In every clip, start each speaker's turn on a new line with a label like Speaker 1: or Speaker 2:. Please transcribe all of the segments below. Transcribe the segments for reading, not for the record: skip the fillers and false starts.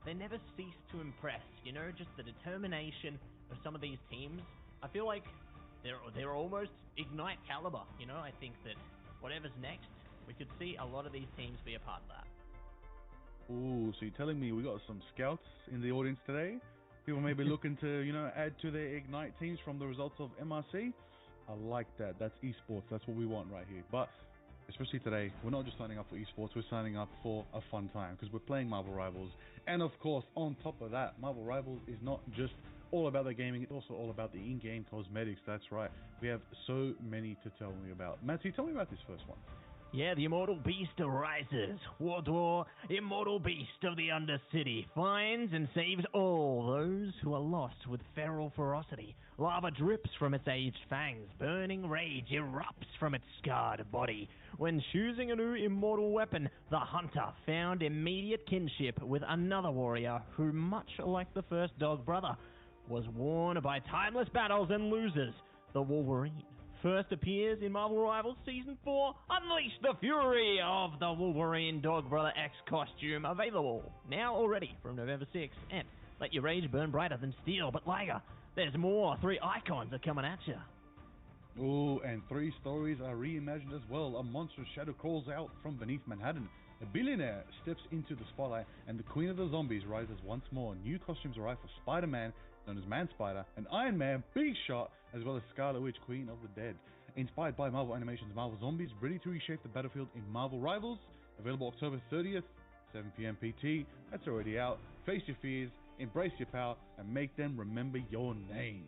Speaker 1: they never cease to impress. You know, just the determination of some of these teams. I feel like they're almost Ignite caliber. You know, I think that whatever's next, we could see a lot of these teams be a part of that.
Speaker 2: Ooh, so you're telling me we got some scouts in the audience today? People may be looking to, add to their Ignite teams from the results of MRC. I like that. That's esports. That's what we want right here. But especially today, we're not just signing up for esports, we're signing up for a fun time because we're playing Marvel Rivals. And of course, on top of that, Marvel Rivals is not just all about the gaming, it's also all about the in-game cosmetics. That's right. We have so many to tell me about. Matthew, tell me about this first one.
Speaker 1: Yeah, the Immortal Beast arises. War, Immortal Beast of the Undercity, finds and saves all those who are lost with feral ferocity. Lava drips from its aged fangs. Burning rage erupts from its scarred body. When choosing a new immortal weapon, the hunter found immediate kinship with another warrior who, much like the first dog brother, was worn by timeless battles and losers, the Wolverine. First appears in Marvel Rivals Season 4, Unleash the Fury of the Wolverine Dog Brother X costume, available now already from November 6th. And let your rage burn brighter than steel. But Liger, there's more. 3 icons are coming at you.
Speaker 2: Oh, and 3 stories are reimagined as well. A monstrous shadow crawls out from beneath Manhattan. A billionaire steps into the spotlight, and the Queen of the Zombies rises once more. New costumes arrive for Spider-Man, known as Man-Spider, and Iron Man, Big Shot, as well as Scarlet Witch, Queen of the Dead. Inspired by Marvel Animation's Marvel Zombies, ready to reshape the battlefield in Marvel Rivals. Available October 30th, 7 p.m. PT. That's already out. Face your fears, embrace your power, and make them remember your name.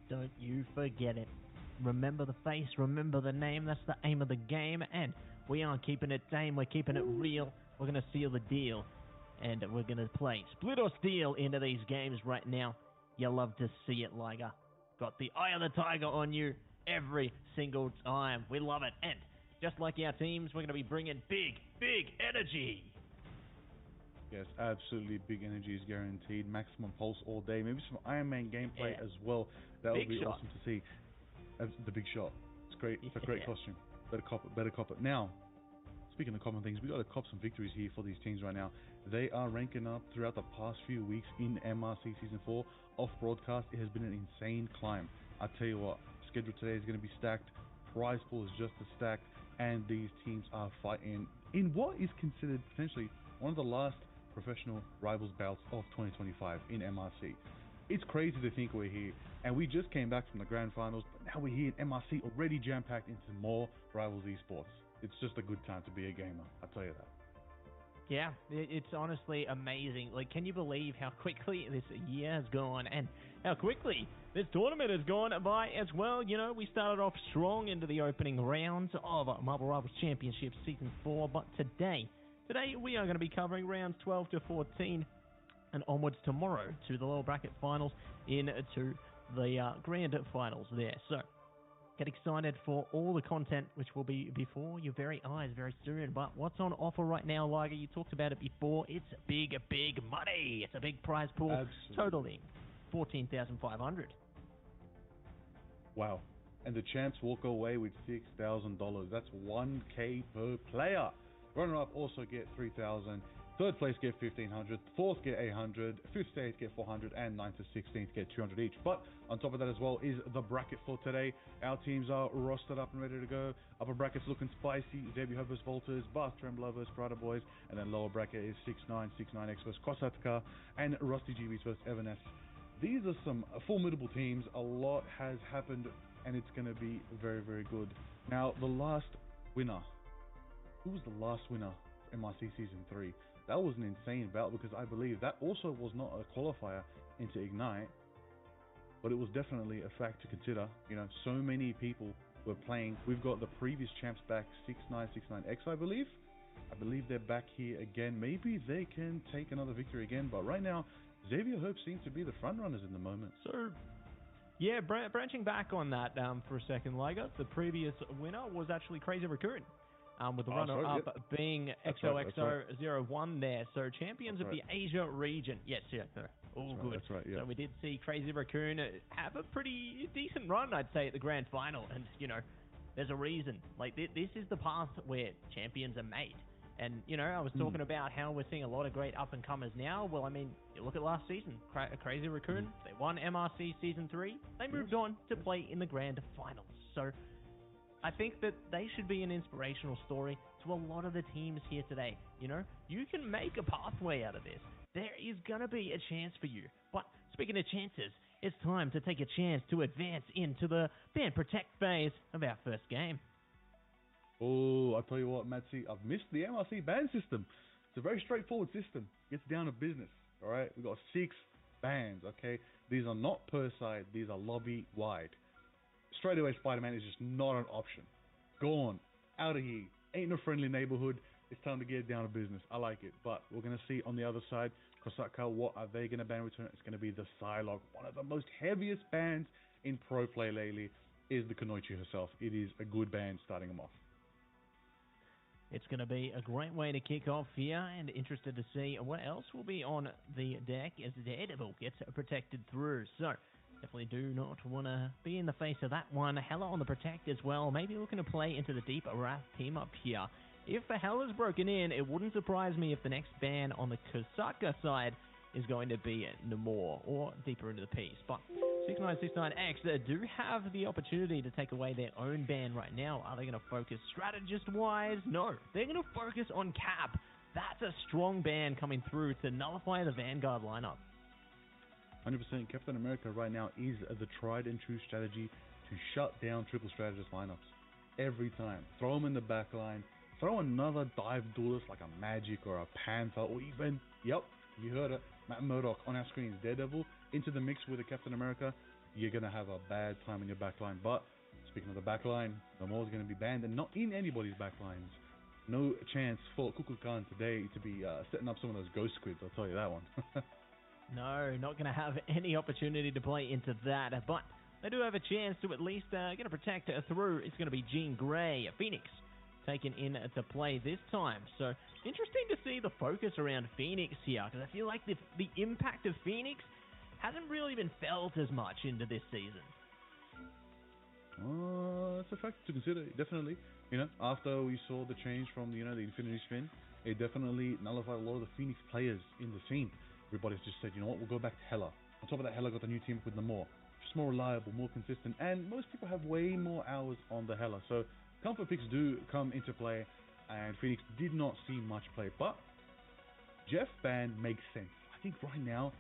Speaker 1: Don't you forget it. Remember the face, remember the name. That's the aim of the game. And we aren't keeping it tame, we're keeping it real. We're going to seal the deal. And we're going to play Split or Steal into these games right now. You love to see it, Liger. Got the Eye of the Tiger on you every single time. We love it. And just like our teams, we're going to be bringing big energy.
Speaker 2: Yes, absolutely. Big energy is guaranteed. Maximum pulse all day. Maybe some Iron Man gameplay as well. That would be awesome to see. The Big Shot. It's great. It's a great costume. Better cop it. Now, speaking of common things, we got to cop some victories here for these teams right now. They are ranking up throughout the past few weeks in MRC Season 4. Off broadcast, it has been an insane climb. I tell you what, schedule today is going to be stacked. Prize pool is just as stacked, and these teams are fighting in what is considered potentially one of the last professional Rivals bouts of 2025 in MRC. It's crazy to think we're here, and we just came back from the Grand Finals, but now we're here in MRC, already jam-packed into more Rivals esports. It's just a good time to be a gamer, I'll tell you that.
Speaker 1: Yeah, it's honestly amazing. Like, can you believe how quickly this year has gone, and how quickly this tournament has gone by as well? You know, we started off strong into the opening rounds of Marvel Rivals Championship Season 4, but today we are going to be covering rounds 12 to 14, and onwards tomorrow to the lower bracket finals into the grand finals there. So get excited for all the content which will be before your very eyes very soon. But what's on offer right now, Liger? You talked about it before. It's big money. It's a big prize pool.
Speaker 2: Absolutely.
Speaker 1: Totaling $14,500.
Speaker 2: Wow. And the champs walk away with $6,000. That's $1,000 per player. Runner-up also get $3,000. Third place get $1,500, fourth get $800, fifth to eighth get $400, and 9th to 16th get $200 each. But on top of that as well is the bracket for today. Our teams are rostered up and ready to go. Upper bracket's looking spicy. Xavier vs Volters, Bath Trembler vs Prada Boys, and then lower bracket is 6-9 X vs Kosatka, and Rusty GBs vs Evanes. These are some formidable teams. A lot has happened, and it's going to be very, very good. Now, the last winner. Who was the last winner for MRC Season 3? That was an insane bout because I believe that also was not a qualifier into Ignite, but it was definitely a fact to consider. You know, so many people were playing. We've got the previous champs back, 6-9 X, I believe. I believe they're back here again. Maybe they can take another victory again, but right now, Xavier Hope seems to be the front runners in the moment.
Speaker 1: So, yeah, branching back on that for a second, Liger, the previous winner was actually Crazy Raccoon. With the runner-up being XOXO01 there. So champions of the Asia region. Yes, all good.
Speaker 2: That's right, yeah.
Speaker 1: So we did see Crazy Raccoon have a pretty decent run, I'd say, at the grand final. And, you know, there's a reason. Like, this is the path where champions are made. And, you know, I was talking about how we're seeing a lot of great up-and-comers now. Well, I mean, you look at last season, Crazy Raccoon, they won MRC Season 3. They moved on to play in the Grand Finals. So I think that they should be an inspirational story to a lot of the teams here today. You know, you can make a pathway out of this. There is going to be a chance for you. But speaking of chances, it's time to take a chance to advance into the Ban Protect phase of our first game.
Speaker 2: Oh, I'll tell you what, Matsy, I've missed the MRC ban system. It's a very straightforward system. Gets down to business, all right? We've got 6 bans, okay? These are not per side. These are lobby-wide. Straight away, Spider-Man is just not an option. Gone. Out of here. Ain't no friendly neighborhood. It's time to get down to business. I like it. But we're going to see on the other side, Kosaka, what are they going to ban return? It's going to be the Psylocke. One of the most heaviest bans in pro play lately is the Kunoichi herself. It is a good ban starting them off.
Speaker 1: It's going to be a great way to kick off here, and interested to see what else will be on the deck as Daredevil gets protected through. So, definitely do not want to be in the face of that one. Hela on the Protect as well, maybe looking to play into the Deep Wrath team up here. If the Hela's broken in, it wouldn't surprise me if the next ban on the Kosaka side is going to be Namor, or deeper into the piece. But 6969X do have the opportunity to take away their own ban right now. Are they going to focus strategist-wise? No. They're going to focus on Cap. That's a strong ban coming through to nullify the Vanguard lineup.
Speaker 2: 100% Captain America right now is the tried and true strategy to shut down triple strategist lineups. Every time. Throw them in the back line. Throw another dive duelist like a Magic or a Panther, or even, yep, you heard it, Matt Murdock on our screens, Daredevil, into the mix with a Captain America. You're going to have a bad time in your backline. But speaking of the backline, Namor's going to be banned, and not in anybody's backlines. No chance for Kukulkan today to be setting up some of those ghost squids, I'll tell you that one.
Speaker 1: No, not going to have any opportunity to play into that, but they do have a chance to at least get a Protect through. It's going to be Jean Grey, Phoenix, taken in to play this time. So interesting to see the focus around Phoenix here, because I feel like the impact of Phoenix hasn't really been felt as much into this season.
Speaker 2: It's a fact to consider, definitely. You know, after we saw the change from, you know, the Infinity Spin, it definitely nullified a lot of the Phoenix players in the scene. Everybody's just said, you know what, we'll go back to Hela. On top of that, Hela got the new team up with Namor. Just more reliable, more consistent, and most people have way more hours on the Hela. So comfort picks do come into play, and Phoenix did not see much play. But Jeff ban makes sense. I think right now,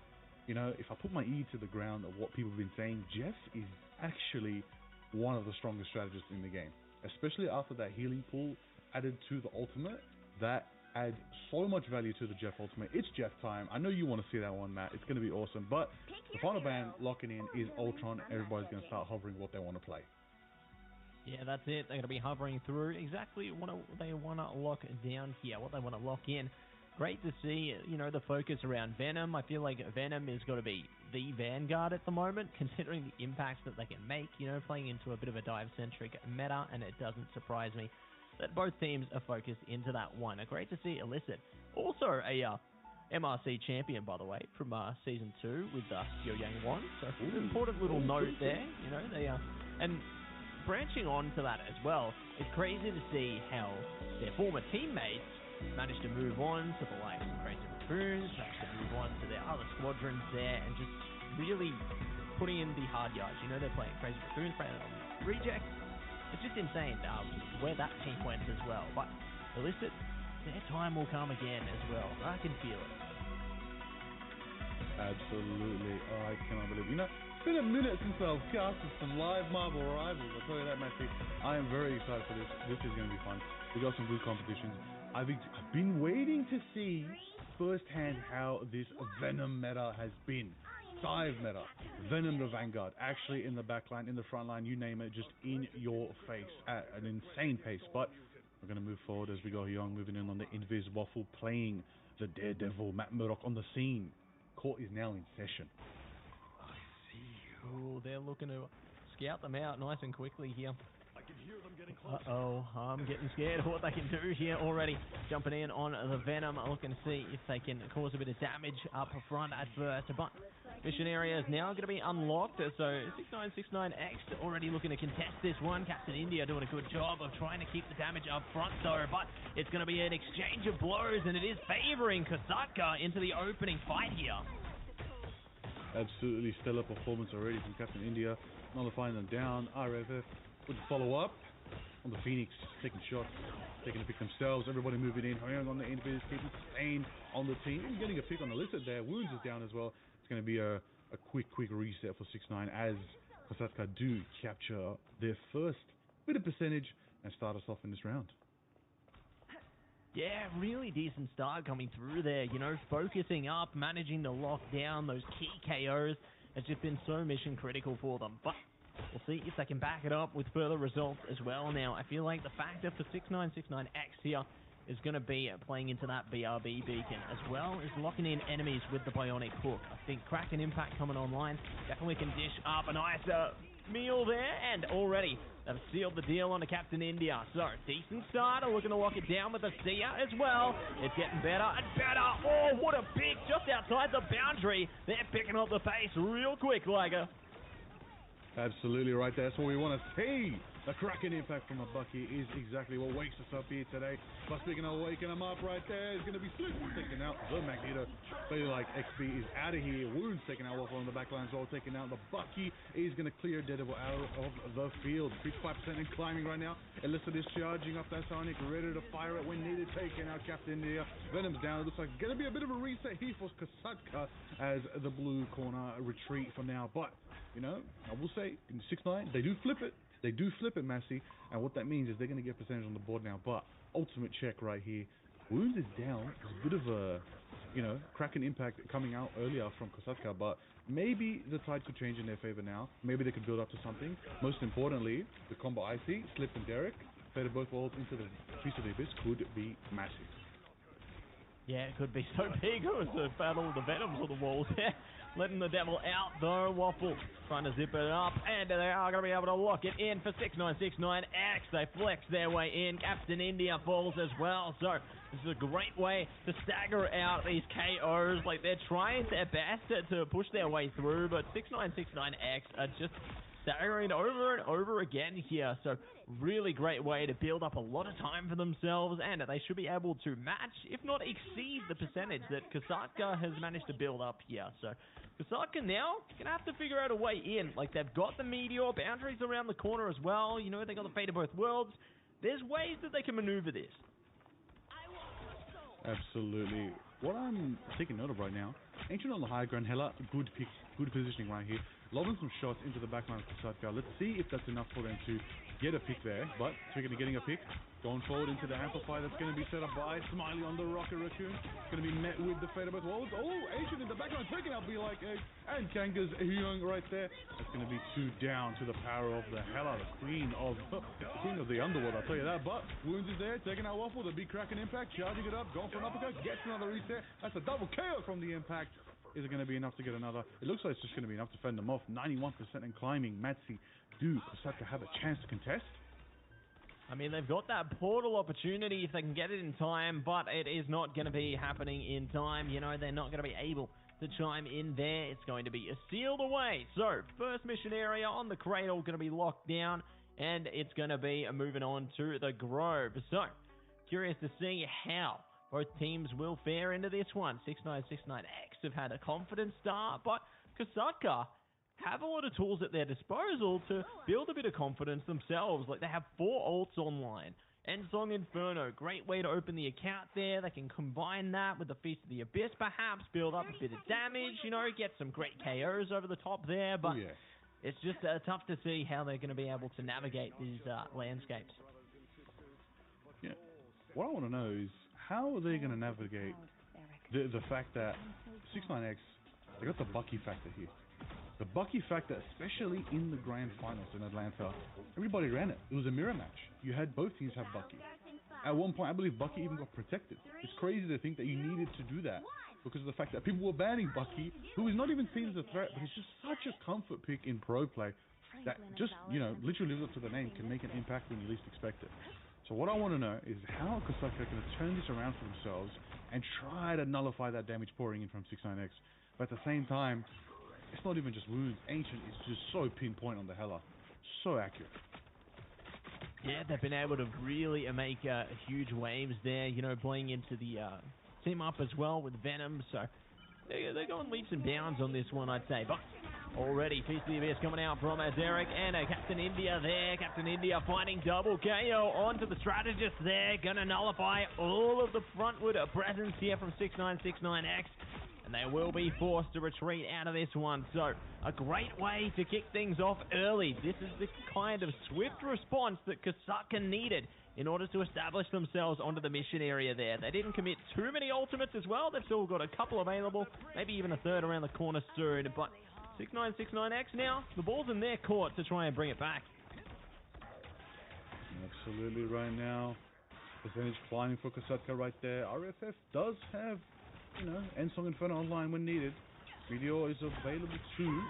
Speaker 2: you know, if I put my ear to the ground of what people have been saying, Jeff is actually one of the strongest strategists in the game. Especially after that healing pool added to the ultimate, that adds so much value to the Jeff ultimate. It's Jeff time. I know you want to see that one, Matt. It's going to be awesome. But the final ban locking in is Ultron. Everybody's going to start hovering what they want to play.
Speaker 1: Yeah, that's it. They're going to be hovering through exactly what they want to lock down here, what they want to lock in. Great to see, you know, the focus around Venom. I feel like Venom is going to be the Vanguard at the moment, considering the impacts that they can make, you know, playing into a bit of a dive-centric meta, and it doesn't surprise me that both teams are focused into that one. Great to see Illicit. Also a MRC champion, by the way, from Season 2 with Yo Yang Won. So an important little note there, you know, they are... And branching on to that as well, it's crazy to see how their former teammates managed to move on to the likes of Crazy Raccoons, managed to move on to their other squadrons there, and just really putting in the hard yards. You know, they're playing Crazy Raccoons, playing Reject. It's just insane where that team went as well. But Illicit, their time will come again as well. I can feel it.
Speaker 2: Absolutely. Oh, I cannot believe it. You know, it's been a minute since I've casted some live Marvel Rivals. I'll tell you that, Matthew. I am very excited for this. This is going to be fun. We got some good competitions. I've been waiting to see firsthand how this Venom meta has been. Dive meta, Venom the Vanguard, actually in the backline, in the front line, you name it, just in your face at an insane pace. But we're going to move forward as we go young, moving in on the Invis Waffle, playing the Daredevil, Matt Murdock on the scene. Court is now in session.
Speaker 1: Oh, they're looking to scout them out nice and quickly here. Uh-oh, I'm getting scared of what they can do here already. Jumping in on the Venom, looking to see if they can cause a bit of damage up front at first. But mission area is now going to be unlocked, so 6969X already looking to contest this one. Captain India doing a good job of trying to keep the damage up front though, but it's going to be an exchange of blows, and it is favouring Kosatka into the opening fight here.
Speaker 2: Absolutely stellar performance already from Captain India. Nullifying them down. RFF with the follow-up on the Phoenix, taking shots, taking a pick themselves. Everybody moving in, hurrying on the individuals, keeping staying on the team. And getting a pick on the lizard there. Wounds is down as well. It's going to be a quick reset for 6-9 as Kosatka do capture their first bit of percentage and start us off in this round.
Speaker 1: Yeah, really decent start coming through there, you know, focusing up, managing to lock down those key KOs. It's just been so mission critical for them, but we'll see if they can back it up with further results as well. Now, I feel like the factor for 6969X here is going to be playing into that BRB beacon, as well as locking in enemies with the bionic hook. I think Kraken Impact coming online definitely can dish up a nice meal there, and already they've sealed the deal on the Captain India. So, decent start, looking to lock it down with the Sia as well. It's getting better and better. Oh, what a pick just outside the boundary. They're picking up the pace real quick, Liger.
Speaker 2: Absolutely right there. That's what we want to see. The Kraken Impact from a Bucky is exactly what wakes us up here today. But speaking of waking them up right there, is going to be Slick taking out the Magneto. Feel like XB is out of here. Wounds taking out Waffle on the back line as well, taking out the Bucky. Is going to clear Daredevil out of the field. 55% and climbing right now. Alyssa is charging up that Sonic, ready to fire it when needed, taking out Captain India. Venom's down. It looks like going to be a bit of a reset here for Kosatka as the blue corner retreat for now. But, you know, I will say, in 6-9, they do flip it. They do flip it, Massey, and what that means is they're going to get percentage on the board now. But ultimate check right here. Wounds is down. There's a bit of a, you know, Kraken Impact coming out earlier from Kosatka, but maybe the tide could change in their favor now. Maybe they could build up to something. Most importantly, the combo I see, Slip and Derek, faded both walls into the piece of the abyss, could be massive.
Speaker 1: Yeah, it could be so big. It was a battle of the Venoms on the walls there. Letting the devil out though. Waffle trying to zip it up, and they are going to be able to lock it in for 6969X. They flex their way in. Captain India falls as well. So this is a great way to stagger out these KOs. Like, they're trying their best to push their way through, but 6969X are just staggering over and over again here. So really great way to build up a lot of time for themselves, and they should be able to match, if not exceed, the percentage that Kosatka has managed to build up here. So Kosatka now gonna have to figure out a way in. Like, they've got the Meteor, boundaries around the corner as well. You know, they got the Fate of Both Worlds. There's ways that they can maneuver this.
Speaker 2: Absolutely. What I'm taking note of right now, Ancient on the high ground, Hela, good pick, good positioning right here. Lobbing some shots into the backline of Kosatka. Let's see if that's enough for them to get a pick there. But speaking of getting a pick, going forward into the Amplify, that's going to be set up by Smiley on the Rocket Raccoon. It's going to be met with the Fate of Both Worlds. Oh, Ancient in the backline, taking out Be Like Egg, and Kanga's young right there. That's going to be 2 down to the power of the Hela, the queen of the underworld, I'll tell you that. But Wounds is there, taking out Waffle, the big Kraken Impact, charging it up, going for an uppercut, gets another reset. That's a double KO from the Impact. Is it going to be enough to get another? It looks like it's just going to be enough to fend them off. 91% and climbing. Matsy, do Kosatka have a chance to contest?
Speaker 1: I mean, they've got that portal opportunity if they can get it in time, but it is not going to be happening in time. You know, they're not going to be able to chime in there. It's going to be sealed away. So, first mission area on the cradle going to be locked down, and it's going to be moving on to the Grove. So, curious to see how both teams will fare into this one. 6969X have had a confident start, but Kosatka have a lot of tools at their disposal to build a bit of confidence themselves. Like, they have 4 ults online. Endsong Inferno, great way to open the account there. They can combine that with the Feast of the Abyss, perhaps, build up a bit of damage, you know, get some great KOs over the top there, but it's just tough to see how they're going to be able to navigate these landscapes.
Speaker 2: Yeah. What I want to know is, how are they going to navigate the fact that 69X, they got the Bucky factor here. The Bucky factor, especially in the grand finals in Atlanta, everybody ran it. It was a mirror match. You had both teams have Bucky. At one point, I believe Bucky even got protected. It's crazy to think that you needed to do that because of the fact that people were banning Bucky, who is not even seen as a threat, but he's just such a comfort pick in pro play. that just, literally lives up to the name, can make an impact when you least expect it. So what I want to know is how Kosaka are going to turn this around for themselves and try to nullify that damage pouring in from 69X. But at the same time, it's not even just wounds. Ancient is just so pinpoint on the Hela. So accurate.
Speaker 1: Yeah, they've been able to really make huge waves there, playing into the team up as well with Venom. So they're going leaps and bounds on this one, I'd say. But already, Feast of the Abyss coming out from Derek and Captain India there. Captain India finding double KO onto the strategist there. Gonna nullify all of the frontward presence here from 6969X. And they will be forced to retreat out of this one. So, a great way to kick things off early. This is the kind of swift response that Kosaka needed in order to establish themselves onto the mission area there. They didn't commit too many ultimates as well. They've still got a couple available, maybe even a third around the corner soon. But 6969X now, the ball's in their court to try and bring it back.
Speaker 2: Absolutely right now. Percentage climbing for Kosaka right there. RFF does have, Endsong Inferno online when needed. Meteor is available too.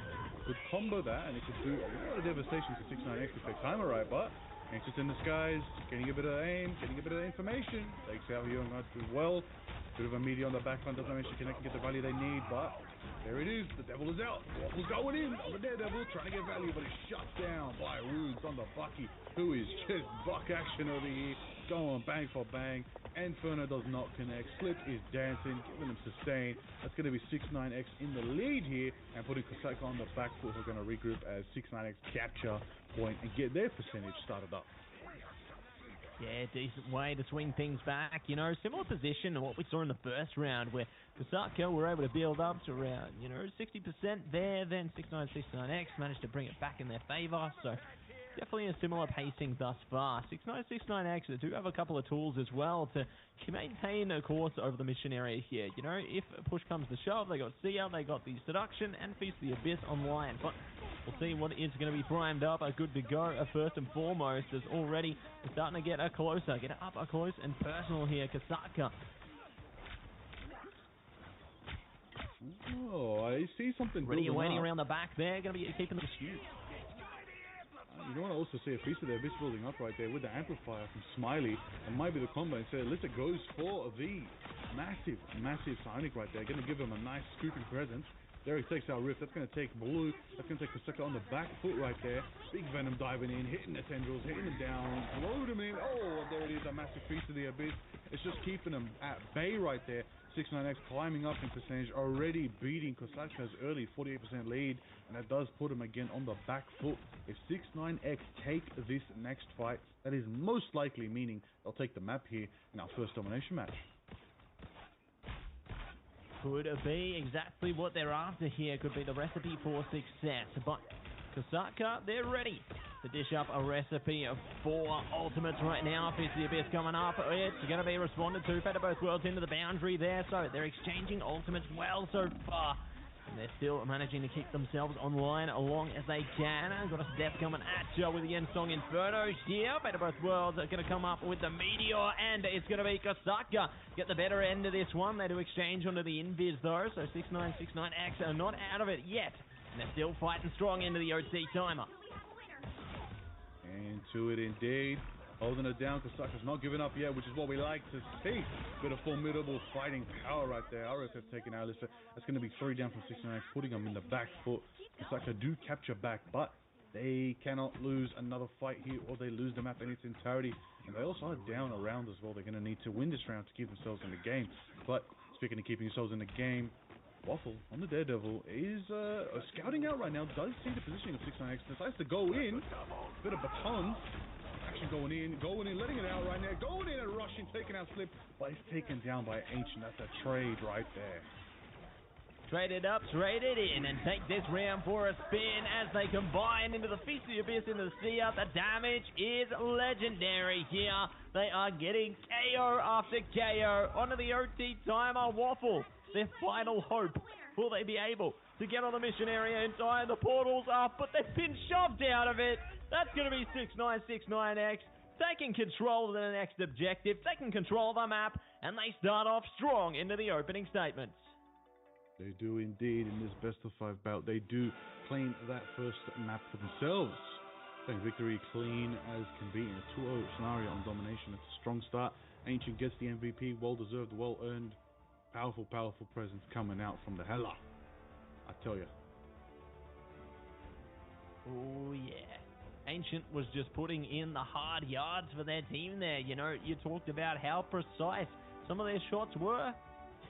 Speaker 2: Could combo that and it could do a lot of devastation for 69X if they time it right, but it's just in the skies, getting a bit of aim, getting a bit of information. Takes out Young as well. Bit of a meteor on the back line, doesn't manage to connect and get the value they need, but there it is. The devil is out. Waffle's going in on the Daredevil, trying to get value, but it's shut down by wounds on the Bucky, who is just buck action over here. Going bang for bang. Inferno does not connect. Slip is dancing, giving them sustain. That's going to be 69X in the lead here, and putting Kosaka on the back foot, who are going to regroup as 69X capture point and get their percentage started up.
Speaker 1: Yeah, decent way to swing things back. Similar position to what we saw in the first round, where Kosaka were able to build up to around, 60% there. Then 6969X managed to bring it back in their favor. So definitely a similar pacing thus far. 6969X do have a couple of tools as well to maintain a course over the mission area here. If push comes to shove, they got Sia, they got the Seduction and Feast of the Abyss online. But we'll see what is going to be primed up, good to go. First and foremost is already starting to get closer, get up close and personal here. Kosaka.
Speaker 2: Oh, I see something.
Speaker 1: Ready and waiting around the back there, going to be keeping the dispute.
Speaker 2: You want to also see a Feast of the Abyss building up right there with the amplifier from Smiley. It might be the combo instead. Lissa goes for the massive Sonic right there. Going to give him a nice scooping presence. Derek takes out Rift. That's going to take Blue. That's going to take Kosaka on the back foot right there. Big Venom diving in, hitting the tendrils, hitting them down, load him in. Oh, there it is, a massive Feast of the Abyss. It's just keeping them at bay right there. 69X climbing up in percentage, already beating Kosaka's early 48% lead, and that does put him again on the back foot. If 69X take this next fight, that is most likely meaning they'll take the map here in our first domination match.
Speaker 1: Could be exactly what they're after here. Could be the recipe for success. But Kosaka, they're ready to dish up a recipe for ultimates right now. Feast of the Abyss coming up. It's going to be responded to. Fate of both worlds into the boundary there. So they're exchanging ultimates well so far. And they're still managing to keep themselves online along as they can. Got a step coming at you with the Endsong Inferno here. Fate of both worlds are going to come up with the Meteor, and it's going to be Kosaka get the better end of this one. They do exchange onto the Invis though, so 6969X are not out of it yet. And they're still fighting strong into the OT timer.
Speaker 2: Into it indeed. Holding it down, Kosaka's not giving up yet, which is what we like to see. Bit of formidable fighting power right there. RFF taking out Alyssa. That's going to be 3 down from 69, putting them in the back foot. Kosaka do capture back, but they cannot lose another fight here, or they lose the map in its entirety. And they also are down around as well. They're going to need to win this round to keep themselves in the game. But speaking of keeping themselves in the game, Waffle on the Daredevil is scouting out right now. Does see the positioning of 69X. Decides to go in. Bit of baton. Action going in, letting it out right now. Going in and rushing, taking out Slip. But it's taken down by Ancient. That's a trade right there.
Speaker 1: Trade it up, trade it in, and take this round for a spin as they combine into the Feast of the Abyss into the Seer. The damage is legendary here. They are getting KO after KO onto the OT timer. Waffle, their final hope. Will they be able to get on the mission area in time? The portal's up, but they've been shoved out of it. That's going to be 6969X taking control of the next objective, taking control of the map, and they start off strong into the opening statements.
Speaker 2: They do indeed in this best of 5 bout. They do claim that first map for themselves. Playing victory clean as can be in a 2-0 scenario on domination. It's a strong start. Ancient gets the MVP, well deserved, well earned. Powerful, powerful presence coming out from the Hela. I tell you.
Speaker 1: Oh yeah. Ancient was just putting in the hard yards for their team there. You know, you talked about how precise some of their shots were.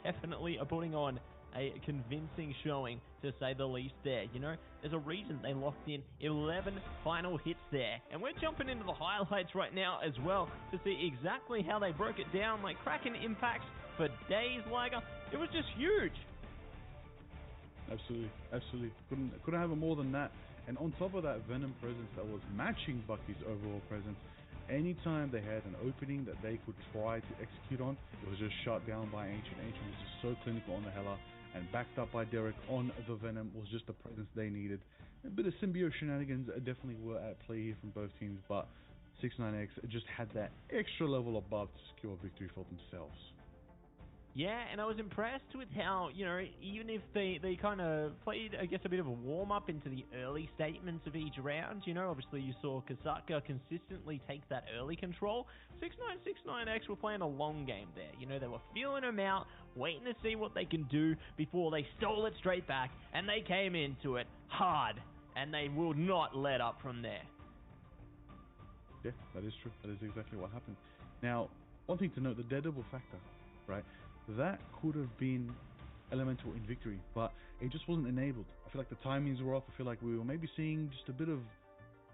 Speaker 1: Definitely putting on a convincing showing, to say the least there. You know, there's a reason they locked in 11 final hits there. And we're jumping into the highlights right now as well to see exactly how they broke it down. Like cracking impacts for days, Liger. It was just huge.
Speaker 2: Absolutely, absolutely. Couldn't have it more than that. And on top of that Venom presence that was matching Bucky's overall presence, anytime they had an opening that they could try to execute on, it was just shut down by Ancient. Ancient was just so clinical on the Hela, and backed up by Derek on the Venom was just the presence they needed. A bit of symbiote shenanigans definitely were at play here from both teams, but 6ix9ine just had that extra level above to secure victory for themselves.
Speaker 1: Yeah, and I was impressed with how, you know, even if they kind of played, I guess, a bit of a warm-up into the early statements of each round, you know, obviously you saw Kasaka consistently take that early control. 6ix9ine were playing a long game there. You know, they were feeling them out, waiting to see what they can do before they stole it straight back, and they came into it hard, and they will not let up from there.
Speaker 2: Yeah, that is true. That is exactly what happened. Now, one thing to note, the Daredevil factor, right? That could have been elemental in victory, but it just wasn't enabled. I feel like the timings were off. I feel like we were maybe seeing just a bit of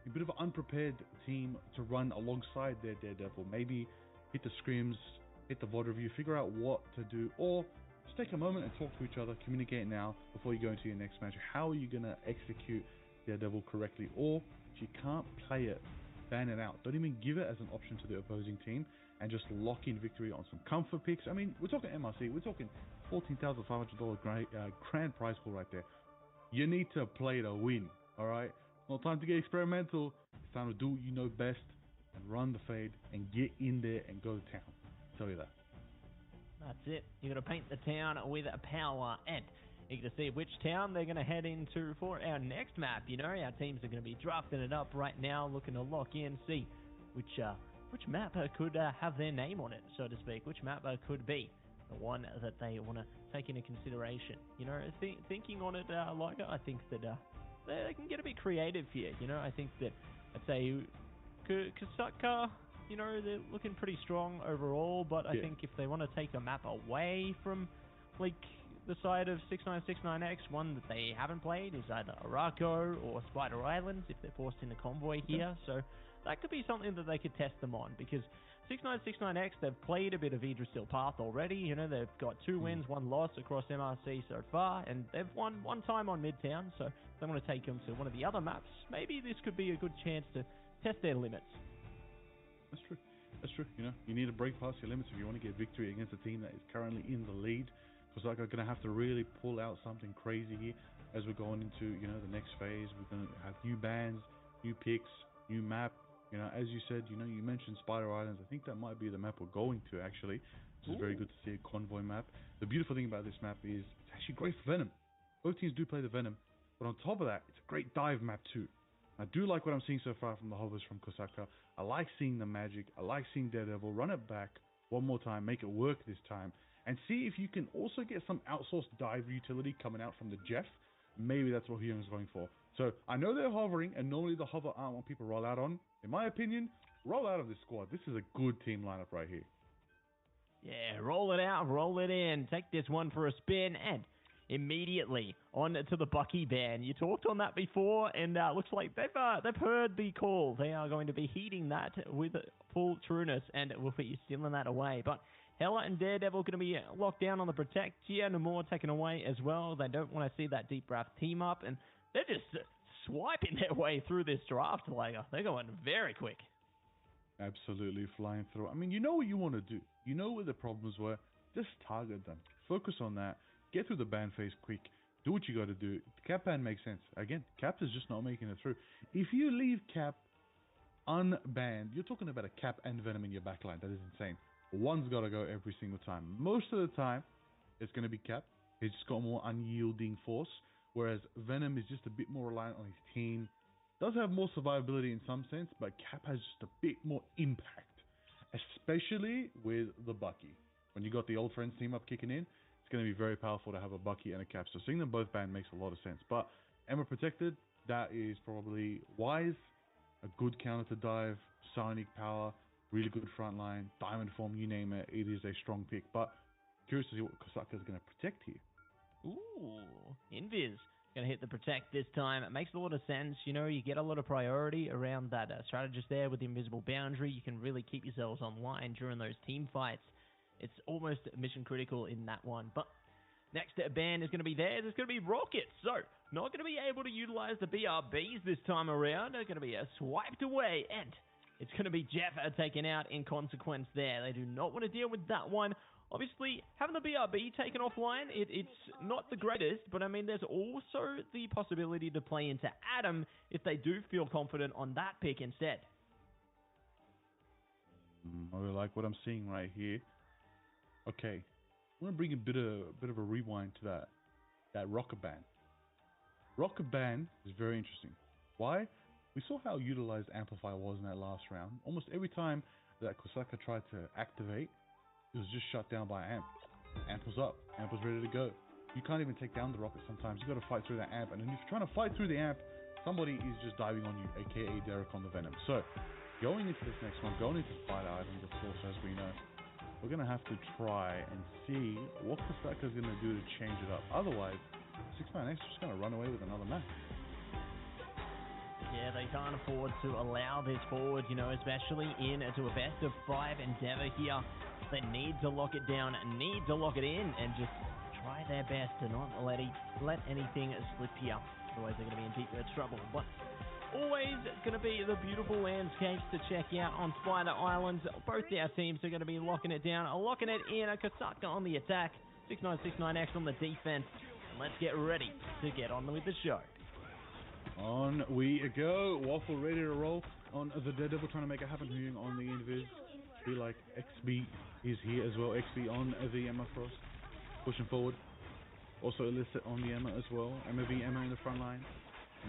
Speaker 2: an unprepared team to run alongside their Daredevil. Maybe hit the scrims, hit the VOD review, figure out what to do, or just take a moment and talk to each other, communicate now before you go into your next match. How are you going to execute Daredevil correctly? Or if you can't play it, ban it out. Don't even give it as an option to the opposing team, and just lock in victory on some comfort picks. I mean, we're talking MRC, we're talking $14,500 grand prize pool right there. You need to play to win, all right? Not time to get experimental. It's time to do what you know best and run the fade and get in there and go to town. I'll tell you that.
Speaker 1: That's it. You're going to paint the town with power, and you're going to see which town they're going to head into for our next map. You know, our teams are going to be drafting it up right now, looking to lock in, see which map could have their name on it, so to speak. Which map could be the one that they want to take into consideration. You know, thinking on it, Liger, I think that they can get a bit creative here. You know, I think that, I'd say, Kasaka, you know, they're looking pretty strong overall, but I think if they want to take a map away from, like, the side of 6ix9ine, one that they haven't played is either Araco or Spider Islands if they're forced into convoy here. So that could be something that they could test them on, because 6ix9ine, they've played a bit of Idrisil Path already. You know, they've got 2 wins, 1 loss across MRC so far, and they've won 1 time on Midtown. So if they want to take them to one of the other maps, maybe this could be a good chance to test their limits.
Speaker 2: That's true. That's true. You know, you need to break past your limits if you want to get victory against a team that is currently in the lead. Because like, I'm going to have to really pull out something crazy here as we're going into, you know, the next phase. We're going to have new bans, new picks, new map. You know, as you said, you know, you mentioned Spider Islands. I think that might be the map we're going to, actually, which is very good to see, a convoy map. The beautiful thing about this map is it's actually great for Venom. Both teams do play the Venom, but on top of that, it's a great dive map too. I do like what I'm seeing so far from the hovers from Kosaka. I like seeing the magic. I like seeing Daredevil. Run it back one more time, make it work this time, and see if you can also get some outsourced dive utility coming out from the Jeff. Maybe that's what Hyung's going for. So I know they're hovering, and normally the hover aren't what people roll out on. In my opinion, roll out of this squad. This is a good team lineup right here.
Speaker 1: Yeah, roll it out, roll it in. Take this one for a spin, and immediately on to the Bucky ban. You talked on that before, and looks like they've heard the call. They are going to be heeding that with full trueness, and we'll be stealing that away. But Hela and Daredevil going to be locked down on the Protect here. Namor taken away as well. They don't want to see that Deep Wrath team up, and they're just swiping their way through this draft, Lager. They're going very quick.
Speaker 2: Absolutely flying through. I mean, you know what you want to do. You know where the problems were. Just target them. Focus on that. Get through the ban phase quick. Do what you got to do. Cap ban makes sense. Again, Cap is just not making it through. If you leave Cap unbanned, you're talking about a Cap and Venom in your backline. That is insane. One's got to go every single time. Most of the time, it's going to be Cap. He's just got more unyielding force, whereas Venom is just a bit more reliant on his team. Does have more survivability in some sense, but Cap has just a bit more impact, especially with the Bucky. When you got the old friends team up kicking in, it's going to be very powerful to have a Bucky and a Cap. So seeing them both banned makes a lot of sense. But Emma protected, that is probably wise. A good counter to dive, psionic power, really good front line, diamond form, you name it. It is a strong pick. But curious to see what Kosaka is going to protect here.
Speaker 1: Ooh, Invis. Going to hit the protect this time. It makes a lot of sense. You know, you get a lot of priority around that strategist there with the invisible boundary. You can really keep yourselves online during those team fights. It's almost mission critical in that one. But next ban is going to be theirs. It's going to be Rockets. So, not going to be able to utilize the BRBs this time around. They're going to be swiped away. And it's going to be Jeff taken out in consequence there. They do not want to deal with that one. Obviously, having the BRB taken offline, it's not the greatest, but I mean, there's also the possibility to play into Adam if they do feel confident on that pick instead.
Speaker 2: I really like what I'm seeing right here. Okay, I want to bring a bit of a rewind to that rocket ban. Rocket ban is very interesting. Why? We saw how utilized Amplify was in that last round. Almost every time that Kosaka tried to activate, it was just shut down by Amp. Amp was up. Amp was ready to go. You can't even take down the rocket sometimes. You got to fight through that Amp. And then if you're trying to fight through the Amp, somebody is just diving on you, aka Derek on the Venom. So, going into this next one, going into Spider Island, of course, as we know, we're going to have to try and see what Kosaka is going to do to change it up. Otherwise, 6-9X is just going to run away with another match.
Speaker 1: Yeah, they can't afford to allow this forward, you know, especially into a best of 5 endeavor here. They need to lock it down, need to lock it in, and just try their best to not let anything slip here. Otherwise, they're going to be in deep trouble. But always going to be the beautiful landscapes to check out on Spider Island. Both our teams are going to be locking it down, locking it in. Kosaka on the attack, 6-9, 6-9X on the defense. And let's get ready to get on with the show.
Speaker 2: On we go. Waffle ready to roll on the Daredevil, trying to make it happen on the Invis. Be like XB is here as well. XB on the Emma Frost, pushing forward. Also Illicit on the Emma as well. Emma v Emma in the front line,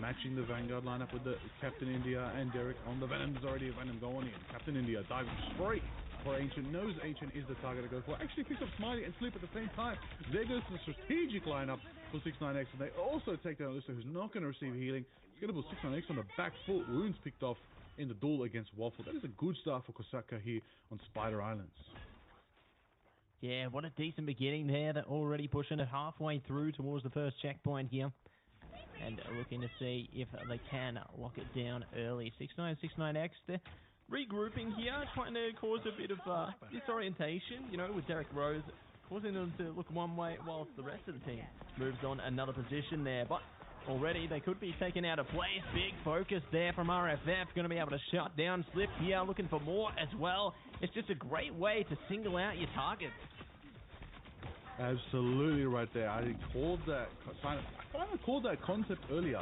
Speaker 2: matching the Vanguard lineup with the Captain India and Derek on the Venom. There's already a Venom going in. Captain India diving straight for Ancient. Knows Ancient is the target to go for. Actually picks up Smiley and Sleep at the same time. There goes the strategic lineup for 6-9X, and they also take down Alyssa, who's not going to receive healing. He's going to put 6-9X on the back foot. Wounds picked off in the duel against Waffle. That is a good start for Kosaka here on Spider Islands.
Speaker 1: Yeah, what a decent beginning there. They're already pushing it halfway through towards the first checkpoint here. And looking to see if they can lock it down early. 6-9, 6-9X, they're regrouping here, trying to cause a bit of disorientation, you know, with Derek Rose causing them to look one way whilst the rest of the team moves on another position there. But already they could be taken out of place. Big focus there from RFF. Going to be able to shut down Slip here, looking for more as well. It's just a great way to single out your targets.
Speaker 2: Absolutely right there. I called that concept earlier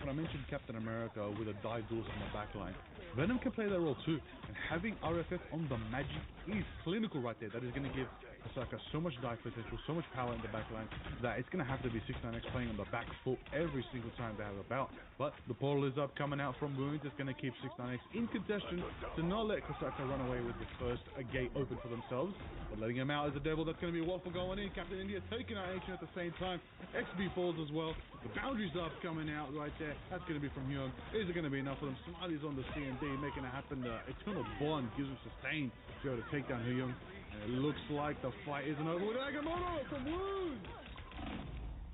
Speaker 2: when I mentioned Captain America with a dive duels on the back line. Venom can play that role too, and having RFF on the magic is clinical right there. That is going to give Kosaka so much dive potential, so much power in the back line, that it's going to have to be 6-9X playing on the back foot every single time they have a bout. But the portal is up, coming out from Wounds. It's going to keep 6-9X in contention to not let Kosaka run away with the first gate open for themselves. But letting him out as a devil, that's going to be a Waffle going in. Captain India taking out Ancient at the same time. XB falls as well. The boundaries up coming out right there. That's going to be from Hyung. Is it going to be enough for them? Smiley's on the C&D, making it happen. The Eternal Bond gives him sustain to be able to take down Hyung. And it looks like the fight isn't over with Agamotto from Wounds.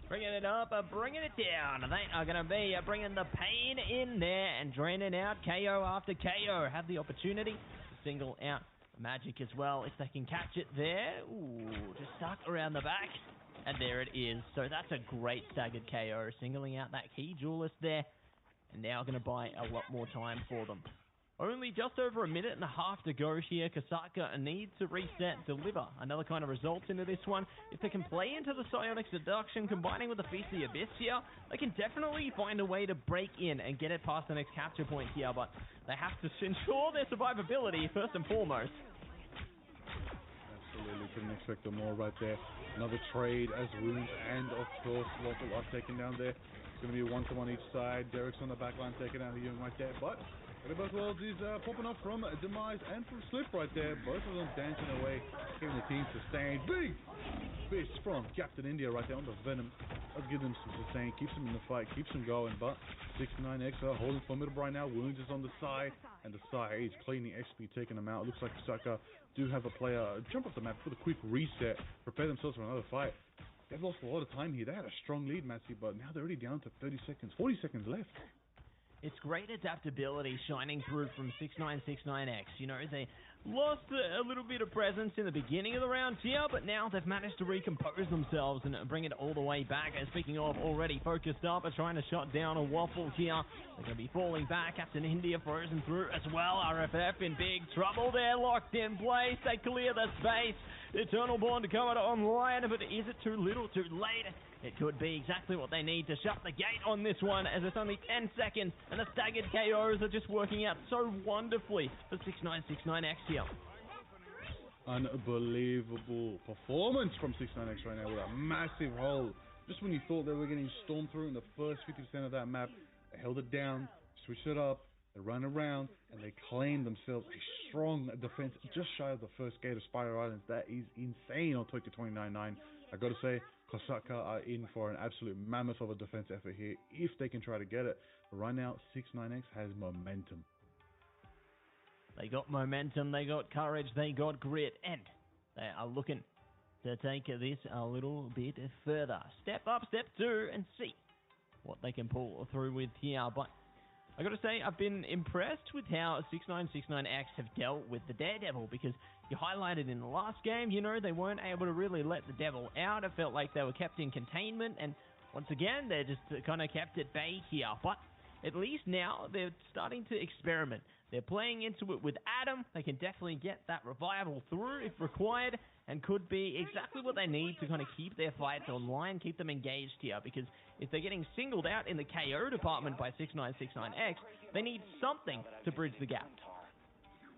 Speaker 1: Bringing it up, bringing it down. They are going to be bringing the pain in there and draining out KO after KO. Have the opportunity to single out Magic as well if they can catch it there. Ooh, just stuck around the back. And there it is. So that's a great staggered KO, singling out that key duelist there. And now going to buy a lot more time for them. Only just over a minute and a half to go here. Kosaka needs to reset, deliver another kind of results into this one. If they can play into the Psionic Seduction, combining with the Feast of the Abyss here, they can definitely find a way to break in and get it past the next capture point here, but they have to ensure their survivability first and foremost.
Speaker 2: Absolutely. Couldn't expect more right there. Another trade as Wounds and, of course, Waffle are taken down there. It's going to be a 1-to-1 each side. Derek's on the back line taking out the young right there. But both worlds is popping up from Demise and from Slip right there. Both of them dancing away, giving the team sustained. Big fist from Captain India right there on the Venom. That'll give them some sustain, keeps them in the fight, keeps them going. But 69X are holding formidable right now. Wounds is on the side, and the side is cleaning XP, taking them out. It looks like Osaka do have a player jump off the map for the quick reset, prepare themselves for another fight. They've lost a lot of time here. They had a strong lead, Massey, but now they're already down to 30 seconds, 40 seconds left.
Speaker 1: It's great adaptability shining through from 6969X. You know, they lost a little bit of presence in the beginning of the round here, but now they've managed to recompose themselves and bring it all the way back. And speaking of already focused up and trying to shut down a Waffle here, they're going to be falling back. Captain India frozen through as well. RFF in big trouble there, locked in place. They clear the space. Eternal Bond coming online, but is it too little, too late? It could be exactly what they need to shut the gate on this one, as it's only 10 seconds, and the staggered KOs are just working out so wonderfully for 6969X here.
Speaker 2: Unbelievable performance from 69X right now with a massive hold. Just when you thought they were getting stormed through in the first 50% of that map, they held it down, switched it up, they run around, and they claim themselves a strong defense just shy of the first gate of Spider Islands. That is insane on Tokyo 29-9. I got to say, Kosaka are in for an absolute mammoth of a defense effort here if they can try to get it. But right now, 69X has momentum.
Speaker 1: They got momentum, they got courage, they got grit, and they are looking to take this a little bit further. Step up, step two, and see what they can pull through with here. But I got to say, I've been impressed with how 6969X have dealt with the Daredevil, because you highlighted in the last game, you know, they weren't able to really let the Devil out. It felt like they were kept in containment, and once again, they're just kind of kept at bay here. But at least now they're starting to experiment. They're playing into it with Adam. They can definitely get that revival through if required, and could be exactly what they need to kind of keep their fights online, keep them engaged here, because if they're getting singled out in the KO department by 6969X, they need something to bridge the gap.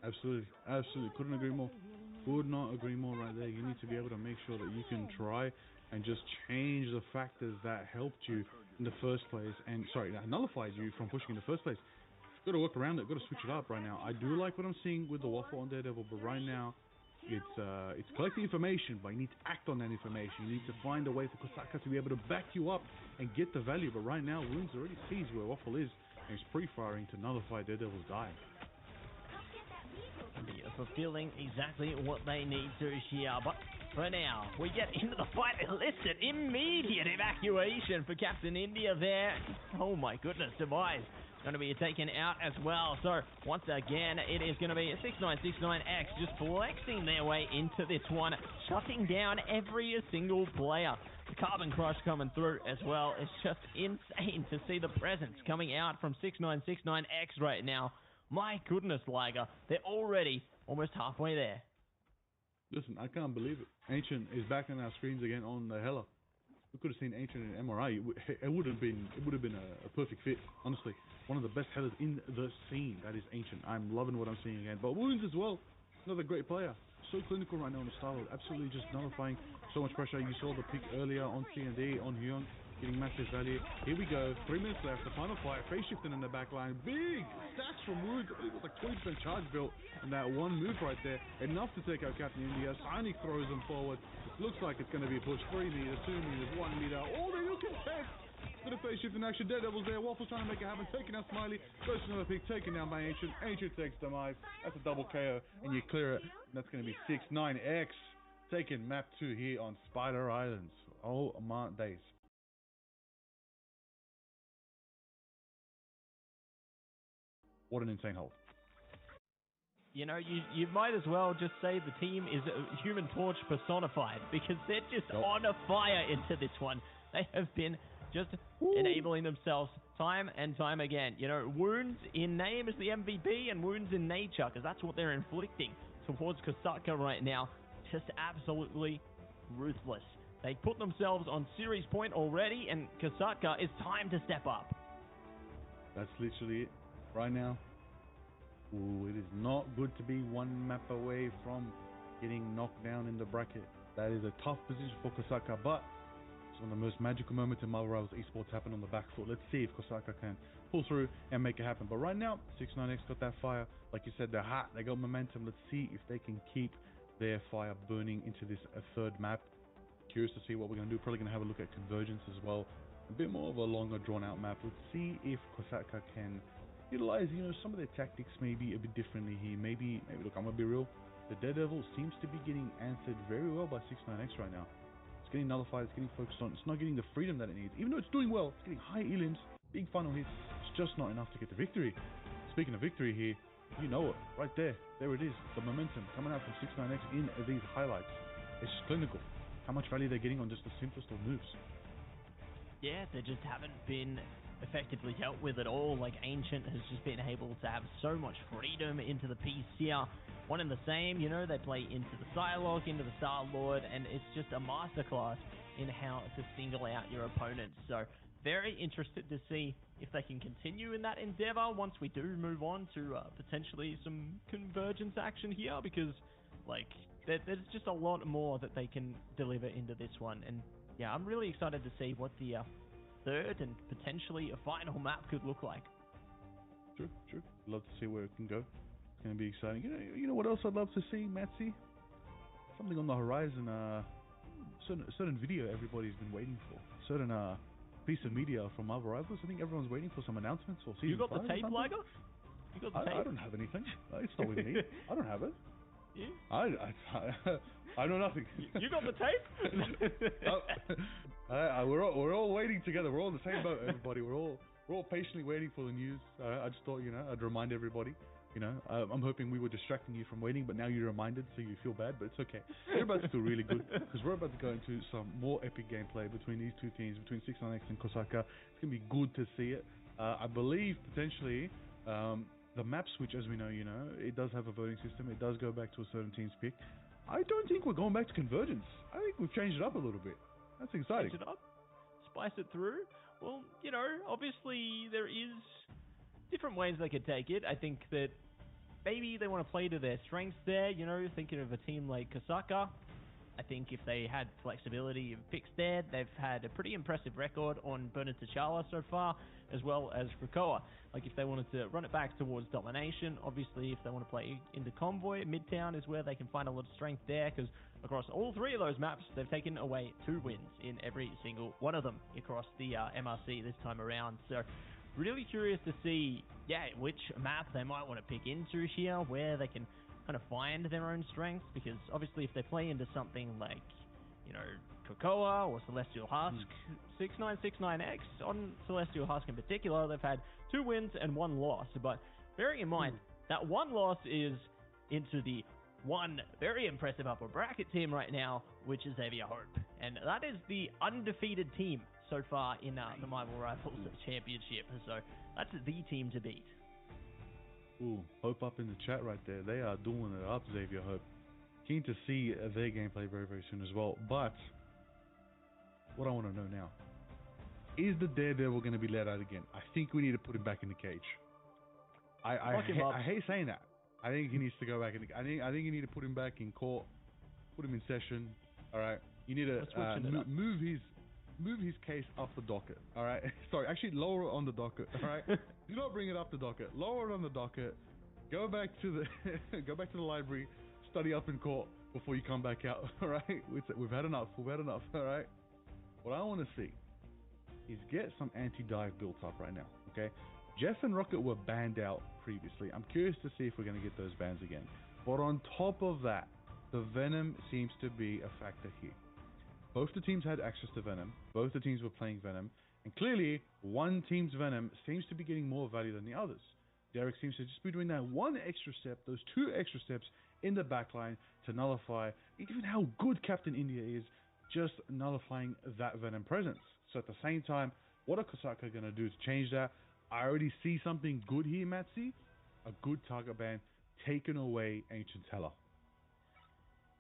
Speaker 2: Absolutely, absolutely. Couldn't agree more. Could not agree more right there. You need to be able to make sure that you can try and just change the factors that helped you in the first place, and that nullified you from pushing in the first place. Got to work around it, got to switch it up right now. I do like what I'm seeing with the Waffle on Daredevil, but right now, it's collecting information, but you need to act on that information. You need to find a way for Kosaka to be able to back you up and get the value. But right now, Wounds already sees where Waffle is, and he's pre-firing to nullify Daredevil's die.
Speaker 1: Fulfilling exactly what they need to here, but for now, we get into the fight. Enlisted immediate evacuation for Captain India there. Oh my goodness, Demise going to be taken out as well. So once again, it is going to be 6969X just flexing their way into this one, shutting down every single player. The Carbon Crush coming through as well. It's just insane to see the presence coming out from 6969X right now. My goodness, Liger, they're already almost halfway there.
Speaker 2: Listen, I can't believe it. Ancient is back on our screens again on the Hella. We could have seen Ancient in MRI. It would have been a perfect fit, honestly. One of the best Hellas in the scene. That is Ancient. I'm loving what I'm seeing again. But Wounds as well. Another great player. So clinical right now on the style. Absolutely just nullifying so much pressure. You saw the pick earlier on C&D, on Hyun, getting massive value. Here we go. 3 minutes left. The final fight. Face shifting in the back line. Big stacks from Wounds. It was like 20% charge built in that one move right there. Enough to take out Captain India. Sonic throws them forward. It looks like it's going to be pushed 3 meters, 2 meters, 1 meter. All they look at. The face shift in action. Daredevil's there. Waffle's trying to make it happen. Taking out Smiley. Goes to another pick. Taken down by Ancient. Ancient takes Demise. That's a double KO. And you clear it. And that's going to be 69X. Taking map 2 here on Spider Islands. Oh my days. What an insane hold.
Speaker 1: You know, you might as well just say the team is Human Torch personified, because they're just on a fire into this one. They have been just enabling themselves time and time again. You know, Wounds in name is the MVP, and Wounds in nature, because that's what they're inflicting towards Kosaka right now. Just absolutely ruthless. They put themselves on series point already, and Kosaka, it's time to step up.
Speaker 2: That's literally it. Right now, it is not good to be one map away from getting knocked down in the bracket. That is a tough position for Kosaka, but it's one of the most magical moments in Marvel Rivals Esports happen on the back foot. Let's see if Kosaka can pull through and make it happen. But right now, 6ix9ine got that fire. Like you said, they're hot. They got momentum. Let's see if they can keep their fire burning into this third map. Curious to see what we're going to do. Probably going to have a look at Convergence as well. A bit more of a longer, drawn-out map. Let's see if Kosaka can utilize, some of their tactics maybe a bit differently here. Maybe look, I'm going to be real. The Daredevil seems to be getting answered very well by 6ix9ine right now. It's getting nullified, it's getting focused on, it's not getting the freedom that it needs. Even though it's doing well, it's getting high elims, big final hits, it's just not enough to get the victory. Speaking of victory here, you know it, right there. There it is, the momentum coming out from 6ix9ine in these highlights. It's clinical. How much value they're getting on just the simplest of moves.
Speaker 1: Yeah, they just haven't been effectively dealt with at all. Like, Ancient has just been able to have so much freedom into the piece here. One and the same, they play into the Psylocke, into the Star-Lord, and it's just a masterclass in how to single out your opponents. So, very interested to see if they can continue in that endeavor once we do move on to potentially some Convergence action here, because, there's just a lot more that they can deliver into this one. And, yeah, I'm really excited to see what the third and potentially a final map could look like.
Speaker 2: True. Love to see where it can go. It's going to be exciting. You know what else I'd love to see, Matsy? Something on the horizon. Certain video everybody's been waiting for. Certain piece of media from Marvel Rivals. I think everyone's waiting for some announcements for season 5.
Speaker 1: You got the tape, Liger? You got the tape?
Speaker 2: I don't have anything. It's not with me. I don't have it.
Speaker 1: Yeah.
Speaker 2: I know nothing.
Speaker 1: You got the tape?
Speaker 2: We're all waiting together. We're all in the same boat, everybody. We're all patiently waiting for the news. I just thought, I'd remind everybody. I'm hoping we were distracting you from waiting, but now you're reminded, so you feel bad. But it's okay. You're about to feel really good because we're about to go into some more epic gameplay between these two teams, between 6ix9ine and Kosaka. It's gonna be good to see it. I believe potentially. The map switch, as we know, it does have a voting system. It does go back to a certain team's pick. I don't think we're going back to Convergence. I think we've changed it up a little bit. That's exciting.
Speaker 1: Change it up? Spice it through? Well, obviously there is different ways they could take it. I think that maybe they want to play to their strengths there, thinking of a team like Kosaka. I think if they had flexibility of picks there, they've had a pretty impressive record on Burner T'Challa so far, as well as Krakoa. If they wanted to run it back towards Domination, obviously if they want to play into Convoy, Midtown is where they can find a lot of strength there, because across all three of those maps, they've taken away 2 wins in every single one of them across the MRC this time around. So really curious to see, which map they might want to pick into here, where they can kind of find their own strengths, because obviously if they play into something like, Krakoa or Celestial Husk, 6ix9ine on Celestial Husk in particular, they've had 2 wins and 1 loss. But bearing in mind, that 1 loss is into the one very impressive upper bracket team right now, which is Xavier Hope. And that is the undefeated team so far in the Marvel Rivals Championship. So that's the team to beat.
Speaker 2: Ooh, Hope up in the chat right there. They are doing it up, Xavier Hope. Keen to see their gameplay very, very soon as well. But what I want to know now, is the Daredevil going to be let out again? I think we need to put him back in the cage. I hate saying that. I think he needs to go back in. I think you need to put him back in court, put him in session. All right, you need to move his case up the docket. All right, sorry, actually lower it on the docket. All right, do not bring it up the docket. Lower it on the docket. Go back to the library. Study up in court before you come back out. All right, we've had enough. All right. What I want to see is get some anti-dive built up right now. Okay, Jeff and Rocket were banned out previously. I'm curious to see if we're going to get those bans again. But on top of that, the Venom seems to be a factor here. Both the teams had access to Venom. Both the teams were playing Venom. And clearly, one team's Venom seems to be getting more value than the others. Derek seems to just be doing that one extra step, those 2 extra steps in the backline to nullify even how good Captain India is, just nullifying that Venom presence. So at the same time, what are Kosaka going to do to change that? I already see something good here, Matsy. A good target ban taken away Ancient Teller.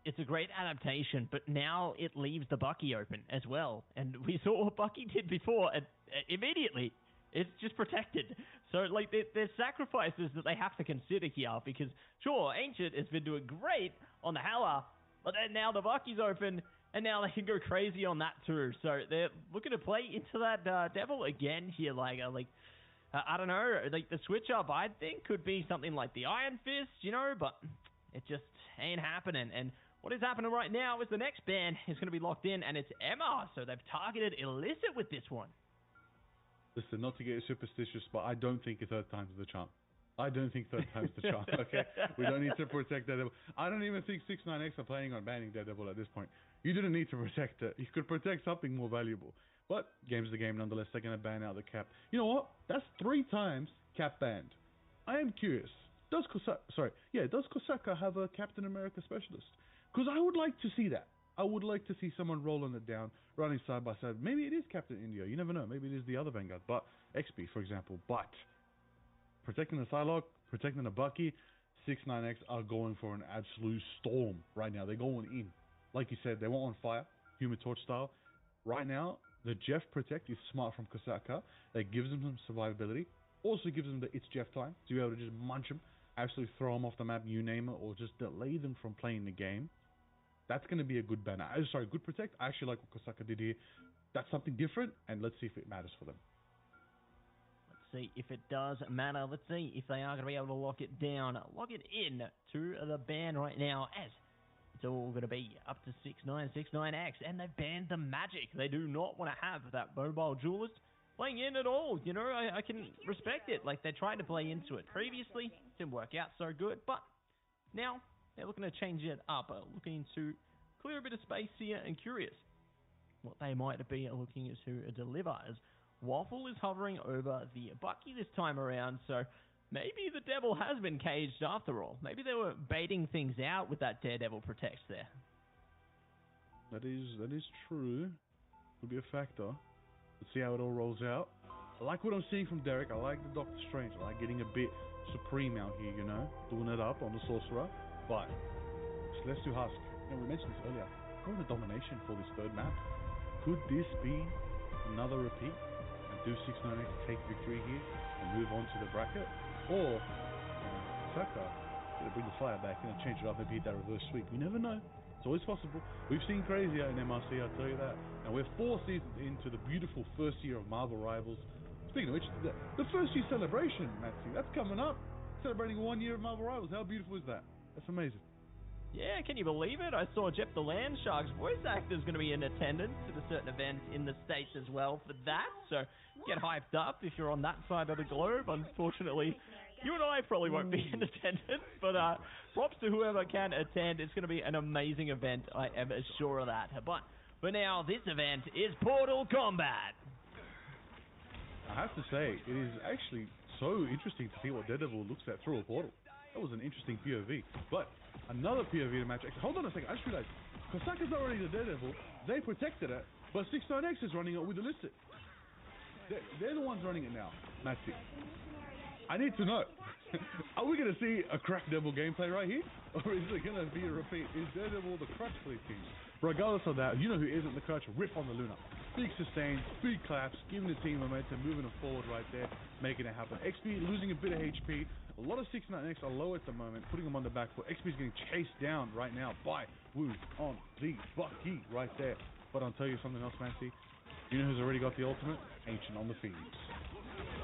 Speaker 1: It's a great adaptation, but now it leaves the Bucky open as well. And we saw what Bucky did before, and immediately It's just protected. So, like, there's sacrifices that they have to consider here, because, sure, Ancient has been doing great on the Hela, but then now the Bucky's open, and now they can go crazy on that too. So they're looking to play into that Devil again here, I don't know, like the switch up I think could be something like the Iron Fist, you know, but it just ain't happening. And what is happening right now is the next ban is going to be locked in, and it's Emma, so they've targeted Illicit with this one.
Speaker 2: Listen, not to get superstitious, but I don't think a third time's the charm. I don't think third time's the charm, okay? We don't need to protect Daredevil. I don't even think 6ix9ine are planning on banning Daredevil at this point. You didn't need to protect it. You could protect something more valuable. But game's the game nonetheless. They're going to ban out the Cap. You know what? That's 3 times Cap banned. I am curious. Does Kosaka have a Captain America specialist? Because I would like to see that. I would like to see someone rolling it down, running side by side. Maybe it is Captain India. You never know. Maybe it is the other Vanguard. But XP, for example. But protecting the Psylocke, protecting the Bucky, 6ix9ine are going for an absolute storm right now. They're going in. Like you said, they were on fire, Human Torch style. Right now, the Jeff Protect is smart from Kosaka. That gives them some survivability. Also gives them the It's Jeff time to be able to just munch them, absolutely throw them off the map, you name it, or just delay them from playing the game. That's going to be a good banner. Good Protect. I actually like what Kosaka did here. That's something different, and let's see if it matters for them.
Speaker 1: Let's see if it does matter. Let's see if they are going to be able to lock it down, lock it in to the ban right now, as it's all going to be up to 6ix9ine, and they've banned the Magic. They do not want to have that mobile duelist playing in at all. You know, I can respect it. Like, they tried to play into it previously, didn't work out so good, but now they're looking to change it up, looking to clear a bit of space here, and curious what they might be looking to deliver, as Waffle is hovering over the Bucky this time around, so maybe the Devil has been caged after all. Maybe they were baiting things out with that Daredevil Protects there.
Speaker 2: That is true. Could be a factor. Let's see how it all rolls out. I like what I'm seeing from Derek. I like the Doctor Strange. I like getting a bit supreme out here, you know, doing it up on the Sorcerer. But let's do Husk. You know, we mentioned this earlier. Going to Domination for this third map. Could this be another repeat? And do 6ix9ine take victory here and move on to the bracket? Or Saka gonna bring the fire back and change it up and beat that reverse sweep. You never know. It's always possible. We've seen crazier in MRC, I'll tell you that. And we're 4 seasons into the beautiful first year of Marvel Rivals. Speaking of which, the first year celebration, Matthew, that's coming up. Celebrating 1 year of Marvel Rivals. How beautiful is that? That's amazing.
Speaker 1: Yeah, can you believe it? I saw Jeff the Land Shark's voice actor is going to be in attendance at a certain event in the States as well for that. So get hyped up if you're on that side of the globe. Unfortunately, you and I probably won't be in attendance, but props to whoever can attend. It's going to be an amazing event, I am sure of that. But for now, this event is Portal Combat.
Speaker 2: I have to say, it is actually so interesting to see what Daredevil looks at through a portal. That was an interesting POV. But another POV to match. Hold on a second, I just realized Kosaka's not running the Daredevil. They protected it, but 6ix9ine is running it with Illicit. They're the ones running it now, Matthew. I need to know, are we going to see a Crack Devil gameplay right here? Or is it going to be a repeat? Is Daredevil the Crutch for these teams? Regardless of that, you know who isn't the Crutch? Rip on the Luna. Big sustains, big claps, giving the team momentum, moving them forward right there, making it happen. XP losing a bit of HP. A lot of 6ix9ine are low at the moment, putting them on the back foot. XP is getting chased down right now by Wu on the Bucky right there. But I'll tell you something else, Nancy. You know who's already got the ultimate? Ancient on the Phoenix.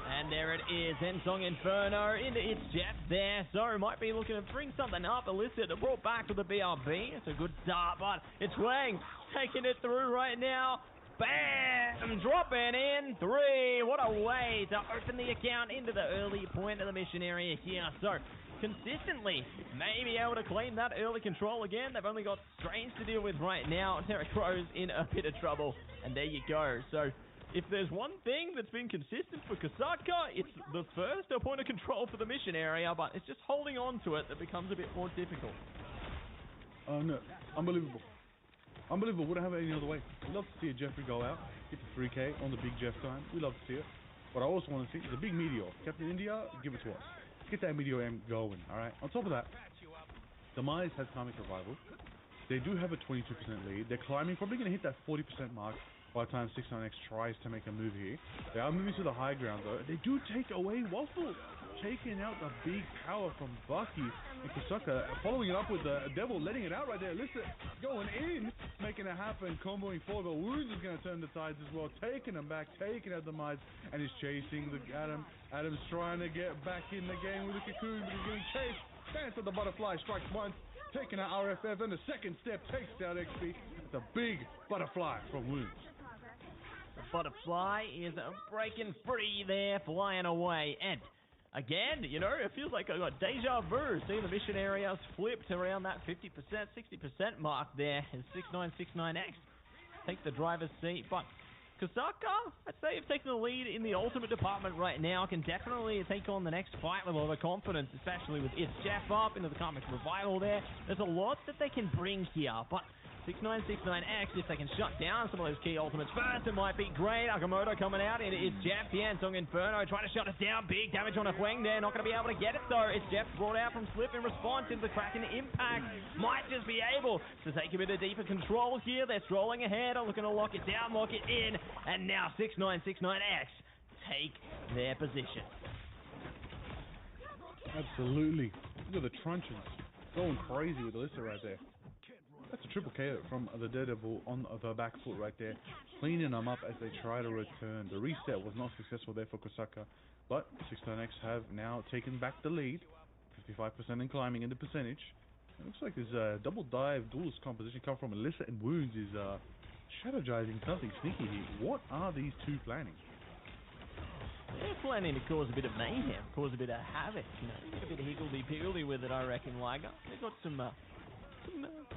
Speaker 1: And there it is, Ensong Inferno into its Jeff there. So might be looking to bring something up. Illicit brought back with the BRB. It's a good start, but it's Wang taking it through right now. Bam! Dropping in 3. What a way to open the account into the early point of the mission area here. So consistently may be able to claim that early control again. They've only got Strange to deal with right now. Terra Crow's in a bit of trouble. And there you go. So if there's one thing that's been consistent for Kosaka, it's the first point of control for the mission area, but it's just holding on to it that becomes a bit more difficult.
Speaker 2: Oh no, unbelievable. Unbelievable, wouldn't have it any other way. We'd love to see a Jeffrey go out, get the 3K on the big Jeff time. We love to see it. What I also want to see is a big meteor. Captain India, give it to us. Get that meteor M going, alright? On top of that, Demise has Karmic Revival. They do have a 22% lead. They're climbing, probably going to hit that 40% mark By the time 69X tries to make a move here, they are moving to the high ground though. They do take away Waffle, taking out the big power from Bucky and Kusaka, following it up with the Devil, letting it out right there. Listen, going in, making it happen, comboing forward. But Wounds is going to turn the tides as well, taking him back, taking out the Mites, and he's chasing the Adam. Adam's trying to get back in the game with the Cocoon, but he's getting chased. Dance of the Butterfly strikes once, taking out RFF, and the second step takes out XP. It's a big Butterfly from Wounds.
Speaker 1: The Butterfly is breaking free there, flying away. And again, you know, it feels like I got deja vu. Seeing the mission areas flipped around that 50%, 60% mark there as 6969X take the driver's seat. But Kusaka, I'd say, have taken the lead in the ultimate department right now. Can definitely take on the next fight with a lot of confidence, especially with It's Jeff up into the Karmic Revival there. There's a lot that they can bring here, but 6969X, if they can shut down some of those key ultimates first, it might be great. Akamoto coming out, and it's Jeff here, and Song Inferno trying to shut it down. Big damage on a Huang there, not going to be able to get it though. It's Jeff brought out from Slip in response into the Kraken impact. Might just be able to take a bit of deeper control here. They're strolling ahead, are looking to lock it down, lock it in, and now 6969X take their position.
Speaker 2: Absolutely. Look at the truncheons going crazy with Alyssa right there. That's a triple KO from the Daredevil on the back foot right there, cleaning them up as they try to return. The reset was not successful there for Kusaka, but 69X have now taken back the lead, 55% and climbing in the percentage. It looks like this double dive duelist composition come from Alyssa and Wounds is strategizing something sneaky here. What are these two planning?
Speaker 1: They're planning to cause a bit of mayhem, cause a bit of havoc, you know, get a bit of higgledy-piggledy with it, I reckon, Liger. They've got some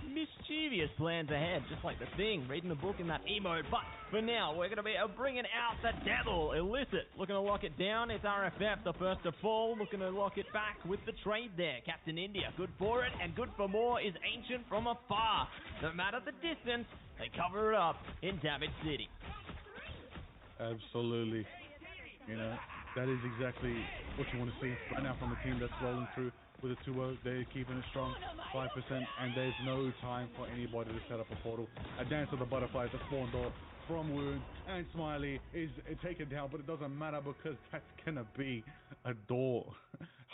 Speaker 1: mischievous plans ahead, just like the Thing, reading the book in that emote. But for now, we're going to be bringing out the Devil. Illicit, looking to lock it down. It's RFF, the first to fall, looking to lock it back with the trade there. Captain India, good for it, and good for more is Ancient from afar. No matter the distance, they cover it up in Damage City.
Speaker 2: Absolutely. You know, that is exactly what you want to see right now from a team that's rolling through with a 2-0. They're keeping it strong, 5%, and there's no time for anybody to set up a portal. A Dance of the Butterflies, a spawn door from Wound, and Smiley is taken down, but it doesn't matter because that's going to be a door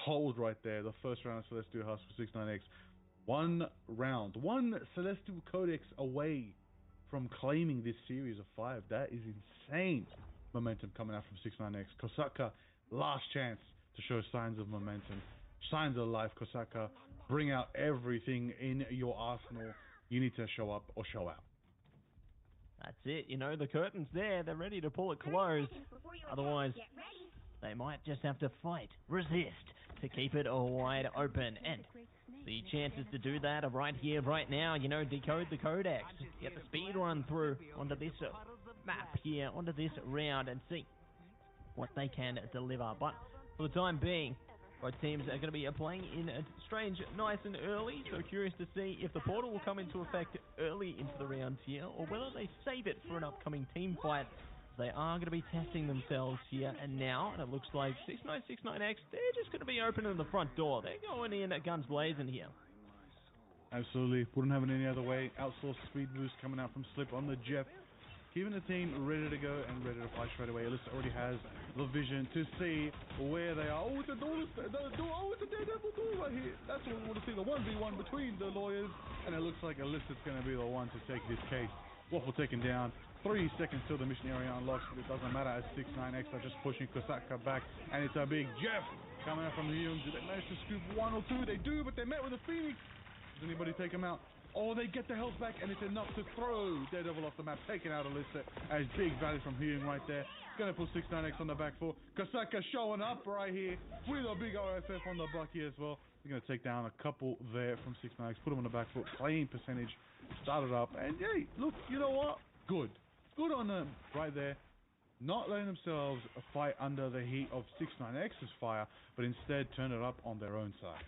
Speaker 2: hold right there. The first round of Celestial House for 69X. One round, one Celestial Codex away from claiming this series of 5. That is insane momentum coming out from 69X. Kusaka, last chance to show signs of momentum, signs of life. Kusaka, bring out everything in your arsenal. You need to show up or show out.
Speaker 1: That's it, you know, the curtain's there, they're ready to pull it closed. Otherwise, they might just have to fight, resist, to keep it wide open. And the chances to do that are right here, right now. You know, decode the codex, get the speed run through onto this map here, onto this round, and see what they can deliver. But for the time being, both teams are going to be playing in a strange, nice and early, so curious to see if the portal will come into effect early into the rounds here, or whether they save it for an upcoming team fight. They are going to be testing themselves here and now, and it looks like 6969X, they're just going to be opening the front door. They're going in at guns blazing here.
Speaker 2: Absolutely. Wouldn't have it any other way. Outsourced speed boost coming out from Slip on the Jeff. Keeping the team ready to go and ready to fight straight away. Alyssa already has the vision to see where they are. Oh, it's a door, it's a Daredevil door right here. That's what we want to see, the 1v1 between the lawyers. And it looks like Alyssa's going to be the one to take this case. Waffle taken down. 3 seconds till the mission area unlocks, but it doesn't matter as 69X are just pushing Kusaka back. And it's a big Jeff coming out from the Humes. Do they manage to scoop 1 or 2? They do, but they're met with a Phoenix. Does anybody take him out? Oh, they get the health back, and it's enough to throw Daredevil off the map, taking out Alyssa as big value from Hume right there. Gonna put 69X on the back foot. Kusaka showing up right here with a big RFF on the Bucky as well. They're gonna take down a couple there from 69X, put them on the back foot, playing percentage, started up, and hey, look, you know what? Good on them right there. Not letting themselves fight under the heat of 69X's fire, but instead turn it up on their own side.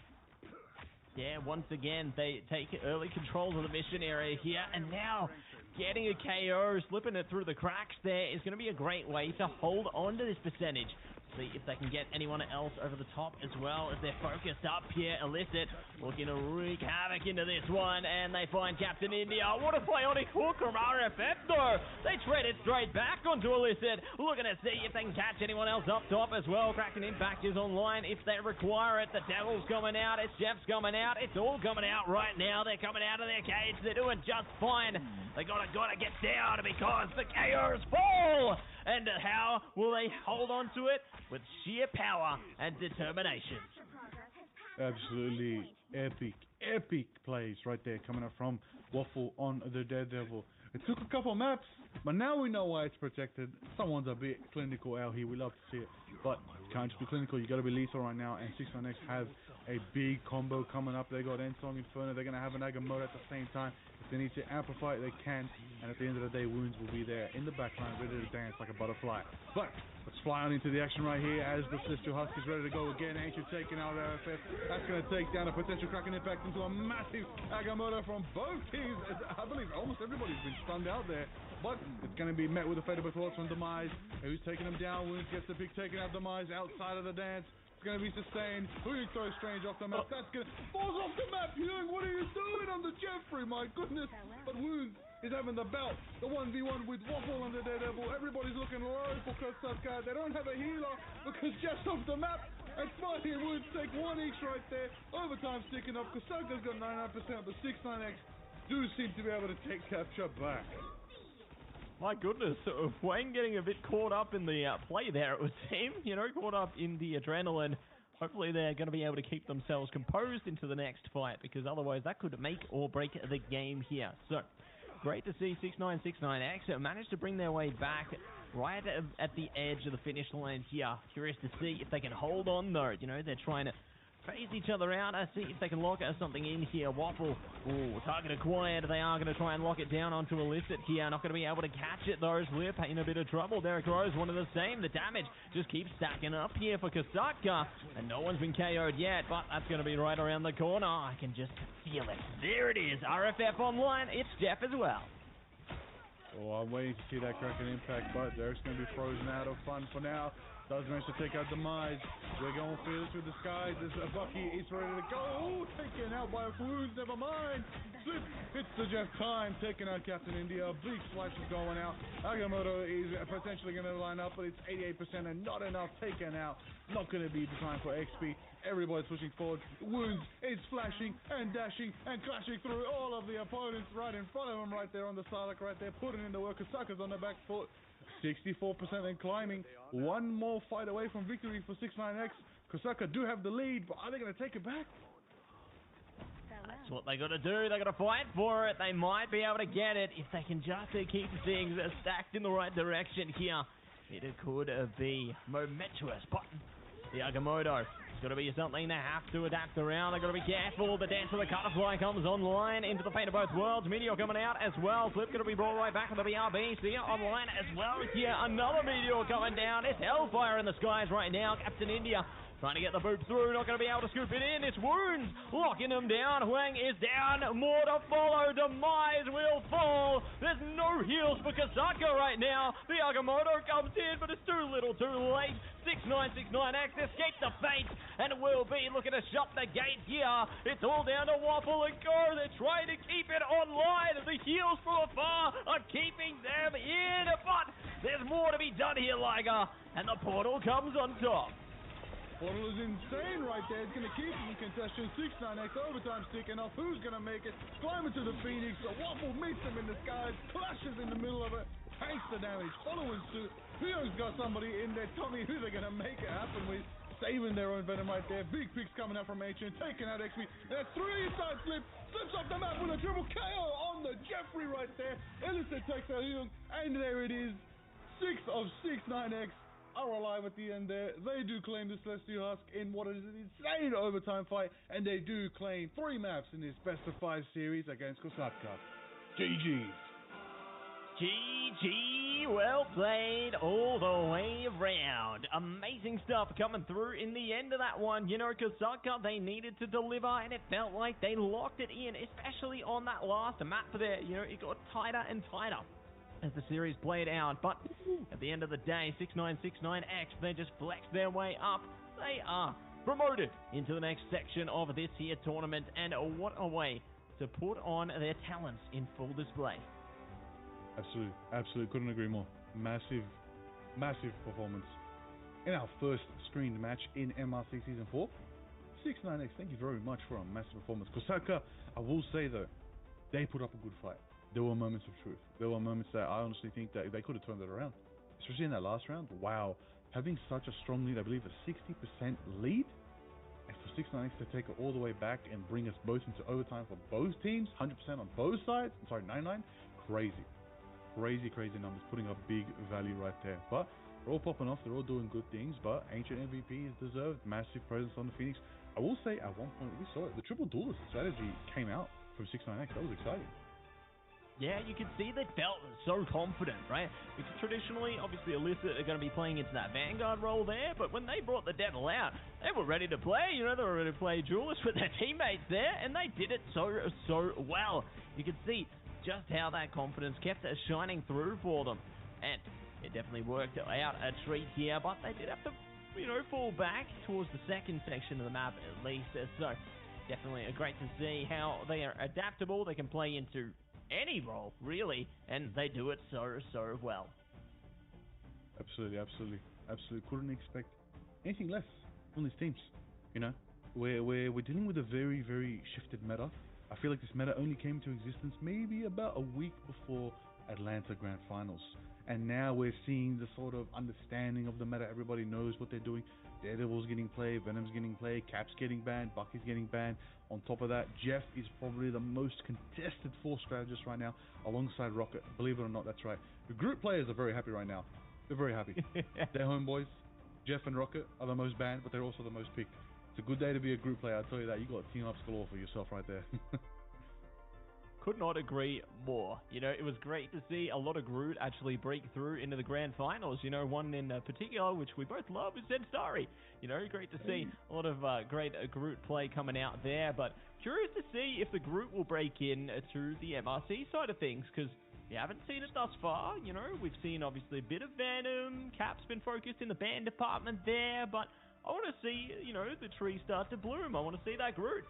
Speaker 1: Yeah, once again, they take early control of the mission area here, and now getting a KO, slipping it through the cracks there is going to be a great way to hold on to this percentage. See if they can get anyone else over the top as well as they're focused up here. Illicit looking to wreak havoc into this one, and they find Captain India. What a bionic hook from RFF though. They tread it straight back onto Illicit, looking to see if they can catch anyone else up top as well. Kraken Impact is online if they require it. The Devil's coming out, it's Jeff's coming out, it's all coming out right now. They're coming out of their cage, they're doing just fine. They gotta get down because the KOs fall. And how will they hold on to it? With sheer power and determination.
Speaker 2: Absolutely epic plays right there coming up from Waffle on the Daredevil. It took a couple maps, but now we know why it's protected. Someone's a bit clinical out here, we love to see it, but can't just be clinical, you gotta be lethal right now, and 619X have a big combo coming up. They got Ensong Inferno, they're gonna have an Agamotto at the same time. If they need to amplify it, they can, and at the end of the day, Wounds will be there in the backline, ready to dance like a butterfly. But let's fly on into the action right here as the Celestial Husk is ready to go again. Ancient taking out RFF. That's going to take down a potential Kraken Impact into a massive Agamotto from both teams. I believe almost everybody's been stunned out there, but it's going to be met with a Fatal Thoughts from Demise. Who's taking him down? Wounds gets the big taking out Demise outside of the dance. It's going to be sustained. Who throws Strange off the map? That's going to falls off the map. Young, what are you doing on the Jeffrey? My goodness. But Wounds is having the belt. The 1v1 with Waffle on the Daredevil. Everybody's looking low for Kosaka. They don't have a healer because Jeff's off the map. And Smarty and Wounds take one each right there. Overtime sticking up. Kosaka's got 99%, but 619X do seem to be able to take capture back.
Speaker 1: My goodness, Wayne getting a bit caught up in the play there, it would seem. Caught up in the adrenaline. Hopefully they're going to be able to keep themselves composed into the next fight, because otherwise that could make or break the game here. So, great to see 6969X manage to bring their way back right at the edge of the finish line here. Curious to see if they can hold on though. They're trying to phase each other out. See if they can lock something in here. Waffle, target acquired. They are going to try and lock it down onto Illicit here. Not going to be able to catch it though. Slip in a bit of trouble. Derek Rose, one of the same. The damage just keeps stacking up here for Kosaka, and no one's been KO'd yet, but that's going to be right around the corner. I can just feel it. There it is. RFF online. It's Jeff as well.
Speaker 2: Oh, I'm waiting to see that Kraken Impact, but Derek's going to be frozen out of fun for now. Does manage to take out Demise. We're going fearless with the skies. There's a Bucky. It's ready to go. Oh, taken out by Wounds. Never mind. Slip. It's the Jeff time. Taking out Captain India. Big splash is going out. Agamotto is potentially going to line up, but it's 88% and not enough. Taken out. Not going to be designed for XP. Everybody's pushing forward. Wounds is flashing and dashing and clashing through all of the opponents right in front of him, right there on the Sarlacc, right there, putting in the work. Kosaka's on the back foot. 64% and climbing. One more fight away from victory for 619X. Kosaka do have the lead, but are they going to take it back?
Speaker 1: That's what they got to do. They got to fight for it. They might be able to get it if they can just keep things stacked in the right direction here. It could be momentous, but the Agamotto, it's got to be something they have to adapt around. They've got to be careful. The Dance of the Cutterfly comes online into the Fate of Both Worlds. Meteor coming out as well. Flip going to be brought right back to the BRB. See online as well here. Another Meteor coming down. It's Hellfire in the skies right now. Captain India trying to get the boop through. Not going to be able to scoop it in. It's Wounds locking them down. Huang is down. More to follow. Demise will fall. There's no heals for Kosaka right now. The Agamotto comes in, but it's too little too late. 6969X escape the fate and will be looking to shut the gate here. It's all down to Waffle and Go. They're trying to keep it online. The heals from afar are keeping them in, but there's more to be done here, Liger, and the portal comes on top.
Speaker 2: Portal is insane right there. It's going to keep it in contention. 619X overtime sticking off. Who's going to make it? Climbing to the Phoenix. Waffle meets him in the skies. Clashes in the middle of it. Takes the damage. Following suit. Who's got somebody in their tummy who they're going to make it happen with. Saving their own venom right there. Big picks coming out from Ancient. Taking out XP. That's 3 inside Slip. Slips off the map with a triple KO on the Jeffrey right there. Illicit takes out Hyung. And there it is. 6 of 619X. Are alive at the end there. They do claim the Celestial Husk in what is an insane overtime fight, and they do claim 3 maps in this best of 5 series against Kosaka. GG's.
Speaker 1: GG, well played all the way around. Amazing stuff coming through in the end of that one. Kosaka, they needed to deliver, and it felt like they locked it in, especially on that last map there. It got tighter and tighter as the series played out. But at the end of the day, 6969X, they just flexed their way up. They are promoted into the next section of this here tournament, and what a way to put on their talents in full display.
Speaker 2: Absolutely, couldn't agree more. Massive performance in our first screened match in MRC Season 4. 69X, thank you very much for a massive performance. Kosaka, I will say though, they put up a good fight. There were moments of truth. There were moments that I honestly think that they could have turned it around. Especially in that last round. Wow. Having such a strong lead, I believe a 60% lead, and for 69X to take it all the way back and bring us both into overtime for both teams, 100% on both sides. I'm sorry, 99. Crazy numbers, putting up big value right there. But they're all popping off, they're all doing good things, but Ancient MVP is deserved. Massive presence on the Phoenix. I will say at one point we saw it, the triple duelist strategy came out from 69X. That was exciting.
Speaker 1: Yeah, you could see they felt so confident, right? Because traditionally, obviously, Illicit are going to be playing into that Vanguard role there, but when they brought the Devil out, they were ready to play. You know, they were ready to play Duelist with their teammates there, and they did it so well. You could see just how that confidence kept shining through for them, and it definitely worked out a treat here, but they did have to, you know, fall back towards the second section of the map at least. So definitely great to see how they are adaptable. They can play into any role, really, and they do it so well.
Speaker 2: Absolutely. Couldn't expect anything less from these teams. You know, we're dealing with a very shifted meta. I feel like this meta only came into existence maybe about a week before Atlanta Grand Finals. And now we're seeing the sort of understanding of the meta. Everybody knows what they're doing. Daredevil's getting played, Venom's getting played, Cap's getting banned, Bucky's getting banned. On top of that, Jeff is probably the most contested Force strategist right now, alongside Rocket. Believe it or not, that's right. The group players are very happy right now. They're very happy. They're homeboys. Jeff and Rocket are the most banned, but they're also the most picked. It's a good day to be a group player, I'll tell you that. You got team ups galore for yourself right there.
Speaker 1: Could not agree more. You know, it was great to see a lot of Groot actually break through into the grand finals. You know, one in particular, which we both love, is Zed-Starry. You know, great to see a lot of great Groot play coming out there. But curious to see if the Groot will break in to the MRC side of things, because we haven't seen it thus far. You know, we've seen obviously a bit of Venom. Cap's been focused in the band department there, but I want to see, you know, the tree start to bloom. I want to see that Groot.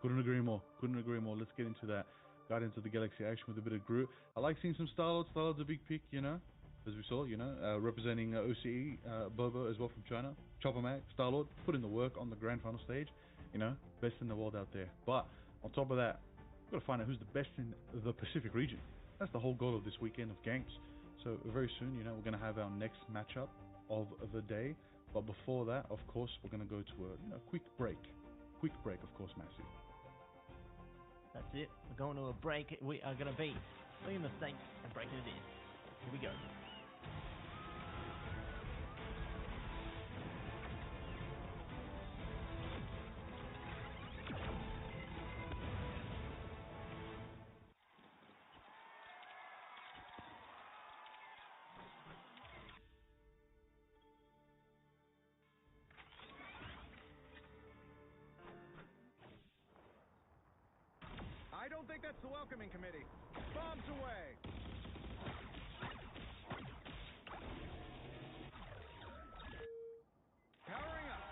Speaker 2: Couldn't agree more. Let's get into that. Guardians of the Galaxy action with a bit of Groot. I like seeing some Star-Lord. Star-Lord's a big pick, you know, as we saw, you know, representing OCE, Bobo as well from China. Chopper Mag, Star-Lord, put in the work on the grand final stage, you know, best in the world out there. But on top of that, we've got to find out who's the best in the Pacific region. That's the whole goal of this weekend of games. So very soon, you know, we're going to have our next matchup of the day. But before that, of course, we're going to go to a quick break. Quick break, of course, Massive.
Speaker 1: That's it. We're going to a break. We are going to be leaving the States and breaking it in. Here we go.
Speaker 3: I don't think that's the welcoming committee. Bombs away! Powering up.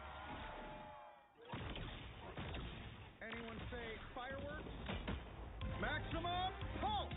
Speaker 3: Anyone say fireworks? Maximum pulse!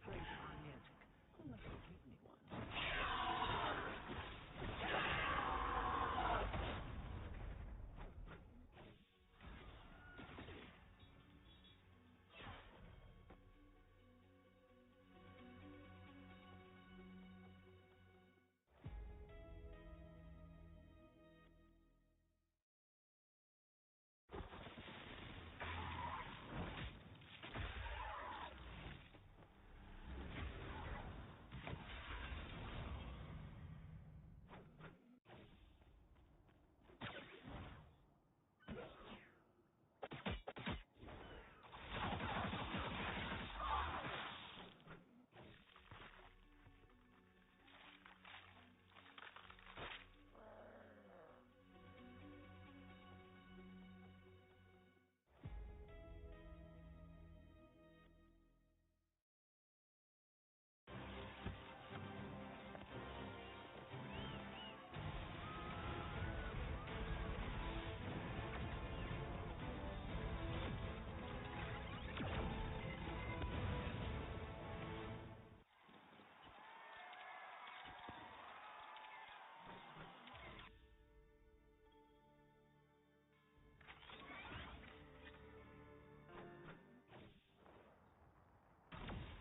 Speaker 4: afraid to commit unless you give me one.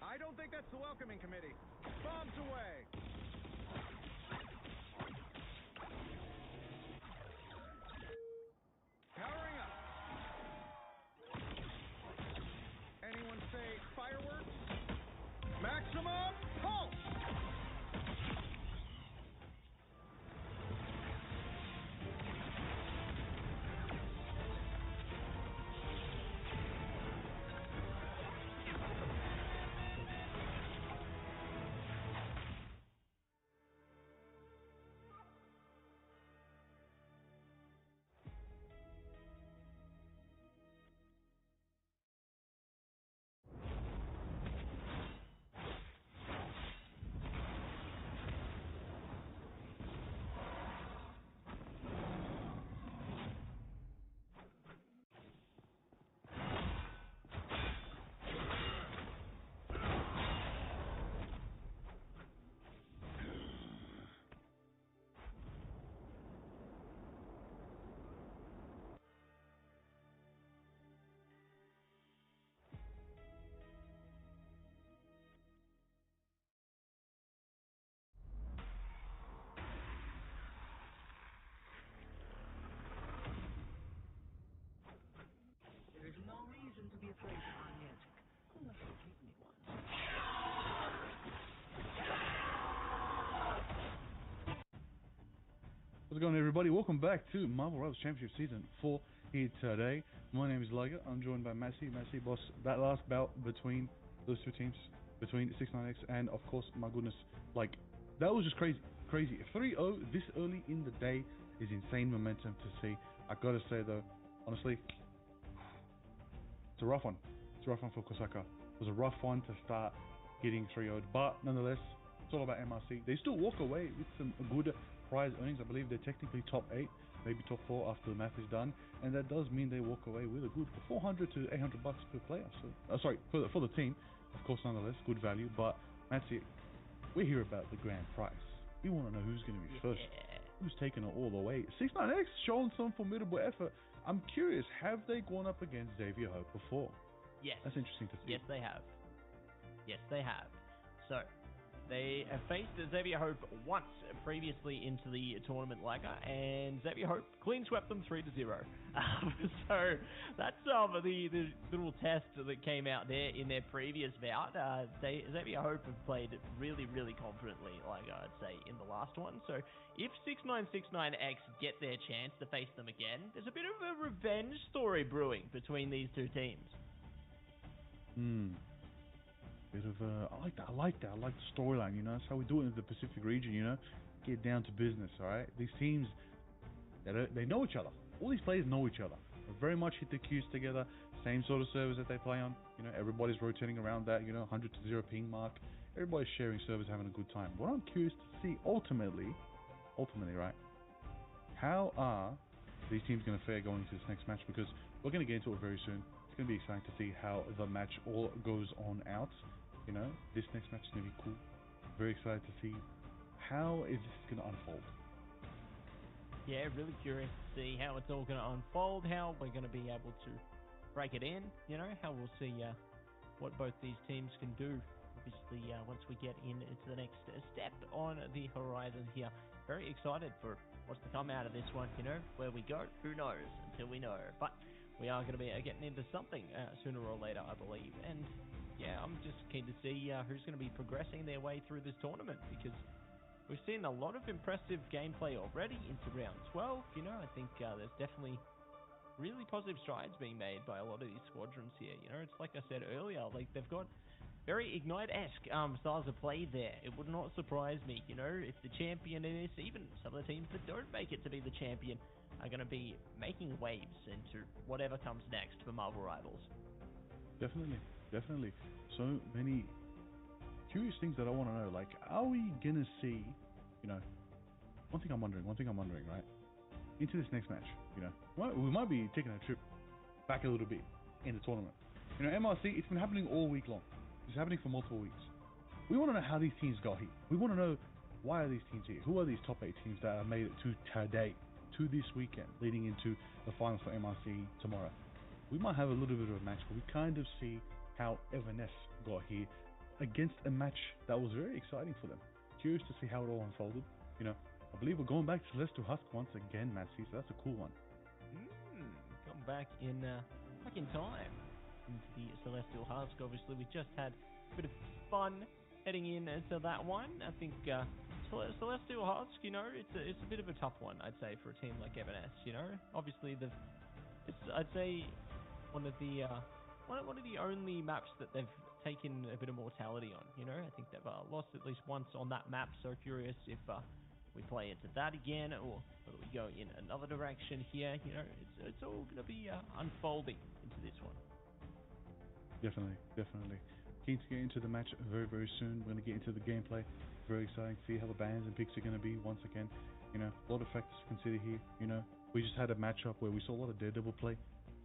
Speaker 3: I don't think that's the welcoming committee. Bombs away! Powering up. Anyone say fireworks? Maximum pulse!
Speaker 4: There is no reason to be afraid to commit unless you give me one.
Speaker 2: How's it going, everybody? Welcome back to Marvel Rivals Championship Season 4 here today. My name is Liger. I'm joined by Massey. Massey, boss, that last bout between those two teams, between 6-9X and, of course, my goodness, like, that was just crazy. Crazy. 3-0 this early in the day is insane momentum to see. I gotta say, though, honestly, it's a rough one. It's a rough one for Kosaka. It was a rough one to start getting 3-0'd, but nonetheless, it's all about MRC. They still walk away with some good prize earnings. I believe they're technically top 8, maybe top 4 after the math is done, and that does mean they walk away with a good 400 to 800 bucks per player. So, sorry, for the team, of course, nonetheless, good value. But that's it. We're here about the grand prize. We want to know who's going to be first, who's taking it all the way. 6-9X showing some formidable effort. I'm curious, have they gone up against Xavier Hope before?
Speaker 1: Yes.
Speaker 2: That's interesting to see.
Speaker 1: Yes, they have. Yes, they have. So, they have faced Xavier Hope once previously into the tournament lagger, and Xavier Hope clean swept them 3-0. So that's the little test that came out there in their previous bout. Xavier Hope have played really, really confidently, like I'd say, in the last one. So if 6969X get their chance to face them again, there's a bit of a revenge story brewing between these two teams.
Speaker 2: Bit of I like that. I like the storyline, you know. That's how we do it in the Pacific region, you know. Get down to business, all right? These teams, they know each other. All these players know each other. They very much hit the cues together. Same sort of servers that they play on. You know, everybody's rotating around that, 100 to 0 ping mark. Everybody's sharing servers, having a good time. What I'm curious to see, ultimately, right? How are these teams going to fare going into this next match? Because we're going to get into it very soon. It's going to be exciting to see how the match all goes on out. You know, this next match is going to be cool. Very excited to see how is this going to unfold.
Speaker 1: Yeah, really curious to see how it's all going to unfold, how we're going to be able to break it in, you know, how we'll see what both these teams can do. Obviously, once we get into the next step on the horizon here. Very excited for what's to come out of this one, you know. Where we go, who knows, until we know. But we are going to be getting into something sooner or later, I believe. And yeah, I'm just keen to see who's going to be progressing their way through this tournament, because we've seen a lot of impressive gameplay already into round 12. You know, I think there's definitely really positive strides being made by a lot of these squadrons here. You know, it's like I said earlier, like they've got very Ignite-esque styles of play there. It would not surprise me, you know, if the champion in this, even some of the teams that don't make it to be the champion, are going to be making waves into whatever comes next for Marvel Rivals.
Speaker 2: Definitely. So many curious things that I want to know. Like, are we going to see, you know, one thing I'm wondering, right? Into this next match, you know, we might be taking a trip back a little bit in the tournament. You know, MRC, it's been happening all week long. It's happening for multiple weeks. We want to know how these teams got here. We want to know, why are these teams here? Who are these top 8 teams that have made it to today, to this weekend, leading into the finals for MRC tomorrow? We might have a little bit of a match where we kind of see how Everness got here against a match that was very exciting for them. Curious to see how it all unfolded. You know, I believe we're going back to Celestial Husk once again, Matsy, so that's a cool one.
Speaker 1: Come back in time into the Celestial Husk. Obviously, we just had a bit of fun heading into that one. I think Celestial Husk, you know, it's a bit of a tough one, I'd say, for a team like Everness. You know, obviously I'd say one of the only maps that they've taken a bit of mortality on. You know, I think they've lost at least once on that map. So curious if we play into that again, or whether we go in another direction here. You know, it's all going to be unfolding into this one.
Speaker 2: Definitely. Keen to get into the match very, very soon. We're going to get into the gameplay. Very exciting to see how the bans and picks are going to be once again. You know, a lot of factors to consider here. You know, we just had a matchup where we saw a lot of Daredevil play,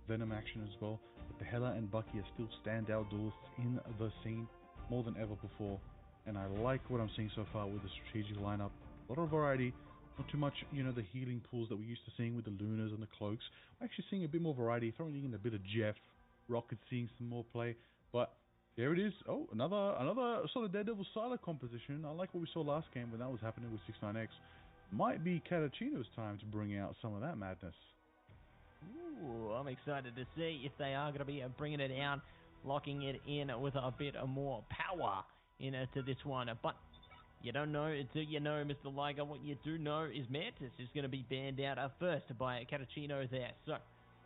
Speaker 2: Venom action as well. But the Hela and Bucky are still standout duelists in the scene more than ever before. And I like what I'm seeing so far with the strategic lineup. A lot of variety. Not too much, you know, the healing pools that we're used to seeing with the Lunas and the Cloaks. We're actually seeing a bit more variety, throwing in a bit of Jeff. Rocket seeing some more play, but there it is. Oh, another sort of Daredevil Silo composition. I like what we saw last game when that was happening with 69X. Might be Catachino's time to bring out some of that madness.
Speaker 1: Ooh, I'm excited to see if they are going to be bringing it out, locking it in with a bit more power into this one. But you don't know until you know, Mr. Liger. What you do know is Mantis is going to be banned out first by Catachino there. So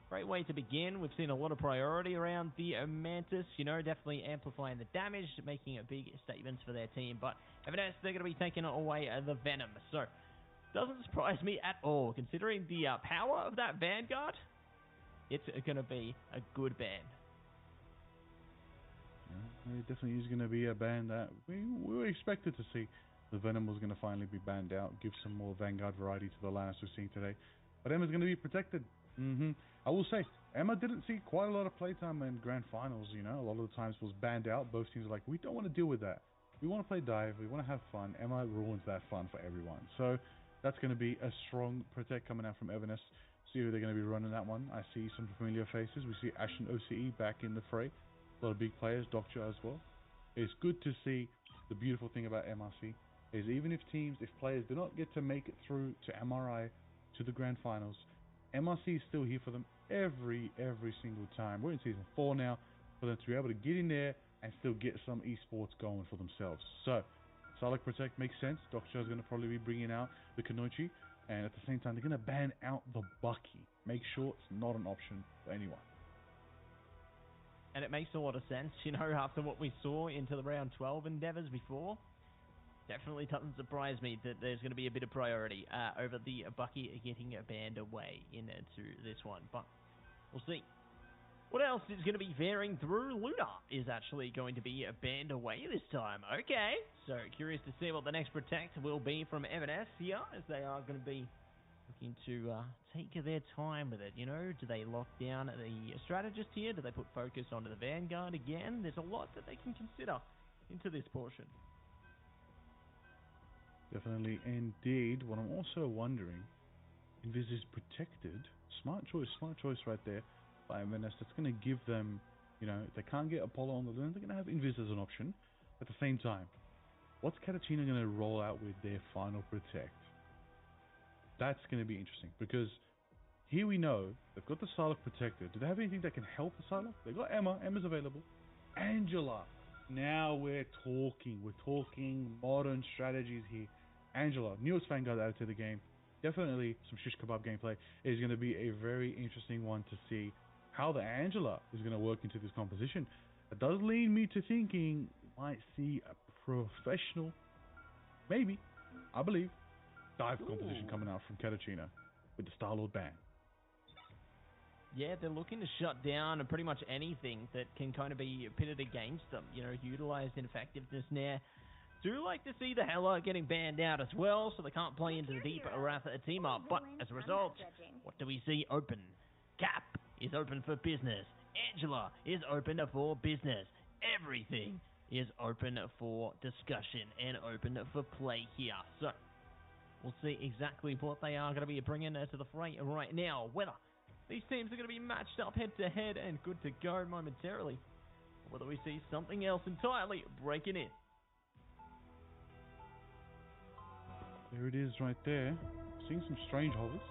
Speaker 1: great way to begin. We've seen a lot of priority around the Mantis, you know, definitely amplifying the damage, making a big statements for their team. But Everness, they're going to be taking away the Venom. So, doesn't surprise me at all, considering the power of that Vanguard. It's going to be a good ban.
Speaker 2: Yeah, it definitely is going to be a ban that we were expected to see. The Venom was going to finally be banned out, give some more Vanguard variety to the lineups we're seeing today. But Emma's going to be protected. I will say, Emma didn't see quite a lot of playtime in grand finals, you know. A lot of the times was banned out. Both teams are like, we don't want to deal with that. We want to play dive. We want to have fun. Emma ruins that fun for everyone. So that's going to be a strong protect coming out from Everness. See who they're going to be running that one. I see some familiar faces. We see Ash and OCE back in the fray. A lot of big players, Doctor as well. It's good to see. The beautiful thing about MRC is even if players do not get to make it through to MRI, to the grand finals, MRC is still here for them every single time. We're in Season 4 now, for them to be able to get in there and still get some esports going for themselves. So, Solid Protect makes sense. Doctor is going to probably be bringing out the Kanoichi, and at the same time, they're going to ban out the Bucky. Make sure it's not an option for anyone.
Speaker 1: And it makes a lot of sense, you know, after what we saw into the round 12 endeavors before. Definitely doesn't surprise me that there's going to be a bit of priority over the Bucky getting banned away into this one. But we'll see. What else is going to be veering through? Luna is actually going to be banned away this time. Okay, so curious to see what the next protect will be from Everness here, as they are going to be looking to take their time with it. You know, do they lock down the strategist here? Do they put focus onto the Vanguard again? There's a lot that they can consider into this portion.
Speaker 2: Definitely indeed. What I'm also wondering, Invis is protected. Smart choice right there by Menace. That's going to give them, you know, if they can't get Apollo on the limb, they're going to have Invis as an option. At the same time, what's Catachina going to roll out with their final protect? That's going to be interesting, because here we know they've got the Psylocke protected. Do they have anything that can help the Psylocke? They've got Emma. Emma's available. Angela. Now we're talking. We're talking modern strategies here. Angela, newest Vanguard added to the game. Definitely some shish kebab gameplay. It is going to be a very interesting one to see how the Angela is going to work into this composition. It does lead me to thinking we might see a professional, maybe, I believe, dive composition coming out from Catachina with the Star-Lord band.
Speaker 1: Yeah, they're looking to shut down pretty much anything that can kind of be pitted against them. You know, utilize ineffectiveness now. Do like to see the Hela getting banned out as well, so they can't play into the deep Aratha team up. But as a result, what do we see open? Cap is open for business. Angela is open for business. Everything is open for discussion and open for play here. So we'll see exactly what they are going to be bringing to the fray right now. Whether these teams are going to be matched up head-to-head and good to go momentarily, or whether we see something else entirely breaking in.
Speaker 2: There it is right there. Seeing some strange hovers.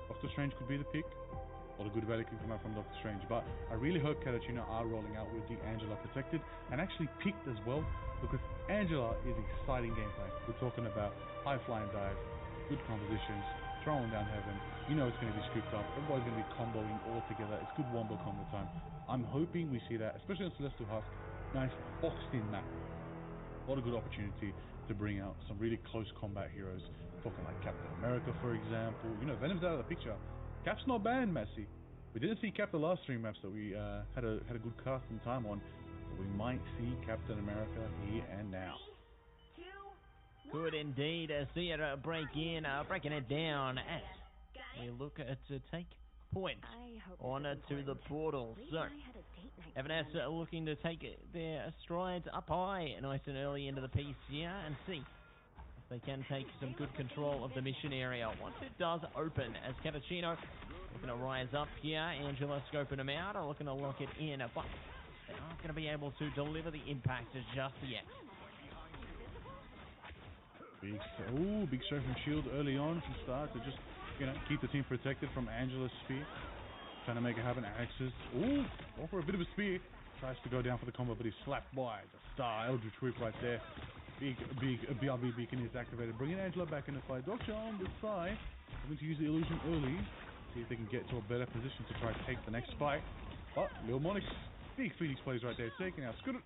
Speaker 2: Doctor Strange could be the pick. A lot of good value can come out from Doctor Strange, but I really hope Catachina are rolling out with the Angela protected and actually picked as well, because Angela is exciting gameplay. We're talking about high flying dive, good compositions, throwing down heaven. You know it's going to be scooped up. Everybody's going to be comboing all together. It's good wombo combo time. I'm hoping we see that, especially on Celestial Husk. Nice boxed in map. A lot of good opportunity to bring out some really close combat heroes. Talking like Captain America, for example. You know, Venom's out of the picture. Cap's not banned, Messi. We didn't see Cap the last 3 maps that we had a good casting time on. But we might see Captain America here and now.
Speaker 1: Good indeed. See it breaking it down as we look to take point on to the portal. So, Evanes looking to take their strides up high, nice and early into the piece here, and see if they can take some good control of the mission area once it does open, as Catachino looking to rise up here. Angela scoping them out, looking to lock it in, but they aren't going to be able to deliver the impact just yet.
Speaker 2: Big straight from Shield early on to start to just, you know, keep the team protected from Angela's spear. Trying to make it happen. Axis. Go for a bit of a spear. Tries to go down for the combo, but he's slapped by the Star Eldritch Whip right there. Big BRB beacon is activated, bringing Angela back in the fight. Doctor on the side. I'm going to use the illusion early. See if they can get to a better position to try to take the next fight. But Lil Monix, big Phoenix plays right there, taking out Scooter.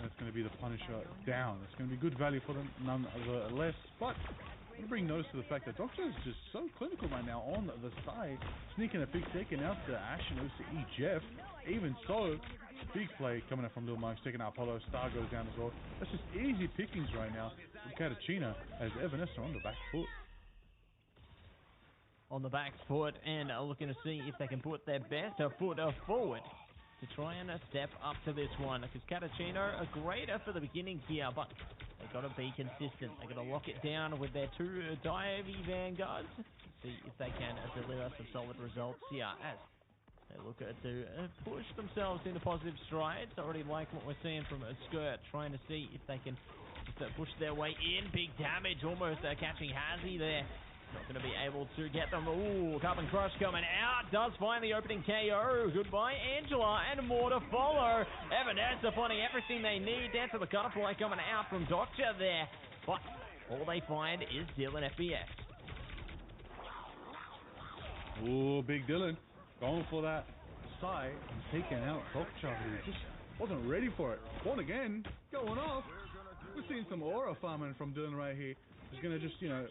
Speaker 2: That's going to be the Punisher down. That's going to be good value for them, nonetheless. But I'm going to bring notice to the fact that Doctor is just so clinical right now on the side, sneaking a pick, taking out the Ash and OCE Jeff. Even so, big play coming out from Lil Monix, taking out Apollo. Star goes down as well. That's just easy pickings right now from Catachina as Evanescence on the back foot.
Speaker 1: On the back foot, and looking to see if they can put their best foot forward to try and step up to this one, because Catachino are greater for the beginning here, but they've got to be consistent. They've got to lock it down with their 2 divey vanguards, see if they can deliver some solid results here as they look to push themselves into positive strides. I already like what we're seeing from Skirt, trying to see if they can just push their way in. Big damage, almost catching Hazy there. Not going to be able to get them. Carbon Crush coming out. Does find the opening KO. Goodbye, Angela, and more to follow. Evanescence finding everything they need. Down to the butterfly coming out from Doctor there. But all they find is Dylan FBS.
Speaker 2: Big Dylan going for that side and taking out Doctor, who just wasn't ready for it. One again, going off. We're seeing some aura farming from Dylan right here. He's going to just, you know,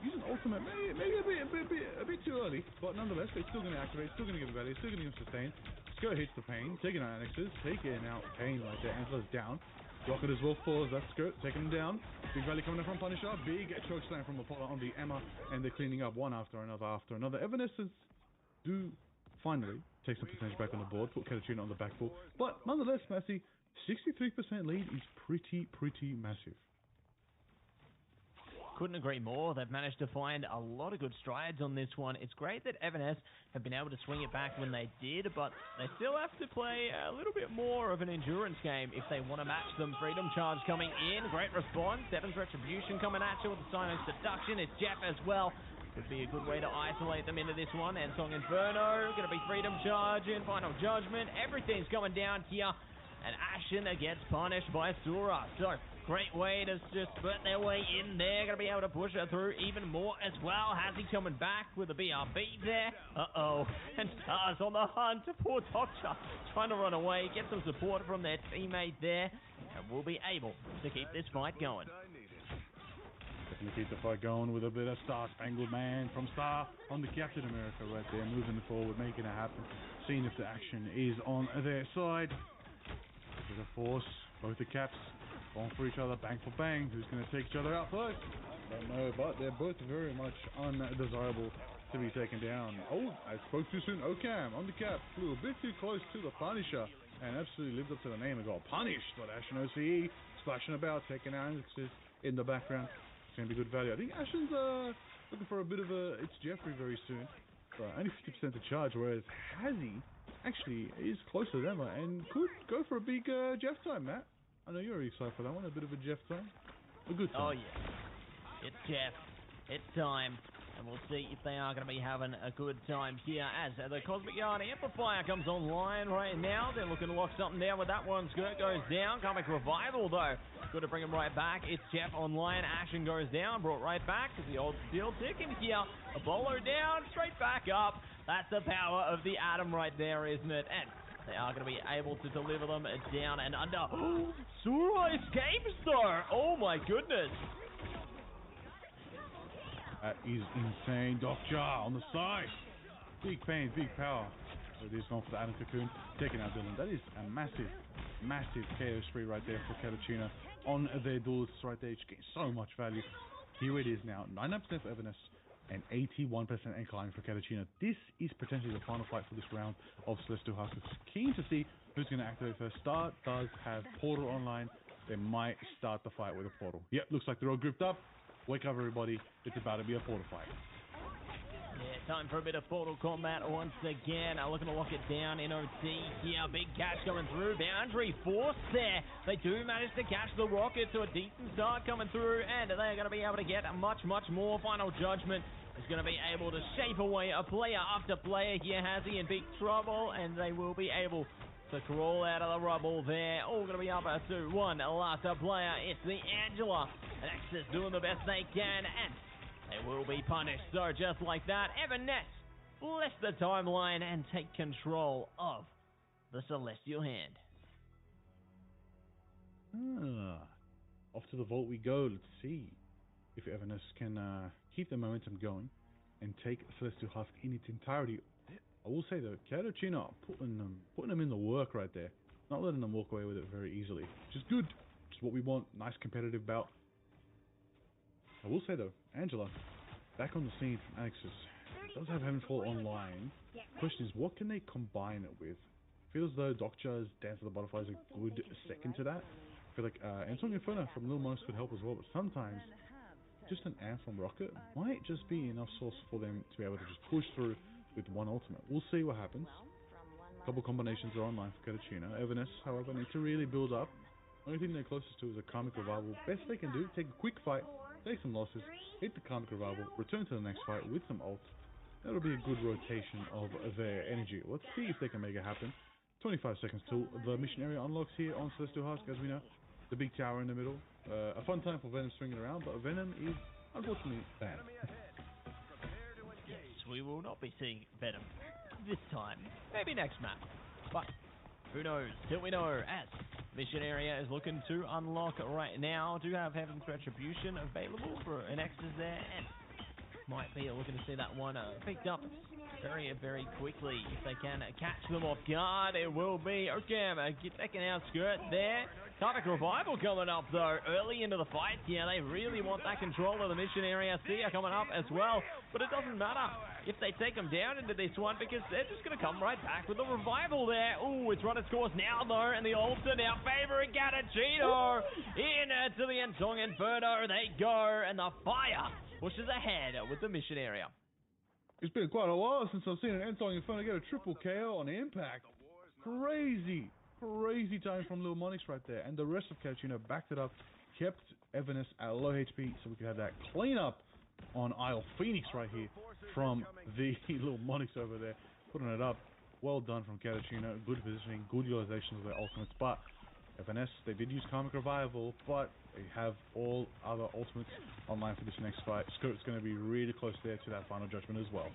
Speaker 2: use an ultimate, maybe a bit too early, but nonetheless, it's still going to activate, still going to give value, still going to give sustain. Skirt hits the pain, taking out Annexes, taking out pain right there. Angela's down. Rocket as well falls, that Skirt, taking him down. Big value coming in from Punisher, big choke slam from Apollo on the Emma, and they're cleaning up one after another. Evanescence do finally take some percentage back on the board, put Catachina on the back foot, but nonetheless, Messi, 63% lead is pretty massive.
Speaker 1: Couldn't agree more. They've managed to find a lot of good strides on this one. It's great that Everness have been able to swing it back when they did, but they still have to play a little bit more of an endurance game if they want to match them. Freedom Charge coming in. Great response. Seven's Retribution coming at you with the Sino Seduction. It's Jeff as well. Could be a good way to isolate them into this one. And Song Inferno. Going to be Freedom Charge in Final Judgment. Everything's going down here. And Ashen gets punished by Sura. So, great way to just put their way in there. Going to be able to push her through even more as well. Has he coming back with a BRB there? Uh-oh. And Stars on the hunt. Poor Doctor trying to run away. Get some support from their teammate there. And will be able to keep this fight going.
Speaker 2: Definitely keep the fight going with a bit of Star Spangled Man from Star on the Captain America right there. Moving forward, making it happen. Seeing if the action is on their side. Bit of force. Both the Caps going for each other, bang for bang. Who's going to take each other out first? Don't know, but they're both very much undesirable to be taken down. Oh, I spoke too soon. Ocam on the Cap. Flew a bit too close to the Punisher and absolutely lived up to the name and got punished by Ashen OCE. Splashing about, taking out in the background. It's going to be good value. I think Ashen's looking for a bit of a It's Jeffrey very soon. But only 50% to charge, whereas Hazzy actually is closer than ever and could go for a big Jeff time, Matt. I know you're excited for that one, a bit of a Jeff time. A good time.
Speaker 1: Oh, yeah. It's Jeff. It's time. And we'll see if they are going to be having a good time here as the Cosmic Yard Amplifier comes online right now. They're looking to lock something down with that one. Skirt goes down. Comic Revival, though. Good to bring him right back. It's Jeff online. Ashen goes down. Brought right back. The old steel ticking here. A bolo down. Straight back up. That's the power of the atom right there, isn't it? And they are going to be able to deliver them down and under. Sura escapes, though. Oh, my goodness.
Speaker 2: That is insane. Doctor on the side. Big pain, big power. So it is going for the Atom Cocoon. Taking out Dylan. That is a massive KO spree right there for Cappuccino on their duelists right there. It's getting so much value. Here it is now. 99% for Everness and 81% incline for Cappuccino. This is potentially the final fight for this round of Celestial Huskers. Keen to see who's going to activate first. Star does have Portal online. They might start the fight with a Portal. Yep, looks like they're all grouped up. Wake up, everybody. It's about to be a Portal fight.
Speaker 1: Yeah, time for a bit of Portal combat once again. Looking to lock it down in OT here. Big catch coming through. Boundary force there. They do manage to catch the rocket to a decent start coming through, and they're going to be able to get much more. Final Judgment is going to be able to shape away a player after player here. Has he in big trouble, and they will be able to crawl out of the rubble there. All going to be up to one last player. It's the Angela. And Axis doing the best they can, and they will be punished. So just like that, Everness bless the timeline and take control of the Celestial Hand.
Speaker 2: Off to the vault we go. Let's see if Everness can keep the momentum going and take Celestial Husk in its entirety. I will say though, Cappuccino putting them in the work right there. Not letting them walk away with it very easily. Which is good. Which is what we want. Nice competitive bout. I will say though, Angela, back on the scene from Alexis, does have Heavenfall online. Question is, what can they combine it with? Feels though Doctor's Dance of the Butterfly is a good second to that. I feel like Song Inferno from Lil Most could help as well, but sometimes just an amp from Rocket might just be enough source for them to be able to just push through with one ultimate. We'll see what happens. A couple combinations are online for Cappuccino. Everness, however, need to really build up. Only thing they're closest to is a Karmic Revival. Best they can do, take a quick fight, take some losses, hit the Karmic Revival, return to the next fight with some ults. That'll be a good rotation of their energy. Let's see if they can make it happen. 25 seconds till the mission area unlocks here on Celestial Husk, as we know. The big tower in the middle. A fun time for Venom swinging around, but Venom is unfortunately bad.
Speaker 1: Yes, we will not be seeing Venom this time. Maybe next map. But who knows? Till we know, as mission area is looking to unlock right now. Do have Heaven's Retribution available for an X's there, and might be looking to see that one picked up very, very quickly. If they can catch them off guard, it will be Ocam taking outskirt there. Karmic Revival coming up, though, early into the fight here. They really want that control of the mission area. Sia coming up as well, but it doesn't matter if they take them down into this one because they're just going to come right back with the Revival there. Ooh, it's run its course now, though, and the Ulster now favoring Catachino. In to the Entong Inferno they go, and the fire pushes ahead with the mission area.
Speaker 2: It's been quite a while since I've seen an Entong Inferno get a triple KO on impact. Crazy time from Lil Monix right there. And the rest of Catachino backed it up, kept Evanes at low HP so we could have that cleanup on Isle Phoenix right here from the Lil Monix over there. Putting it up. Well done from Catachino. Good positioning, good utilization of their ultimates. But Evanes, they did use Karmic Revival, but they have all other ultimates online for this next fight. Skirt's going to be really close there to that final judgment as well.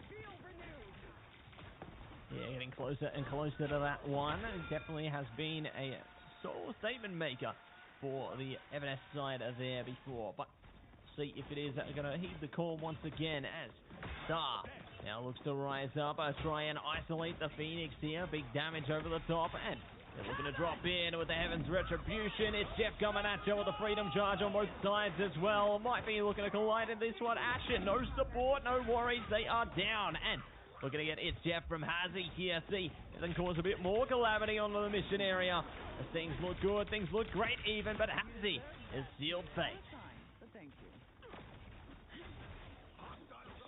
Speaker 1: Yeah, getting closer and closer to that one. It definitely has been a sole statement maker for the Evanes side there before. But see if it is going to heed the call once again as Star now looks to rise up, try and isolate the Phoenix here. Big damage over the top, and they're looking to drop in with the Heaven's Retribution. It's Jeff coming at you with a Freedom Charge on both sides as well. Might be looking to collide in this one. Ashen, no support, no worries. They are down, and looking to get It's Jeff from Hazy here. See, it can cause a bit more calamity on the mission area. As things look good, things look great even, but Hazy is sealed fate.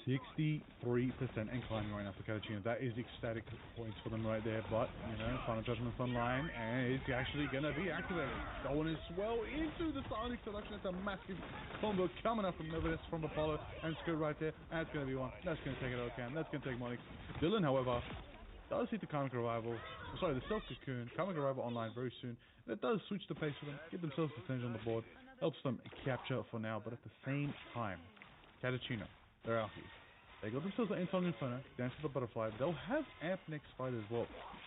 Speaker 2: 63% and climbing right now for Catachino. That is ecstatic points for them right there, but, you know, Final Judgment's online, and it's actually going to be activated. Going as well into the Sonic selection. It's a massive combo coming up from Nevertheless, from Apollo, and Skirt right there. That's going to be one. That's going to take it out of Cam. That's going to take Monix. Dylan, however, does hit the Karmic Revival. Sorry, the Self Cocoon. Karmic Revival online very soon. And it does switch the pace for them, get themselves percentage on the board, helps them capture for now, but at the same time, Catachino, they're out here. They got themselves an Entong Inferno, Dance with the Butterfly. They'll have Amp next fight as well.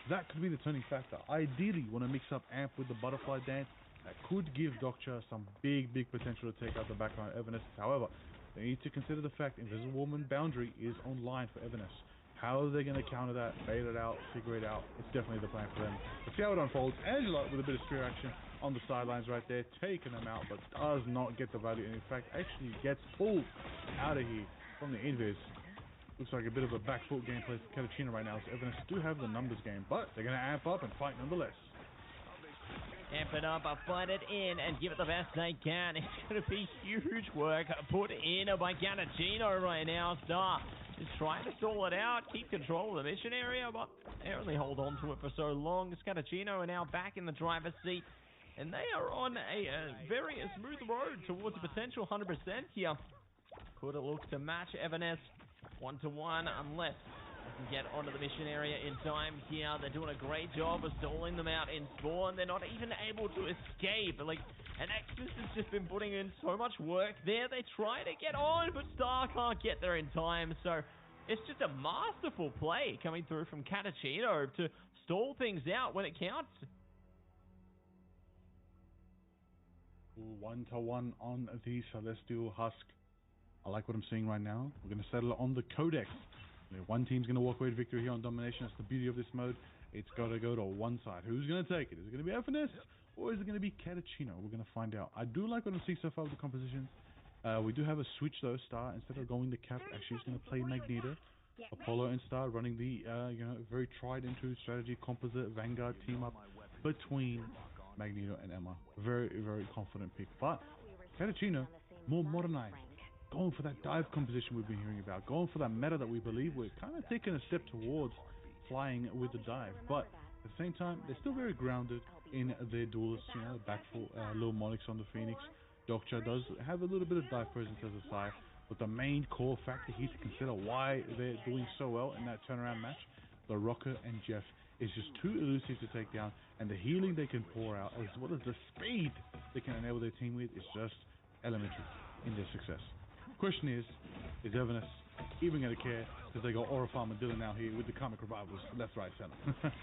Speaker 2: That could be the turning factor. Ideally, want to mix up Amp with the Butterfly Dance. That could give Doctor some big potential to take out the background Evanes. However, they need to consider the fact Invisible Woman Boundary is online for Evanes. How are they going to counter that, bait it out, figure it out? It's definitely the plan for them. Let's see how it unfolds. Angela with a bit of spear action on the sidelines right there, taking them out, but does not get the value, and in fact actually gets pulled out of here from the Invis. Looks like a bit of a back foot gameplay for Catachino right now, so Evanes do have the numbers game, but they're going to amp up and fight nonetheless.
Speaker 1: Amp it up, fight it in, and give it the best they can. It's going to be huge work put in by Catachino right now. Star is trying to stall it out, keep control of the mission area, but they only hold on to it for so long. Catachino are now back in the driver's seat, and they are on a very smooth road towards a potential 100% here. Could it look to match Evanes 1-to-1 unless they can get onto the mission area in time here. They're doing a great job of stalling them out in spawn. They're not even able to escape. Like, and Exodus has just been putting in so much work there. They try to get on, but Star can't get there in time. So it's just a masterful play coming through from Catachino to stall things out when it counts.
Speaker 2: 1-to-1 on the Celestial Husk. I like what I'm seeing right now. We're going to settle on the Codex. One team's going to walk away with victory here on Domination. That's the beauty of this mode. It's got to go to one side. Who's going to take it? Is it going to be Evanes or is it going to be Catachino? We're going to find out. I do like what I'm seeing so far with the compositions. We do have a switch though. Star, instead of going the cap, actually is going to play Magneto. Apollo and Star running the very tried and true strategy composite Vanguard team up between Magneto and Emma. Very confident pick. But Catachino, more modernized. Going for that dive composition we've been hearing about, going for that meta that we believe we're kind of taking a step towards flying with the dive, but at the same time they're still very grounded in their duelists, back for Lil Monix on the Phoenix. Doctor does have a little bit of dive presence as a side, but the main core factor here to consider why they're doing so well in that turnaround match, the Rocker and Jeff, is just too elusive to take down, and the healing they can pour out as well as the speed they can enable their team with is just elementary in their success. Question is Evanes even going to care? Because they got Aura Farm and Dylan now here with the Karmic Revivals. That's right, Senna.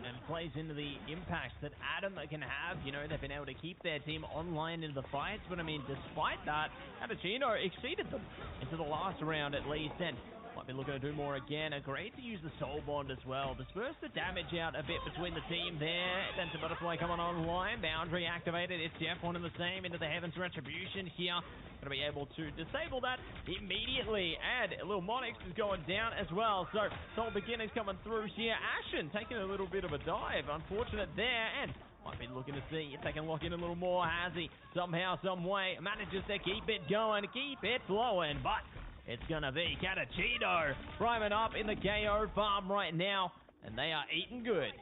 Speaker 1: and plays into the impacts that Adam can have. You know, they've been able to keep their team online in the fights, but I mean, despite that, Adachino exceeded them into the last round at least, and might be looking to do more again. Great to use the Soul Bond as well. Disperse the damage out a bit between the team there. Then to Butterfly coming online. Boundary activated. It's Jeff wanting the same into the Heaven's Retribution here. Going to be able to disable that immediately. And Lil Monix is going down as well. So Soul Beginners coming through here. Ashen taking a little bit of a dive. Unfortunate there. And might be looking to see if they can lock in a little more. Has he somehow, some way manages to keep it going, keep it flowing, but it's gonna be Catachino priming up in the KO farm right now, and they are eating good.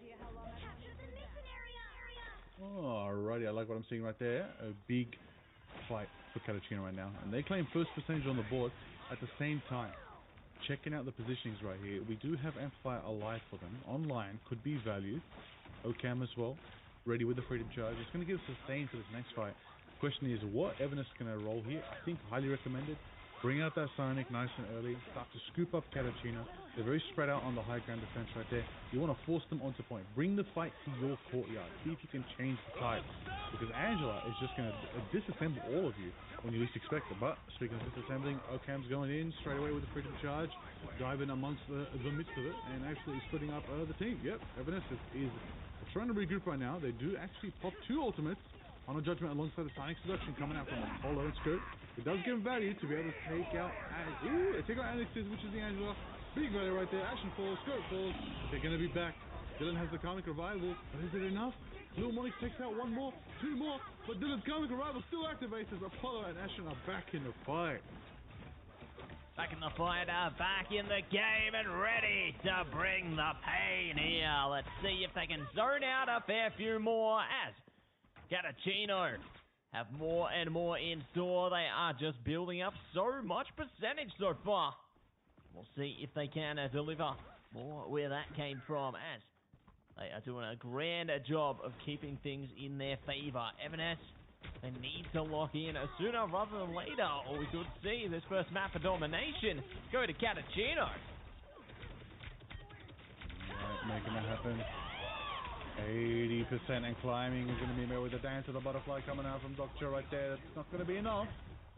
Speaker 2: Alrighty, I like what I'm seeing right there. A big fight for Catachino right now, and they claim first percentage on the board at the same time. Checking out the positionings right here, we do have Amplifier alive for them. Online could be valued. Ocam as well, ready with the Freedom Charge. It's going to give us sustain for this next fight. Question is, what Evanes is going to roll here? I think highly recommended. Bring out that Sonic nice and early. Start to scoop up Catachino. They're very spread out on the high ground defense right there. You want to force them onto point. Bring the fight to your courtyard. See if you can change the tide. Because Angela is just going to disassemble all of you when you least expect it. But speaking of disassembling, Okam's going in straight away with the Freedom Charge. Diving amongst the midst of it. And actually splitting up the team. Yep, Evanes is trying to regroup right now. They do actually pop 2 ultimates on a Judgment alongside the Sonic Seduction coming out from Apollo and Skirt. It does give him value to be able to take out Annexes, which is the Angela. Big value right there. Action falls, Skirt falls. They're going to be back. Dylan has the Karmic Revival, but is it enough? Lil Monix takes out 1 more, 2 more, but Dylan's Karmic Revival still activates as Apollo and Ashen are back in the fight.
Speaker 1: Back in the fight, back in the game and ready to bring the pain here. Let's see if they can zone out a fair few more as Catachino have more and more in store. They are just building up so much percentage so far. We'll see if they can deliver more where that came from, as they are doing a grand job of keeping things in their favor. Evanes, they need to lock in sooner rather than later, or we could see this first map for domination go to Catachino.
Speaker 2: Right, making that happen. 80% and climbing is going to be made with the Dance of the Butterfly coming out from Doctor right there. It's not going to be enough.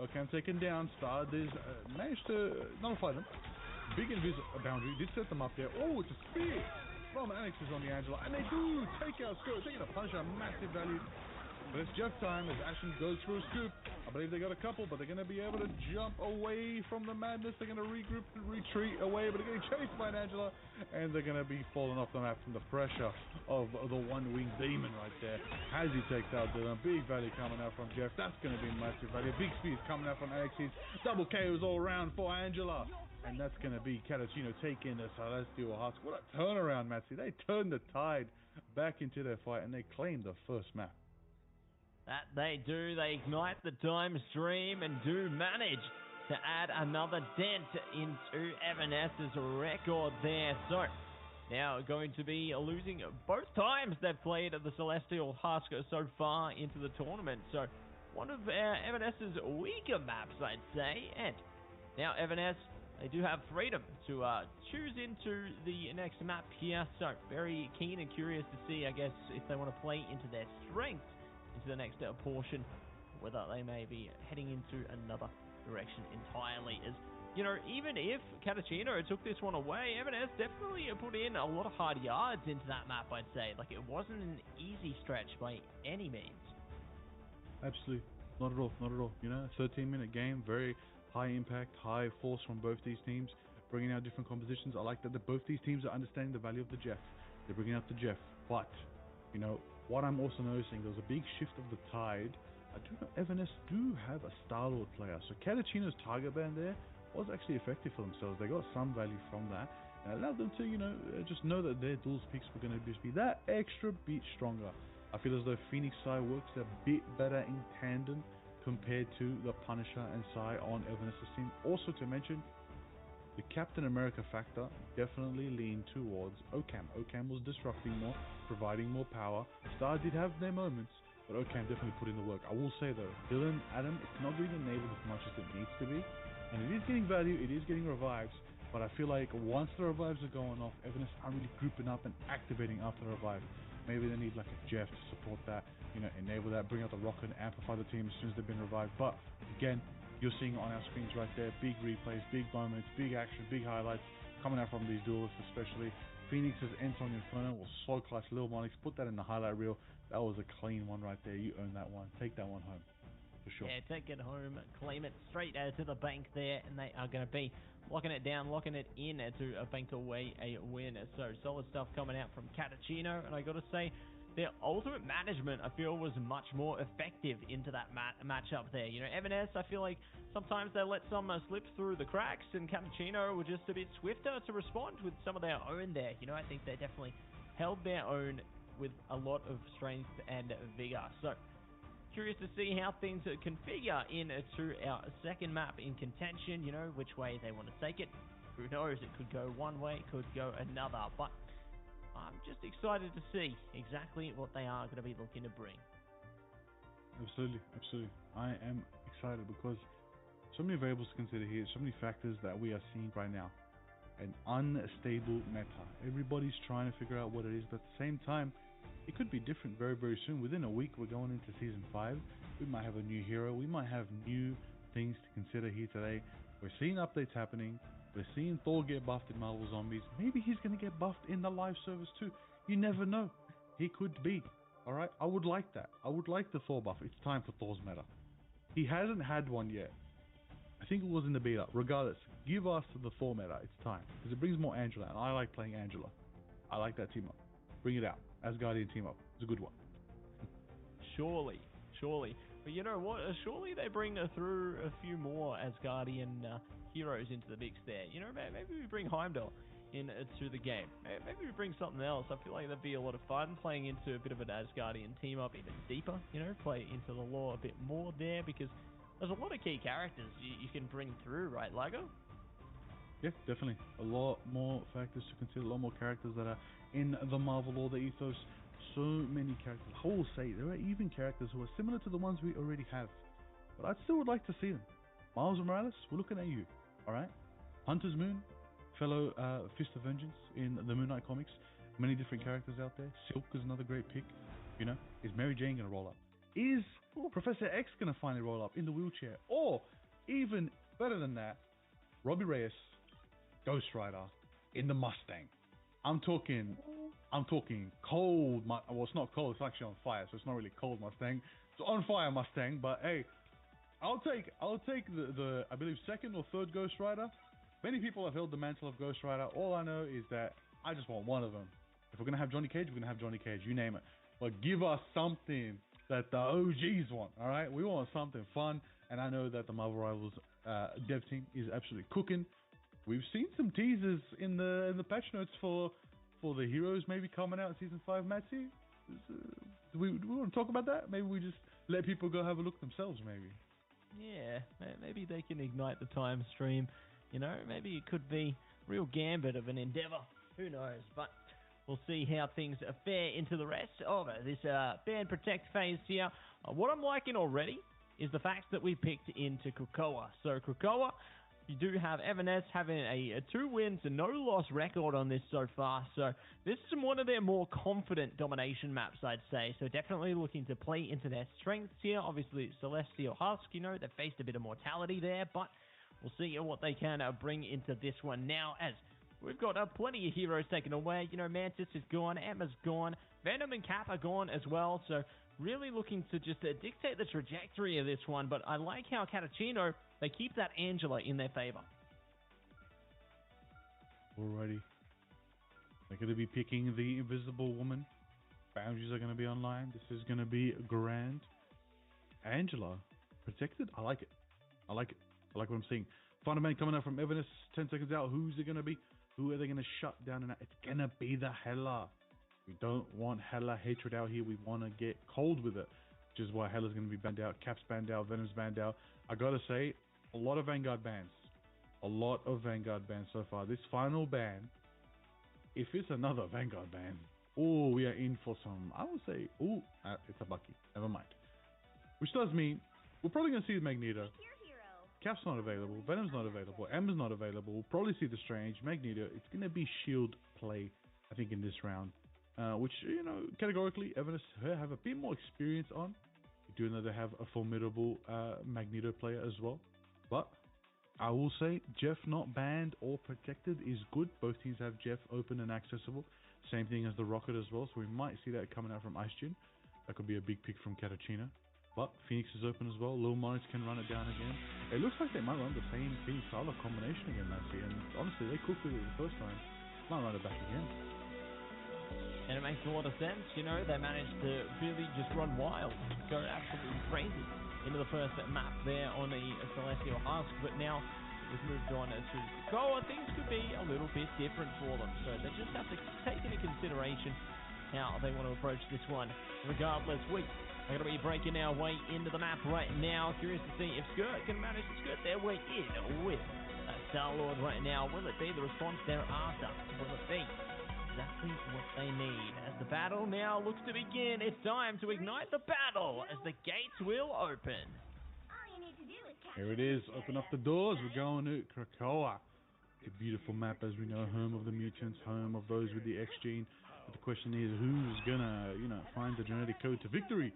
Speaker 2: Ocam taken down. Stard is managed to nullify them. Big invis boundary did set them up there. Oh, it's a spear from Annexes on the Angela, and they do take out Skirt, taking a Punisher, massive value. But it's Jeff time as Ashen goes through a scoop. I believe they got a couple, but they're going to be able to jump away from the madness. They're going to regroup and retreat away, but they're getting chased by an Angela, and they're going to be falling off the map from the pressure of the one-winged demon right there. As he takes out Dylan, big value coming out from Jeff. That's going to be massive value. Big speed coming out from Alexis. Double KOs all around for Angela. And that's going to be Catachino taking the Celestial Husk. What a turnaround, Matsy. They turned the tide back into their fight, and they claimed the first map.
Speaker 1: That they do. They ignite the time stream and do manage to add another dent into Evanes's record there. So now going to be losing both times they've played the Celestial Husk so far into the tournament. So one of Evanes's weaker maps, I'd say. And now Evanes, they do have freedom to choose into the next map here. So very keen and curious to see, I guess, if they want to play into their strengths into the next portion, whether they may be heading into another direction entirely. As you know, even if Catachino took this one away, Evanes definitely put in a lot of hard yards into that map, I'd say. Like, it wasn't an easy stretch by any means.
Speaker 2: Absolutely. Not at all. Not at all. You know, 13-minute game, very high impact, high force from both these teams, bringing out different compositions. I like that both these teams are understanding the value of the Jeff. They're bringing out the Jeff, but you know, what I'm also noticing, there's a big shift of the tide. I do know Evanes do have a Star-Lord player, so Catachino's target band there was actually effective for themselves. They got some value from that, and allowed them to, you know, just know that their duels picks were going to just be that extra bit stronger. I feel as though Phoenix Sai works a bit better in tandem compared to the Punisher and Sai on Evanes' team. Also to mention, the Captain America factor definitely leaned towards Ocam. Ocam was disrupting more, providing more power. Star did have their moments, but Ocam definitely put in the work. I will say though, Dylan, Adam, it's not being enabled as much as it needs to be, and it is getting value, it is getting revives, But I feel like once the revives are going off, Evanescence aren't really grouping up and activating after the revive. Maybe they need like a Jeff to support that, enable that, bring out the rocket, and amplify the team as soon as they've been revived. But again, you're seeing it on our screens right there. Big replays, big moments, big action, big highlights coming out from these duelists especially. Phoenix's Enton Inferno was so clutch. Lil Monix, put that in the highlight reel. That was a clean one right there. You earn that one. Take that one home. For sure.
Speaker 1: Yeah, take it home, claim it straight to the bank there, and they are going to be locking it down, locking it in to bank away a win. So solid stuff coming out from Catachino, and I got to say, their ultimate management, I feel, was much more effective into that matchup there. Evanes, I feel like sometimes they let some slip through the cracks, and Catachino were just a bit swifter to respond with some of their own there. I think they definitely held their own with a lot of strength and vigor. So curious to see how things configure into our second map in contention, which way they want to take it. Who knows, it could go one way, it could go another, but I'm just excited to see exactly what they are going to be looking to bring.
Speaker 2: Absolutely. I am excited because so many variables to consider here, so many factors that we are seeing right now. An unstable meta. Everybody's trying to figure out what it is, but at the same time, it could be different very, very soon. Within a week, we're going into Season 5. We might have a new hero. We might have new things to consider here today. We're seeing updates happening. We're seeing Thor get buffed in Marvel Zombies. Maybe he's going to get buffed in the live service too. You never know. He could be. Alright? I would like that. I would like the Thor buff. It's time for Thor's meta. He hasn't had one yet. I think it was in the beta. Regardless, give us the Thor meta. It's time. Because it brings more Angela. And I like playing Angela. I like that team up. Bring it out. Asgardian team up. It's a good one.
Speaker 1: Surely. But you know what? Surely they bring through a few more Asgardian heroes into the mix there. Maybe we bring Heimdall into the game. Maybe we bring something else. I feel like that'd be a lot of fun playing into a bit of an Asgardian team up even deeper. Play into the lore a bit more there because there's a lot of key characters you can bring through, right, Lago?
Speaker 2: Yeah, definitely. A lot more factors to consider, a lot more characters that are in the Marvel lore, the ethos. So many characters. I will say, there are even characters who are similar to the ones we already have. But I still would like to see them. Miles Morales, we're looking at you. Alright? Hunter's Moon, fellow Fist of Vengeance in the Moon Knight comics. Many different characters out there. Silk is another great pick. Is Mary Jane going to roll up? Is Professor X going to finally roll up in the wheelchair? Or, even better than that, Robbie Reyes, Ghost Rider in the Mustang. I'm talking cold. Well, it's not cold. It's actually on fire, so it's not really cold Mustang. It's on fire Mustang. But hey, I'll take the I believe second or third Ghost Rider. Many people have held the mantle of Ghost Rider. All I know is that I just want one of them. If we're gonna have Johnny Cage, we're gonna have Johnny Cage. You name it. But give us something that the OGs want. All right, we want something fun. And I know that the Marvel Rivals dev team is absolutely cooking. We've seen some teasers in the patch notes for the heroes maybe coming out in Season 5, Matty. Do we want to talk about that? Maybe we just let people go have a look themselves, maybe.
Speaker 1: Yeah, maybe they can ignite the time stream. Maybe it could be real gambit of an endeavor. Who knows? But we'll see how things fare into the rest of this Ban Protect phase here. What I'm liking already is the fact that we picked into Krakoa. So Krakoa, you do have Evanes having a 2 wins and no loss record on this so far. So this is one of their more confident domination maps, I'd say. So definitely looking to play into their strengths here. Obviously, Celestial Husk, they faced a bit of mortality there, but we'll see what they can bring into this one now as we've got plenty of heroes taken away. Mantis is gone, Emma's gone, Venom and Cap are gone as well. So really looking to just dictate the trajectory of this one. But I like how Catachino, they keep that Angela in their favor.
Speaker 2: Alrighty. They're going to be picking the Invisible Woman. Boundaries are going to be online. This is going to be grand. Angela, protected? I like it. I like what I'm seeing. Fundament coming out from Evanes, 10 seconds out. Who's it going to be? Who are they going to shut down? And it's going to be the Hela. We don't want Hela hatred out here. We want to get cold with it, which is why Hela's going to be banned out. Cap's banned out. Venom's banned out. I got to say, a lot of Vanguard bans. A lot of Vanguard bans so far. This final ban, if it's another Vanguard ban, oh, we are in for some, I would say, it's a Bucky. Never mind. Which does mean we're probably going to see Magneto. Cap's not available, Venom's not available, Ember's not available. We'll probably see the Strange, Magneto. It's going to be shield play, I think, in this round. Which, you know, categorically, Evanis have a bit more experience on. We do know they have a formidable Magneto player as well. But I will say, Jeff not banned or protected is good. Both teams have Jeff open and accessible. Same thing as the Rocket as well, so we might see that coming out from Ice-Jin. That could be a big pick from Catachino. But Phoenix is open as well. Lil Monix can run it down again. It looks like they might run the same Phoenix Sala combination again, Nancy. And honestly, they cooked with it the first time. Might run it back again.
Speaker 1: And it makes a lot of sense, you know. They managed to really just run wild, go absolutely crazy into the first map there on the Celestial Husk. But now we've moved on to Krakoa. Things could be a little bit different for them. So they just have to take into consideration how they want to approach this one. Regardless, we are going to be breaking our way into the map right now. Curious to see if Skirt can manage to skirt their way in with Star-Lord right now. Will it be the response they're after? Will it be exactly what they need? As the battle now looks to begin, it's time to ignite the battle as the gates will open.
Speaker 2: Here it is. Open up the doors. We're going to Krakoa. A beautiful map, as we know, home of the mutants, home of those with the X gene. But the question is, who's gonna, you know, find the genetic code to victory?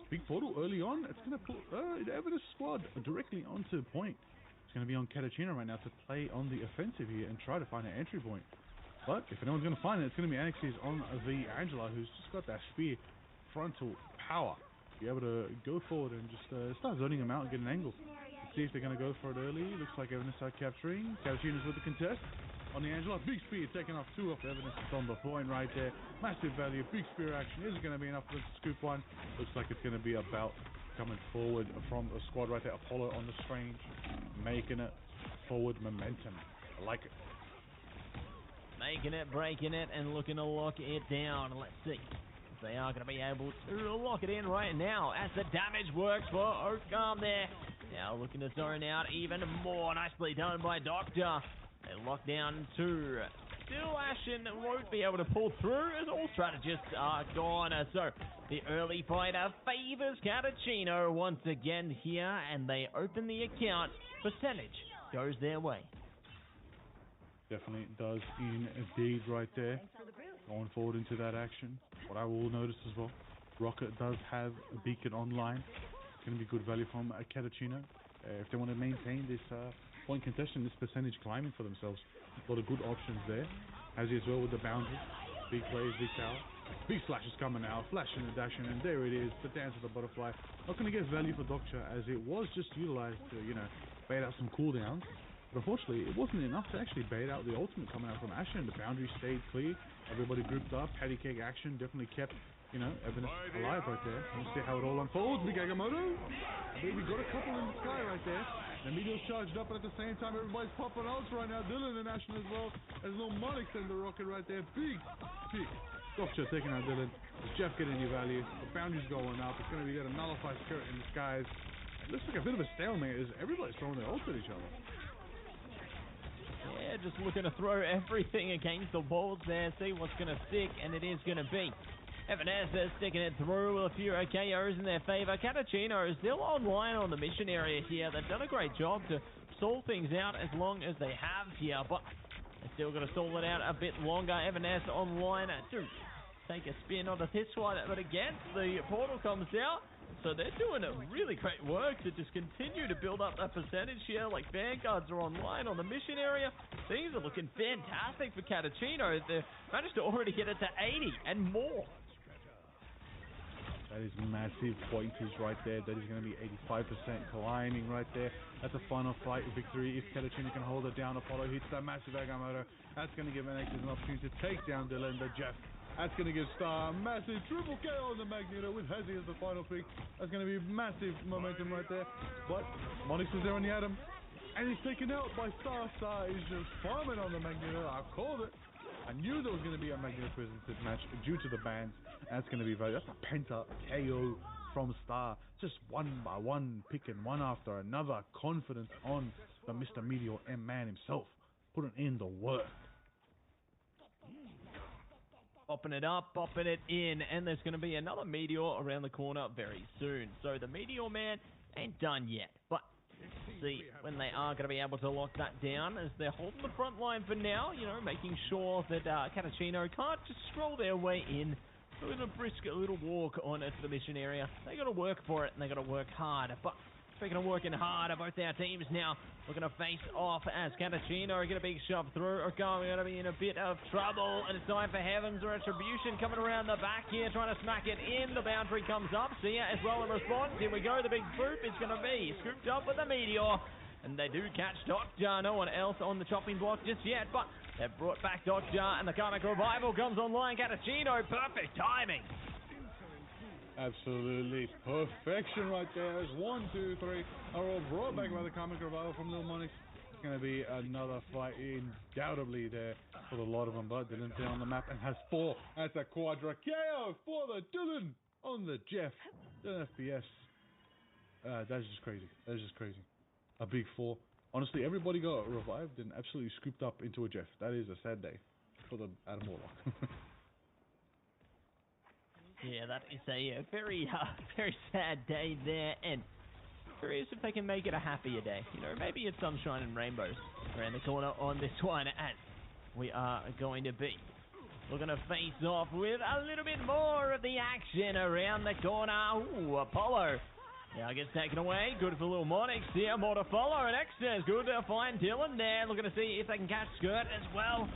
Speaker 2: Big portal early on. It's gonna put the Evidence squad directly onto point. It's gonna be on Catachino right now to play on the offensive here and try to find an entry point. But if anyone's gonna find it, it's gonna be Anixes on the Angela, who's just got that spear frontal power. Be able to go forward and just start zoning them out and get an angle. Let's see if they're gonna go for it early. Looks like Evidence are capturing. Catachino's with the contest. On the Angela, big spear taking off two off Evidence. It's on the point right there. Massive value, big spear action. Is it going to be enough for them to scoop one? Looks like it's going to be about coming forward from the squad right there. Apollo on the Strange, making it forward momentum. I like it.
Speaker 1: Making it, breaking it, and looking to lock it down. Let's see if they are going to be able to lock it in right now as the damage works for Oakgum there. Now looking to zone out even more. Nicely done by Doctor. They lock down two. Still Ashen won't be able to pull through as all strategists are gone. So the early fighter favors Catachino once again here, and they open the account. Percentage goes their way.
Speaker 2: Definitely does indeed right there. Going forward into that action. What I will notice as well, Rocket does have a beacon online. It's going to be good value from Catachino. If they want to maintain this point contention, this percentage climbing for themselves. A lot of good options there. As as well with the boundary. Big plays, big tower. Big flashes coming out, flashing and dashing, and there it is, the dance of the butterfly. Not going to get value for Doctor as it was just utilized to, you know, bait out some cooldowns. But unfortunately, it wasn't enough to actually bait out the ultimate coming out from Ashen. The boundary stayed clear. Everybody grouped up. Patty cake action definitely kept, you know, Evidence alive right there. Let's see how it all unfolds. Big Agamotto. I mean, we got a couple in the sky right there. The meteor's charged up, and at the same time, everybody's popping ults right now. Dylan and Ashen as well. There's no Monix in the Rocket right there. Big pick. Doctor taking out Dylan. Is Jeff getting any value? The boundary's going up. It's going to be there to nullify Skirt in the skies. It looks like a bit of a stalemate as everybody's throwing their ults at each other.
Speaker 1: Yeah, just looking to throw everything against the walls there, see what's going to stick, and it is going to be Evanes is sticking it through with a few KOs in their favour. Catachino is still online on the mission area here. They've done a great job to stall things out as long as they have here, but they're still going to stall it out a bit longer. Evanes online to take a spin onto this one, but again, the portal comes out. So they're doing a really great work to just continue to build up that percentage here. Like Vanguards are online on the mission area. Things are looking fantastic for Catachino. They've managed to already get it to 80 and more.
Speaker 2: That is massive pointers right there. That is going to be 85% climbing right there. That's a final fight victory. If Catachino can hold it down, Apollo hits that massive Agamotto. That's going to give NX an opportunity to take down Dylan, the Jeff. That's going to give Star a massive triple KO on the Magneto with Hezi as the final pick. That's going to be massive momentum right there. But Monix is there on the Atom. And he's taken out by Star. Star is just farming on the Magneto. I called it. I knew there was going to be a Magneto presented match due to the bans. That's going to be very... That's a penta KO from Star. Just one by one, picking one after another. Confidence on the Mr. Meteor M-Man himself. Putting in the work.
Speaker 1: Popping it up, popping it in, and there's going to be another Meteor around the corner very soon. So the Meteor Man ain't done yet, but see when they are going to be able to lock that down, as they're holding the front line for now, you know, making sure that Catachino can't just stroll their way in. A little brisk, a little walk on to the mission area. They got to work for it, and they got to work hard. But speaking of working hard, both our teams now looking to face off as Catachino get a big shove through. We're going to be in a bit of trouble, and it's time for Heaven's Retribution coming around the back here, trying to smack it in. The boundary comes up. Sia as well in response. Here we go. The big swoop is going to be scooped up with the meteor. And they do catch Doctor. No one else on the chopping block just yet, but they've brought back Doctor, and the Karmic Revival comes online. Catachino, perfect timing.
Speaker 2: Absolutely perfection right there. As 1, 2, 3 are all brought back by the Karmic Revival from Lil Monix. It's going to be another fight undoubtedly there for the lot of them, but didn't stay on the map and has 4. That's a quadra KO for the Dylan on the Jeff. The FPS. That's just crazy. That's just crazy. A big 4. Honestly, everybody got revived and absolutely scooped up into a Jeff. That is a sad day for the Adam Warlock.
Speaker 1: Yeah, that is a very, very sad day there, and curious if they can make it a happier day. You know, maybe it's sunshine and rainbows around the corner on this one, as we are going to be. We're going to face off with a little bit more of the action around the corner. Ooh, Apollo. Now gets taken away. Good for Lil Monix here. More to follow. And Extras. Good to find Dylan there. Looking to see if they can catch Skirt as well.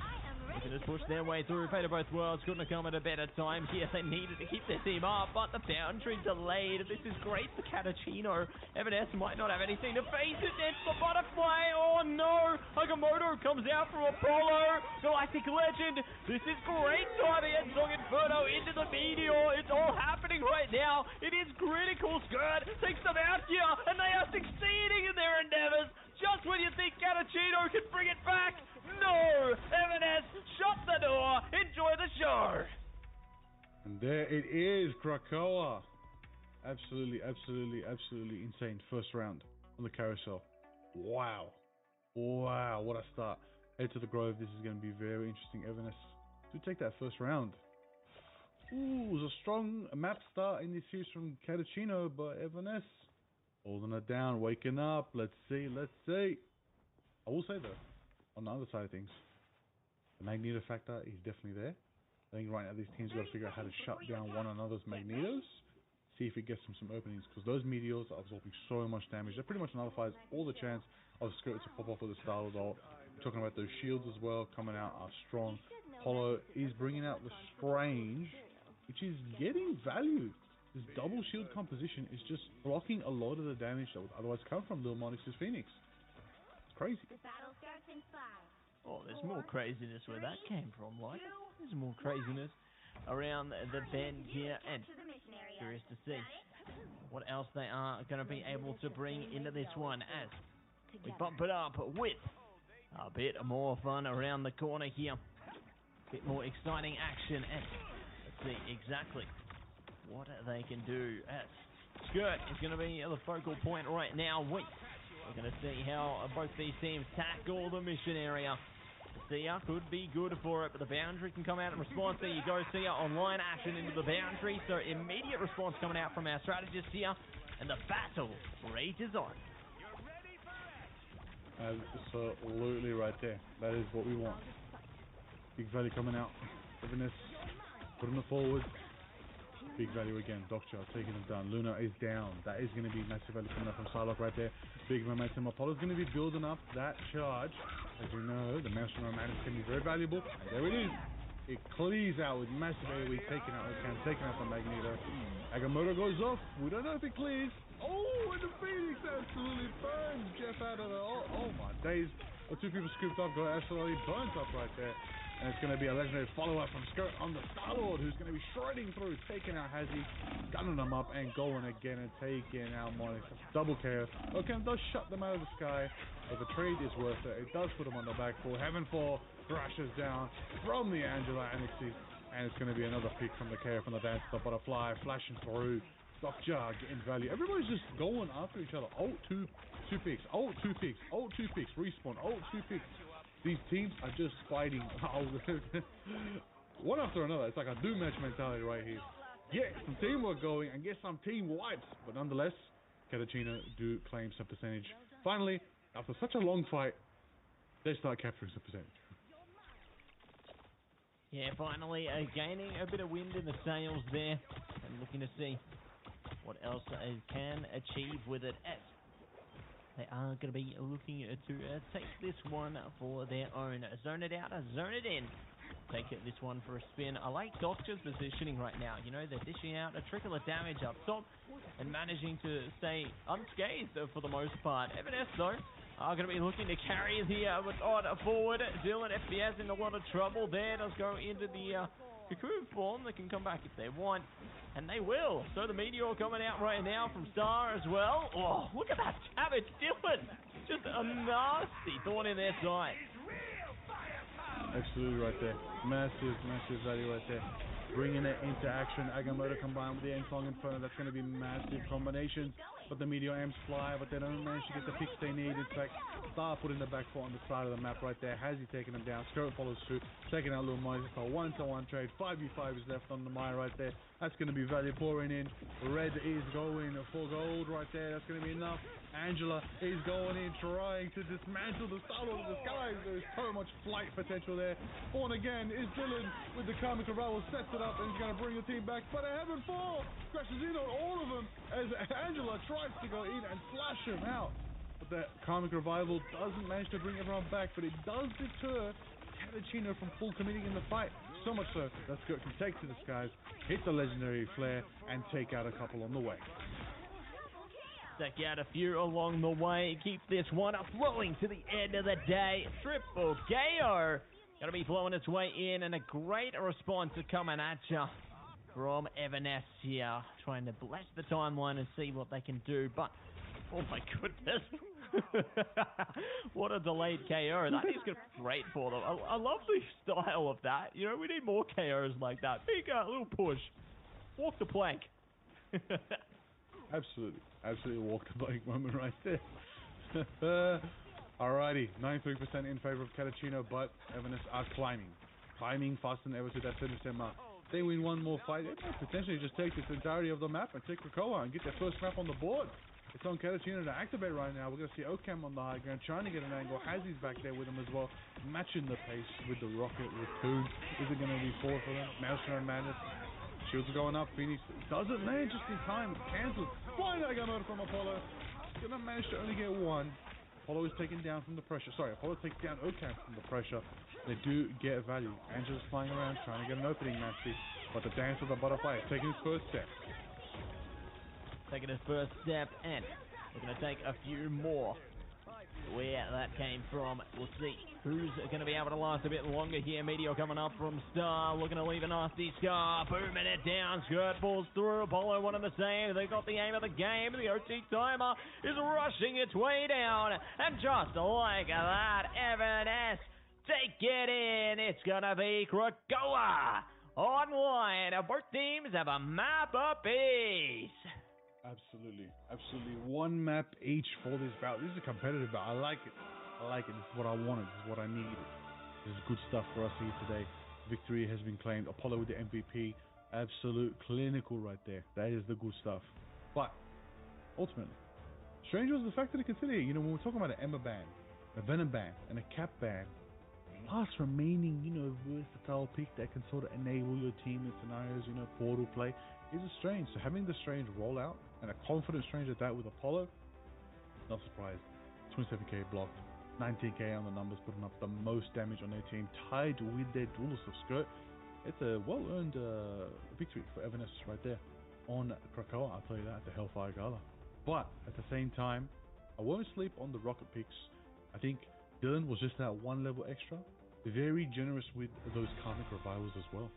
Speaker 1: They can just push their way through. Fate of both worlds. Couldn't have come at a better time here. They needed to keep their team up, but the boundary delayed. This is great for Catachino. Evanes might not have anything to face it. It's the butterfly. Oh no. Agamotto comes out from Apollo. Galactic Legend. This is great timing. And Song Inferno into the meteor. It's all happening right now. It is critical. Skirt takes them out here, and they are succeeding in their endeavors. Just when you think Catachino can bring it back. No! Evanes, shut the door. Enjoy the show.
Speaker 2: And there it is, Krakoa. Absolutely, absolutely, absolutely insane. First round on the carousel. Wow. Wow, what a start. Head to the Grove. This is going to be very interesting. Evanes to take that first round. Ooh, it was a strong map start in this series from Catachino, but Evanes holding it down, waking up. Let's see, let's see. I will say though, on the other side of things, the Magneto factor is definitely there. I think right now these teams got to figure out how to shut down one another's Magnetos, see if it gets them some openings, because those meteors are absorbing so much damage. That pretty much nullifies all the chance of Skirt to pop off with a Star-Lord ult. Talking about those shields as well, coming out are strong. Polo is bringing out the Strange, which is getting value. This double shield composition is just blocking a lot of the damage that would otherwise come from Lil Monix's Phoenix. It's crazy.
Speaker 5: The battle starts in 5.
Speaker 1: Oh, there's more craziness where that came from, like. There's more craziness around the bend here, and curious to see what else they are going to be able to bring into this one as we bump it up with a bit more fun around the corner here. A bit more exciting action, and let's see exactly what they can do as Skirt is going to be the focal point right now. We're going to see how both these teams tackle the mission area. Sia could be good for it, but the boundary can come out in response. There you go, Sia online action into the boundary, so immediate response coming out from our strategist here, and the battle rages on.
Speaker 2: Absolutely right there. That is what we want. Big value coming out. Evanes putting it forward. Big value again. Doctor taking him down. Luna is down. That is going to be massive value coming up from Psylocke right there. Big momentum. Apollo's going to be building up that charge. As you know, the Master Romantic can be very valuable. And there it is. It clears out with massive AoE, taking out the Magneto. Agamotto goes off. We don't know if it clears. Oh, and the Phoenix absolutely burns Jeff out of the... Oh my days. The two people scooped up, got absolutely burnt up right there. And it's going to be a legendary follow-up from Skirt on the Star-Lord, who's going to be shredding through, taking out Hazzy, gunning them up, and going again and taking out Monix. Double KO. Okay, it does shut them out of the sky, but the trade is worth it. It does put them on the back foot. Heaven 4 thrashes down from the Angela Annexes, and it's going to be another pick from the KO from the Dance, the Butterfly, flashing through. Doctor getting value. Everybody's just going after each other. Ult 2 picks. Ult 2 picks. Ult 2 picks. Respawn. Ult 2 picks. These teams are just fighting one after another. It's like a doom match mentality right here. Get some teamwork going and get some team wipes. But nonetheless, Catachino do claim some percentage finally, after such a long fight, they start capturing some percentage.
Speaker 1: Yeah, finally gaining a bit of wind in the sails there, and looking to see what else they can achieve with it, as they are going to be looking to take this one for their own. Zone it out, zone it in. Take this one for a spin. I like Doctor's positioning right now. You know, they're dishing out a trickle of damage up top and managing to stay unscathed for the most part. Evanes, though, are going to be looking to carry here, but on forward. Dylan FPS in a lot of trouble there. Does go into the cocoon form. They can come back if they want, and they will. So the Meteor coming out right now from Star as well. Oh, look at that damage, Dylan. Just a nasty thorn in their side.
Speaker 2: Absolutely right there. Massive, massive value right there. Bringing it into action. Agamotto combined with the Engsong Inferno. That's going to be massive combinations. But the Meteor Amps fly, but they don't manage to get the picks they need. In fact, Star put in the back foot on the side of the map right there. Has he taken him down? Skirt follows suit. Taking out Little Mike. It's a 1-to-1 trade. 5v5 is left on the Maya right there. That's going to be value pouring in. Red is going for gold right there. That's going to be enough. Angela is going in, trying to dismantle the Star Lord of the Skies. There's so much flight potential there. On again is Dylan with the Karmic Revival, sets it up, and he's going to bring the team back. But a Heaven 4 crashes in on all of them as Angela tries to go in and flash him out. But the Karmic Revival doesn't manage to bring everyone back, but it does deter Catachino from full committing in the fight. So much so that Skirt can take to the skies, hit the legendary flare, and take out a couple on the way.
Speaker 1: Take out a few along the way. Keep this one up flowing to the end of the day. Triple KO. Going to be flowing its way in, and a great response coming at you from Evanes here. Trying to bless the timeline and see what they can do. But, oh my goodness. What a delayed KO. That is great for them. I love the style of that. You know, we need more KOs like that. Big little push. Walk the plank.
Speaker 2: Absolutely. Absolutely walk the plank moment right there. Alrighty. 93% in favor of Catachino, but Evanes are climbing. Climbing faster than ever to that 10% mark. They win one more fight. They might potentially just take this entirety of the map and take Krakoa and get their first map on the board. It's on Catachino to activate right now. We're going to see Ocam on the high ground, trying to get an angle. Hazzy's back there with him as well, matching the pace with the Rocket Raccoon. Is it going to be forward for them? Maelstrom and Madness. Shields are going up. Phoenix doesn't land just in time. Cancelled. Flying Agamotto from Apollo. Gonna manage to only get one. Apollo is taken down from the pressure. Sorry, Apollo takes down Ocam from the pressure. They do get value. Angela's flying around trying to get an opening, Nasty. But the dance of the butterfly is taking his first step.
Speaker 1: Taking his first step, and we're going to take a few more. Where that came from, we'll see who's going to be able to last a bit longer here. Meteor coming up from Star, looking to leave a nasty scar, booming it down. Skirt falls through. Apollo one of the same. They got the aim of the game. The OT timer is rushing its way down, and just like that, Evanes take it in. It's gonna be Krakoa online. Both teams have a map apiece.
Speaker 2: Absolutely. Absolutely. One map each for this bout. This is a competitive bout. I like it. I like it. This is what I wanted. This is what I needed. This is good stuff for us here today. Victory has been claimed. Apollo with the MVP. Absolute clinical right there. That is the good stuff. But, ultimately, strange was the factor to consider. You know, when we're talking about an Emma ban, a Venom ban, and a Cap ban, last remaining, you know, versatile pick that can sort of enable your team in scenarios, you know, portal play, is a Strange. So having the Strange roll out, and a confident Strange at that with Apollo, not surprised. 27k blocked, 19k on the numbers, putting up the most damage on their team, tied with their duelist of Skirt. It's a well-earned victory for Evanes right there on Krakoa, I'll tell you that, at the Hellfire Gala. But, at the same time, I won't sleep on the rocket picks. I think Dylan was just that one level extra. Very generous with those Karmic Revivals as well.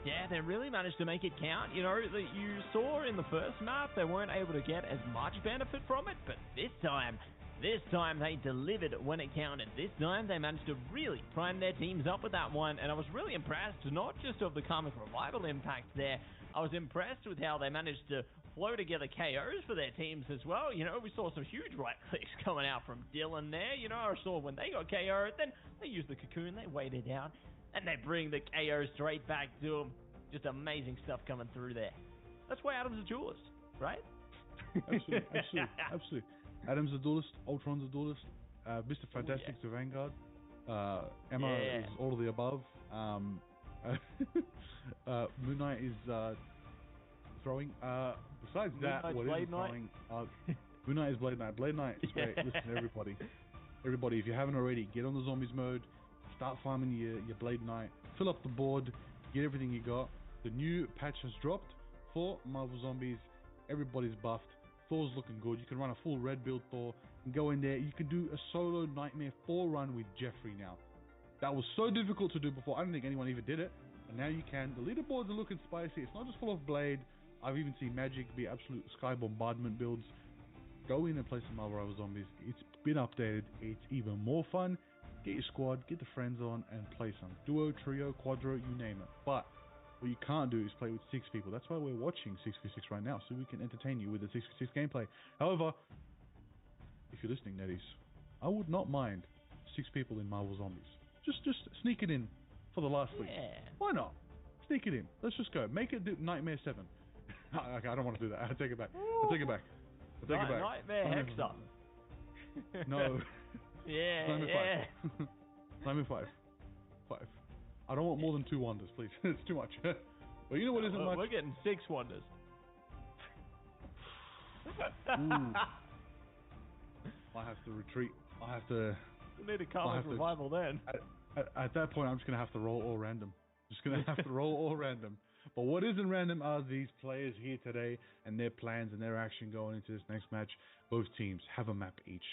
Speaker 1: Yeah, they really managed to make it count. You know, that you saw in the first map, they weren't able to get as much benefit from it, but this time they delivered when it counted. This time they managed to really prime their teams up with that one, and I was really impressed, not just of the Karmic Revival impact there, I was impressed with how they managed to flow together KOs for their teams as well. You know, we saw some huge right clicks coming out from Dylan there. You know, I saw when they got KO'd, then they used the cocoon, they waited out, and they bring the KO straight back to them. Just amazing stuff coming through there. That's why Adam's a duelist, right?
Speaker 2: Absolutely. Adam's a duelist, Ultron's a duelist, Mr. Fantastic's a Vanguard, Emma is all of the above, Moon Knight is throwing. Besides that, what is throwing? Moon Knight is Blade Knight. Blade Knight is great. Listen, everybody, if you haven't already, get on the zombies mode, start farming your Blade Knight, fill up the board, get everything you got. The new patch has dropped for Marvel Zombies. Everybody's buffed. Thor's looking good. You can run a full red build Thor and go in there. You can do a solo Nightmare 4 run with Jeffrey now. That was so difficult to do before. I don't think anyone even did it. And now you can. The leaderboards are looking spicy. It's not just full of Blade. I've even seen Magic be absolute Sky Bombardment builds. Go in and play some Marvel Rival Zombies. It's been updated. It's even more fun. Get your squad, get the friends on, and play some. Duo, trio, quadro, you name it. But what you can't do is play with 6 people. That's why we're watching 6v6 right now, so we can entertain you with the 6v6 gameplay. However, if you're listening, Netties, I would not mind 6 people in Marvel Zombies. Just sneak it in for the last week. Why not? Sneak it in. Let's just go. Make it Nightmare 7. Okay, I don't want to do that. I take it back.
Speaker 1: Nightmare Hexa.
Speaker 2: No.
Speaker 1: Yeah.
Speaker 2: Nightmare 5. I don't want more than 2 wonders, please. It's too much. But you know what isn't much?
Speaker 1: We're getting 6 wonders.
Speaker 2: Ooh. I have to retreat.
Speaker 1: We need a comic revival then.
Speaker 2: At that point, I'm just going to have to roll all random. But what isn't random are these players here today and their plans and their action going into this next match. Both teams have a map each.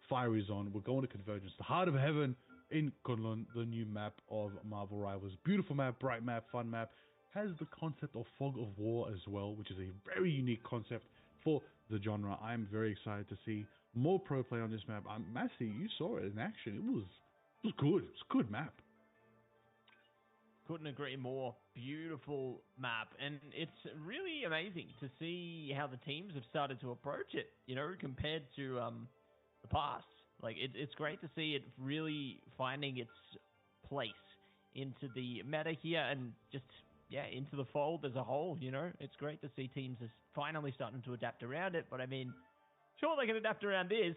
Speaker 2: Fire is on. We're going to Convergence, the Heart of Heaven in Kunlun, the new map of Marvel Rivals. Beautiful map, bright map, fun map. Has the concept of Fog of War as well, which is a very unique concept for the genre. I'm very excited to see more pro play on this map. Massey, you saw it in action. It was good. It's a good map.
Speaker 1: Couldn't agree more. Beautiful map. And it's really amazing to see how the teams have started to approach it, compared to the past. Like, it's great to see it really finding its place into the meta here and just, into the fold as a whole, It's great to see teams are finally starting to adapt around it. But, I mean, sure, they can adapt around this,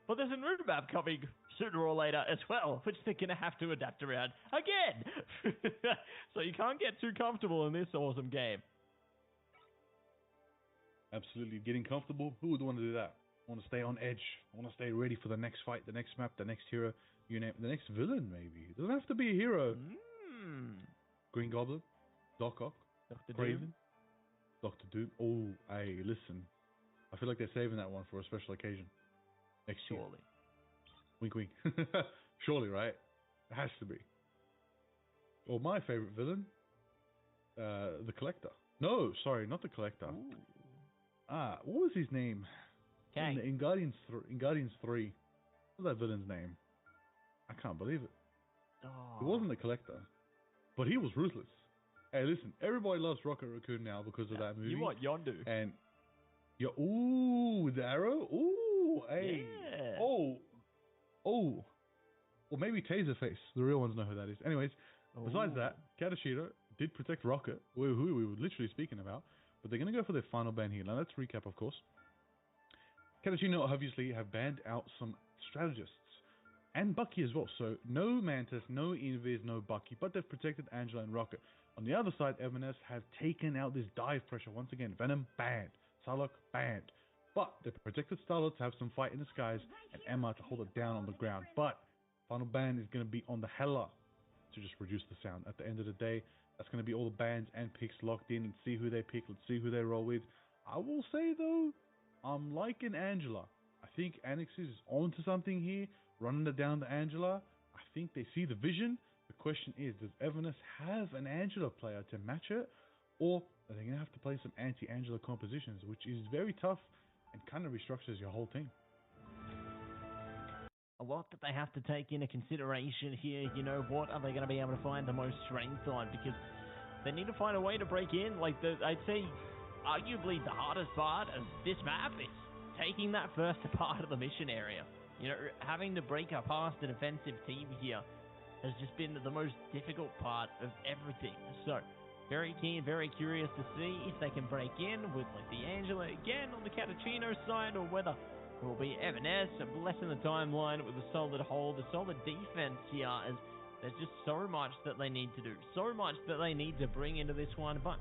Speaker 1: but there's a new map coming sooner or later as well, which they're going to have to adapt around again. So you can't get too comfortable in this awesome game.
Speaker 2: Absolutely. Getting comfortable? Who would want to do that? I want to stay on edge. I want to stay ready for the next fight, the next map, the next hero, you name it, the next villain maybe. It doesn't have to be a hero. Green Goblin, Doc Ock,
Speaker 1: Dr.
Speaker 2: Craven,
Speaker 1: Doom.
Speaker 2: Dr. Doom. Oh, hey, listen. I feel like they're saving that one for a special occasion. Next year.
Speaker 1: Surely.
Speaker 2: Wink, wink. Surely, right? It has to be. Or my favorite villain, the Collector. No, sorry, not the Collector.
Speaker 1: Ooh.
Speaker 2: What was his name?
Speaker 1: Kang.
Speaker 2: In Guardians 3. What was that villain's name? I can't believe it.
Speaker 1: Oh.
Speaker 2: It wasn't the Collector, but he was ruthless. Hey, listen, everybody loves Rocket Raccoon now because of that movie.
Speaker 1: You want Yondu.
Speaker 2: And ooh, the arrow. Ooh, hey.
Speaker 1: Yeah.
Speaker 2: Oh. Well, maybe Taserface. The real ones know who that is. Anyways, besides that, Katashiro did protect Rocket, who we were literally speaking about, but they're going to go for their final ban here. Now, let's recap, of course. Katashiro obviously have banned out some strategists. And Bucky as well. So, no Mantis, no Invis, no Bucky, but they've protected Angela and Rocket. On the other side, M&S have taken out this dive pressure. Once again, Venom banned. Psylocke banned. But they protected Starlord to have some fight in the skies, and Emma to hold it down on the ground. But final ban is going to be on the Hela to just reduce the sound. At the end of the day, that's going to be all the bans and picks locked in. Let's see who they pick. Let's see who they roll with. I will say, though, I'm liking Angela. I think Annex is onto something here, running it down to Angela. I think they see the vision. The question is, does Everness have an Angela player to match it? Or are they going to have to play some anti-Angela compositions, which is very tough and kind of restructures your whole team.
Speaker 1: A lot that they have to take into consideration here. What are they going to be able to find the most strength on? Because they need to find a way to break in. I'd say, arguably the hardest part of this map is taking that first part of the mission area. Having to break up past a defensive team here has just been the most difficult part of everything. So, Very keen, very curious to see if they can break in with like the Angela again on the Catachino side, or whether it will be Evanes blessing the timeline with a solid hold, a solid defense here, as there's just so much that they need to do, so much that they need to bring into this one. But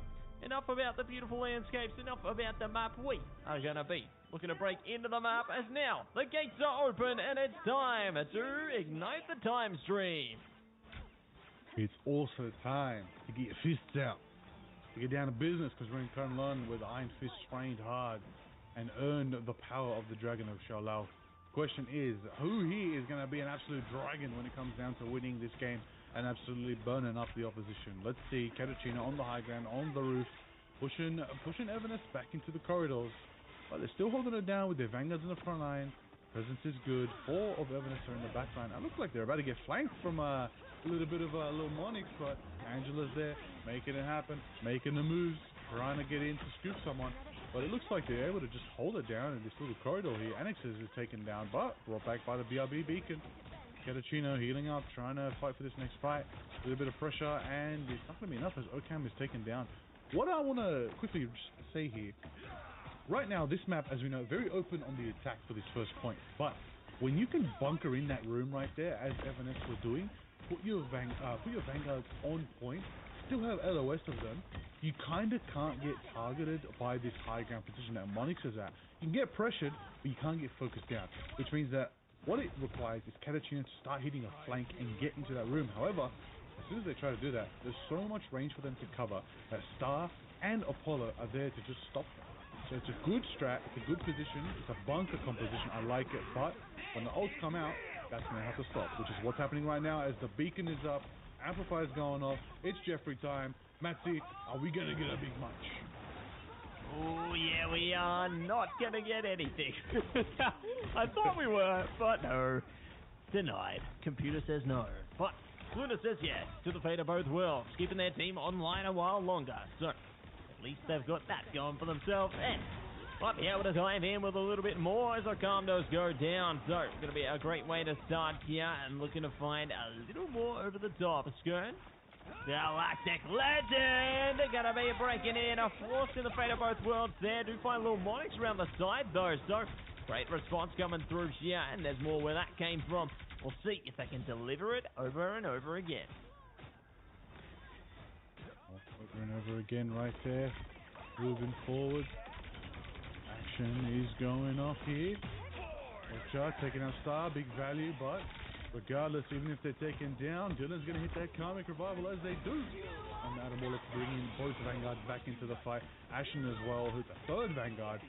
Speaker 1: enough about the beautiful landscapes, enough about the map. We are going to be looking to break into the map, as now the gates are open and it's time to ignite the time stream.
Speaker 2: It's also time to get your fists out, to get down to business, because we're in Kunlun with Iron Fist trained hard and earn the power of the Dragon of Shaolao. Question is, who here is going to be an absolute dragon when it comes down to winning this game and absolutely burning up the opposition? Let's see. Catachino on the high ground, on the roof, pushing Evanes back into the corridors, but they're still holding it down with their vanguards in the front line. Presence is good. 4 of Evanes are in the back line. It looks like they're about to get flanked from a little bit of a little Monix, but Angela's there, making it happen, making the moves, trying to get in to scoop someone. But it looks like they're able to just hold it down in this little corridor here. Annexes is taken down, but brought back by the BRB beacon. Catachino healing up, trying to fight for this next fight. A little bit of pressure, and it's not going to be enough as Okam is taken down. What I want to quickly just say here, right now this map, as we know, very open on the attack for this first point. But when you can bunker in that room right there, as Evanes were doing, put your vanguards on point, still have LOS of them, you kind of can't get targeted by this high ground position that Monix is at. You can get pressured, but you can't get focused down, which means that what it requires is Catachino to start hitting a flank and get into that room. However, as soon as they try to do that, there's so much range for them to cover that Star and Apollo are there to just stop them. So it's a good strat, it's a good position, it's a bunker composition, I like it, but when the ults come out, that's going to have to stop, which is what's happening right now as the beacon is up, Amplifier's going off, it's Jeffrey time. Matzy, are we going to get a big munch?
Speaker 1: Oh yeah, we are not going to get anything. I thought we were, but no. Denied. Computer says no. But Luna says yes to the fate of both worlds, keeping their team online a while longer. So at least they've got that going for themselves, and might be able to dive in with a little bit more as Arkamdos go down. So it's going to be a great way to start here, and looking to find a little more over the top. Skern, Galactic Legend, going to be breaking in, a force in the fate of both worlds there. Do find little Monix around the side though, so great response coming through here, and there's more where that came from. We'll see if they can deliver it over and over again.
Speaker 2: Over and over again right there, moving forward. Action is going off here. Ocha taking out Star, big value, but regardless, even if they're taken down, Dylan's going to hit that Karmic Revival as they do. And Adam Wallace bringing both Vanguards back into the fight. Ashen as well, who's the third Vanguard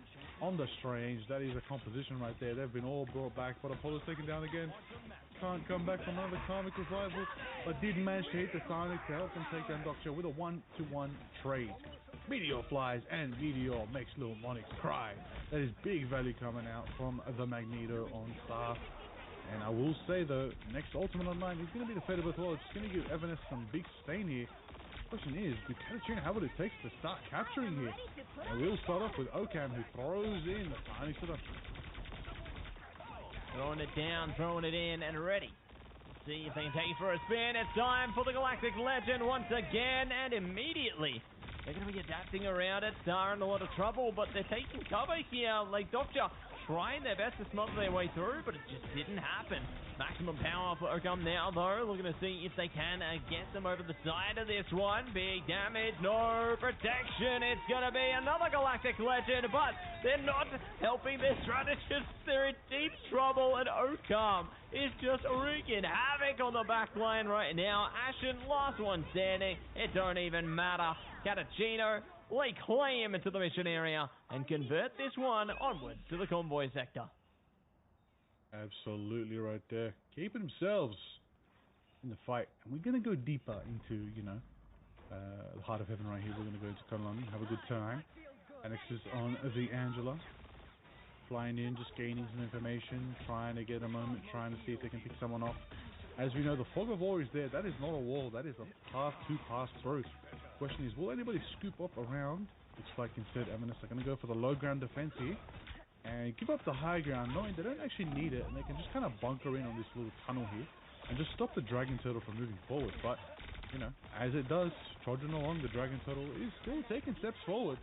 Speaker 2: on the Strange. That is a composition right there. They've been all brought back, but Apollo's taken down again. Can't come back from another Karmic Revival, but did manage to hit the Sonic to help them take down Doctor with a 1-to-1 trade. Meteor flies, and Meteor makes little Monix cry. That is big value coming out from the Magneto on Star. And I will say though, next Ultimate Online is going to be the fate of both worlds. It's going to give Evanes some big stain here. The question is, do Catachino have what it takes to start capturing here? And we'll start off with Okam, who throws in the tiny sort of...
Speaker 1: Throwing it down, throwing it in, and ready. See if they can take it for a spin. It's time for the Galactic Legend once again, and immediately they're going to be adapting around it. Star in a lot of trouble, but they're taking cover here. Like Doctor trying their best to smother their way through, but it just didn't happen. Maximum power for Okam now, though. Looking to see if they can get them over the side of this one. Big damage, no protection. It's going to be another Galactic Legend, but they're not helping their strategists. They're in deep trouble, and Okam is just wreaking havoc on the back line right now. Ashen, last one standing. It don't even matter. Catachino lay claim into the mission area and convert this one onwards to the convoy sector.
Speaker 2: Absolutely right there. Keeping themselves in the fight. And we're going to go deeper into, the heart of heaven right here. We're going to go into Kunlun, have a good time. Annexes on the Angela. Flying in, just gaining some information, trying to get a moment, trying to see if they can pick someone off. As we know, the fog of war is there. That is not a wall. That is a path to pass through. Question is, will anybody scoop up around? Looks like instead Evanes are going to go for the low ground defense here and give up the high ground, knowing they don't actually need it, and they can just kind of bunker in on this little tunnel here and just stop the Dragon Turtle from moving forward. But you know, as it does, trudging along, the Dragon Turtle is still taking steps forward.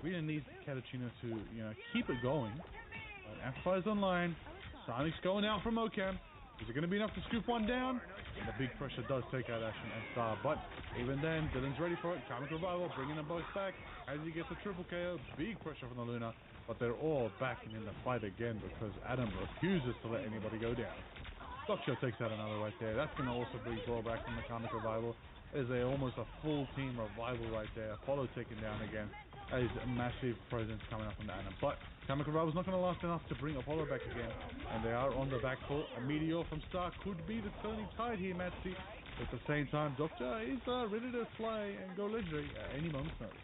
Speaker 2: We need Catachino to, you know, keep it going. Amplifier's online. Sonic's going out from Ocam. Is it going to be enough to scoop one down? And the big pressure does take out Ashen and Star, but even then, Dylan's ready for it. Karmic Revival, bringing them both back as he gets a triple KO. Big pressure from the Luna, but they're all back and in the fight again because Adam refuses to let anybody go down. Doctor takes out another right there. That's going to also bring drawback from the Karmic Revival. There's almost a full team revival right there. Apollo taken down again. That is a massive presence coming up from the Adam. But Karmic Revival's not going to last enough to bring Apollo back again. And they are on the back foot. A meteor from Star could be the turning tide here, Matsy. At the same time, Doctor is ready to fly and go legendary at any moment's notice.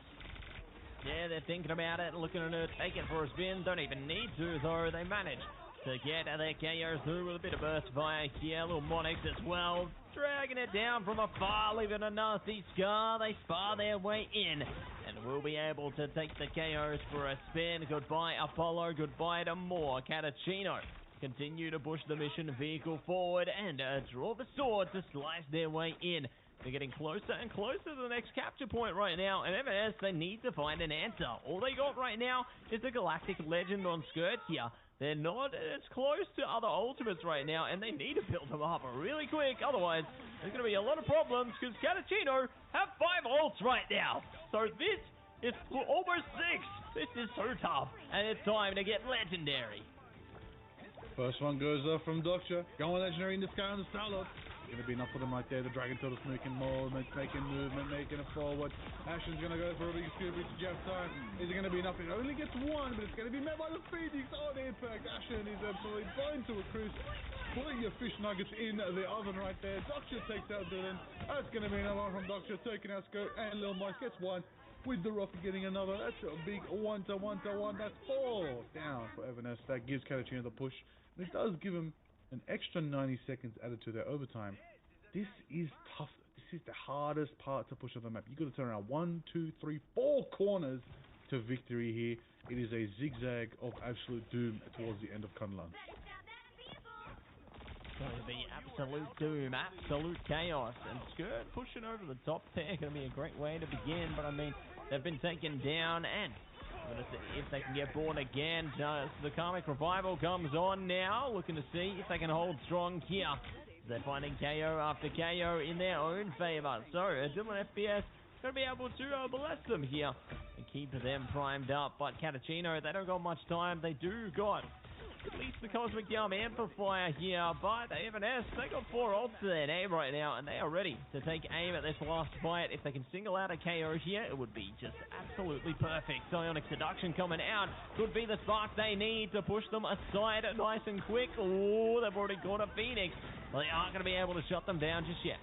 Speaker 1: Yeah, they're thinking about it, looking to take it for a spin. Don't even need to, though. They manage to get their KO through with a bit of burst fire here. Little Monix as well, dragging it down from afar, leaving a nasty scar. They spar their way in and will be able to take the KOs for a spin. Goodbye, Apollo. Goodbye to more. Catachino continue to push the mission vehicle forward and draw the sword to slice their way in. They're getting closer and closer to the next capture point right now, and M&S, they need to find an answer. All they got right now is the Galactic Legend on skirts here. They're not as close to other ultimates right now, and they need to build them up really quick. Otherwise, there's going to be a lot of problems because Catachino have 5 ults right now. So this is almost 6. This is so tough, and it's time to get legendary.
Speaker 2: First one goes up from Doctor. Going legendary in the sky on the Star-Lord. Going to be enough for them right there. The Dragon Turtle's making movement, making it forward. Ashen's going to go for a big scoop. It's Jeff time. Is it going to be enough? It only gets one, but it's going to be met by the Phoenix on impact. Ashen is absolutely burned to a crisp. Putting your fish nuggets in the oven right there. Doctor takes out Dylan. That's going to be another one from Doctor. Taking out Skirt, and Lil Mike gets one. With the Rocky getting another. That's a big 1-to-1. That's 4 down for Evanes. That gives Catachino the push. And it does give him an extra 90 seconds added to their overtime. This is tough. This is the hardest part to push on the map. You've got to turn around 1, 2, 3, 4 corners to victory here. It is a zigzag of absolute doom towards the end of Kunlun.
Speaker 1: It's going to be absolute doom, absolute chaos, and Skirt pushing over the top there. Going to be a great way to begin, but I mean, they've been taken down, and we're going to see if they can get born again. The Karmic Revival comes on now, looking to see if they can hold strong here. They're finding KO after KO in their own favour. So, Dylan FPS going to be able to bless them here and keep them primed up. But Catachino, they don't got much time. They do got at least the Cosmic Yum Amplifier here, but Evanes, they got 4 ults to their name right now, and they are ready to take aim at this last fight. If they can single out a KO here, it would be just absolutely perfect. Psionic Seduction coming out could be the spark they need to push them aside nice and quick. Oh, they've already got a Phoenix. Well, they aren't going to be able to shut them down just yet.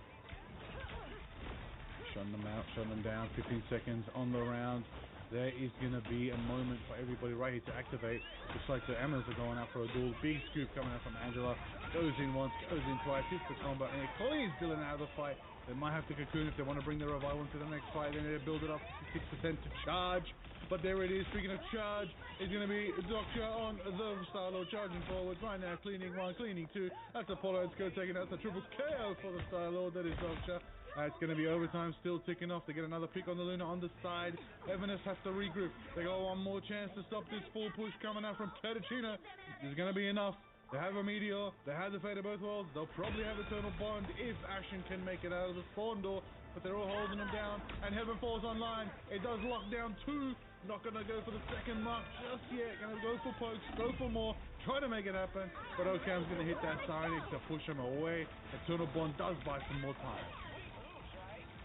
Speaker 2: Shutting them out, shutting them down. 15 seconds on the round. There is going to be a moment for everybody right here to activate. Looks like the Emmers are going out for a duel. Big scoop coming out from Angela. Goes in once, goes in twice, hits the combo, and it cleans Dylan out of the fight. They might have to cocoon if they want to bring the revival into the next fight. Then they build it up to 6% to charge. But there it is. Speaking of charge, it's going to be Doctor on the Star-Lord charging forward right now. Cleaning 1, cleaning 2. That's Apollo. It's going to take it out. That's a triple KO for the Star-Lord. That is Doctor. It's going to be overtime, still ticking off. They get another pick on the Luna on the side. Evanes has to regroup. They got one more chance to stop this full push coming out from Catachino. There's going to be enough. They have a Meteor. They have the Fate of Both Worlds. They'll probably have Eternal Bond if Ashen can make it out of the spawn door. But they're all holding them down. And Heaven Falls online. It does lock down 2. Not going to go for the second mark just yet. Going to go for pokes. Go for more. Try to make it happen. But Ocam's going to hit that Psionic to push him away. Eternal Bond does buy some more time.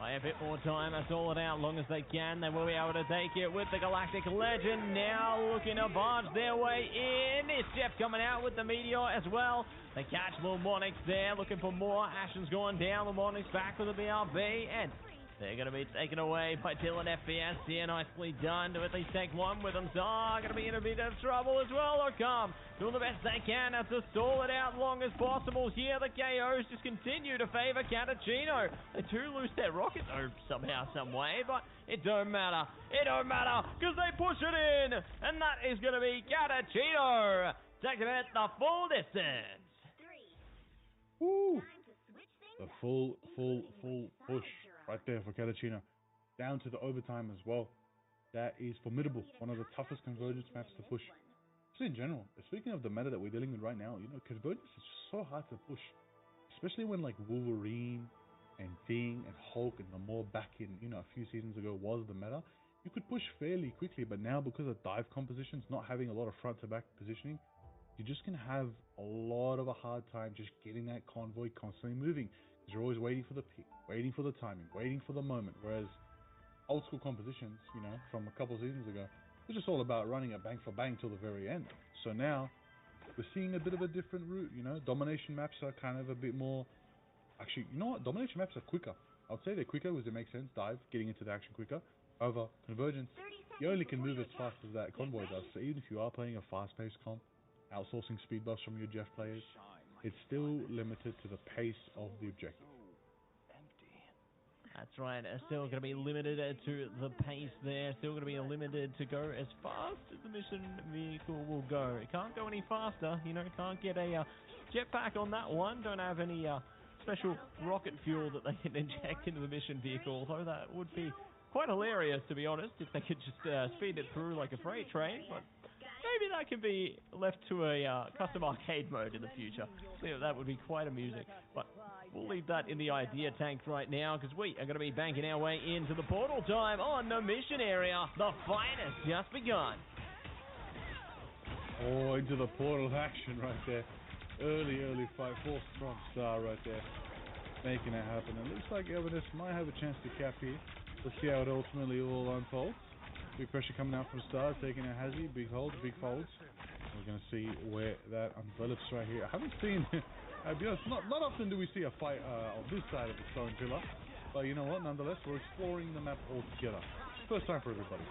Speaker 1: By a bit more time, that's all it out. Long as they can, they will be able to take it with the Galactic Legend. Now looking to barge their way in. It's Jeff coming out with the Meteor as well. They catch Lil Monix there, looking for more. Ashen's gone down. Lil Monix back with a BRB, and they're going to be taken away by Dylan FPS here. Nicely done to at least take one with them. So, going to be in a bit of trouble as well. Or come, doing the best they can to stall it out long as possible here. The KOs just continue to favour Catachino. They do lose their rocket though somehow, some way, but it don't matter. It don't matter because they push it in, and that is going to be Catachino taking it the full distance.
Speaker 2: Woo! The full push. there for Catachino. Down to the overtime as well. That is formidable. One of the toughest convergence maps to push. So in general, speaking of the meta that we're dealing with right now, convergence is just so hard to push. Especially when like Wolverine and Thing and Hulk and Namor back in, a few seasons ago was the meta. You could push fairly quickly, but now because of dive compositions, not having a lot of front to back positioning, you're just going to have a lot of a hard time just getting that convoy constantly moving. Because you're always waiting for the pick, waiting for the timing, waiting for the moment. Whereas old school compositions, from a couple of seasons ago, it's just all about running it bang for bang till the very end. So now we're seeing a bit of a different route. Domination maps are kind of a bit more. Actually, you know what? Domination maps are quicker. I would say they're quicker because it makes sense. Dive, getting into the action quicker. However, convergence, you only can move as fast as that convoy does. So even if you are playing a fast-paced comp, outsourcing speed buffs from your Jeff players, it's still limited to the pace of the objective.
Speaker 1: That's right, still going to be limited to the pace there, still going to be limited to go as fast as the mission vehicle will go. It can't go any faster, can't get a jetpack on that one, don't have any special rocket fuel that they can inject into the mission vehicle, although that would be quite hilarious, to be honest, if they could just speed it through like a freight train, but maybe that can be left to a custom arcade mode in the future. That would be quite amusing, but we'll leave that in the idea tank right now, because we are going to be banking our way into the portal time on the mission area. The fight has just begun.
Speaker 2: Oh, into the portal action right there. Early fight, fourth from star right there, making it happen. It looks like Evidence might have a chance to cap here. Let's see how it ultimately all unfolds. Big pressure coming out from Star, taking a Hazy, big holds, big folds. We're going to see where that envelops right here. I haven't seen, I'll be honest, not often do we see a fight on this side of the stone pillar. But you know what, nonetheless, we're exploring the map all together. First time for everybody.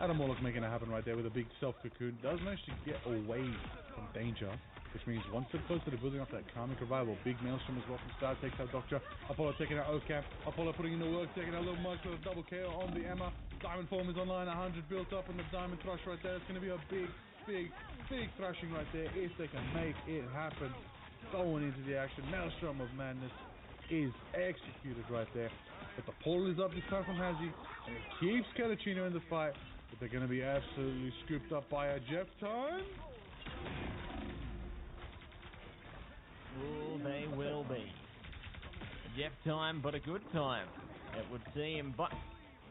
Speaker 2: Adam Warlock making it happen right there with a big self-cocoon. Does manage to get away from danger, which means one step closer to building up that karmic revival. Big maelstrom as well from Star, takes out Doctor. Apollo taking out Ocam. Apollo putting in the work, taking out Little Mike with a double KO on the Emma. Diamond form is online, 100 built up, and the diamond thrush right there. It's going to be a big thrashing right there if they can make it happen. Going into the action. Maelstrom of Madness is executed right there. But the portal is up this time from Hazy, and it keeps Catachino in the fight. But they're going to be absolutely scooped up by a Jeff time.
Speaker 1: Oh, they will be. A Jeff time, but a good time, it would seem. But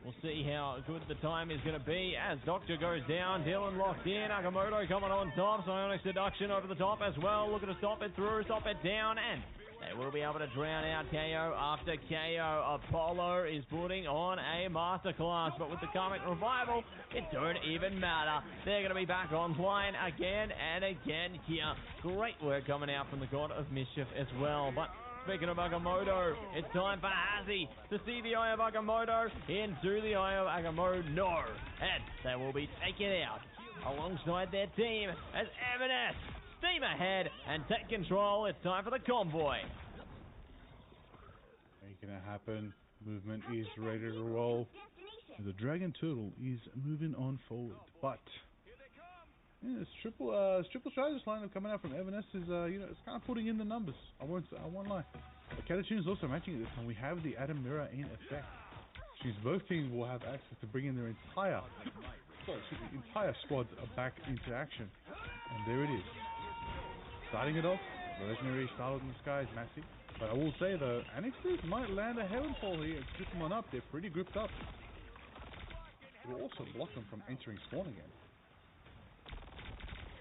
Speaker 1: we'll see how good the time is going to be as Doctor goes down. Dylan locked in. Agamotto coming on top. Psionic Seduction over the top as well. Looking to stop it through, stop it down, and they will be able to drown out KO after KO. Apollo is putting on a masterclass, but with the Karmic Revival, it don't even matter. They're going to be back online again and again here. Great work coming out from the God of Mischief as well. But speaking of Agamotto, it's time for Hazy to see the Eye of Agamotto into the Eye of Agamotto. No, and they will be taken out alongside their team as M&S steam ahead and take control. It's time for the convoy.
Speaker 2: Making it happen. Movement is ready to roll. The Dragon Turtle is moving on forward, but yeah, it's triple strategist lineup coming out from Evanes is it's kind of putting in the numbers. I won't lie. Catachino is also matching it this time. We have the Adam Mirror in effect. Which means both teams will have access to bring in their entire squads back into action, and there it is. Starting it off, the legendary Starlord in the Sky is massive. But I will say though, Annexes might land a Heavenfall here and scoop them on up. They're pretty grouped up. It will also block them from entering spawn again.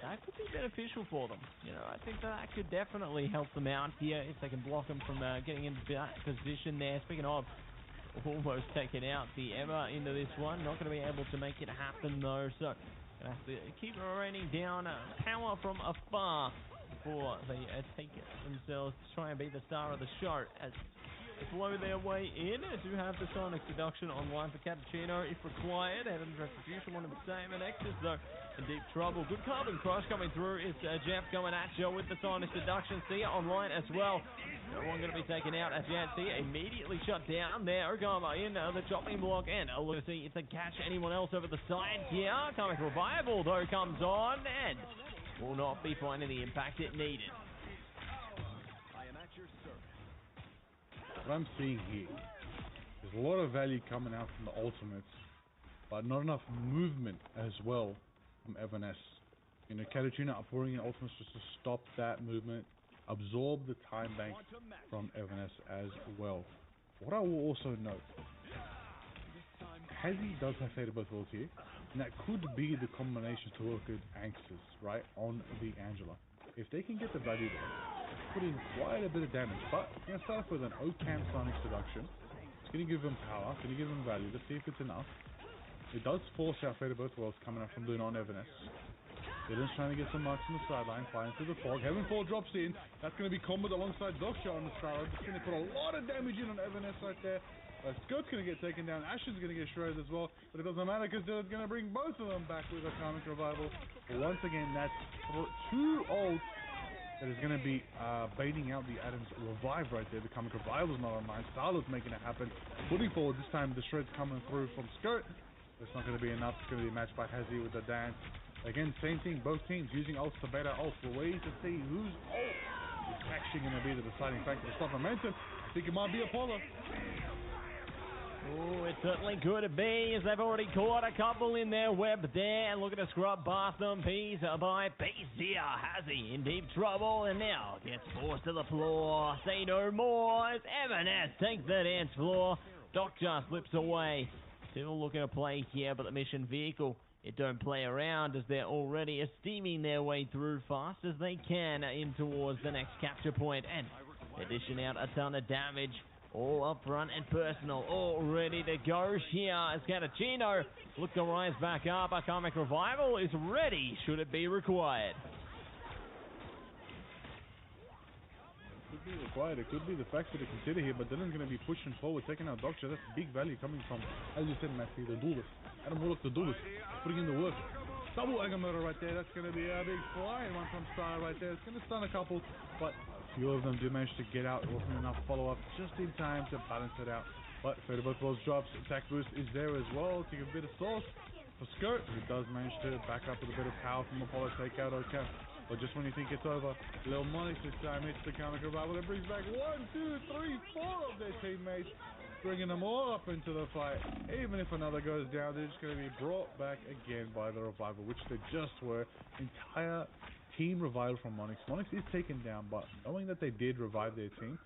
Speaker 1: That could be beneficial for them. I think that could definitely help them out here if they can block them from getting into that position there. Speaking of, almost taking out the Emma into this one. Not going to be able to make it happen though. So going to have to keep raining down power from afar before they take themselves to try and be the star of the show as they blow their way in. I do have the Sonic Seduction online for Catachino if required. Heaven's Retribution, one of the same. And X's though in deep trouble. Good Carbon Crush coming through. It's Jeff coming at you with the Sonic Seduction. See it online as well. No one going to be taken out as yet. See it immediately shut down there. Ogama in the chopping block, and we'll see if they catch anyone else over the side here. Karmic Revival though comes on and will not be finding the impact it needed.
Speaker 3: I am at your service.
Speaker 2: What I'm seeing here There's a lot of value coming out from the ultimates, but not enough movement as well from Evanesce. You know, Catachina are pouring in ultimates just to stop that movement, absorb the time bank from Evanesce as well. What I will also note, Hazy does have Fate of Both Worlds here, and that could be the combination to work with Anxus, right, on the Angela. If they can get the value there, put in quite a bit of damage, but we're going to start off with an Ocam Sonic Seduction. It's going to give them power, it's going to give them value. Let's see if it's enough. It does force out Fate of Both Worlds coming up from Luna on Evanesce. Dylan's trying to get some marks on the sideline, flying through the fog. Heavenfall drops in. That's going to be comboed alongside Dogshot on the sideline. It's going to put a lot of damage in on Evanesce right there. Scott's going to get taken down. Ashen's going to get shredded as well. But it doesn't matter because Dylan's going to bring both of them back with a Karmic Revival. But once again, that's two ults that is going to be baiting out the Adam's Revive right there. The Karmic Revival's not online. Starlord's making it happen. Putting forward this time, the shred's coming through from Scott. It's not going to be enough. It's going to be matched by Hazy with the dance. Again, same thing, both teams using ults to bait out ults. We're waiting to see whose ult is actually going to be the deciding factor to stop momentum. I think it might be Apollo.
Speaker 1: Oh, it certainly could be, as they've already caught a couple in their web there. And looking to scrub past them, piece by piece here. Hazy in deep trouble and now gets forced to the floor. Say no more as Evanesce takes the dance floor. Doctor slips away. Still looking to play here, but the mission vehicle, it don't play around as they're already steaming their way through fast as they can in towards the next capture point, and they're dishing out a ton of damage, all up front and personal, all ready to go here as Catachino look to rise back up. A Karmic Revival is ready should it be required.
Speaker 2: Could be required. It could be the factor to consider here, but Dylan's going to be pushing forward, taking out Doctor. That's big value coming from, as you said, Matthew, the duelist. Adam Warlock, the duelist, putting in the work. Double Agamotto right there. That's going to be a big flying one from Star right there. It's going to stun a couple, but a few of them do manage to get out. It wasn't enough follow-up just in time to balance it out. But Fate of Both Worlds drops. Attack boost is there as well to give a bit of sauce for Skirt, who does manage to back up with a bit of power from Apollo, take out Ocam. But just when you think it's over, Lil Monix this time hits the Karmic Revival and brings back 1, 2, 3, 4 of their teammates, bringing them all up into the fight. Even if another goes down, they're just going to be brought back again by the Revival, which they just were. Entire team revival from Monix. Monix is taken down, but knowing that they did revive their team,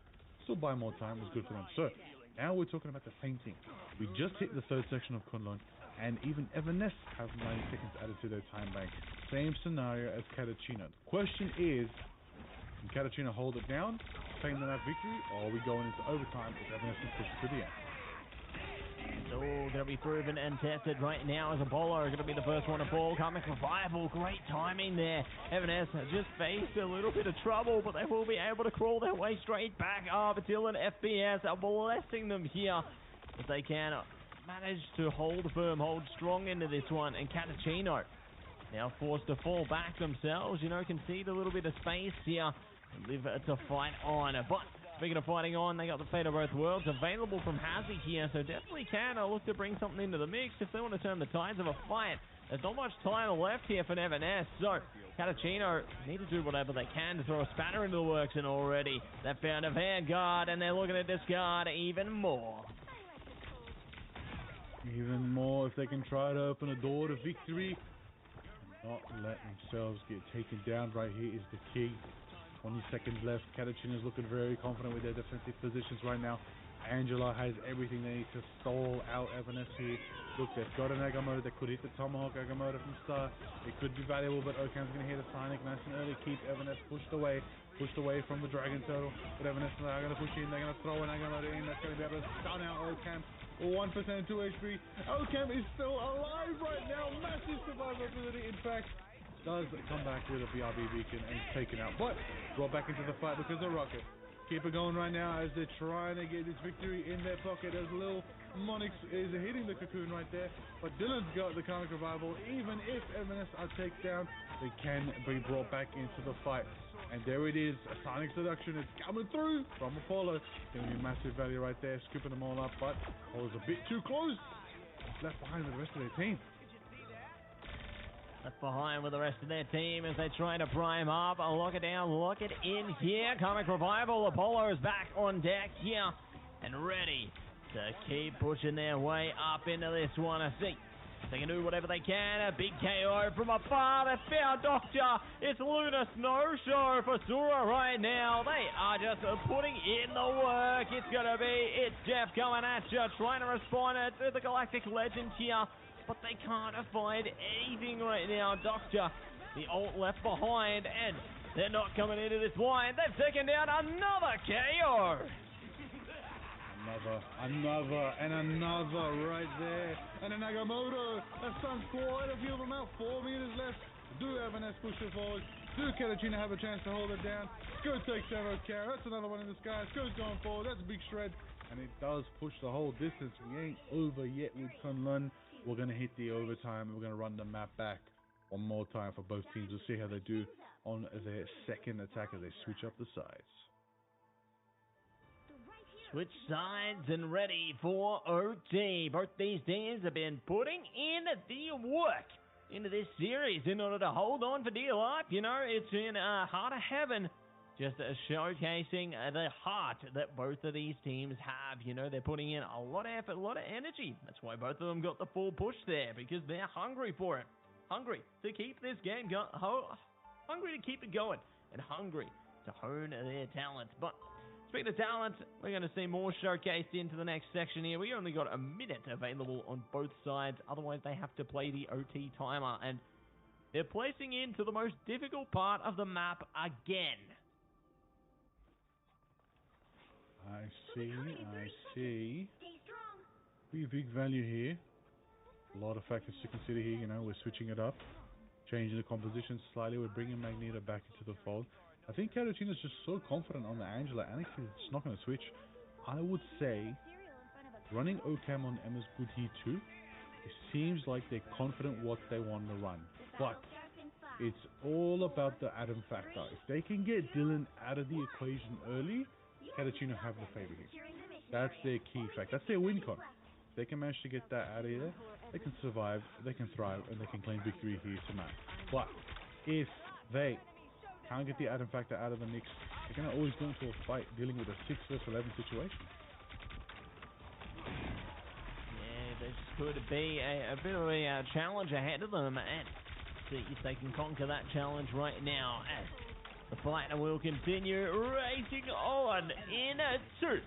Speaker 2: still buy more time was good for them. So, now we're talking about the same thing. We just hit the third section of Kunlun, and even Evanesce have 90 seconds added to their time bank. Same scenario as Catachino. The question is, can Catachino hold it down, claim the map victory, or are we going into overtime if Evanesce can push to the end?
Speaker 1: It's all going to be proven and tested right now as Apollo going to be the first one to fall. Karmic Revival, great timing there. Evanesce just faced a little bit of trouble, but they will be able to crawl their way straight back up. Dylan FPS are blessing them here if they can manage to hold firm, hold strong into this one. And Catachino now forced to fall back themselves, concede a little bit of space here and live to fight on. But speaking of fighting on, they got the Fate of Both Worlds available from Hazy here, so definitely can look to bring something into the mix if they want to turn the tides of a fight. There's not much time left here for Evanesce, so Catachino need to do whatever they can to throw a spanner into the works, and already they've found a Vanguard, and they're looking to discard even more.
Speaker 2: Even more if they can try to open a door to victory. Not let themselves get taken down right here is the key. 20 seconds left. Catachino is looking very confident with their defensive positions right now. Angela has everything they need to stall out Evanesce here. Look, they've got an Agamotto that could hit the Tomahawk Agamotto from Star. It could be valuable, but Ocam's going to hit a Sonic nice and early. Keep Evanesce pushed away from the Dragon Turtle. But Evanesce are going to push in. They're going to throw an Agamotto in. That's going to be able to stun out Ocam. 1% 2 HP. Ocam is still alive right now. Massive survivability. In fact, does come back with a BRB beacon and is taken out, but brought back into the fight because of Rocket. Keep it going right now as they're trying to get this victory in their pocket as Lil Monix is hitting the cocoon right there. But Dylan's got the Karmic Revival. Even if Evanesce are taken down, they can be brought back into the fight. And there it is, a Sonic Seduction is coming through from Apollo. Going to be massive value right there, scooping them all up, but Apollo's a bit too close. It's left behind with the rest of their team.
Speaker 1: Left behind with the rest of their team as they try to prime up. Lock it down, lock it in here. Karmic Revival, Apollo is back on deck here and ready to keep pushing their way up into this one. I see. They can do whatever they can. A big KO from afar. They found Doctor. It's Lunar Snow Show for Sura right now. They are just putting in the work. It's Jeff coming at you, trying to respond to the Galactic Legend here. But they can't find anything right now. Doctor, the ult left behind, and they're not coming into this line. They've taken down another KO.
Speaker 2: Another right there. And an Agamotto. That stuns quite a few of them out. 4 meters left. Do have an S pusher forward. Do Catachina have a chance to hold it down? Scoot takes down O'Carroll. That's another one in the sky. Scoot's going forward. That's a big shred. And it does push the whole distance. We ain't over yet with Kunlun. We're going to hit the overtime. We're going to run the map back one more time for both teams. We'll see how they do on their second attack as they switch up the sides.
Speaker 1: Switch sides and ready for OT. Both these teams have been putting in the work into this series in order to hold on for dear life. You know, it's in Heart of Heaven, just showcasing the heart that both of these teams have. You know, they're putting in a lot of effort, a lot of energy. That's why both of them got the full push there, because they're hungry for it. Hungry to keep this game going. Hungry to keep it going. And hungry to hone their talents. But speaking of talent, we're going to see more showcased into the next section here. We only got a minute available on both sides. Otherwise, they have to play the OT timer. And they're placing into the most difficult part of the map again.
Speaker 2: I see. Pretty big value here. A lot of factors to consider here. You know, we're switching it up. Changing the composition slightly. We're bringing Magneto back into the fold. I think Catachina's just so confident on the Angela. Alex is not going to switch. I would say running Ocam on Emma's good here too. It seems like they're confident what they want to run. But it's all about the Adam factor. If they can get Dylan out of the equation early, Catachina have the favor here. That's their key fact. That's their win con. If they can manage to get that out of here, they can survive, they can thrive, and they can claim victory here tonight. But if they can't get the Adam factor out of the mix, they're going to always go into a fight dealing with a 6 vs 11 situation.
Speaker 1: Yeah, this could be a bit of a challenge ahead of them, and see if they can conquer that challenge right now as the fight will continue racing on into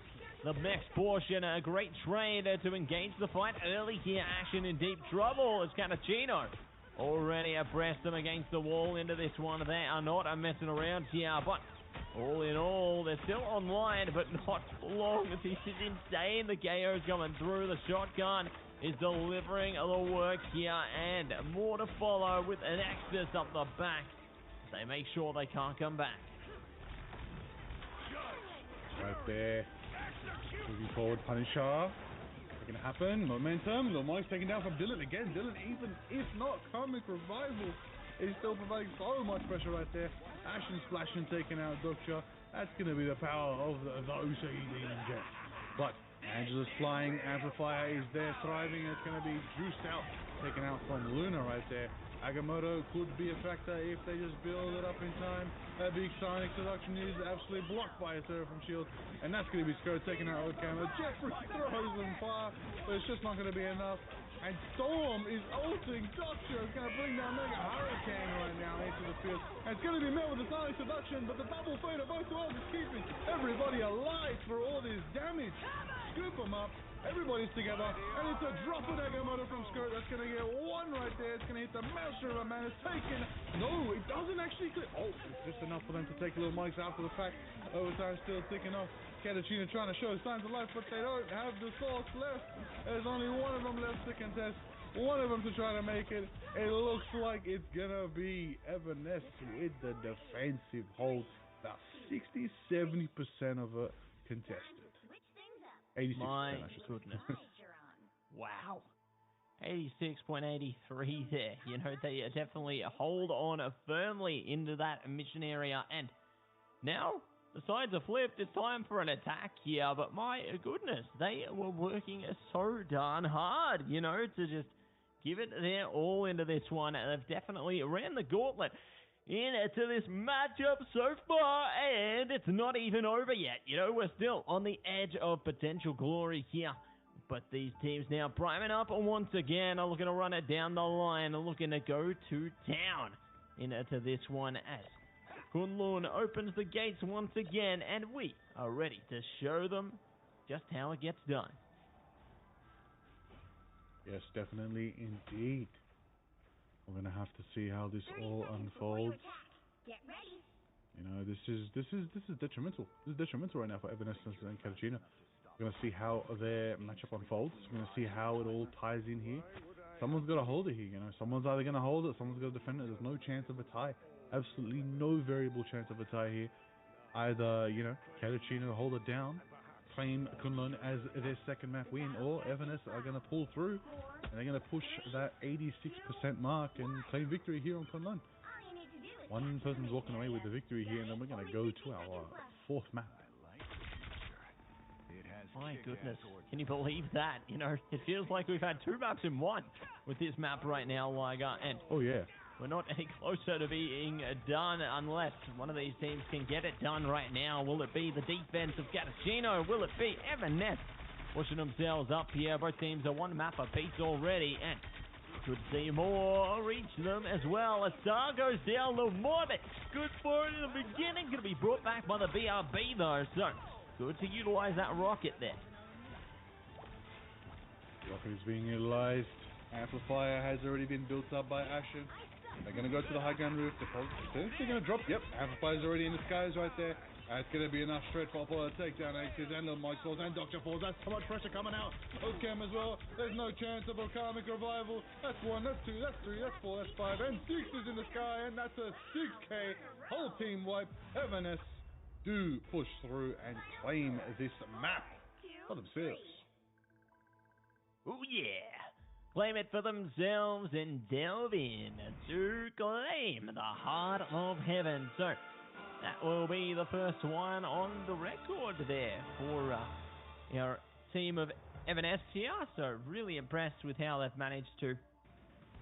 Speaker 1: the next portion. A great trade to engage the fight early here. Action in deep trouble as Catachino already abreast them against the wall into this one. They are not messing around here, but all in all, they're still online, but not for long. This is insane. The KO's coming through. The shotgun is delivering the work here, and more to follow with an Nexus up the back. They make sure they can't come back.
Speaker 2: Right there. Moving forward, Punisher. What's going to happen? Momentum. Lil Mike's taken down from Dylan again. Dylan, even if not comic revival, is still providing so much pressure right there. Ashen splashing, taking out Doctor. That's going to be the power of the OCE Demon Jet. But Angela's flying. Amplifier is there, thriving. It's going to be juiced out. Taken out from Luna right there. Agamotto could be a factor if they just build it up in time. A big Sonic seduction is absolutely blocked by a Seraphim shield, and that's going to be Skirt taking out Ocam. Jeffrey throws them far, but it's just not going to be enough. And Storm is ulting Doctor. It's going to bring down Mega Hurricane right now into the field. And it's going to be met with the Sonic seduction, but the double fate of both worlds is keeping everybody alive for all this damage. Scoop them up. Everybody's together, and it's a drop of Agamotto from Skirt. That's going to get one right there. It's going to hit the Master of a Man. It's taken. No, it doesn't actually click. Oh, it's just enough for them to take little mics after the fact. Overtime still ticking off. Catachina trying to show signs of life, but they don't have the sauce left. There's only one of them left to contest. One of them to try to make it. It looks like it's going to be Evanescence with the defensive hold. About 60-70% of it contested. 86%,
Speaker 1: My
Speaker 2: I should
Speaker 1: goodness. Wow. 86.83 there. You know, they definitely hold on firmly into that mission area. And now the sides are flipped. It's time for an attack here. But my goodness, they were working so darn hard, you know, to just give it their all into this one. And they've definitely ran the gauntlet into this matchup so far, and it's not even over yet. You know, we're still on the edge of potential glory here But these teams now priming up once again, are looking to run it down the line, are looking to go to town into this one as Kunlun opens the gates once again, and we are ready to show them just how it gets done.
Speaker 2: Yes, definitely, indeed. We're gonna have to see how this all unfolds.
Speaker 5: Get ready.
Speaker 2: You know, this is detrimental. This is detrimental right now for Evanescence and Catachino. We're gonna see how their matchup unfolds. We're gonna see how it all ties in here. Someone's got to hold it here. You know, someone's either gonna hold it, someone's got to defend it. There's no chance of a tie. Absolutely no variable chance of a tie here. Either, you know, Catachino hold it down, claim Kunlun as their second map win, or Evanes are going to pull through and they're going to push that 86% mark and claim victory here on Kunlun. One person's walking away with the victory here, and then we're going to go to our fourth map.
Speaker 1: My goodness, can you believe that? You know, it feels like we've had two maps in one with this map right now, Liger, and
Speaker 2: oh yeah,
Speaker 1: we're not any closer to being done unless one of these teams can get it done right now. Will it be the defense of Catachino? Will it be Evanes pushing themselves up here? Both teams are one map apiece already, and could see more reach them as well. A star goes down, the more that's good for it in the beginning. Going to be brought back by the BRB though, so good to utilize that rocket there.
Speaker 2: Rocket is being utilized. Amplifier has already been built up by Ashen. They're going to go to the high ground roof. They're going to drop. Yep, Amplifier's already in the skies right there. That's going to be enough straight for a takedown. Aces and Little Mike Falls and Dr. Falls. That's so much pressure coming out. Ocam as well. There's no chance of a karmic revival. That's 1, that's 2, that's 3, that's 4, that's 5, and 6 is in the sky, and that's a 6K. Whole team wipe. Evanes do push through and claim this map for themselves.
Speaker 1: Oh yeah. Claim it for themselves and delve in to claim the Heart of Heaven. So that will be the first one on the record there for our team of Evanes here. So really impressed with how they've managed to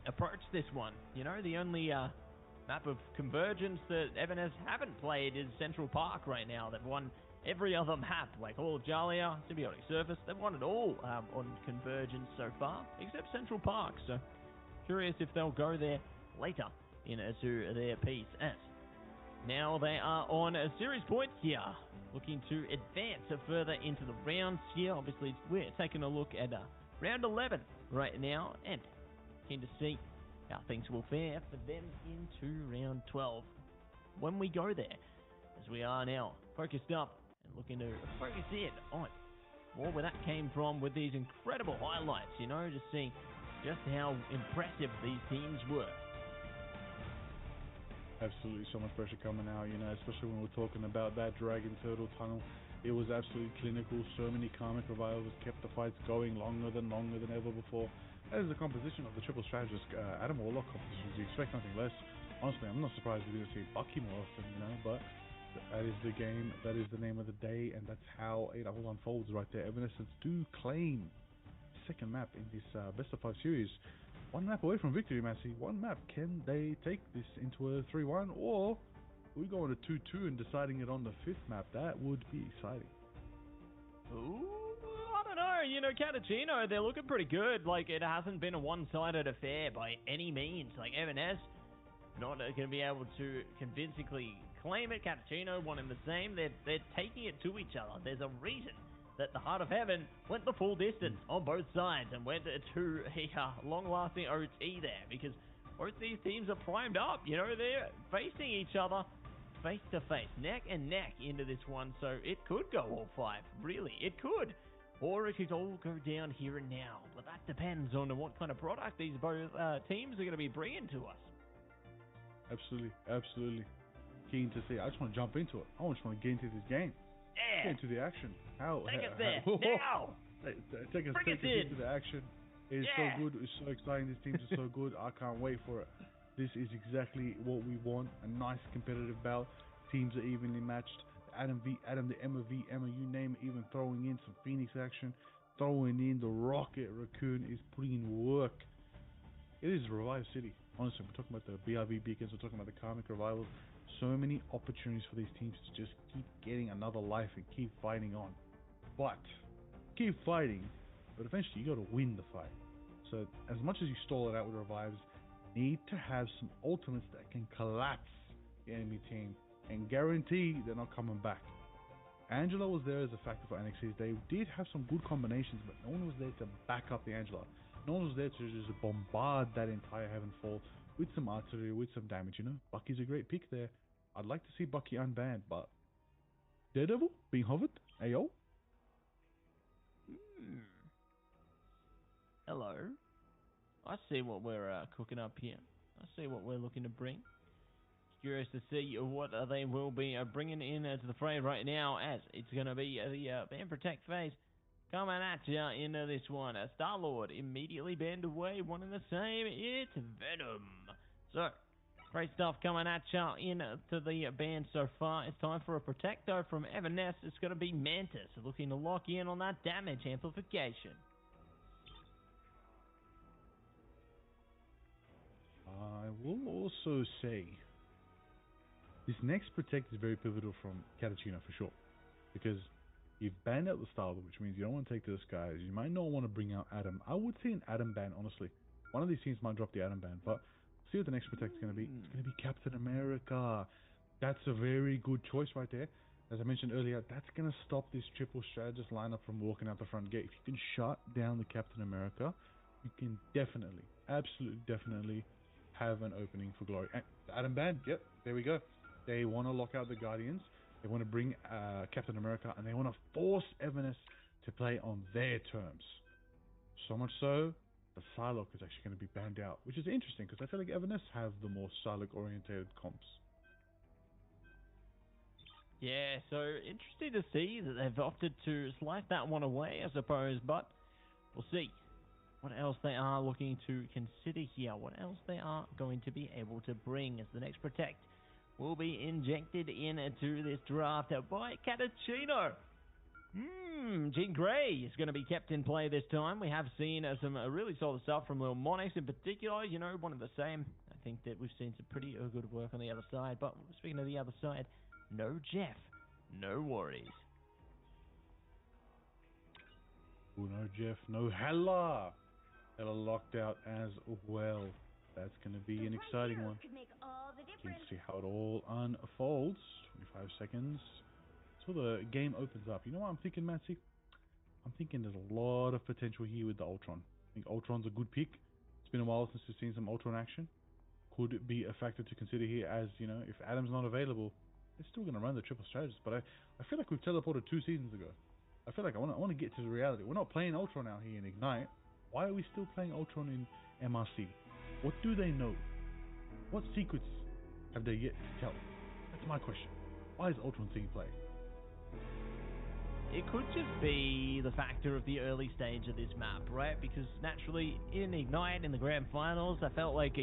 Speaker 1: approach this one. You know, the only map of convergence that Evanes haven't played is S4-PAC right now. They've won every other map, like all of Jalia, Symbiotic Surface. They've won it all on convergence so far, except S4-PAC. So curious if they'll go there later into their piece. As now they are on a series points here, looking to advance further into the rounds here. Obviously, we're taking a look at round 11 right now, and keen to see how things will fare for them into round 12 when we go there, as we are now focused up and looking to focus in on more where that came from with these incredible highlights, you know, just seeing just how impressive these teams were.
Speaker 2: Absolutely so much pressure coming out, you know, especially when we're talking about that Dragon Turtle tunnel. It was absolutely clinical. So many karmic revivals kept the fights going longer than ever before. That is the composition of the triple strategist Adam Warlock compositions. You expect nothing less. Honestly, I'm not surprised we're going to see Bucky more often, you know, but that is the game, that is the name of the day, and that's how it all unfolds right there. Evanescence do claim second map in this best of 5 series. One map away from victory, Massey. One map. Can they take this into a 3-1, or we go on a 2-2 and deciding it on the 5th map? That would be exciting.
Speaker 1: Ooh, I don't know. You know, Catachino, they're looking pretty good. Like, it hasn't been a one-sided affair by any means. Like, Evanes not going to be able to convincingly claim it. Catachino wanting the same. They're taking it to each other. There's a reason that the Heart of Heaven went the full distance on both sides and went to a long-lasting OT there, because both these teams are primed up. You know, they're facing each other face-to-face, neck and neck into this one, so it could go all 5. Really, it could. Or it could all go down here and now. But that depends on what kind of product these both teams are going to be bringing to us.
Speaker 2: Absolutely. Keen to see. I just want to jump into it. I just want to get into this game.
Speaker 1: Yeah.
Speaker 2: Get into the action.
Speaker 1: Take us there. Now.
Speaker 2: Take us into the action. It's so good. It's so exciting. These teams are so good. I can't wait for it. This is exactly what we want. A nice competitive bout. Teams are evenly matched. Adam v Adam, the Emma v Emma, you name it. Even throwing in some Phoenix action. Throwing in the Rocket Raccoon is putting in work. It is Revive City. Honestly, we're talking about the BRV beacons. We're talking about the karmic revivals. So many opportunities for these teams to just keep getting another life and keep fighting on. But keep fighting but eventually you got to win the fight. So as much as you stall it out with revives, need to have some ultimates that can collapse the enemy team and guarantee they're not coming back. Angela was there as a factor for NXT. They did have some good combinations, but no one was there to back up the Angela. No one was there to just bombard that entire Heavenfall with some artillery, with some damage. You know, Bucky's a great pick there. I'd like to see Bucky unbanned, but Daredevil being hovered? Ayo?
Speaker 1: Hello. I see what we're cooking up here. I see what we're looking to bring. Curious to see what they will be bringing in to the fray right now, as it's going to be the Ban Protect phase coming at you into this one. Star-Lord immediately banned away, one and the same. It's Venom. So, great stuff coming at you into the ban so far. It's time for a Protect, though, from Evanescence. It's going to be Mantis looking to lock in on that damage amplification.
Speaker 2: I will also say this next Protect is very pivotal from Catachino for sure, because you've banned out the Star-Lord, which means you don't want to take those guys. You might not want to bring out Adam. I would say an Adam ban, honestly. One of these teams might drop the Adam ban, but see what the next Protect is going to be. It's going to be Captain America. That's a very good choice right there. As I mentioned earlier, that's going to stop this triple strategist lineup from walking out the front gate. If you can shut down the Captain America, you can definitely, absolutely definitely have an opening for glory. And Adam ban, yep, there we go. They want to lock out the Guardians. They want to bring Captain America, and they want to force Evanescence to play on their terms. So much so, the Psylocke is actually going to be banned out, which is interesting because I feel like Evanescence have the more Psylocke-oriented comps.
Speaker 1: Yeah, so interesting to see that they've opted to slice that one away, I suppose, but we'll see what else they are looking to consider here, what else they are going to be able to bring as the next Protect will be injected into this draft by Catachino. Jean Grey is going to be kept in play this time. We have seen some really solid stuff from Lil Monix in particular, you know, one of the same. I think that we've seen some pretty good work on the other side, but speaking of the other side, no Jeff, no worries.
Speaker 2: Oh, no Jeff, no Hella. Hella locked out as well. That's going to be an exciting one. You can see how it all unfolds. 25 seconds till the game opens up. You know what I'm thinking, Matsy? I'm thinking there's a lot of potential here with the Ultron. I think Ultron's a good pick. It's been a while since we've seen some Ultron action. Could it be a factor to consider here, as, you know, if Adam's not available, they're still going to run the triple strategist. But I feel like we've teleported 2 seasons ago. I feel like I want to get to the reality. We're not playing Ultron out here in Ignite. Why are we still playing Ultron in MRC? What do they know? What secrets have they yet to tell? That's my question. Why is Ultron seeing play?
Speaker 1: It could just be the factor of the early stage of this map, right? Because naturally, in Ignite, in the Grand Finals, I felt like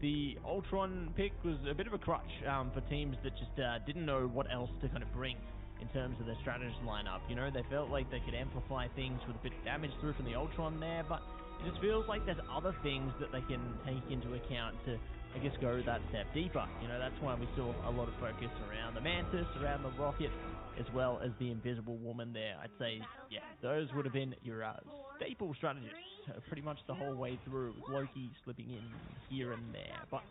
Speaker 1: the Ultron pick was a bit of a crutch for teams that just didn't know what else to kind of bring in terms of their strategist lineup. You know, they felt like they could amplify things with a bit of damage through from the Ultron there, but it just feels like there's other things that they can take into account to, I guess, go that step deeper. You know, that's why we saw a lot of focus around the Mantis, around the Rocket, as well as the Invisible Woman there. I'd say, yeah, those would have been your staple strategists pretty much the whole way through, with Loki slipping in here and there. But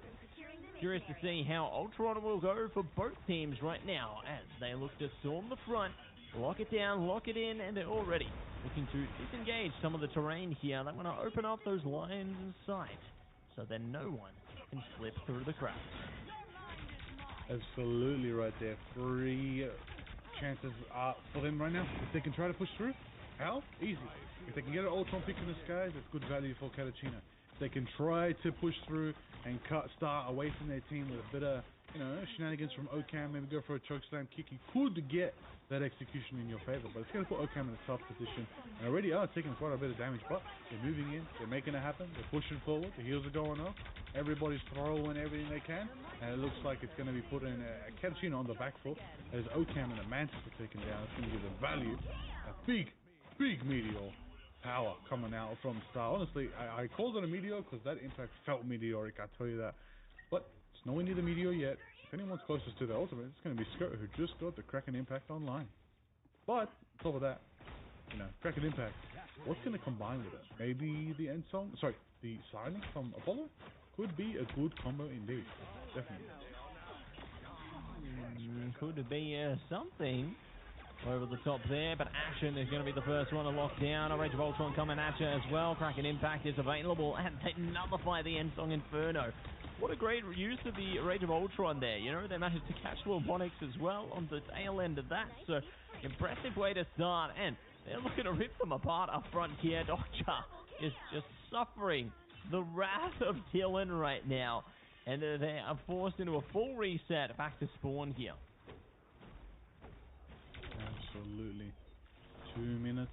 Speaker 1: curious to see how Ultron will go for both teams right now as they look to storm the front, lock it down, lock it in, and they're already looking to disengage some of the terrain here. They want to open up those lines in sight so then no one can slip through the cracks.
Speaker 2: Absolutely right there. 3 chances for them right now. If they can try to push through, how? Easy. If they can get an Ultron pick in the skies, that's good value for Catachino. If they can try to push through and start away from their team with a bit of, you know, shenanigans from Ocam, maybe go for a choke slam kick, you could get that execution in your favor. But it's going to put Ocam in a tough position. And already are taking quite a bit of damage, but they're moving in, they're making it happen, they're pushing forward, the heals are going off, everybody's throwing everything they can, and it looks like it's going to be putting Catachino on the back foot as Ocam and the Mantis are taken down. It's going to give them value. A big meteor power coming out from Star. Honestly, I called it a meteor because that impact felt meteoric, I tell you that. But it's nowhere near the meteor yet. If anyone's closest to the ultimate, it's going to be Skirt, who just got the Kraken Impact online. But, on top of that, you know, Kraken Impact What's going to combine with it? Maybe the end song? Sorry, the signing from Apollo? Could be a good combo indeed. Definitely.
Speaker 1: Could be something over the top there, but Ashen is going to be the first one to lock down. A Rage of Ultron coming at you as well. Kraken Impact is available, and they nullify the end song Inferno. What a great use of the Rage of Ultron there. You know, they managed to catch Lormonix as well on the tail end of that. So, impressive way to start, and they're looking to rip them apart up front here. Doctor is just suffering the wrath of Dylan right now, and they are forced into a full reset back to spawn here.
Speaker 2: Absolutely. 2 minutes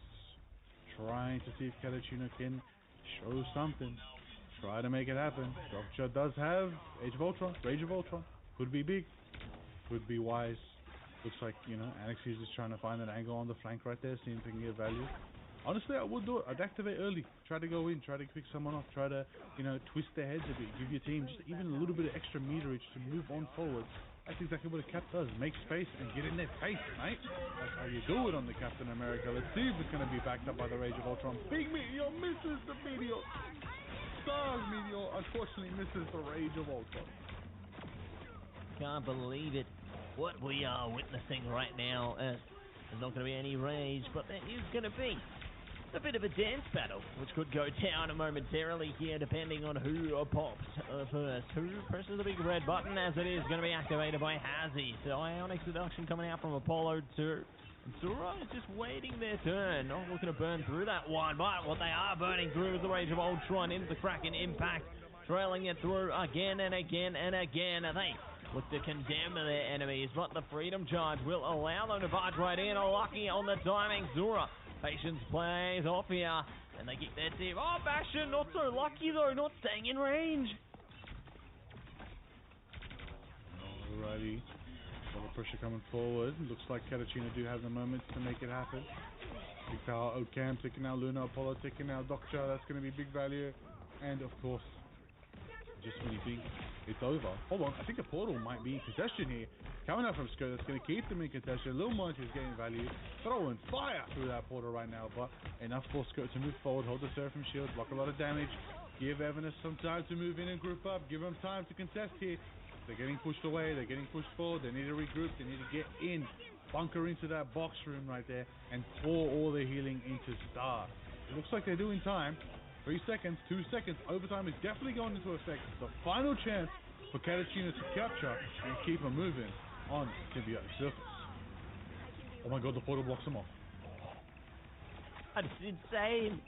Speaker 2: trying to see if Catachino can show something. Try to make it happen. Doctor does have Age of Ultron, Rage of Ultron. Could be big. Could be wise. Looks like, you know, Anixie is just trying to find an angle on the flank right there, seeing if they can get value. Honestly, I would do it. I'd activate early. Try to go in. Try to pick someone off. Try to, you know, twist their heads a bit. Give your team just even a little bit of extra meterage to move on forward. That's exactly what a cap does. Make space and get in their face, mate. That's how you do it on the Captain America. Let's see if it's going to be backed up by the Rage of Ultron. Big Meteor misses the Meteor. Stars Meteor unfortunately misses the Rage of Ultron.
Speaker 1: Can't believe it. What we are witnessing right now. There's not going to be any rage, but there is going to be a bit of a dance battle, which could go down momentarily here, depending on who pops first. Who presses the big red button, as it is going to be activated by Hazy. So Ionic Seduction coming out from Apollo 2. And Zura is just waiting their turn, not looking to burn through that one, but what they are burning through is the Rage of Ultron into the Kraken Impact, trailing it through again and again and again. They look to condemn their enemies, but the Freedom Charge will allow them to barge right in. Lucky on the timing, Zura. Patience plays off here, and they get their tip. Oh, Bastion, not so lucky though, not staying in range.
Speaker 2: Alrighty. A lot of pressure coming forward. Looks like Catachino do have the moments to make it happen. Big tower, Ocam taking out Luna, Apollo taking out Doctor. That's going to be big value. And of course, just when you think it's over. Hold on, I think a portal might be in contention here. Coming out from Skirt, that's going to keep them in contention. Little Monty is getting value. Throwing fire through that portal right now, but enough for Skirt to move forward, hold the Seraphim shield, block a lot of damage. Give Evanes some time to move in and group up. Give them time to contest here. They're getting pushed away, they're getting pushed forward. They need to regroup, they need to get in. Bunker into that box room right there and pour all the healing into Star. It looks like they're doing time. 3 seconds, 2 seconds. Overtime is definitely going into effect. The final chance for Catachino to capture and keep them moving on symbiotic surface. Oh my god, the portal blocks them off.
Speaker 1: That's insane.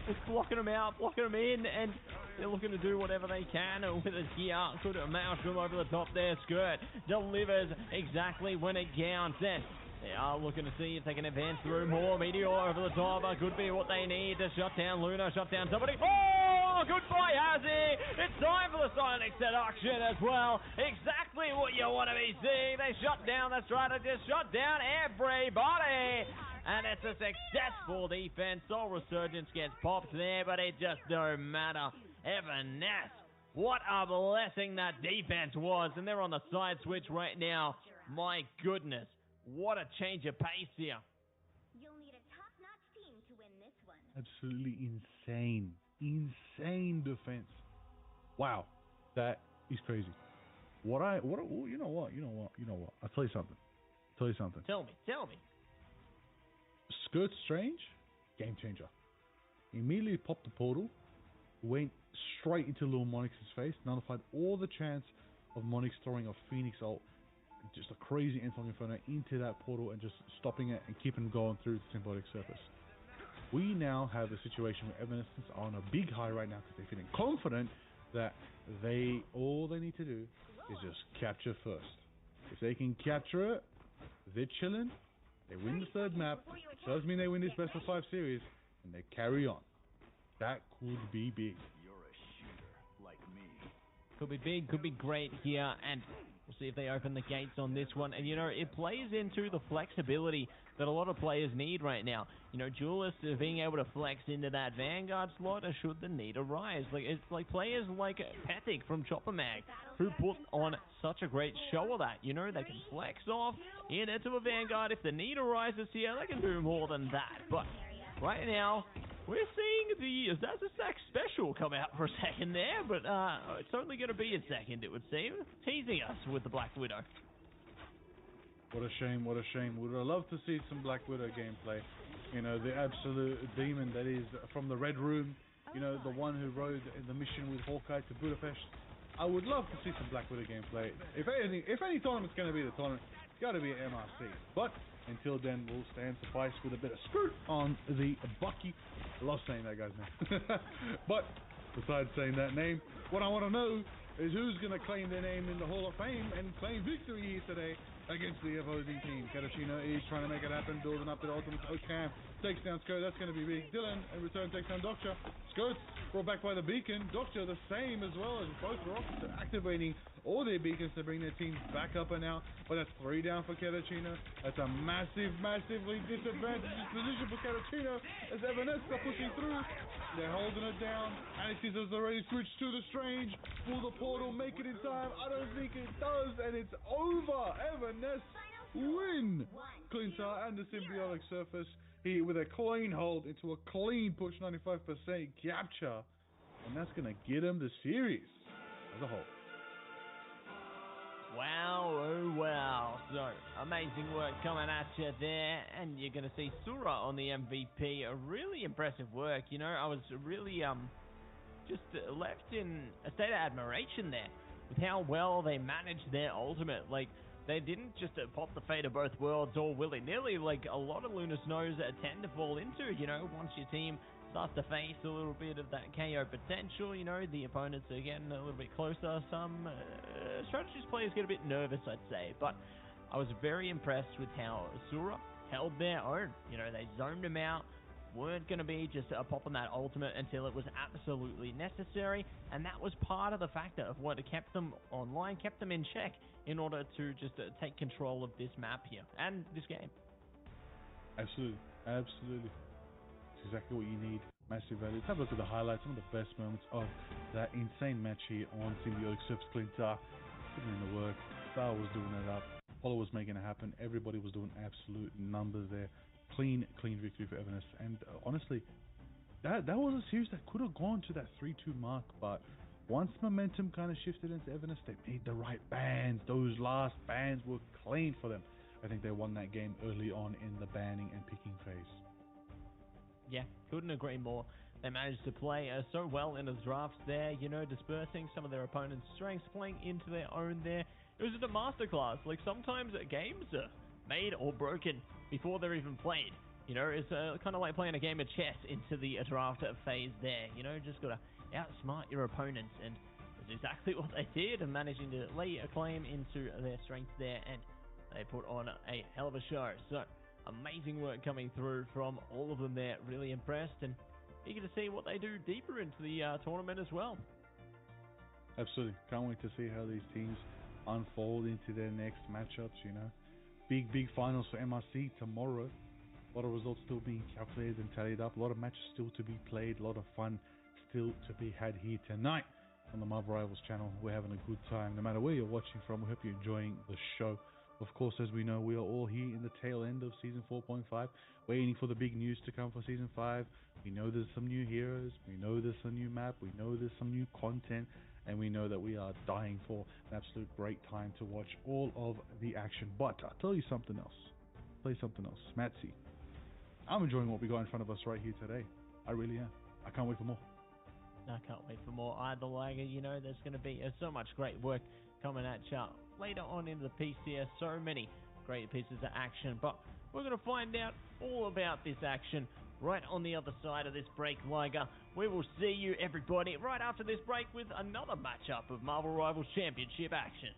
Speaker 1: It's blocking them out, blocking them in, and they're looking to do whatever they can with it here. Could have Maelstrom over the top there. Skirt delivers exactly when it counts. And they are looking to see if they can advance through more. Meteor over the top could be what they need to shut down Luna, shut down somebody. Oh, goodbye, Hazy. It's time for the Sonic Seduction as well. Exactly what you want to be seeing. They shut down, that's right, they just shut down everybody. And it's a successful defense. Soul Resurgence gets popped there, but it just don't matter. Evanes, what a blessing that defense was. And they're on the side switch right now. My goodness, what a change of pace here.
Speaker 5: You'll need a top-notch team to win this one.
Speaker 2: Absolutely insane. Insane defense. Wow. That is crazy. You know what? I'll tell you something.
Speaker 1: Tell me.
Speaker 2: Skirt Strange, game changer. Immediately popped the portal, went straight into Lil Monix's face, nullified all the chance of Monix throwing a Phoenix ult, just a crazy Endlong Inferno into that portal and just stopping it and keeping them going through the symbiotic surface. We now have a situation where Evanescence are on a big high right now because they're feeling confident that all they need to do is just capture first. If they can capture it, they're chilling. They win the third map. It does mean they win this best of 5 series, and they carry on. That could be big.
Speaker 3: You're a shooter like me.
Speaker 1: Could be big, could be great here, and we'll see if they open the gates on this one. And, you know, it plays into the flexibility that a lot of players need right now. You know, Duelist being able to flex into that Vanguard slot should the need arise. It's like players like Patek from Chopper Mag, who put on such a great show of that. You know, they can flex off into a Vanguard. If the need arises here, they can do more than that. But right now, we're seeing the Zazasak special come out for a second there, but it's only going to be a second, it would seem, teasing us with the Black Widow.
Speaker 2: What a shame, what a shame. Would have loved to see some Black Widow gameplay. You know, the absolute demon that is from the Red Room, you know, the one who rode the mission with Hawkeye to Budapest. I would love to see some Black Widow gameplay. If any tournament's going to be the tournament, it's got to be at MRC. But until then, we'll stand suffice with a bit of skirt on the Bucky. I love saying that guy's name. But besides saying that name, what I want to know is who's going to claim their name in the Hall of Fame and claim victory here today against the opposing team. Catachino is trying to make it happen, building up the ultimate. Cam takes down Skirt, that's going to be big. Dylan in return takes down Doctor. Skirt's brought back by the beacon. Doctor the same as well, as both are activating all their beacons to bring their team back up and out. But that's 3 down for Catachino. That's a massively disadvantaged position for Catachino as Evanesca pushing through. They're holding it down. Alexis has already switched to the Strange. Will the portal make it in time? I don't think it does, and it's over. Evanesca win. Clintar and the symbiotic surface here with a clean hold into a clean push 95% capture, and that's going to get him the series as a whole.
Speaker 1: Wow, oh wow. So, amazing work coming at you there, and you're going to see Sura on the MVP. A really impressive work, you know. I was really just left in a state of admiration there with how well they managed their ultimate. Like, they didn't just pop the Fate of Both Worlds all willy-nilly, like a lot of Lunar Snows tend to fall into, you know, once your team starts to face a little bit of that KO potential, you know, the opponents are getting a little bit closer. Some strategist players get a bit nervous, I'd say, but I was very impressed with how Sura held their own. You know, they zoned him out, weren't going to be just popping that ultimate until it was absolutely necessary, and that was part of the factor of what kept them online, kept them in check in order to just take control of this map here and this game.
Speaker 2: Absolutely. It's exactly what you need. Massive value. Have a look at the highlights, some of the best moments of that insane match here on Symbiotic Surface. Clintar putting in the work. Star was doing it up. Apollo was making it happen. Everybody was doing absolute numbers there. Clean victory for Evanescence. And honestly, that was a series that could have gone to that 3-2 mark, but once momentum kind of shifted into Evanescence, they made the right bans. Those last bans were clean for them. I think they won that game early on in the banning and picking phase. Yeah,
Speaker 1: couldn't agree more. They managed to play so well in the drafts there, you know, dispersing some of their opponent's strengths, playing into their own there. It was just a masterclass. Like, sometimes games are made or broken before they're even played. You know, it's kind of like playing a game of chess into the draft phase there. You know, just got to outsmart your opponents, and that's exactly what they did, and managing to lay a claim into their strengths there, and they put on a hell of a show. So, amazing work coming through from all of them there. Really impressed, and eager to see what they do deeper into the tournament as well.
Speaker 2: Absolutely. Can't wait to see how these teams unfold into their next matchups, you know. Big finals for MRC tomorrow. A lot of results still being calculated and tallied up. A lot of matches still to be played. A lot of fun still to be had here tonight on the Marvel Rivals channel. We're having a good time. No matter where you're watching from, we hope you're enjoying the show. Of course, as we know, we are all here in the tail end of Season 4.5, waiting for the big news to come for Season 5. We know there's some new heroes. We know there's a new map. We know there's some new content. And we know that we are dying for an absolute great time to watch all of the action. But I'll tell you something else. Matsy, I'm enjoying what we got in front of us right here today. I really am. I can't wait for more.
Speaker 1: I can't wait for more either. Like, you know, there's going to be so much great work coming at you later on in the PCS. So many great pieces of action. But we're going to find out all about this action right on the other side of this break, Liger. We will see you, everybody, right after this break with another matchup of Marvel Rivals Championship action.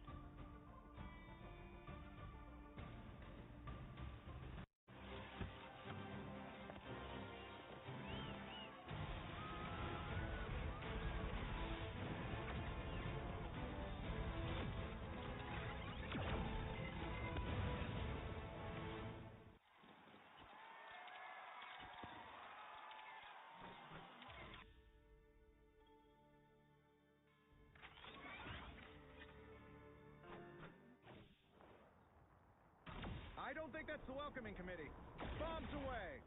Speaker 3: I don't think that's the welcoming committee. Bombs away!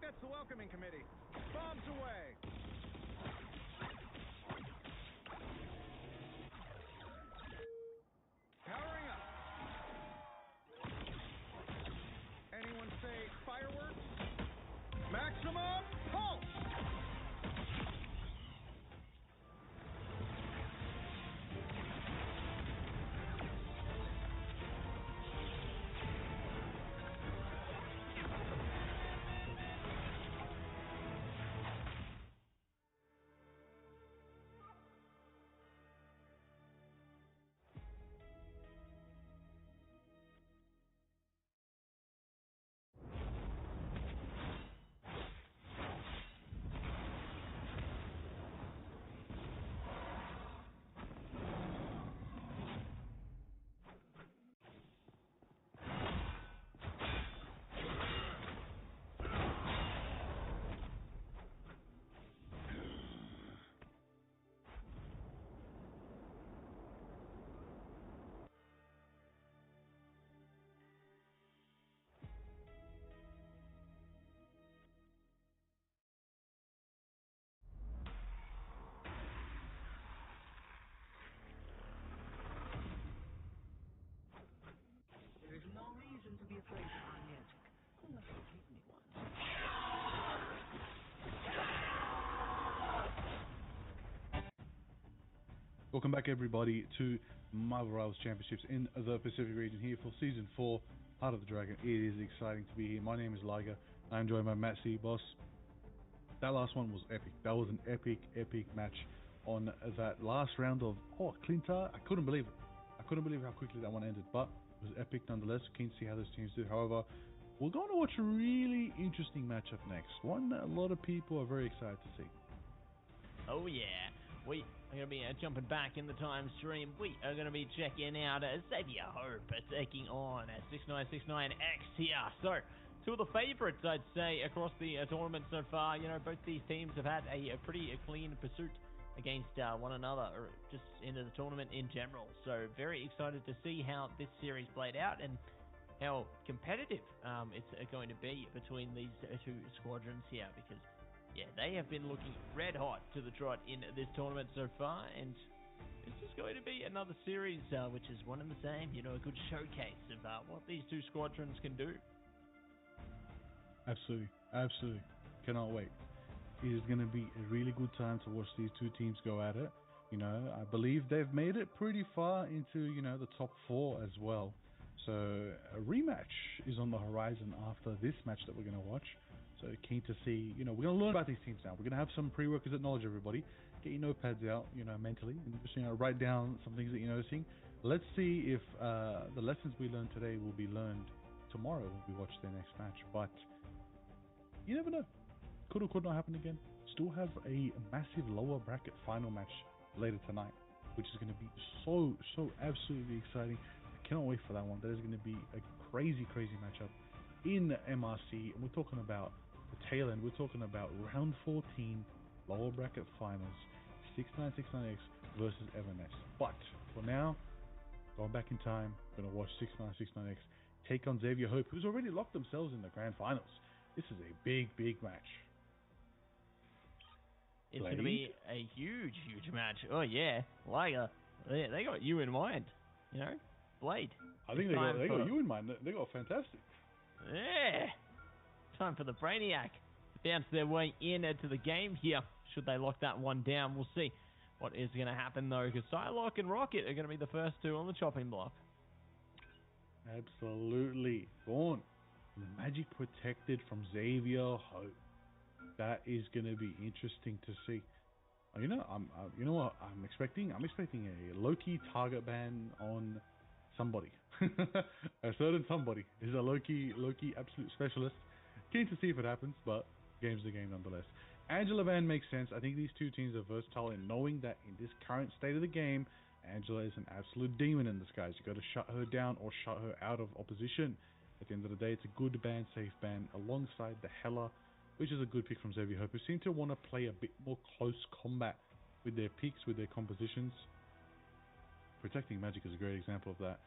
Speaker 3: that's the welcoming committee. Bombs away! Powering up. Anyone say fireworks? Maximum pulse!
Speaker 4: There is no reason to be afraid of our magic, unless you give me one.
Speaker 2: Welcome back, everybody, to Marvel Rivals Championships in the Pacific region here for Season 4, Heart of the Dragon. It is exciting to be here. My name is Liger. I'm joined by Matt C. Boss. That last one was epic. That was an epic match on that last round of Clintar. I couldn't believe it. I couldn't believe how quickly that one ended, but it was epic nonetheless. Keen to see how those teams do. However, we're going to watch a really interesting matchup next. One that a lot of people are very excited to see.
Speaker 1: Oh yeah, we are going to be jumping back in the time stream. We are going to be checking out Xavier Hope taking on 6969X here. So, two of the favourites, I'd say, across the tournament so far. You know, both these teams have had a pretty clean pursuit against one another, or just into the tournament in general. So, very excited to see how this series played out and how competitive it's going to be between these two squadrons here, because yeah, they have been looking red hot to the trot in this tournament so far, and this is going to be another series which is one and the same, you know, a good showcase of what these two squadrons can do.
Speaker 2: Absolutely. Cannot wait. It is going to be a really good time to watch these two teams go at it. You know, I believe they've made it pretty far into, you know, the top 4 as well. So a rematch is on the horizon after this match that we're going to watch. So keen to see, you know, we're going to learn about these teams now. We're going to have some prerequisite knowledge, everybody. Get your notepads out, you know, mentally, and just, you know, write down some things that you're noticing. Let's see if the lessons we learned today will be learned tomorrow when we watch their next match. But you never know. Could or could not happen again. Still have a massive lower bracket final match later tonight, which is going to be so absolutely exciting. I cannot wait for that one. That is going to be a crazy matchup in MRC, and we're talking about the tail end. We're talking about round 14 lower bracket finals, 6969X versus Everness. But for now, going back in time, we're going to watch 6969X take on Xavier Hope, who's already locked themselves in the grand finals. This is a big match.
Speaker 1: It's going to be a huge match. Oh yeah, Liger, they got you in mind, you know, Blade.
Speaker 2: I think they got you in mind. They got fantastic.
Speaker 1: Yeah, time for the Brainiac to bounce their way into the game here. Should they lock that one down, we'll see what is going to happen though, because Psylocke and Rocket are going to be the first two on the chopping block.
Speaker 2: Absolutely. Born. The magic protected from Xavier Hope. That is going to be interesting to see. You know, you know what I'm expecting? I'm expecting a low-key target ban on somebody. A certain somebody is a low-key absolute specialist. Keen to see if it happens, but game's the game nonetheless. Angela Van makes sense. I think these two teams are versatile in knowing that in this current state of the game, Angela is an absolute demon in disguise. You got to shut her down or shut her out of opposition. At the end of the day, it's a good ban, safe ban, alongside the Hela, which is a good pick from Xavier Hope, who seem to want to play a bit more close combat with their picks, with their compositions. Protecting Magic is a great example of that,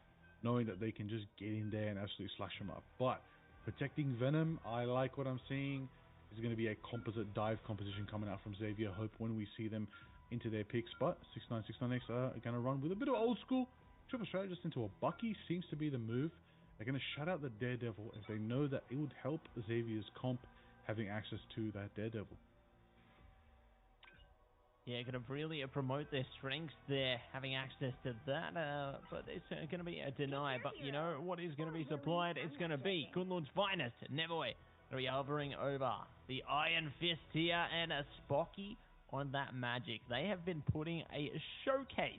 Speaker 2: knowing that they can just get in there and absolutely slash them up. But protecting Venom, I like what I'm seeing. It's going to be a composite dive composition coming out from Xavier Hope when we see them into their picks. But 6969X are going to run with a bit of old school triple strategist into a Bucky seems to be the move. They're going to shut out the Daredevil if they know that it would help Xavier's comp having access to that Daredevil.
Speaker 1: Yeah, going to really promote their strengths there, having access to that, but it's going to be a deny. But you know what is going to be supplied? It's going to be Kunlun's finest, Nevoy. Going to be hovering over the Iron Fist here and a Spocky on that magic. They have been putting a showcase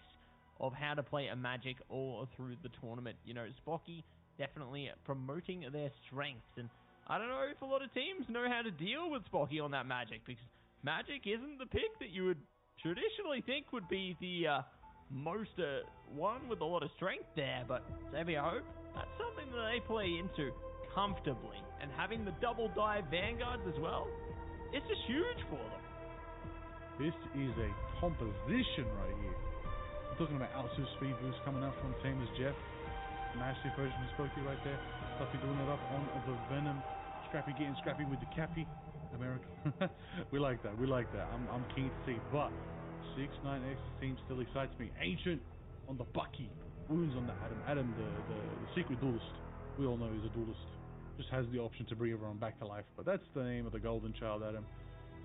Speaker 1: of how to play a magic all through the tournament. You know, Spocky definitely promoting their strengths, and I don't know if a lot of teams know how to deal with Spocky on that magic, because magic isn't the pick that you would traditionally think would be the most one with a lot of strength there, but Xavier Hope, that's something that they play into comfortably, and having the double dive vanguards as well, it's just huge for them.
Speaker 2: This is a composition right here. I'm talking about Alsu speed boost coming out from Tamer's Jeff. Massive version of Spoky right there. Stuffy doing it up on the Venom. Scrappy getting scrappy with the Cappy. America. we like that. I'm keen to see. But 69X team still excites me. Ancient on the Bucky. Wounds on the Adam. Adam, the secret duelist. We all know he's a duelist. Just has the option to bring everyone back to life. But that's the name of the golden child, Adam.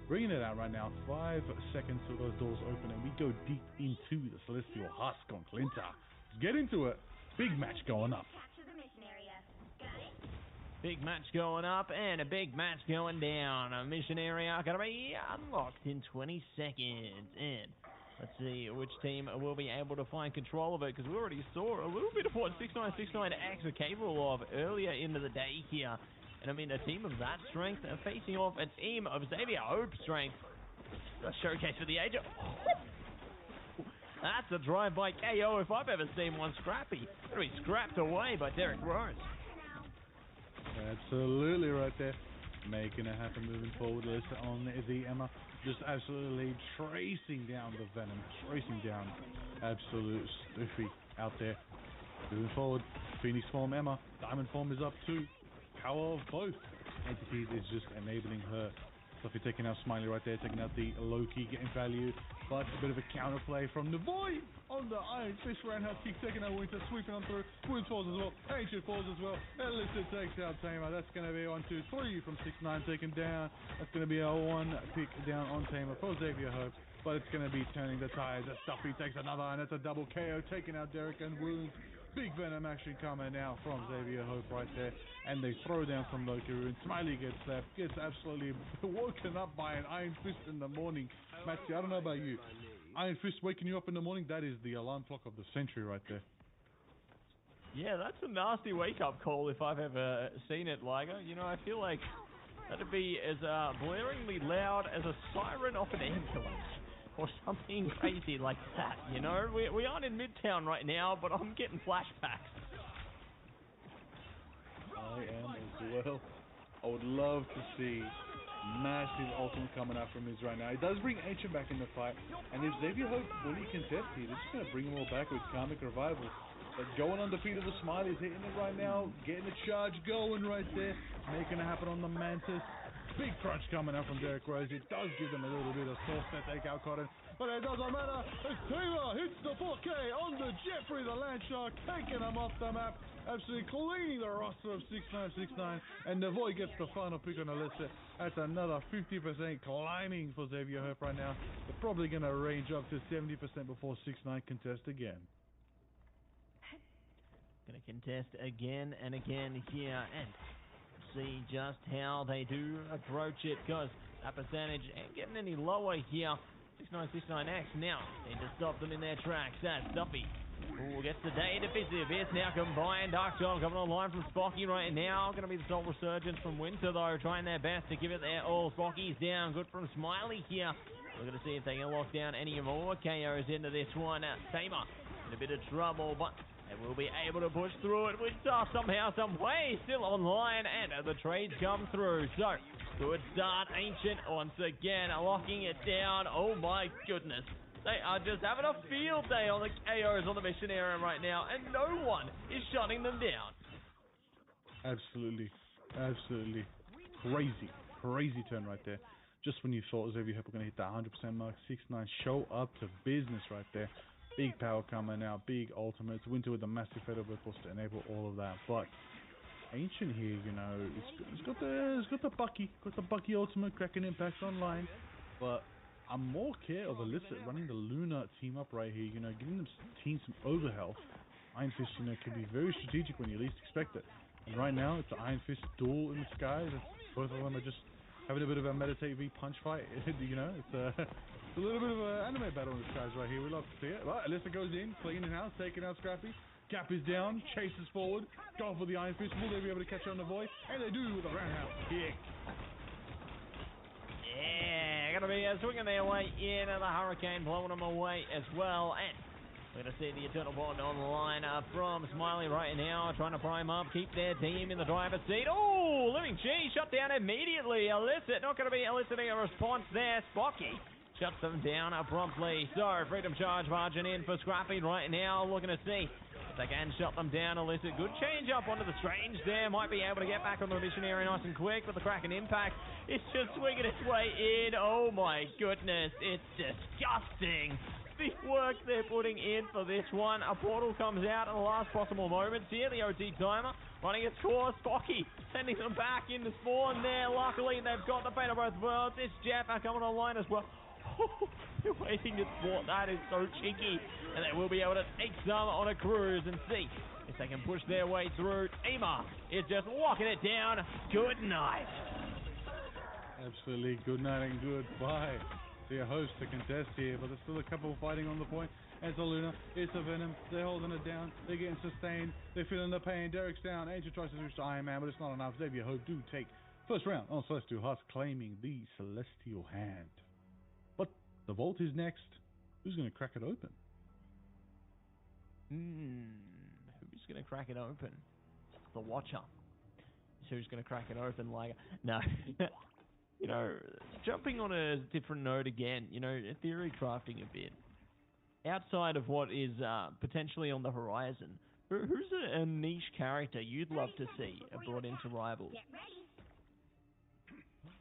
Speaker 2: Bringing it out right now. 5 seconds till those doors open, and we go deep into the Celestial Husk on Clinta. Let's get into it. Big match going up.
Speaker 5: Capture the mission area. Got it?
Speaker 1: Big match going up and a big match going down. A mission area going to be unlocked in 20 seconds. And let's see which team will be able to find control of it, because we already saw a little bit of what 6969X are capable of earlier into the day here. And I mean, a team of that strength are facing off a team of Xavier Hope strength. A showcase for the age of... That's a drive-by KO if I've ever seen one. Scrappy. Going to be scrapped away by Derek Rose.
Speaker 2: Absolutely right there. Making it happen moving forward. Listen on the Emma. Just absolutely tracing down the Venom. Tracing down absolute Stuffy out there. Moving forward. Phoenix form Emma. Diamond form is up too. Power of both entities is just enabling her. Stuffy taking out Smiley right there, taking out the Loki, getting value, but a bit of a counterplay from Nevoy on the Iron Fist roundhouse kick, taking out Winter, sweeping on through, Wounds falls as well, Ancient falls as well, Illicit takes out Tamer. That's going to be 1, 2, 3 from 6-9 taken down. That's going to be a 1 pick down on Tamer for Xavier Hope, but it's going to be turning the tides. Stuffy takes another, and it's a double KO, taking out Derek and Wounds. Big Venom action coming out from Xavier Hope right there, and they throw down from Loki Rune. Smiley gets slapped, gets absolutely woken up by an Iron Fist in the morning. Matthew, I don't know about you. Iron Fist waking you up in the morning, that is the alarm clock of the century right there.
Speaker 1: Yeah, that's a nasty wake-up call if I've ever seen it, Liger. You know, I feel like that'd be as blaringly loud as a siren off an ambulance. Or something crazy like that, you know? We aren't in Midtown right now, but I'm getting flashbacks.
Speaker 2: I am as well. I would love to see massive ultimate coming out from his right now. It does bring Ancient back in the fight, and if Xavier Hope fully contests here, they're just going to bring them all back with Karmic Revival. But going undefeated, the Smiley's hitting it right now, getting the charge going right there, making it happen on the Mantis. Big crunch coming out from Derek Rose. It does give them a little bit of force to take out Cotton, but it doesn't matter. As Taylor hits the 4K on the Jeffrey the Land Shark, taking them off the map, absolutely cleaning the roster of 6969, and Nevoy gets the final pick on the list. That's another 50% climbing for Xavier Hope right now. They're probably going to range up to 70% before 69 contest again.
Speaker 1: Going to contest again and again here, and see just how they do approach it, because that percentage ain't getting any lower here. 6969X now need to stop them in their tracks. That's Stuffy. Ooh, gets the day defensive. It's now combined. Dark Job coming online from Spocky right now. Going to be the Soul Resurgence from Winter, though, trying their best to give it their all. Spocky's down. Good from Smiley here. We're going to see if they can lock down any more KOs into this one. Tamer in a bit of trouble, but they will be able to push through it. Winter somehow, some way, still online, and the trades come through. So, good start. Ancient once again locking it down. Oh my goodness. They are just having a field day on the KOs on the mission area right now, and no one is shutting them down.
Speaker 2: Absolutely. Absolutely. Crazy. crazy turn right there. Just when you thought Xavier Hope were going to hit that 100% mark, 6-9 show up to business right there. Big power coming out, big ultimates. Winter with a massive feather supposed to enable all of that. But Ancient here, you know, it's got the Bucky ultimate, cracking impacts online. But I'm more care of Illicit running the Luna team up right here, you know, giving them team some overhealth. Iron Fist, you know, can be very strategic when you least expect it. And right now, it's an Iron Fist duel in the skies. Both of them are just having a bit of a Meditate v punch fight. You know, it's a little bit of an anime battle in the skies right here. We love to see it. Right, Alyssa goes in, cleaning house, taking out Scrappy. Gap is down, chases forward, going for the Iron Fist. Will they be able to catch her on the void? And they do with a roundhouse kick.
Speaker 1: Yeah, gonna be swinging their way in, and the Hurricane blowing them away as well. And we're gonna see the Eternal Bond on the line from Smiley right now, trying to prime up, keep their team in the driver's seat. Oh, Living Cheese shut down immediately. Illicit, not gonna be eliciting a response there. Spocky shuts them down promptly. So, Freedom Charge marching in for Scrappy right now, looking to see if they can shut them down. Illicit, good change up onto the Strange there. Might be able to get back on the Missionary nice and quick, but the Kraken Impact is just swinging its way in. Oh my goodness, it's disgusting. The work they're putting in for this one. A portal comes out at the last possible moments here. The OT timer running its course. Spocky sending them back into spawn there. Luckily, they've got the Fate of Both Worlds. It's Jeff coming online as well. They're waiting to thwart. That is so cheeky. And they will be able to take some on a cruise and see if they can push their way through. Ema is just locking it down. Good night.
Speaker 2: Absolutely, good night and goodbye. Their host to contest here, but there's still a couple fighting on the point. It's a Luna, it's a Venom, they're holding it down, they're getting sustained, they're feeling the pain. Derek's down, Ancient tries to reach the Iron Man, but it's not enough. Xavier Hope do take first round on Celestial Hearts, claiming the Celestial Hand. But the Vault is next. Who's going to crack it open?
Speaker 1: Who's going to crack it open? The Watcher. So who's going to crack it open? Like, no. You know, jumping on a different note again, you know, theory crafting a bit. Outside of what is potentially on the horizon, who's a niche character you'd love to see brought into Rivals?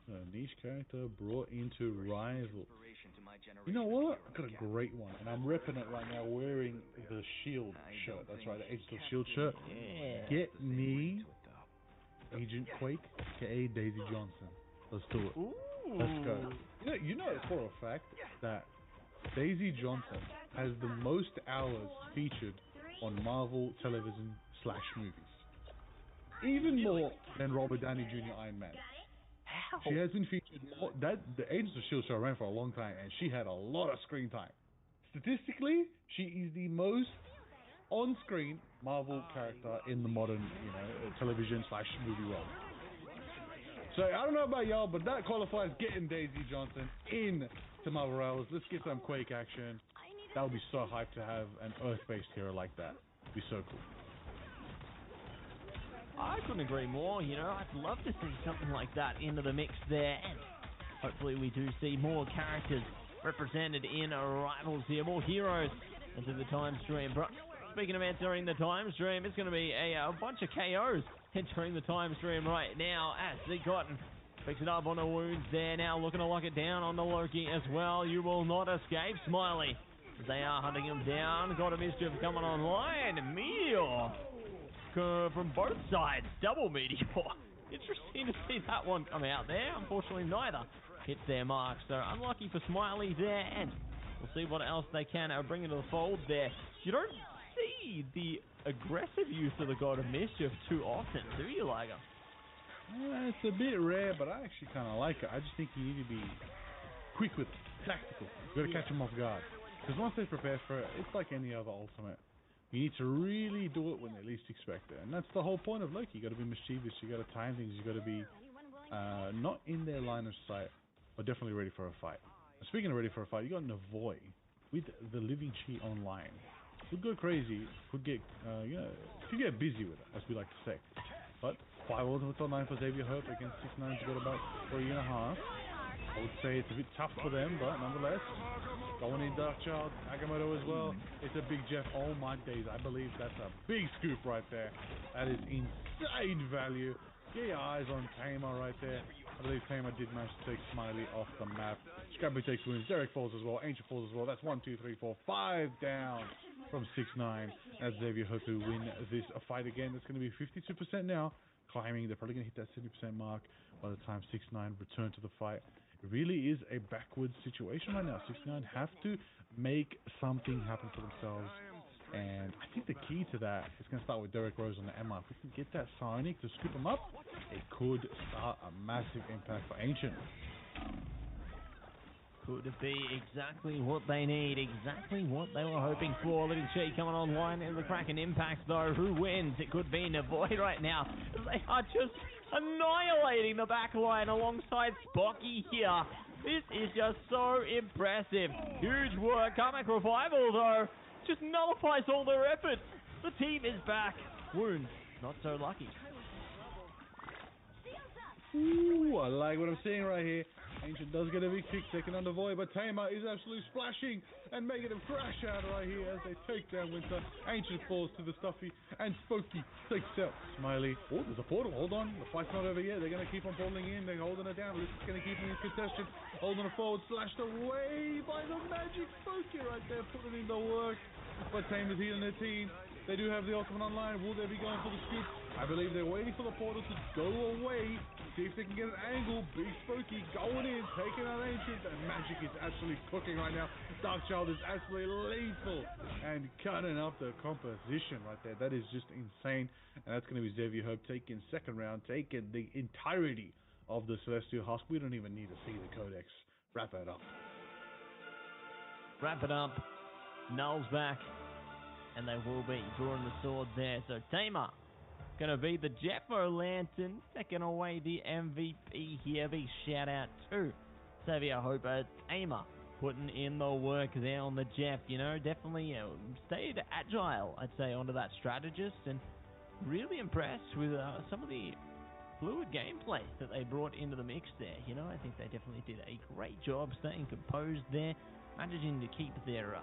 Speaker 2: A niche character brought into Rivals. You know what? I've got a great one, and I'm repping it right now wearing the Shield shirt. That's right, the Agents of Shield shirt.
Speaker 1: Yeah.
Speaker 2: Get me Agent Quake, aka Daisy Johnson. Let's do it.
Speaker 1: Ooh.
Speaker 2: Let's go. You know for a fact that Daisy Johnson has the most hours featured on Marvel television / movies. Even more than Robert Downey Jr. Iron Man.
Speaker 1: How?
Speaker 2: She has been featured more. The Agents of S.H.I.E.L.D. show ran for a long time, and she had a lot of screen time. Statistically, she is the most on-screen Marvel character in the modern, television / movie world. So I don't know about y'all, but that qualifies getting Daisy Johnson in to Marvel Rivals. Let's get some Quake action. That would be so hyped to have an Earth-based hero like that. It'd be so cool.
Speaker 1: I couldn't agree more. You know, I'd love to see something like that into the mix there, and hopefully we do see more characters represented in Rivals here, more heroes into the time stream. But speaking of entering the time stream, it's going to be a bunch of KOs entering the time stream right now as the Cotton picks it up on the wounds there. Now looking to lock it down on the Loki as well. You will not escape, Smiley. They are hunting him down. Got a Mischief coming online. Meteor from both sides. Double Meteor. Interesting to see that one come out there. Unfortunately, neither hits their mark. So unlucky for Smiley there. And we'll see what else they can bring into the fold there. You don't see the aggressive use of the God of Mischief too often, do you, Liger?
Speaker 2: It's a bit rare, but I actually kind of like it. I just think you need to be quick with it, tactical. You got to catch them off guard. Because once they prepare for it, it's like any other ultimate. You need to really do it when they least expect it. And that's the whole point of Loki. You got to be mischievous, you got to time things, you got to be not in their line of sight, but definitely ready for a fight. Speaking of ready for a fight, you got Navoy with the Living Chi online. Could go crazy, could get could get busy with it, as we like to say. But 5 ultimates online for Xavier Hope against 6-9's got about 3.5. I would say it's a bit tough for them, but nonetheless, going in Darkchild, Agamotto as well. It's a big Jeff. Oh my days, I believe that's a big scoop right there. That is insane value. Get your eyes on Tamer right there. I believe Tamer did manage to take Smiley off the map. Scrappy takes wins. Derek falls as well. Ancient falls as well. That's 1, 2, 3, 4, 5 down from 6-9. As Xavier hope to win this fight again. It's going to be 52% now. Climbing. They're probably going to hit that 70% mark by the time 6-9 return to the fight. It really is a backwards situation right now. 6-9 have to make something happen for themselves. And I think the key to that is going to start with Derek Rose on the MR. If we can get that Psionic to scoop him up, it could start a massive impact for Ancient.
Speaker 1: Could be exactly what they need, exactly what they were hoping for. Living Chi coming online in the Kraken Impact though. Who wins? It could be Navoid right now. They are just annihilating the back line alongside Spocky here. This is just so impressive. Huge work. Comeback Revival though just nullifies all their efforts. The team is back. Wound, not so lucky.
Speaker 2: Ooh, I like what I'm seeing right here. Ancient does get a big kick taken under Void, but Tamer is absolutely splashing and making him crash out right here as they take down Winter. Ancient falls to the Stuffy, and Spooky takes out Smiley. Oh, there's a portal. Hold on. The fight's not over yet. They're going to keep on portaling in. They're holding it down. This is going to keep him in contention. Holding it forward. Slashed away by the magic Spooky right there, putting in the work. But Tamer's healing their team. They do have the ultimate online. Will they be going for the scoop? I believe they're waiting for the portal to go away. See if they can get an angle. Big Spooky going in, taking out Ancient, and Magic is absolutely cooking right now. Darkchild is absolutely lethal and cutting up the composition right there. That is just insane. And that's going to be Xavier Hope taking second round, taking the entirety of the Celestial Husk. We don't even need to see the Codex. Wrap it up.
Speaker 1: Wrap it up. Null's back. And they will be drawing the sword there. So Tamer gonna be the Jeffo Lantern, taking away the MVP here. Big shout out to Xavier Hope. Tamer putting in the work there on the Jeff. You know, definitely stayed agile, I'd say, onto that strategist, and really impressed with some of the fluid gameplay that they brought into the mix there. You know, I think they definitely did a great job staying composed there, managing to keep their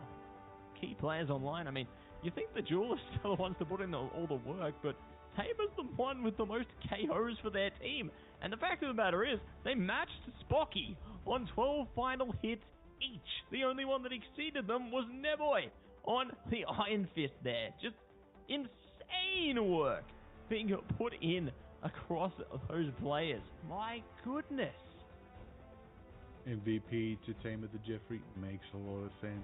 Speaker 1: key players online. I mean, you think the Duelists are the ones to put in all the work, but Tamer's the one with the most KOs for their team. And the fact of the matter is, they matched Spocky on 12 final hits each. The only one that exceeded them was Nevoy on the Iron Fist there. Just insane work being put in across those players. My goodness.
Speaker 2: MVP to Tamer the Jeffrey makes a lot of sense.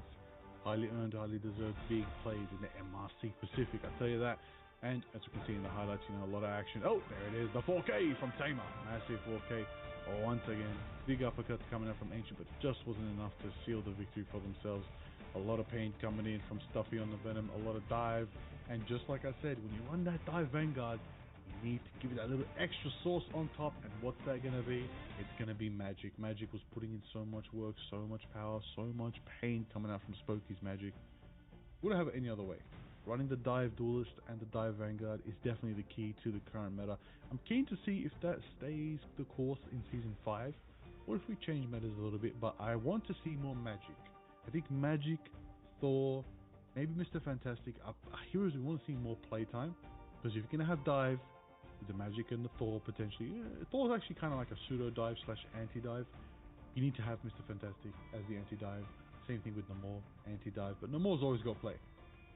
Speaker 2: Highly earned, highly deserved, big plays in the MRC Pacific, I tell you that. And as you can see in the highlights, you know, a lot of action. Oh, there it is, the 4K from Tamer. Massive 4K. Once again, big uppercuts coming out from Ancient, but just wasn't enough to seal the victory for themselves. A lot of pain coming in from Stuffy on the Venom, a lot of dive. And just like I said, when you run that dive Vanguard, you need to give it that little extra sauce on top. And what's that going to be? It's going to be Magic. Magic was putting in so much work, so much power, so much pain coming out from Spooky's Magic. Wouldn't have it any other way. Running the dive Duelist and the dive Vanguard is definitely the key to the current meta. I'm keen to see if that stays the course in Season 5, or if we change metas a little bit, but I want to see more Magic. I think Magic, Thor, maybe Mr. Fantastic are heroes we want to see more playtime, because if you're going to have dive, with the Magic and the Thor potentially, Thor's actually kind of like a pseudo-dive / anti-dive. You need to have Mr. Fantastic as the anti-dive. Same thing with Namor, anti-dive, but Namor's always got play.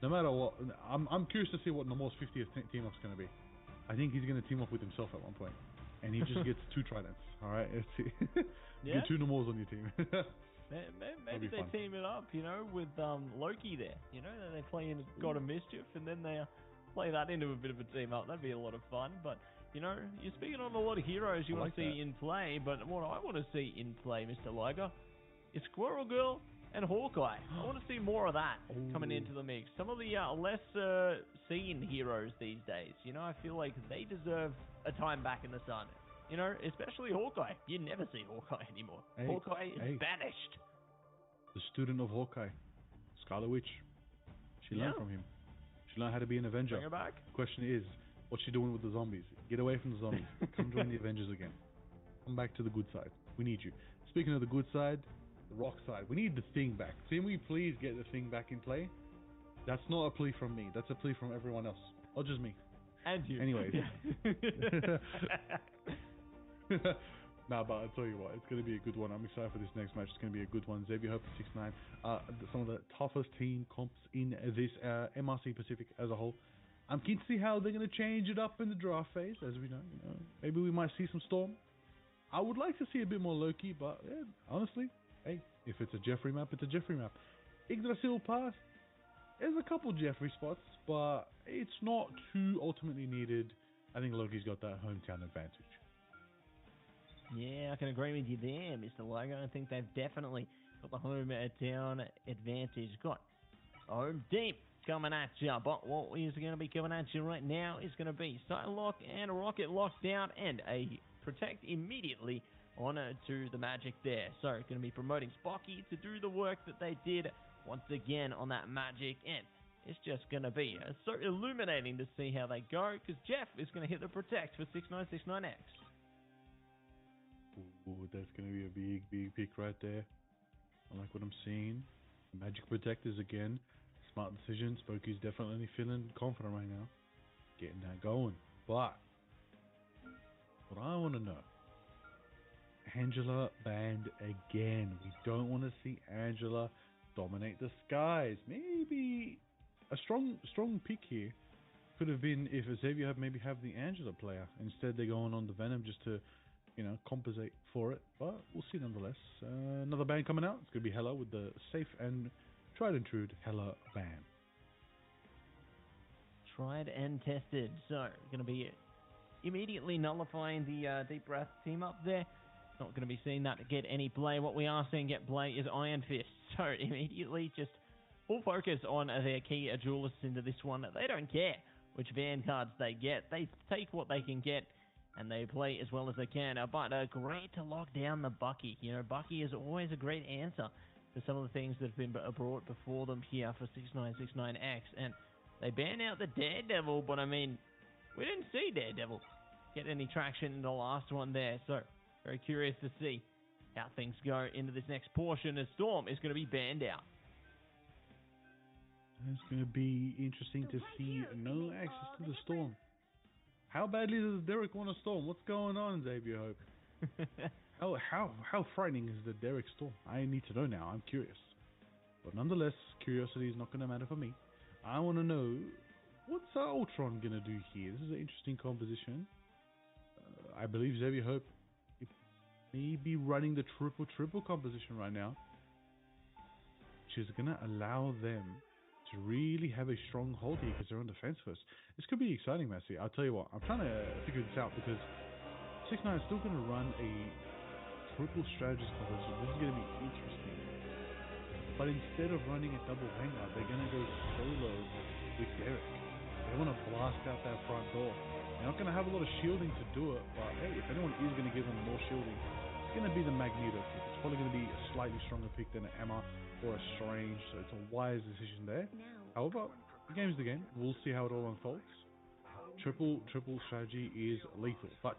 Speaker 2: No matter what, I'm curious to see what Namor's 50th team-up's going to be. I think he's going to team up with himself at one point, and he just gets 2 tridents. All right,
Speaker 1: Yeah.
Speaker 2: Get 2 Namors on your team.
Speaker 1: Maybe they team it up, you know, with Loki there. You know, they play in God of Mischief, and then they play that into a bit of a team up. That'd be a lot of fun. But you know, you're speaking on a lot of heroes you want to see in play. But what I want to see in play, Mr. Liger, is Squirrel Girl and Hawkeye. I want to see more of that coming into the mix. Some of the less seen heroes these days. You know, I feel like they deserve a time back in the sun. You know, especially Hawkeye. You never see Hawkeye anymore. Hawkeye is banished.
Speaker 2: The student of Hawkeye, Scarlet Witch. She learned from him. She learned how to be an Avenger.
Speaker 1: Bring her back.
Speaker 2: Question is, what's she doing with the zombies? Get away from the zombies. Come join the Avengers again. Come back to the good side. We need you. Speaking of the good side, the rock side, we need the Thing back. Can we please get the Thing back in play? That's not a plea from me. That's a plea from everyone else. Not just me.
Speaker 1: And you.
Speaker 2: Anyways. Nah, but I'll tell you what, it's going to be a good one. I'm excited for this next match. It's going to be a good one. Xavier Hope 6-9, some of the toughest team comps in this MRC Pacific as a whole. I'm keen to see how they're going to change it up in the draft phase, as we know. Maybe we might see some Storm. I would like to see a bit more Loki, but yeah, honestly, hey, if it's a Jeffrey map, it's a Jeffrey map. Yggdrasil Pass, there's a couple Jeffrey spots, but it's not too ultimately needed. I think Loki's got that hometown advantage.
Speaker 1: Yeah, I can agree with you there, Mr. Logo. I think they've definitely got the hometown advantage. Got home deep coming at you, but what is going to be coming at you right now is going to be Psylocke and Rocket locked down and a protect immediately on to the Magic there. So going to be promoting Spocky to do the work that they did once again on that Magic, and it's just going to be so illuminating to see how they go, because Jeff is going to hit the protect for 6969X.
Speaker 2: Ooh, that's going to be a big, big pick right there. I like what I'm seeing. Magic Protectors again. Smart decision. Spooky's definitely feeling confident right now. Getting that going. But what I want to know, Angela banned again. We don't want to see Angela dominate the skies. Maybe a strong pick here could have been if Xavier had maybe have the Angela player. Instead they're going on the Venom just to, compensate for it. But we'll see nonetheless. Another ban coming out. It's going to be Hela with the safe and tried and true Hela ban.
Speaker 1: Tried and tested. So, going to be immediately nullifying the Deep Breath team up there. Not going to be seeing that get any play. What we are seeing get play is Iron Fist. So, immediately just full focus on their key duelists into this one. They don't care which van cards they get. They take what they can get and they play as well as they can. But great to lock down the Bucky. Bucky is always a great answer to some of the things that have been brought before them here for 6969X. And they ban out the Daredevil, but we didn't see Daredevil get any traction in the last one there. So, very curious to see how things go into this next portion as Storm is going to be banned out.
Speaker 2: It's going to be interesting to see no access to the Storm. How badly does Derek want a Storm? What's going on, Xavier Hope? How frightening is the Derek Storm? I need to know now. I'm curious. But nonetheless, curiosity is not going to matter for me. I want to know, what's Ultron going to do here? This is an interesting composition. I believe Xavier Hope may be running the triple composition right now, which is going to allow them to really have a strong hold here because they're on defense first. This could be exciting, Massey. I'll tell you what, I'm trying to figure this out because 6ix9ine is still going to run a triple strategist composition. This is going to be interesting. But instead of running a double Vanguard, they're going to go solo with Derek. They want to blast out that front door. They're not going to have a lot of shielding to do it, but hey, if anyone is going to give them more shielding, it's going to be the Magneto pick. It's probably going to be a slightly stronger pick than an Emma or a Strange, so it's a wise decision there. However, the game's the game. We'll see how it all unfolds. Triple strategy is lethal, but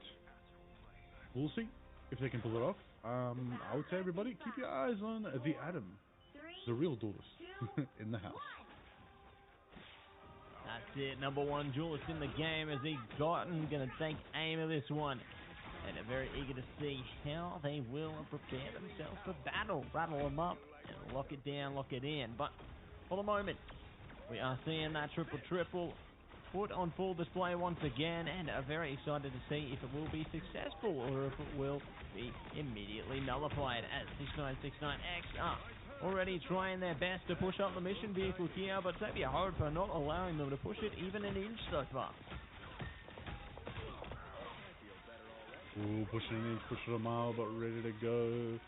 Speaker 2: we'll see if they can pull it off. I would say, everybody, keep your eyes on the Atom, the real duelist in the house.
Speaker 1: That's it, number one duelist in the game as he's going to take aim at this one. And are very eager to see how they will prepare themselves for battle. Rattle them up and lock it down, lock it in. But for the moment, we are seeing that triple put on full display once again, and are very excited to see if it will be successful or if it will be immediately nullified, as 6969X are already trying their best to push up the mission vehicle here, but Xavier Hope are not allowing them to push it even an inch so far.
Speaker 2: Ooh, pushing an inch, pushing a mile, but ready to go.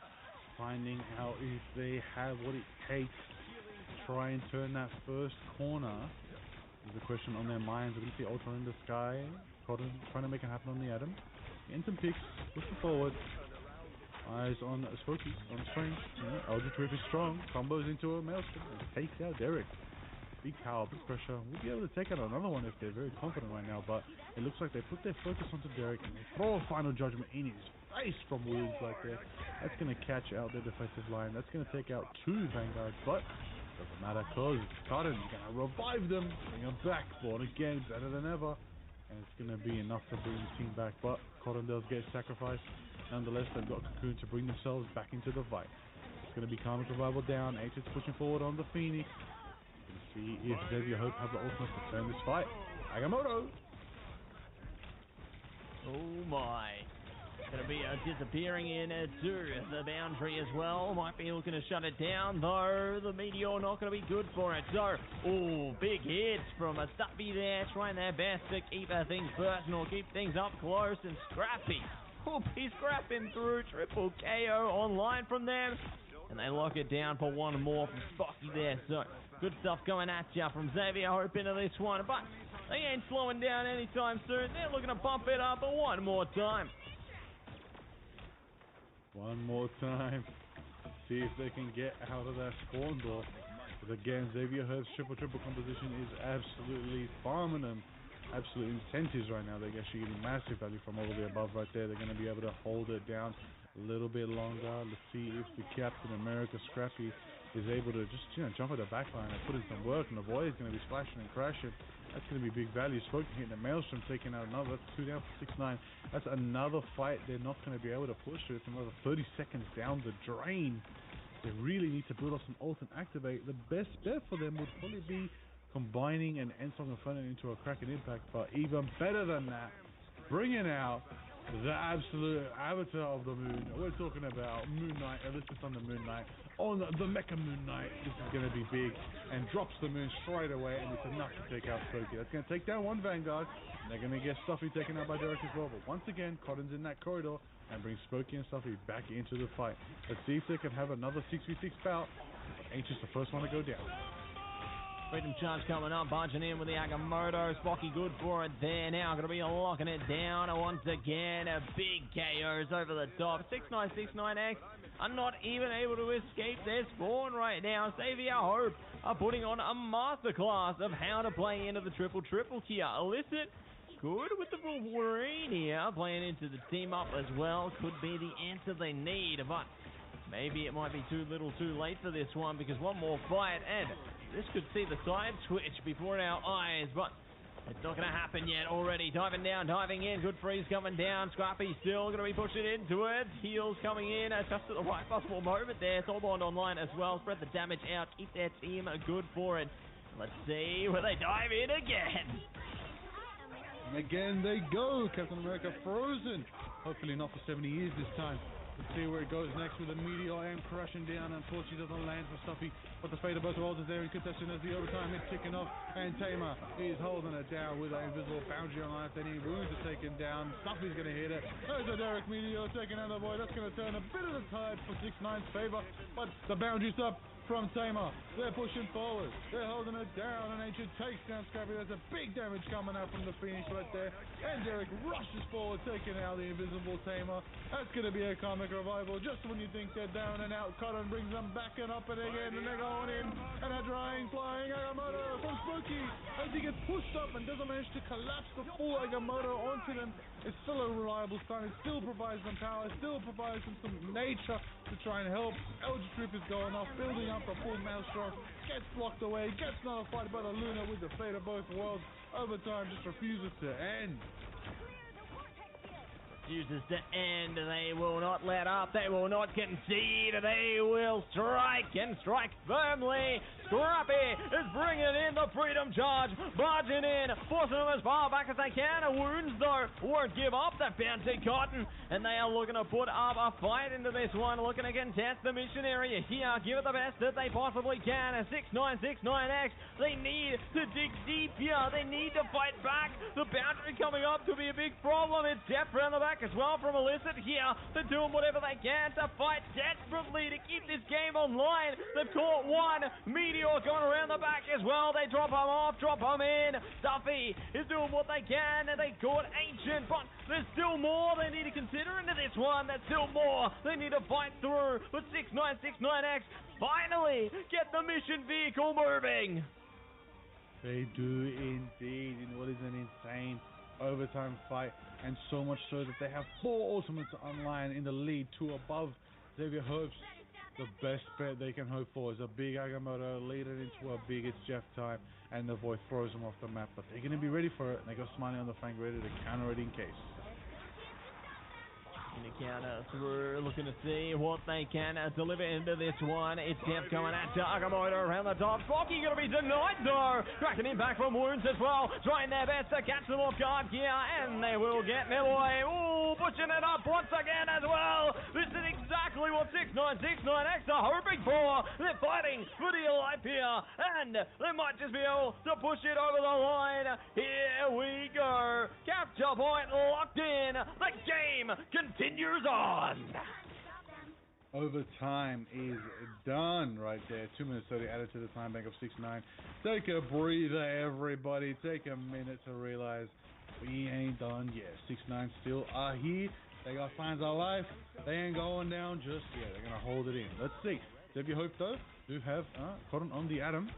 Speaker 2: Finding out if they have what it takes to try and turn that first corner. There's a question on their minds. We can see Ultron in the sky, trying to make it happen on the Atom. Getting some picks, pushing forward. Eyes on Spooky, on Strange. Eldritch Whip is strong. Combos into a Maelstrom. Takes out Derek. Big power, big pressure. We'll be able to take out another one if they're very confident right now, but it looks like they put their focus onto Derek and they throw a final judgment in his face from Wolves right there. That's going to catch out their defensive line. That's going to take out 2 Vanguards, but doesn't matter because Cotton's going to revive them, bring them back, born again, better than ever. and it's going to be enough to bring the team back. But Cottondale's get sacrificed. Nonetheless, they've got Cocoon to bring themselves back into the fight. It's going to be Karmic Revival down. H is pushing forward on the Phoenix. Let's see if Xavier Hope have the ultimate to turn this fight. Agamotto!
Speaker 1: Oh my. Going to be disappearing in the boundary as well. Might be looking to shut it down, though. The Meteor not going to be good for it. So, big hits from a Stuffy there, trying their best to keep things personal, keep things up close, and Scrappy. He's scrapping through. Triple KO online from them. And they lock it down for one more from Spocky there. So, good stuff going at ya from Xavier Hope into this one. But they ain't slowing down anytime soon. They're looking to bump it up one more time.
Speaker 2: One more time. See if they can get out of that spawn door. Because again, Xavier Hope's triple composition is absolutely farming them. Absolute incentives right now. They're actually getting massive value from all the way above right there. They're going to be able to hold it down a little bit longer. Let's see if the Captain America Scrappy is able to just jump at the back line and put in some work, and the boy is going to be splashing and crashing. That's going to be big value. Spoken hitting the Maelstrom, taking out another. That's 2 down for 6-9. That's another fight they're not going to be able to push it. It's another 30 seconds down the drain. They really need to build up some ult and activate. The best bet for them would probably be combining an Ensong Inferno into a Kraken Impact, but even better than that, bringing out the absolute avatar of the moon. We're talking about Moon Knight, Elizabeth on the Moon Knight, on the Mecha Moon Knight. This is going to be big, and drops the moon straight away, and it's enough to take out Spooky. That's going to take down one Vanguard, and they're going to get Stuffy taken out by Derek as well. But once again, Cotton's in that corridor, and brings Spooky and Stuffy back into the fight. Let's see if they can have another 6v6 bout. Ancient's the first one to go down.
Speaker 1: Freedom Charge coming up, barging in with the Agamotto. Spocky good for it there now. Going to be locking it down once again. A big KOs over the top. 6969X are not even able to escape their spawn right now. Xavier Hope are putting on a masterclass of how to play into the triple here. Illicit, good with the Wolverine here. Playing into the team up as well. Could be the answer they need, but maybe it might be too little too late for this one, because one more fight and this could see the side switch before our eyes, but it's not going to happen yet already. Diving down, diving in. Good freeze coming down. Scrappy still going to be pushing into it. Heals coming in just at the right possible moment there. Soulbond online as well. Spread the damage out. Keep their team good for it. Let's see where they dive in again.
Speaker 2: And again they go. Captain America frozen. Hopefully not for 70 years this time. Let's see where it goes next with the Meteor and crashing down. Unfortunately doesn't land for Stuffy, but the fate of both worlds is there in contention as the overtime is ticking off, and Tamer is holding it down with an invisible boundary on life. Any wounds are taken down. Stuffy's going to hit it. There's a Derek Meteor taking out the boy. That's going to turn a bit of the tide for 6-9's favor, but the boundary's up from Tamer. They're pushing forward. They're holding it down, and Ancient takes down Scrappy. There's a big damage coming out from the Phoenix right there, and Derek rushes forward, taking out the invisible Tamer. That's going to be a Karmic Revival. Just when you think they're down and out, Cotton brings them back and up and again, and they're going in, and a drying flying Agamotto from Spooky as he gets pushed up and doesn't manage to collapse the full Agamotto onto them. It's still a reliable stun. It still provides them power. It still provides them some nature to try and help. Eldritch Rip is going off, building up the full Maelstrom, gets blocked away, gets another fight by the Luna with the fate of both worlds. Overtime just refuses to end.
Speaker 1: Refuses to end. They will not let up. They will not concede. They will strike and strike firmly. Scrappy is bringing in the Freedom Charge, barging in, forcing them as far back as they can. Wounds, though, won't give up the bounty Cotton, and they are looking to put up a fight into this one, looking to contest the mission area here, give it the best that they possibly can. A 6969X, they need to dig deep here. They need to fight back. The boundary coming up to be a big problem. It's Jeff around the back as well from Illicit here. They're doing whatever they can to fight desperately to keep this game online. They've caught one. Meteor going around the back as well. They drop him off, drop him in. Stuffy is doing what they can, and they caught Ancient, but there's still more they need to consider into this one. There's still more they need to fight through. But 6969X finally get the mission vehicle moving.
Speaker 2: They do indeed, in what is an insane overtime fight, and so much so that they have 4 ultimates online in the lead, 2 above Xavier Hope's. The best bet they can hope for is a big Agamotto, lead it into a big It's Jeff time. and the void throws them off the map. But they're going to be ready for it, and they got Smiley on the flank ready to counter it in case.
Speaker 1: In the counter through, looking to see what they can deliver into this one. It's Jeff coming at Argamoto around the top. Spocky going to be denied though. Cracking impact from Wounds as well. Trying their best to catch them off guard here, and they will get Milway. Ooh, pushing it up once again as well. This is exactly what 6969X are hoping for. They're fighting for dear life here, and they might just be able to push it over the line. Here we go. Capture point locked in. The game continues on.
Speaker 2: Overtime is done right there. 2 minutes 30 added to the time bank of 6-9. Take a breather, everybody. Take a minute to realize we ain't done yet. 6-9 still are here. They got plans of life. They ain't going down just yet. They're going to hold it in. Let's see. Xavier Hope, though, do have Cotton on the Atom.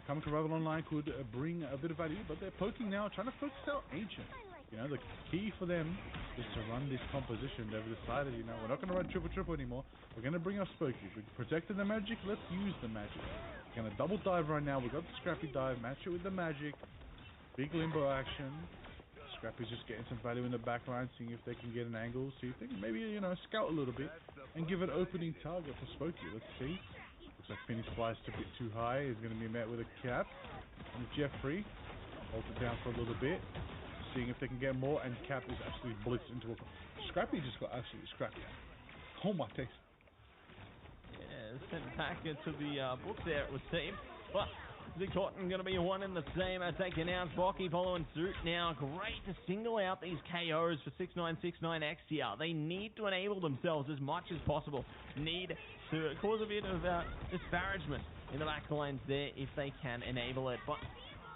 Speaker 2: Coming to Rival Online could bring a bit of value, but they're poking now, trying to focus out Ancient. You know, the key for them is to run this composition. They've decided, you know, we're not going to run triple anymore. We're going to bring our Spooky. We protected the magic, let's use the magic. We're going to double dive right now. We've got the Scrappy dive, match it with the magic. Big limbo action. Scrappy's just getting some value in the backline, seeing if they can get an angle, see if they can maybe, you know, scout a little bit and give an opening target for Spooky. Let's see. Looks like Phoenix flies a bit too high. He's going to be met with a cap. And Jeffrey holds it down for a little bit, seeing if they can get more, and Cap is actually blitzed into a... Scrappy just got absolutely scrappy. Oh my taste.
Speaker 1: Yeah, sent back into the book there, it would seem. But the Cotton going to be one in the same, taking out Bocky following suit now. Great to single out these KOs for 6969X here. They need to enable themselves as much as possible. Need to cause a bit of disparagement in the back lines there if they can enable it. But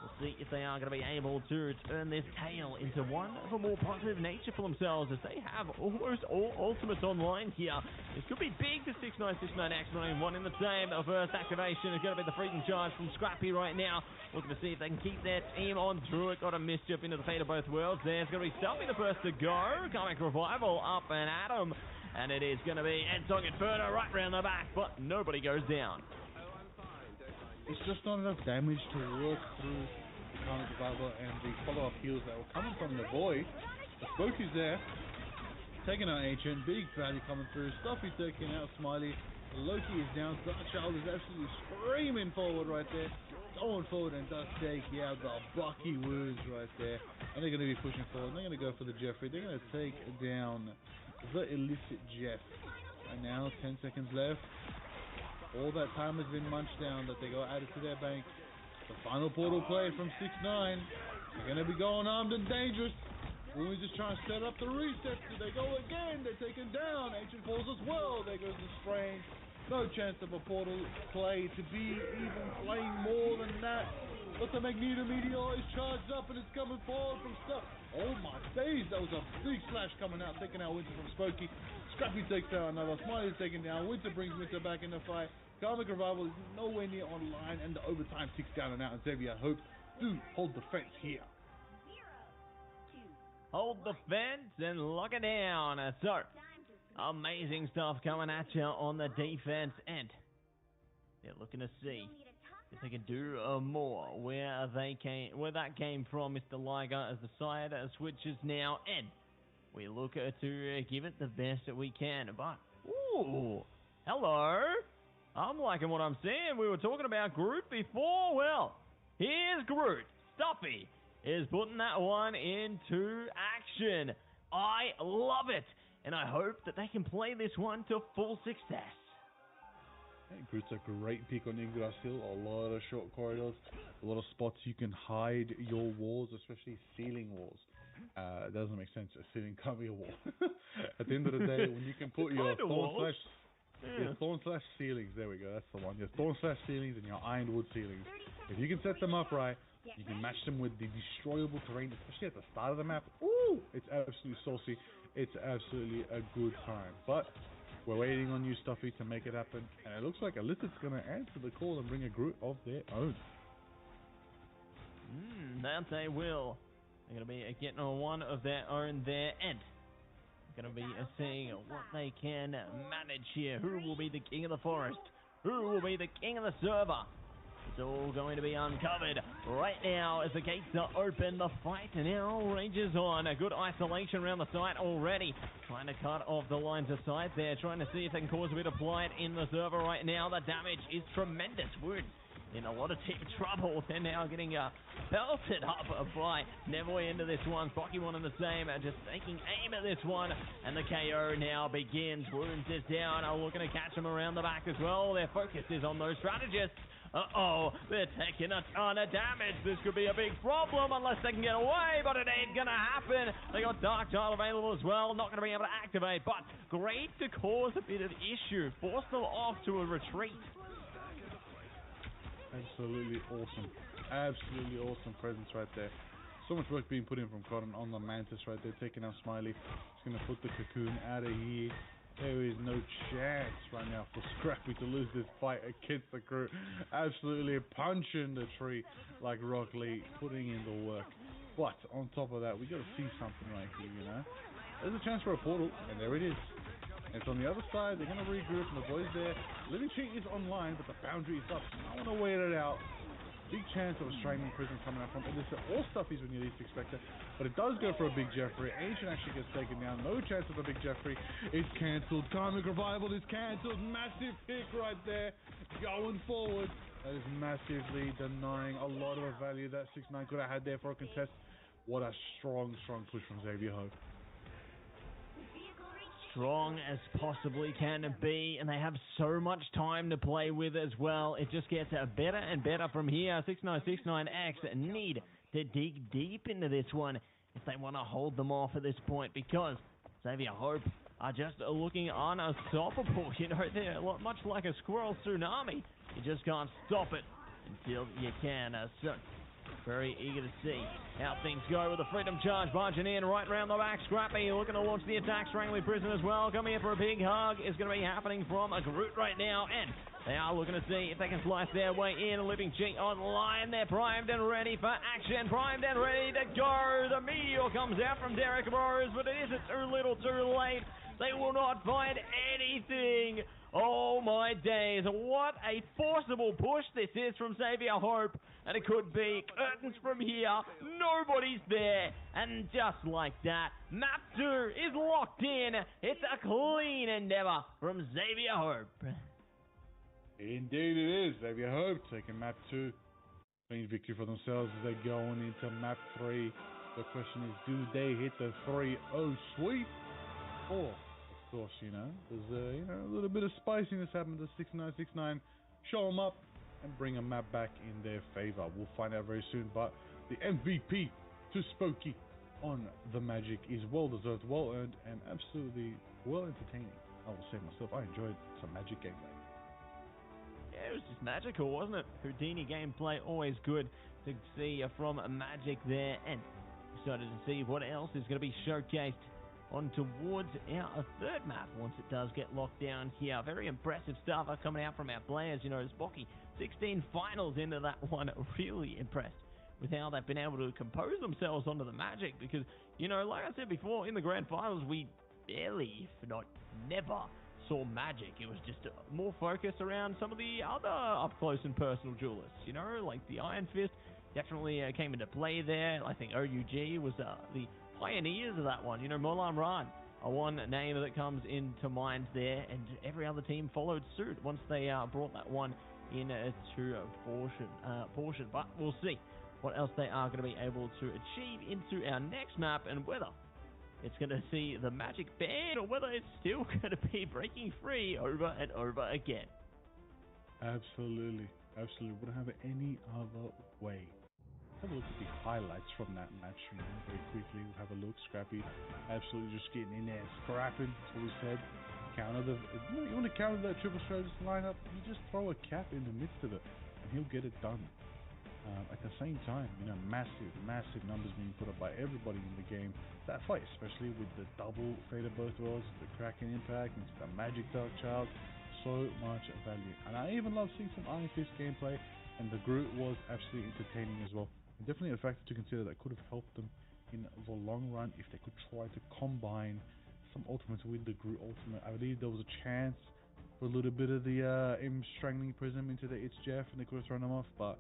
Speaker 1: we'll see if they are going to be able to turn this tale into one of a more positive nature for themselves, as they have almost all ultimates online here. This could be big to 6969X, running one in the same. The first activation is going to be the freaking charge from Scrappy right now. Looking to see if they can keep their team on through it. Got a mischief into the fate of both worlds. There's going to be Stumpy the first to go. Comic Revival up and at him. And it is going to be Ensong Inferno right round the back, but nobody goes down.
Speaker 2: It's just not enough damage to work through the Comic Revival and the follow-up heals that were coming from the boy. The Spooky's there, taking out Ancient, big value coming through, Stuffy taking out Smiley, Loki is down, Darkchild is absolutely screaming forward right there, going forward and does take out the Bucky wounds right there, and they're going to be pushing forward, they're going to go for the Jeffrey, they're going to take down the Illicit Jeff. And now 10 seconds left. All that time has been munched down that they got added to their bank. The final portal play from 6-9. They're going to be going armed and dangerous. When we just try and set up the reset, they go again. They're taken down. Ancient falls as well. There goes the Strange. No chance of a portal play to be even playing more than that. But the Magneto Meteor is charged up and it's coming forward from Stuff. Oh my days, that was a big slash coming out, taking out Winter from Spooky. Scrappy takes out another. Smiley's taken down. Winter brings Winter back in the fight. Karmic Revival is nowhere near online, and the overtime ticks down and out. And Xavier Hope do hold the fence here.
Speaker 1: Hold the fence and lock it down. So, amazing stuff coming at you on the defense end. They're looking to see if they can do more. Where that came from, Mr. Liger, as the side switches now, and we look to give it the best that we can. But ooh, hello. I'm liking what I'm seeing. We were talking about Groot before. Well, here's Groot. Stuffy is putting that one into action. I love it, and I hope that they can play this one to full success.
Speaker 2: Groot's a great pick on Yggdrasil. A lot of short corridors, a lot of spots you can hide your walls, especially ceiling walls. It doesn't make sense. A ceiling can't be a wall. At the end of the day, when you can put your thorn slash ceilings, there we go, that's the one. Your thorn slash ceilings and your ironwood ceilings. If you can set them up right, you can match them with the destroyable terrain, especially at the start of the map. Ooh, it's absolutely saucy. It's absolutely a good time. But we're waiting on you, Stuffy, to make it happen. And it looks like Illicit's going to answer the call and bring a Groot of their own.
Speaker 1: That they will. They're going to be getting one of their own there, and going to be seeing what they can manage here. Who will be the king of the forest? Who will be the king of the server? It's all going to be uncovered right now as the gates are open. The fight now rages on. A good isolation around the site already. Trying to cut off the lines of sight there. Trying to see if they can cause a bit of blight in the server right now. The damage is tremendous. We're in a lot of team trouble. They're now getting belted up by Nevoy into this one. Pokemon in the same, just taking aim at this one. And the KO now begins. Wounds is down. Looking to catch them around the back as well. Their focus is on those strategists. Uh-oh, they're taking a ton of damage. This could be a big problem unless they can get away, but it ain't gonna happen. They got Dark Child available as well, not gonna be able to activate, but great to cause a bit of issue. Force them off to a retreat.
Speaker 2: Absolutely awesome. Absolutely awesome presence right there. So much work being put in from Cotton on the Mantis right there, taking out Smiley. He's gonna put the Cocoon out of here. There is no chance right now for Scrappy to lose this fight against the crew. Absolutely punching the tree like Rock Lee, putting in the work. But on top of that, we got to see something right here, you know. There's a chance for a portal, and there it is. And so on the other side, they're going to regroup, and the boys there. Living Cheat is online, but the boundary is up. So I want to wait it out. Big chance of a Strangling Prison coming up from it. All stuff is when you least expect it. But it does go for a Big Jeffrey. Ancient actually gets taken down. No chance of a Big Jeffrey. It's cancelled. Karmic Revival is cancelled. Massive pick right there. Going forward. That is massively denying a lot of the value that 6ix9ine could have had there for a contest. What a strong, strong push from Xavier Hope.
Speaker 1: Strong as possibly can be, and they have so much time to play with as well. It just gets better and better from here. 6ix9ine need to dig deep into this one if they want to hold them off at this point, because Xavier Hope are just looking unstoppable. You know, they're much like a squirrel tsunami. You just can't stop it until you can. So very eager to see how things go with the Freedom Charge barging in right round the back. Scrappy looking to launch the attack. Strangling Prison as well. Coming in for a big hug is going to be happening from a Groot right now. And they are looking to see if they can slice their way in. Living Cheat online. They're primed and ready for action. Primed and ready to go. The meteor comes out from Derek Rose, but it isn't too little too late. They will not find anything. Oh my days, what a forcible push this is from Xavier Hope. And it could be curtains from here, nobody's there. And just like that, map 2 is locked in. It's a clean endeavor from Xavier Hope.
Speaker 2: Indeed it is. Xavier Hope taking map 2. Clean victory for themselves as they're going into map 3. The question is, do they hit the 3-0 sweep? Or, of course, you know, there's a little bit of spiciness happened to 6ix9ine. Show them up and bring a map back in their favor. We'll find out very soon, but the MVP to Spooky on the Magic is well deserved, well earned, and absolutely well entertaining. I will say myself, I enjoyed some Magic gameplay.
Speaker 1: Yeah, it was just magical, wasn't it? Houdini gameplay, always good to see from Magic there, and excited to see what else is going to be showcased on towards our third map once it does get locked down here. Very impressive stuff coming out from our players. You know, Spocky, 16 finals into that one. Really impressed with how they've been able to compose themselves onto the Magic, because, you know, like I said before, in the grand finals, we barely, if not never, saw Magic. It was just more focused around some of the other up-close and personal duelists, you know, like the Iron Fist definitely came into play there. I think OUG was the pioneers of that one. You know, Molan Ran, one name that comes into mind there, and every other team followed suit once they brought that one in to portion. But we'll see what else they are going to be able to achieve into our next map, and whether it's going to see the Magic banned or whether it's still going to be breaking free over and over again.
Speaker 2: Absolutely. Absolutely. Wouldn't have it any other way. Have a look at the highlights from that match, you know, very quickly. We'll have a look. Scrappy absolutely just getting in there, scrapping, that's what we said. You want to counter that triple strategist lineup, you just throw a cap in the midst of it, and he'll get it done. At the same time, you know, massive numbers being put up by everybody in the game. That fight, especially with the double Fate of Both Worlds, the Kraken Impact, and the Magic Dark Child, so much value. And I even love seeing some Iron Fist gameplay, and the Groot was absolutely entertaining as well. And definitely a factor to consider that could have helped them in the long run if they could try to combine some ultimates with the Groot ultimate. I believe there was a chance for a little bit of the him strangling Prism into the It's Jeff, and they could have thrown him off, but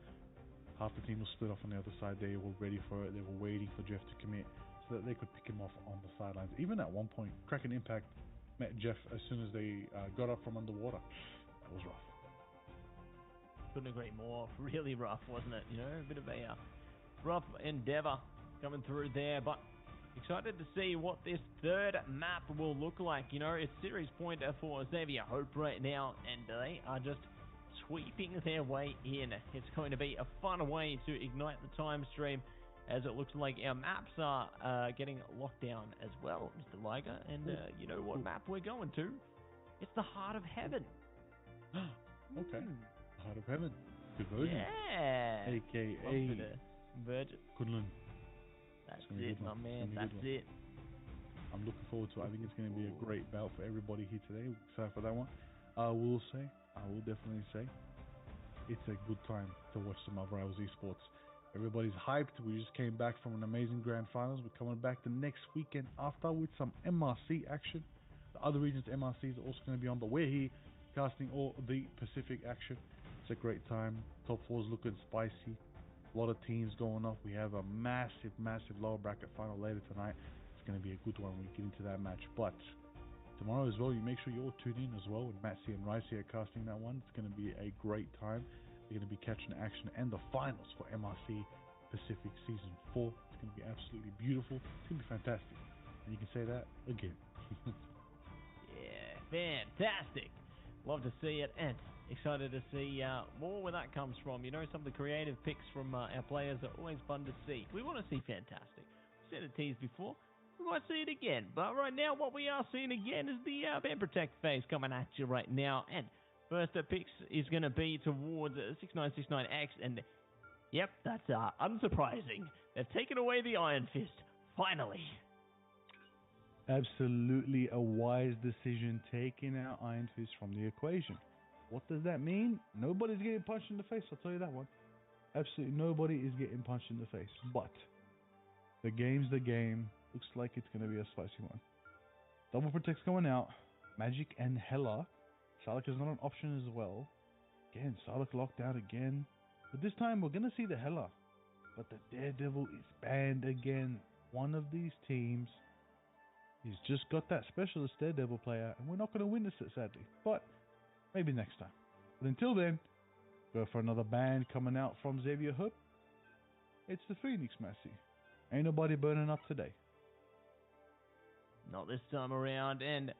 Speaker 2: half the team was split off on the other side. They were ready for it. They were waiting for Jeff to commit so that they could pick him off on the sidelines. Even at one point, Kraken Impact met Jeff as soon as they got up from underwater. That was rough.
Speaker 1: Couldn't agree more. Really rough, wasn't it? You know, a bit of a rough endeavour coming through there, but excited to see what this third map will look like. You know, it's series point for Xavier Hope right now, and they are just sweeping their way in. It's going to be a fun way to ignite the time stream, as it looks like our maps are getting locked down as well, Mr. Liger. And you know what map we're going to? It's the Heart of Heaven.
Speaker 2: Okay. Heart of Heaven. Convergence.
Speaker 1: Yeah.
Speaker 2: A.K.A.
Speaker 1: Virgin.
Speaker 2: Kunlun.
Speaker 1: That's it, my man. That's it.
Speaker 2: I'm looking forward to it. I think it's going to be a great bout for everybody here today. We're excited for that one. I will definitely say, it's a good time to watch some of Rivals Esports. Everybody's hyped. We just came back from an amazing grand finals. We're coming back the next weekend after with some MRC action. The other regions' MRCs are also going to be on, but we're here casting all the Pacific action. It's a great time. Top 4's looking spicy. A lot of teams going off. We have a massive lower bracket final later tonight. It's going to be a good one when we get into that match. But tomorrow as well, you make sure you all tune in as well with Matsy and Ricey are casting that one. It's going to be a great time. You're going to be catching action and the finals for MRC Pacific Season 4. It's going to be absolutely beautiful. It's going to be fantastic. And you can say that again.
Speaker 1: Yeah, fantastic. Love to see it, and excited to see more where that comes from. You know, some of the creative picks from our players are always fun to see. We want to see fantastic. We've seen it teased before. We might see it again. But right now, what we are seeing again is the Band Protect phase coming at you right now. And first picks is going to be towards 6969X. And yep, that's unsurprising. They've taken away the Iron Fist. Finally.
Speaker 2: Absolutely a wise decision, taking out Iron Fist from the equation. What does that mean? Nobody's getting punched in the face, I'll tell you that one. Absolutely nobody is getting punched in the face. But the game's the game. Looks like it's going to be a spicy one. Double Protect's going out. Magic and Hela. Sarlacc is not an option as well. Again, Sarlacc locked out again. But this time we're going to see the Hela. But the Daredevil is banned again. One of these teams, he's just got that specialist Daredevil player, and we're not going to witness it, sadly. But maybe next time. But until then, go for another ban coming out from Xavier Hoop. It's the Phoenix Massey. Ain't nobody burning up today.
Speaker 1: Not this time around, and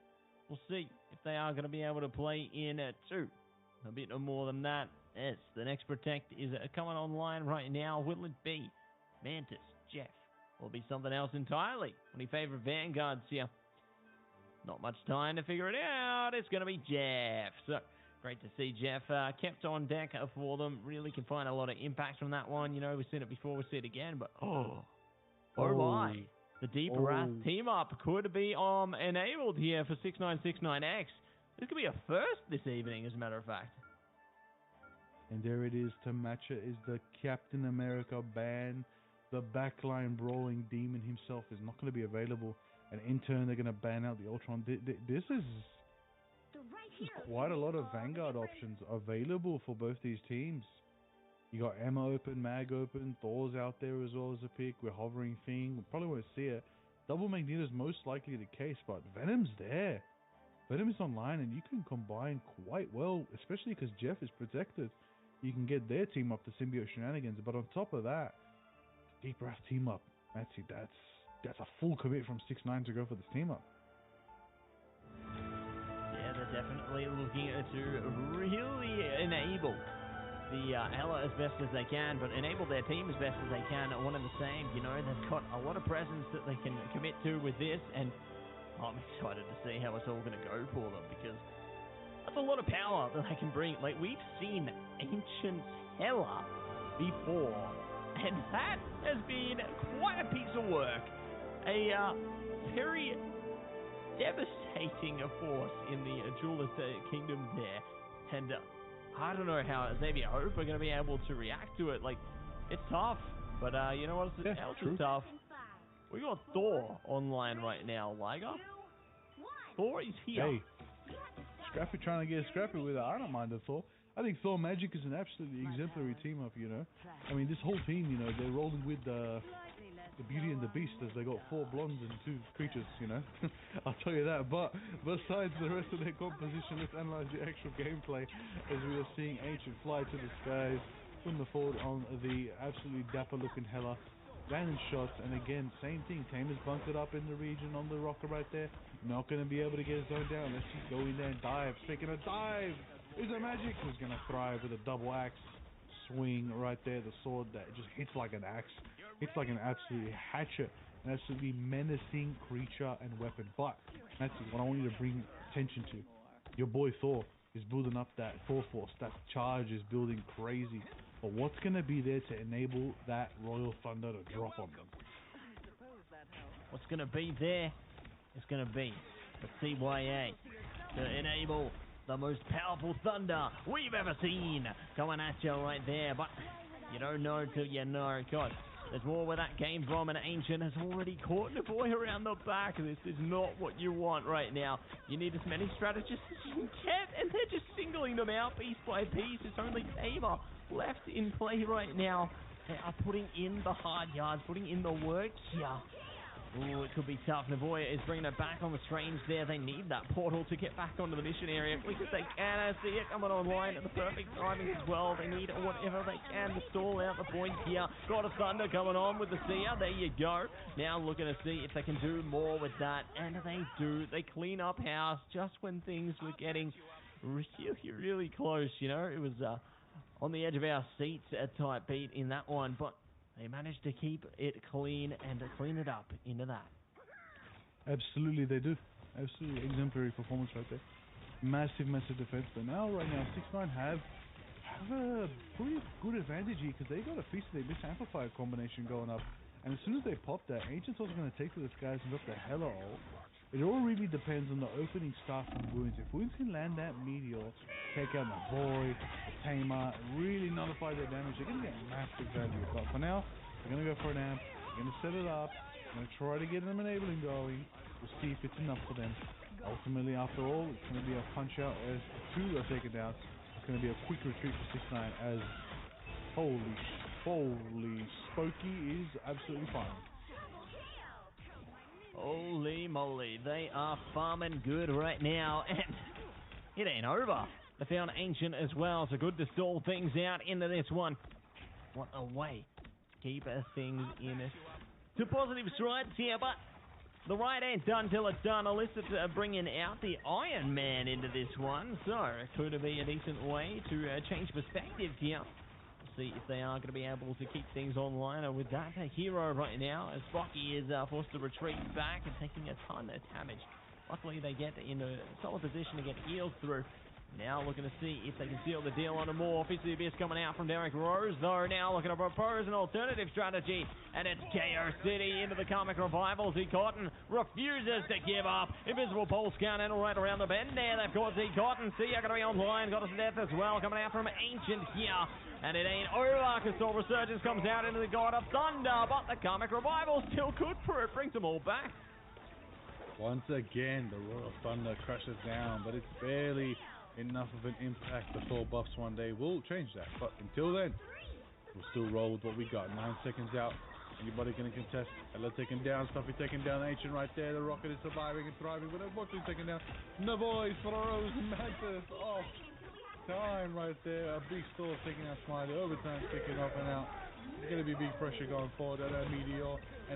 Speaker 1: we'll see if they are going to be able to play in 2. A bit more than that. Yes, the next Protect is coming online right now. Will it be Mantis, Jeff, or be something else entirely? Any favorite Vanguards here? Not much time to figure it out. It's going to be Jeff. So, great to see Jeff kept on deck for them. Really can find a lot of impact from that one. You know, we've seen it before, we'll see it again. But, oh my. The Deep Wrath team-up could be enabled here for 6969X. This could be a first this evening, as a matter of fact.
Speaker 2: And there it is. To match it is the Captain America ban. The backline brawling demon himself is not going to be available. And in turn, they're going to ban out the Ultron. This is quite a lot of Vanguard options available for both these teams. You got Emma open, Mag open, Thor's out there as well as a pick. We're hovering Thing. We probably won't see it. Double Magneto's most likely the case, but Venom's there. Venom is online, and you can combine quite well, especially because Jeff is protected. You can get their team up to Symbiote Shenanigans, but on top of that, Deep Wrath team up. Matsy, that's a full commit from 6ix9ine to go for this team up.
Speaker 1: Yeah, they're definitely looking to really enable the Hela as best as they can, but enable their team as best as they can. One and the same, you know, they've got a lot of presence that they can commit to with this, and I'm excited to see how it's all going to go for them, because that's a lot of power that they can bring. Like, we've seen Ancient Hela before, and that has been quite a piece of work. A very devastating force in the Duelist Kingdom there, and I don't know how Xavier Hope are going to be able to react to it. Like, it's tough, but you know what else is tough? We got Thor online right now, Liger. Thor is here.
Speaker 2: Hey, scrappy, trying to get scrappy with it. I don't mind the Thor. I think Thor Magic is an absolutely exemplary team up, you know. I mean, this whole team, you know, they're rolling with the Beauty and the Beast, as they got 4 blondes and 2 creatures, you know. I'll tell you that. But besides the rest of their composition, let's analyze the actual gameplay as we are seeing Ancient fly to the skies from the forward on the absolutely dapper-looking Hela. Landing shots, and again, same thing. Tamer's bunkered up in the region on the rocker right there. Not going to be able to get his zone down. Let's just go in there and dive. Speaking of dive, is a Magic who's going to thrive with a double axe swing right there. The sword that just hits like an axe. Hits like an absolute hatchet. An absolutely menacing creature and weapon. But that's what I want you to bring attention to. Your boy Thor is building up that Thor force. That charge is building crazy. But what's going to be there to enable that Royal Thunder to drop on them?
Speaker 1: What's going to be there is going to be the CYA to enable the most powerful thunder we've ever seen coming at you right there. But you don't know till you know. God, there's more where that came from, and Ancient has already caught the boy around the back. This is not what you want right now. You need as many strategists as you can get, and they're just singling them out piece by piece. It's only Tamer left in play right now. They are putting in the hard yards, putting in the work here. Ooh, it could be tough. Navoya is bringing it back on the Strange there. They need that portal to get back onto the mission area quick as they can. I see it coming online at the perfect timing as well. They need whatever they can to stall out the point here. Got a Thunder coming on with the Seer. There you go. Now looking to see if they can do more with that. And they do. They clean up house just when things were getting really, really close. You know, it was on the edge of our seats at type beat in that one. But they managed to keep it clean and to clean it up into that.
Speaker 2: Absolutely, they do. Absolutely exemplary performance right there. Massive, massive defense. But right now, 6ix9ine have a pretty good advantage here because they got a Feast of the Abyss Amplifier combination going up. And as soon as they pop that, Ancient's also going to take to the skies and drop the Hela ult. It all really depends on the opening start from Wounds. If Wounds can land that Meteor, take out the Void, the Tamer, really nullify their damage, they're going to get massive value. But for now, they're going to go for an amp, they're going to set it up, they're going to try to get them enabling going. We'll see if it's enough for them. Ultimately, after all, it's going to be a punch out as 2 are taken down. It's going to be a quick retreat for 6ix9ine as holy Spooky is absolutely fine.
Speaker 1: Holy moly, they are farming good right now, and it ain't over. They found Ancient as well, so good to stall things out into this one. What a way to keep things in to positive strides here, but the ride ain't done till it's done. Alyssa bringing out the Iron Man into this one, so it could be a decent way to change perspectives here. See if they are going to be able to keep things online with that hero right now, as Spocky is forced to retreat back and taking a ton of damage. Luckily they get in a solid position to get healed through. Now looking to see if they can seal the deal on a more. Fist of the Abyss coming out from Derek Rose, though. Now looking to propose an alternative strategy, and it's KO City into the Karmic Revival. Z Cotton refuses to give up. Invisible Pulse Cannon right around the bend there. They've got Z Cotton. See, going to be online. Got us to death as well. Coming out from Ancient here. And it ain't over because Soul Resurgence comes out into the God of Thunder, but the Karmic Revival still good for it. Brings them all back.
Speaker 2: Once again, the Royal Thunder crashes down, but it's barely enough of an impact. The Thor buffs one day will change that, but until then, we'll still roll with what we got. 9 seconds out. Anybody going to contest? Ella taken down, Stuffy taken down, Ancient right there. The Rocket is surviving and thriving, but unfortunately taken down. Navoy throws Mantis off. Time right there. A big store taking out Smiley. Overtime sticking up and out. There's going to be big pressure going forward. And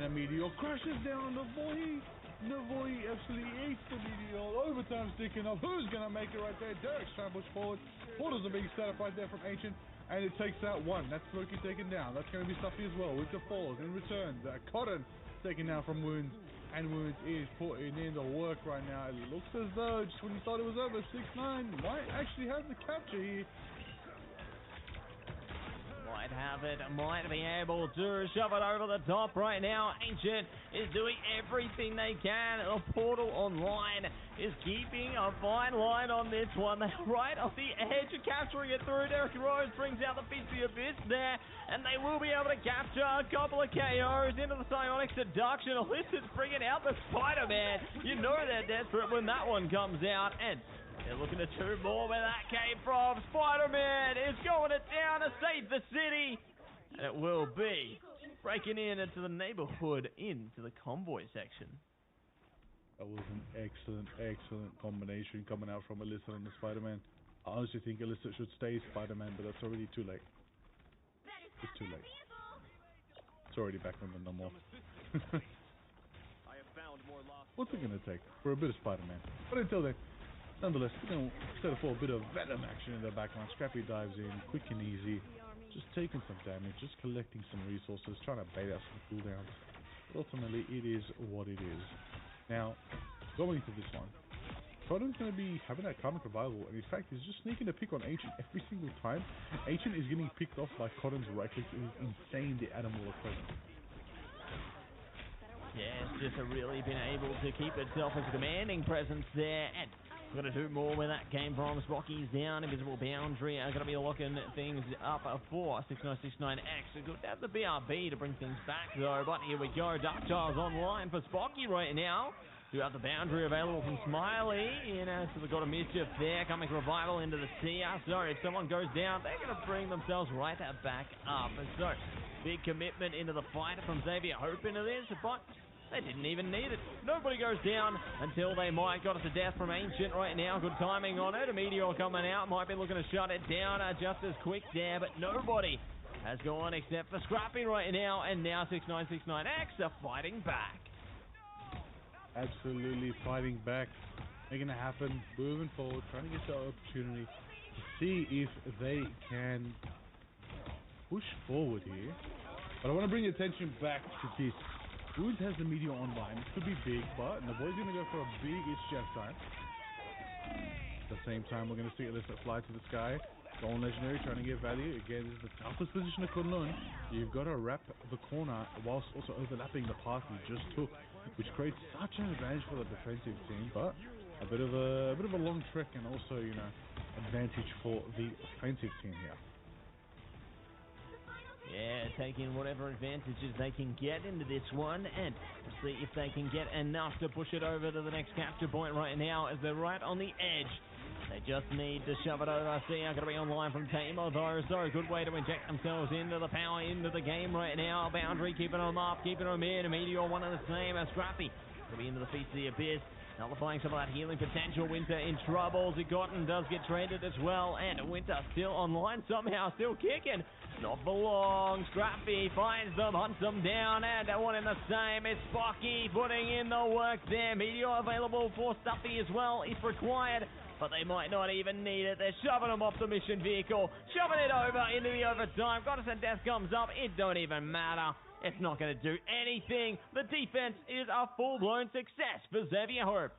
Speaker 2: a Meteor crashes down on Navoy. Navoy absolutely eats the Meteor. Overtime sticking up. Who's going to make it right there? Derek scrambles forward. Portals are being set up right there from Ancient. And it takes out 1. That's Smokey taken down. That's going to be Stuffy as well with the falls. In return, Cotton taken down from Wounds. And Wounds is putting in the work right now. It looks as though just when you thought it was over, 6ix9ine might actually have the capture here.
Speaker 1: Might have it, might be able to shove it over the top right now. Ancient is doing everything they can. The portal online is keeping a fine line on this one. They're right off the edge of capturing it through. Derek Rose brings out the Fist of the Abyss there, and they will be able to capture a couple of KOs into the Psionic Seduction. Alyssa's bringing out the Spider-Man. You know they're desperate when that one comes out, and They're looking to two more where that came from. Spider-Man is going it down to save the city. And it will be breaking into the neighborhood, into the convoy section.
Speaker 2: That was an excellent combination coming out from Alyssa and the Spider-Man. I honestly think Alyssa should stay Spider-Man, but that's already too late. It's too late. It's already back on the normal. What's it gonna take for a bit of Spider-Man? But until then, nonetheless, we're gonna set up for a bit of Venom action in the background. Scrappy dives in, quick and easy, just taking some damage, just collecting some resources, trying to bait out some cooldowns. But ultimately, it is what it is. Now, going to this one, Cotton's going to be having that karmic revival, and in fact, he's just sneaking a pick on Ancient every single time. Ancient is getting picked off by Cotton's right click. It is insane, the Adam Waller presence.
Speaker 1: Yeah, it's just really been able to keep itself as a commanding presence there, and we're going to do more where that came from. Spocky's down, Invisible Boundary are going to be looking things up for 6969X. So good to have the BRB to bring things back though, but here we go. Darkchile's online for Spocky right now. Do have the boundary available from Smiley, so they've got a mischief there, coming revival into the Seer. So if someone goes down, they're going to bring themselves right back up. And so, big commitment into the fight from Xavier Hope into this, but they didn't even need it. Nobody goes down until they might. Got it to death from Ancient right now. Good timing on it. A Meteor coming out. Might be looking to shut it down just as quick there, but nobody has gone except for Scrappy right now. And now 6969X are fighting back.
Speaker 2: Absolutely fighting back, making it happen, moving forward, trying to get the opportunity to see if they can push forward here. But I want to bring your attention back to this. Wood has the Meteor online. It could be big, but the boy's going to go for a big-ish jab time. At the same time, we're going to see Alyssa fly to the sky. Golden Legendary trying to get value. Again, this is the toughest position to Kunlun. You've got to wrap the corner whilst also overlapping the path you just took, which creates such an advantage for the defensive team, but a bit of a long trek and also, advantage for the offensive team here.
Speaker 1: Yeah, taking whatever advantages they can get into this one, and see if they can get enough to push it over to the next capture point right now, as they're right on the edge. They just need to shove it over. See, I'm going to be online from Tamer though, so a good way to inject themselves into the power, into the game right now. Boundary keeping them up, keeping them in. A Meteor, one of the same. A Scrappy will be into the Feast of the Abyss. Nullifying some of that healing potential. Winter in trouble. Zigotten does get traded as well, and Winter still online somehow, still kicking. Not for long. Scrappy finds them, hunts them down, and one in the same. It's Spocky putting in the work there. Meteor available for Stuffy as well if required, but they might not even need it. They're shoving them off the mission vehicle, shoving it over into the overtime. Goddess and Death comes up. It don't even matter. It's not going to do anything. The defense is a full-blown success for Xavier Hope.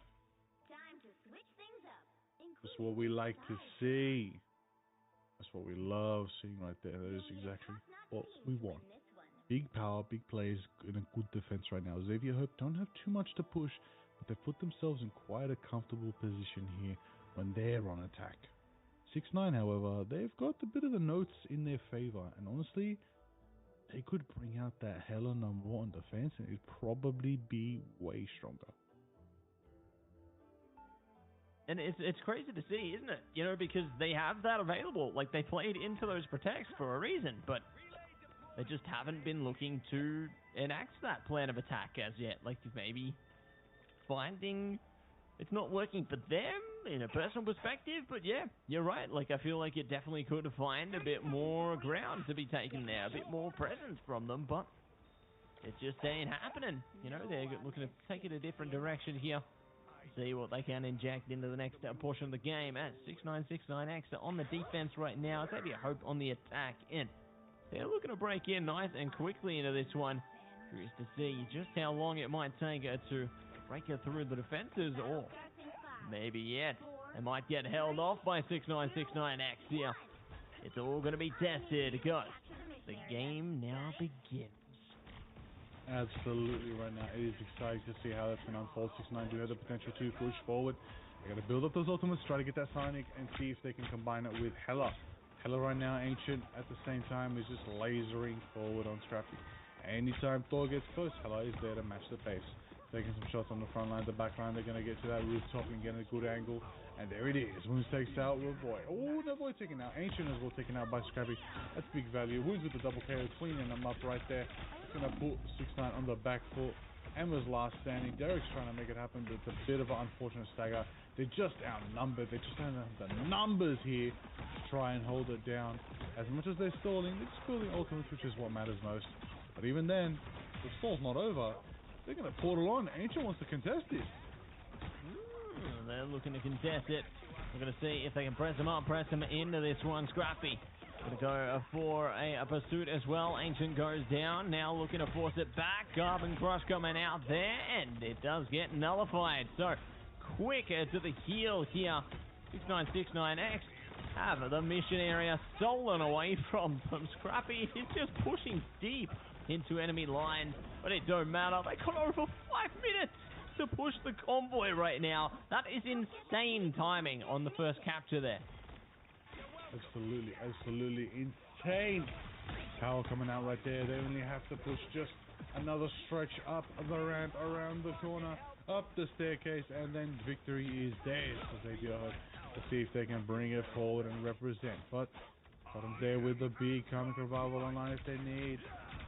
Speaker 5: Time to switch things up.
Speaker 2: That's what we like to see. That's what we love seeing right there. That is exactly what we want. Big power, big plays, and a good defense right now. Xavier Hope don't have too much to push, but they've put themselves in quite a comfortable position here when they're on attack. 6-9, however, they've got a bit of the notes in their favor, and honestly, they could bring out that Helena more on defense, and it'd probably be way stronger.
Speaker 1: And it's crazy to see, isn't it? Because they have that available. Like, they played into those protects for a reason, but they just haven't been looking to enact that plan of attack as yet. Like, maybe finding it's not working for them in a personal perspective, but yeah, you're right. Like, I feel like it definitely could find a bit more ground to be taken there, a bit more presence from them, but it just ain't happening. They're looking to take it a different direction here. See what they can inject into the next portion of the game. At 6969X on the defense right now. Xavier Hope on the attack, and they're looking to break in nice and quickly into this one. Curious to see just how long it might take to break her through the defenses, or maybe yet they might get held off by 6969X here. It's all going to be tested because the game now begins.
Speaker 2: Absolutely, right now it is exciting to see how that's going to unfold. 6-9 do have the potential to push forward. They got to build up those ultimates, try to get that Sonic, and see if they can combine it with Hela. Hela right now, Ancient at the same time is just lasering forward on Scrappy. Anytime Thor gets close, Hela is there to match the pace. Taking some shots on the front line, the back line. They're going to get to that rooftop and get a good angle. And there it is. Wounds takes out Void. Oh, the Void taken out. Ancient as well taken out by Scrappy. That's big value. Wounds with the double KO, cleaning them up right there. It's going to put 6ix9ine on the back foot. Emma's last standing. Derek's trying to make it happen, but it's a bit of an unfortunate stagger. They're just outnumbered. They just don't have the numbers here to try and hold it down. As much as they're stalling, they're just building ultimates, which is what matters most. But even then, the stall's not over. They're going to portal on. Ancient wants to contest this.
Speaker 1: They're looking to contest it. We're going to see if they can press him up, press him into this one. Scrappy going to go for a pursuit as well. Ancient goes down. Now looking to force it back. Carbon Crush coming out there, and it does get nullified. So, quicker to the heel here. 6-9-6-9-X have the mission area stolen away from them. Scrappy is just pushing deep into enemy lines, but it don't matter. They got over 5 minutes to push the convoy right now. That is insane timing on the first capture there.
Speaker 2: Absolutely, absolutely insane. Power coming out right there. They only have to push just another stretch up the ramp, around the corner, up the staircase, and then victory is theirs for Xavier. To see if they can bring it forward and represent. But got them there with the big Comic Revival online if they need.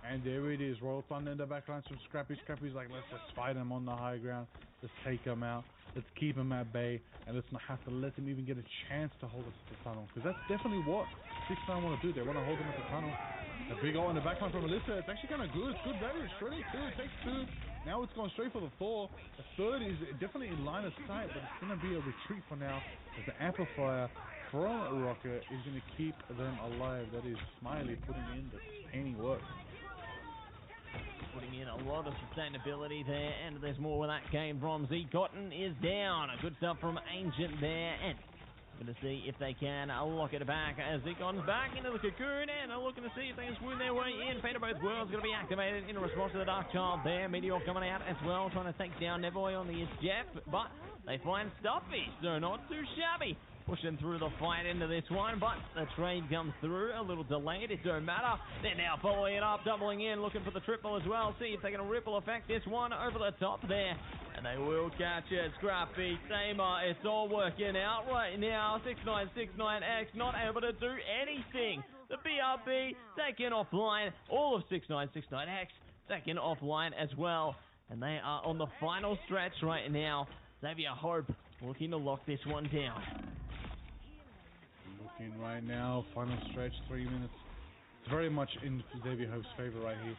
Speaker 2: And there it is. Royal Thunder in the backlines from Scrappy. Scrappy's like, let's just fight him on the high ground. Let's take him out. Let's keep him at bay. And let's not have to let him even get a chance to hold us at the tunnel. Because that's definitely what 6ix9ine want to do. They want to hold him at the tunnel. A big ult in the backline from Alyssa. It's actually kind of good. It's good value. It's shredding 2. It takes 2. Now it's going straight for the Thor. The third is definitely in line of sight, but it's going to be a retreat for now. As the amplifier from Rocket is going to keep them alive. That is Smiley putting in the sustaining work.
Speaker 1: Putting in a lot of sustainability there, and there's more where that came from. Z Cotton is down. Good stuff from Ancient there, and going to see if they can lock it back as it comes back into the cocoon, and are looking to see if they can swoon their way in. Fate of Both Worlds going to be activated in response to the Dark Child there. Meteor coming out as well, trying to take down Nevoy on the Jeff, but they find Stuffy, so not too shabby. Pushing through the fight into this one, but the trade comes through a little delayed. It don't matter. They're now following it up, doubling in, looking for the triple as well. See if they can ripple effect this one over the top there. And they will catch it. Scrappy, Samer, it's all working out right now. 6-9-6-9-X not able to do anything. The BRB taken offline. All of 6-9-6-9-X taken offline as well. And they are on the final stretch right now. Xavier Hope looking to lock this one down.
Speaker 2: Looking right now, final stretch, 3 minutes. It's very much in Xavier Hope's favor right here.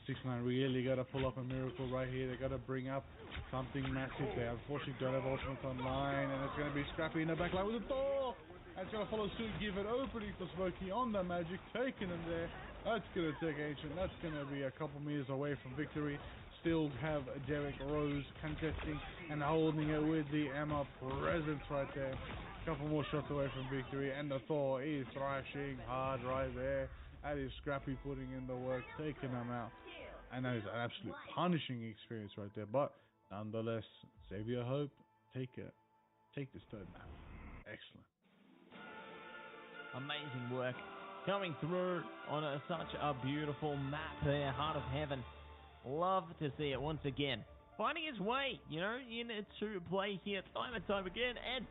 Speaker 2: 6ix9ine really got to pull up a miracle right here. They got to bring up something massive there. Unfortunately, don't have ultimates online, and it's going to be Scrappy in the back line with a Thor. That's going to follow suit, give it opening for Smokey on the Magic, taking him there. That's going to take Ancient. That's going to be a couple meters away from victory. Still have Derek Rose contesting and holding it with the Emma presence right there. Couple more shots away from victory, and the Thor is thrashing hard right there. That is Scrappy putting in the work, taking them out, and that is an absolute punishing experience right there. But nonetheless, Xavier Hope, take this third map. Excellent.
Speaker 1: Amazing work coming through on such a beautiful map there, Heart of Heaven. Love to see it once again, finding its way, into play here time and time again, and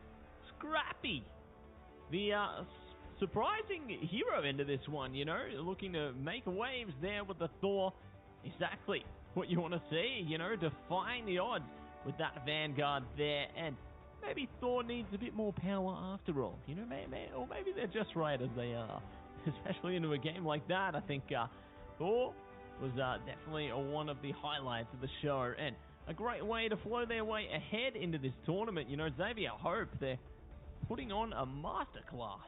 Speaker 1: Scrappy, the surprising hero into this one, looking to make waves there with the Thor. Exactly what you want to see, defying the odds with that Vanguard there, and maybe Thor needs a bit more power after all, or maybe they're just right as they are, especially into a game like that. I think Thor was definitely one of the highlights of the show, and a great way to flow their way ahead into this tournament. Xavier Hope, they're putting on a masterclass.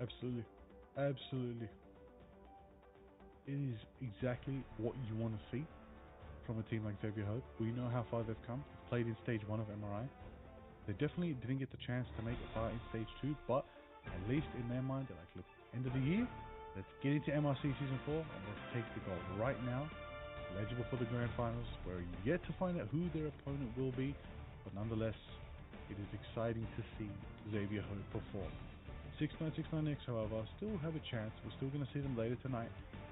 Speaker 2: Absolutely. Absolutely. It is exactly what you want to see from a team like Xavier Hope. We know how far they've come. They've played in stage 1 of MRI. They definitely didn't get the chance to make it far in stage 2, but at least in their mind, they're like, look, end of the year, let's get into MRC Season 4 and let's take the gold right now. Eligible for the Grand Finals. We're yet to find out who their opponent will be, but nonetheless, it is exciting to see Xavier Hope perform. 6-9-6-9-X, however, still have a chance. We're still going to see them later tonight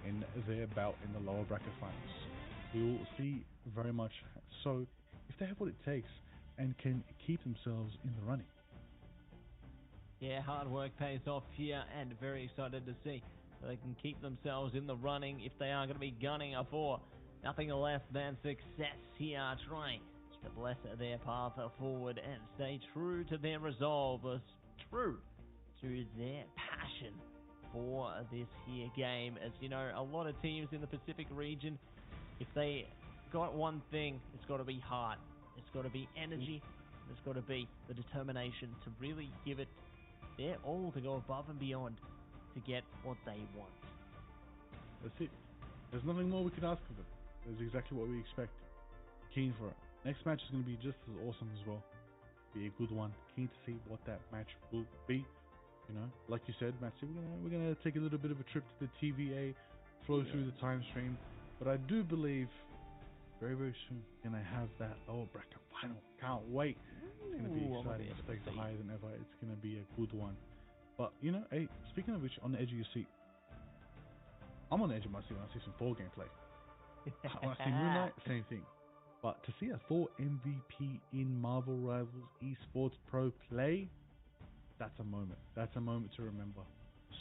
Speaker 2: in their bout in the lower bracket finals. We will see very much so if they have what it takes and can keep themselves in the running.
Speaker 1: Yeah, hard work pays off here, and very excited to see if they can keep themselves in the running if they are going to be gunning for nothing less than success here, trying to bless their path forward and stay true to their resolve, true to their passion for this here game. As you know, a lot of teams in the Pacific region, if they got one thing, it's got to be heart, it's got to be energy, and it's got to be the determination to really give it their all, to go above and beyond to get what they want.
Speaker 2: That's it. There's nothing more we can ask of them. That's exactly what we expect. Keen for it. Next match is going to be just as awesome as well. Be a good one. Keen to see what that match will be. You know, like you said, Matthew, we're gonna take a little bit of a trip to the TVA, flow through the time stream. But I do believe very, very soon we're gonna have that lower bracket final. Can't wait. It's gonna be exciting. The stakes are higher than ever. It's gonna be a good one. But you know, hey, speaking of which, on the edge of your seat, I'm on the edge of my seat when I see some Thor gameplay. When I see Moon Knight, same thing. But to see a Thor MVP in Marvel Rivals Esports Pro play, that's a moment. That's a moment to remember.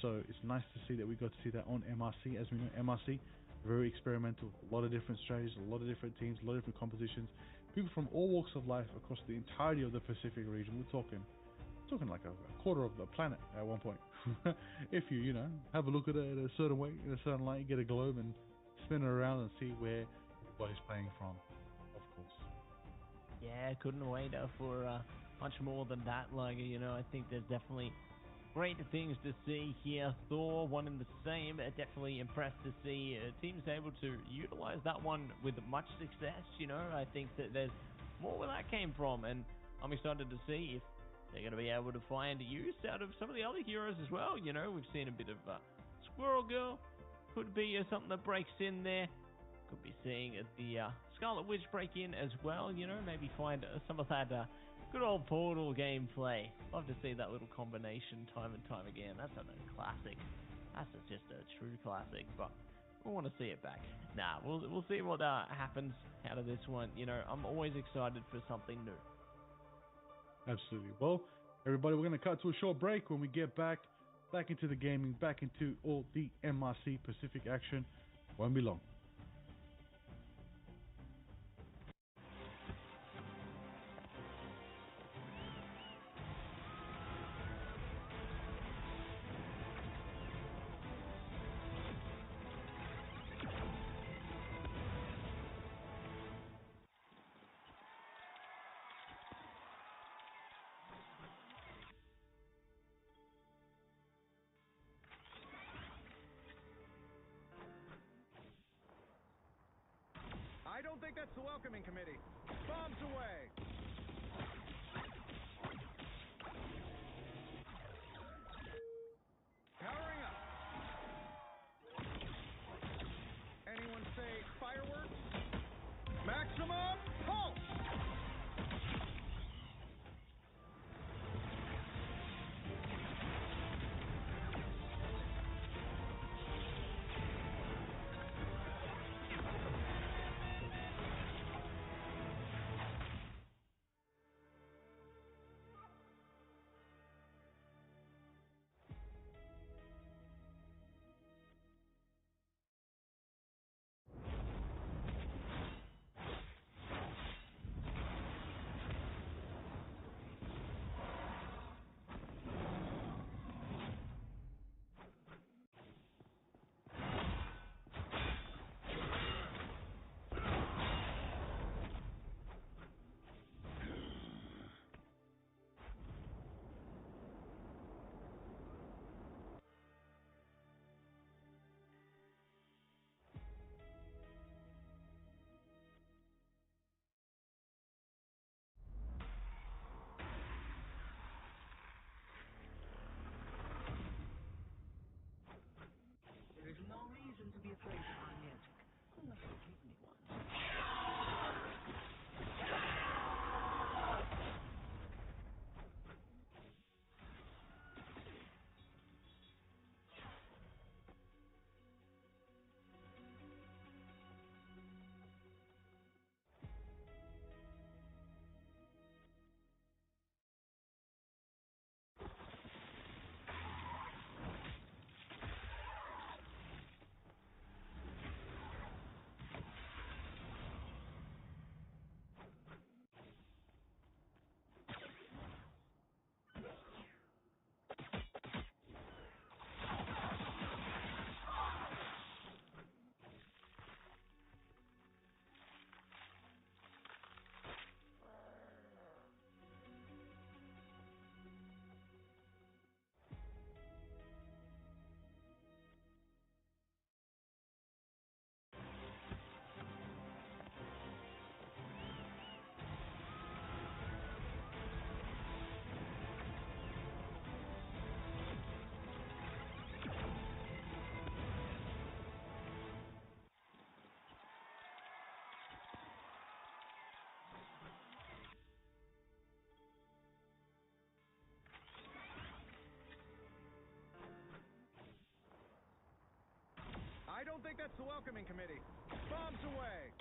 Speaker 2: So it's nice to see that we got to see that on MRC. As we know, MRC, very experimental. A lot of different strategies, a lot of different teams, a lot of different compositions. People from all walks of life across the entirety of the Pacific region. We're talking like a quarter of the planet at one point. If you have a look at it in a certain way, in a certain light, you get a globe and spin it around and see where everybody's playing from, of course.
Speaker 1: Yeah, couldn't wait for much more than that. Like, I think there's definitely great things to see here. Thor, one and the same. Definitely impressed to see teams able to utilize that one with much success. I think that there's more where that came from, and I'm excited to see if they're going to be able to find use out of some of the other heroes as well. We've seen a bit of Squirrel Girl. Could be something that breaks in there. Could be seeing the Scarlet Witch break in as well. Maybe find some of that good old Portal gameplay. Love to see that little combination time and time again. That's a classic. That's just a true classic. But we want to see it back. Nah, we'll see what happens out of this one. I'm always excited for something new.
Speaker 2: Absolutely. Well, everybody, we're going to cut to a short break. When we get back into the gaming, back into all the MRC Pacific action, won't be long.
Speaker 3: I don't think that's the welcoming committee. Bombs away! Powering up. Anyone say fireworks? Maximum pulse!
Speaker 4: There is no reason to be afraid of our magic, unless you give me one.
Speaker 3: think that's the welcoming committee. Bombs away!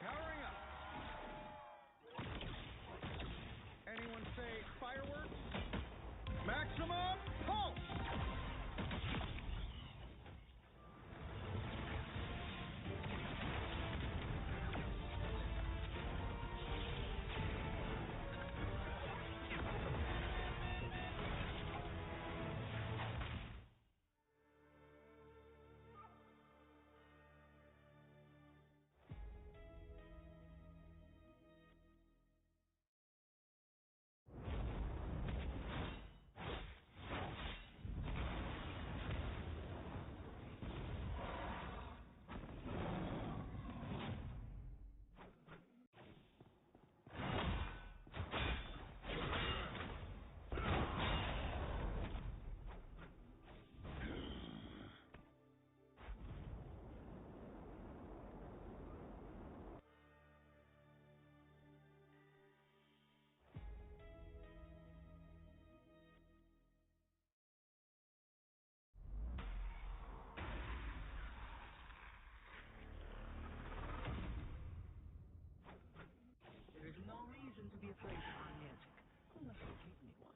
Speaker 3: Powering up. Anyone say fireworks? Maximum pulse!
Speaker 4: There is no reason to be afraid of our magic, unless you give me one.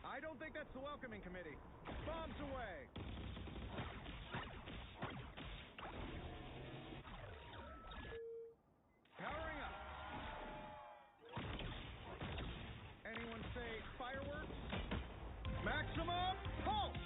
Speaker 3: I don't think that's the welcoming committee. Bombs away! Powering up. Anyone say fireworks? Maximum pulse!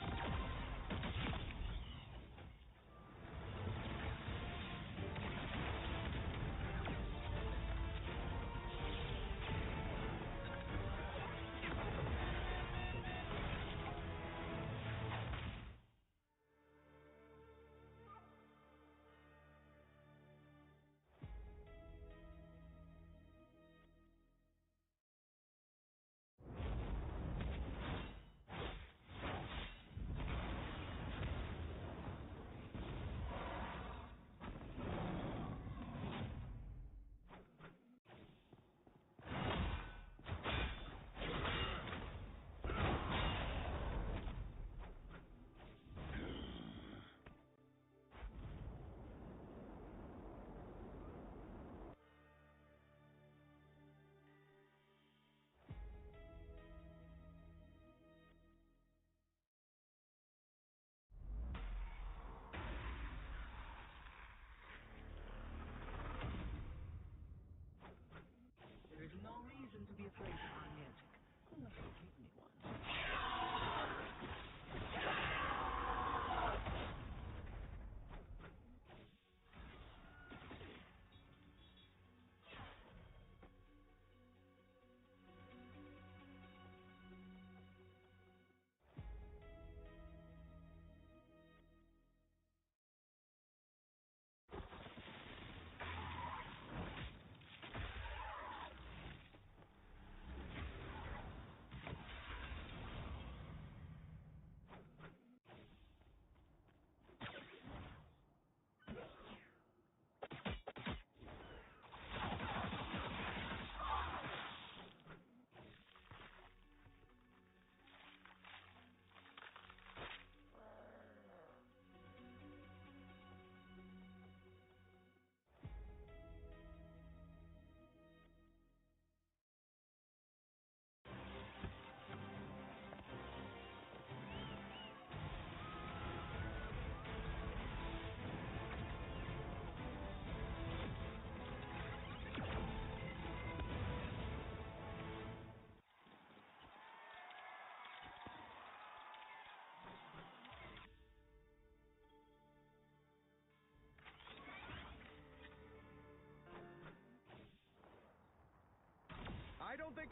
Speaker 4: There is no reason to be afraid of our magic, unless you give me one.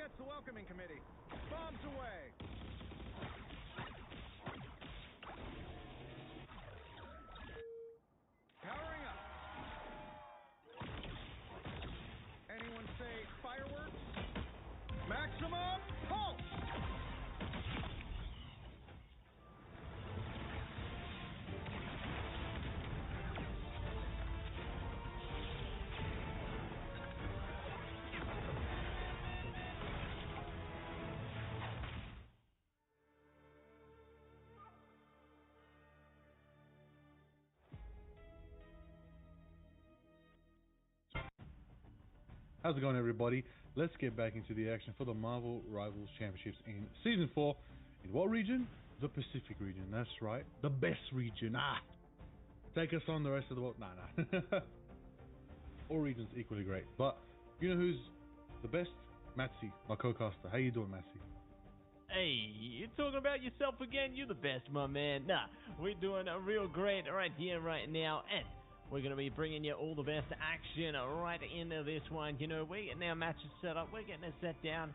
Speaker 3: that's the welcoming committee. Bombs away. Powering up. Anyone say fireworks? Maximum pulse!
Speaker 2: How's it going, everybody? Let's get back into the action for the Marvel Rivals Championships in Season 4. In what region? The Pacific region. That's right. The best region. Take us on the rest of the world. Nah. All regions equally great. But you know who's the best? Matsy, my co-caster. How you doing, Matsy?
Speaker 1: Hey, you talking about yourself again? You're the best, my man. Nah, we're doing a real great right here, right now, and we're going to be bringing you all the best action right into this one. You know, we're getting our matches set up. We're getting it set down.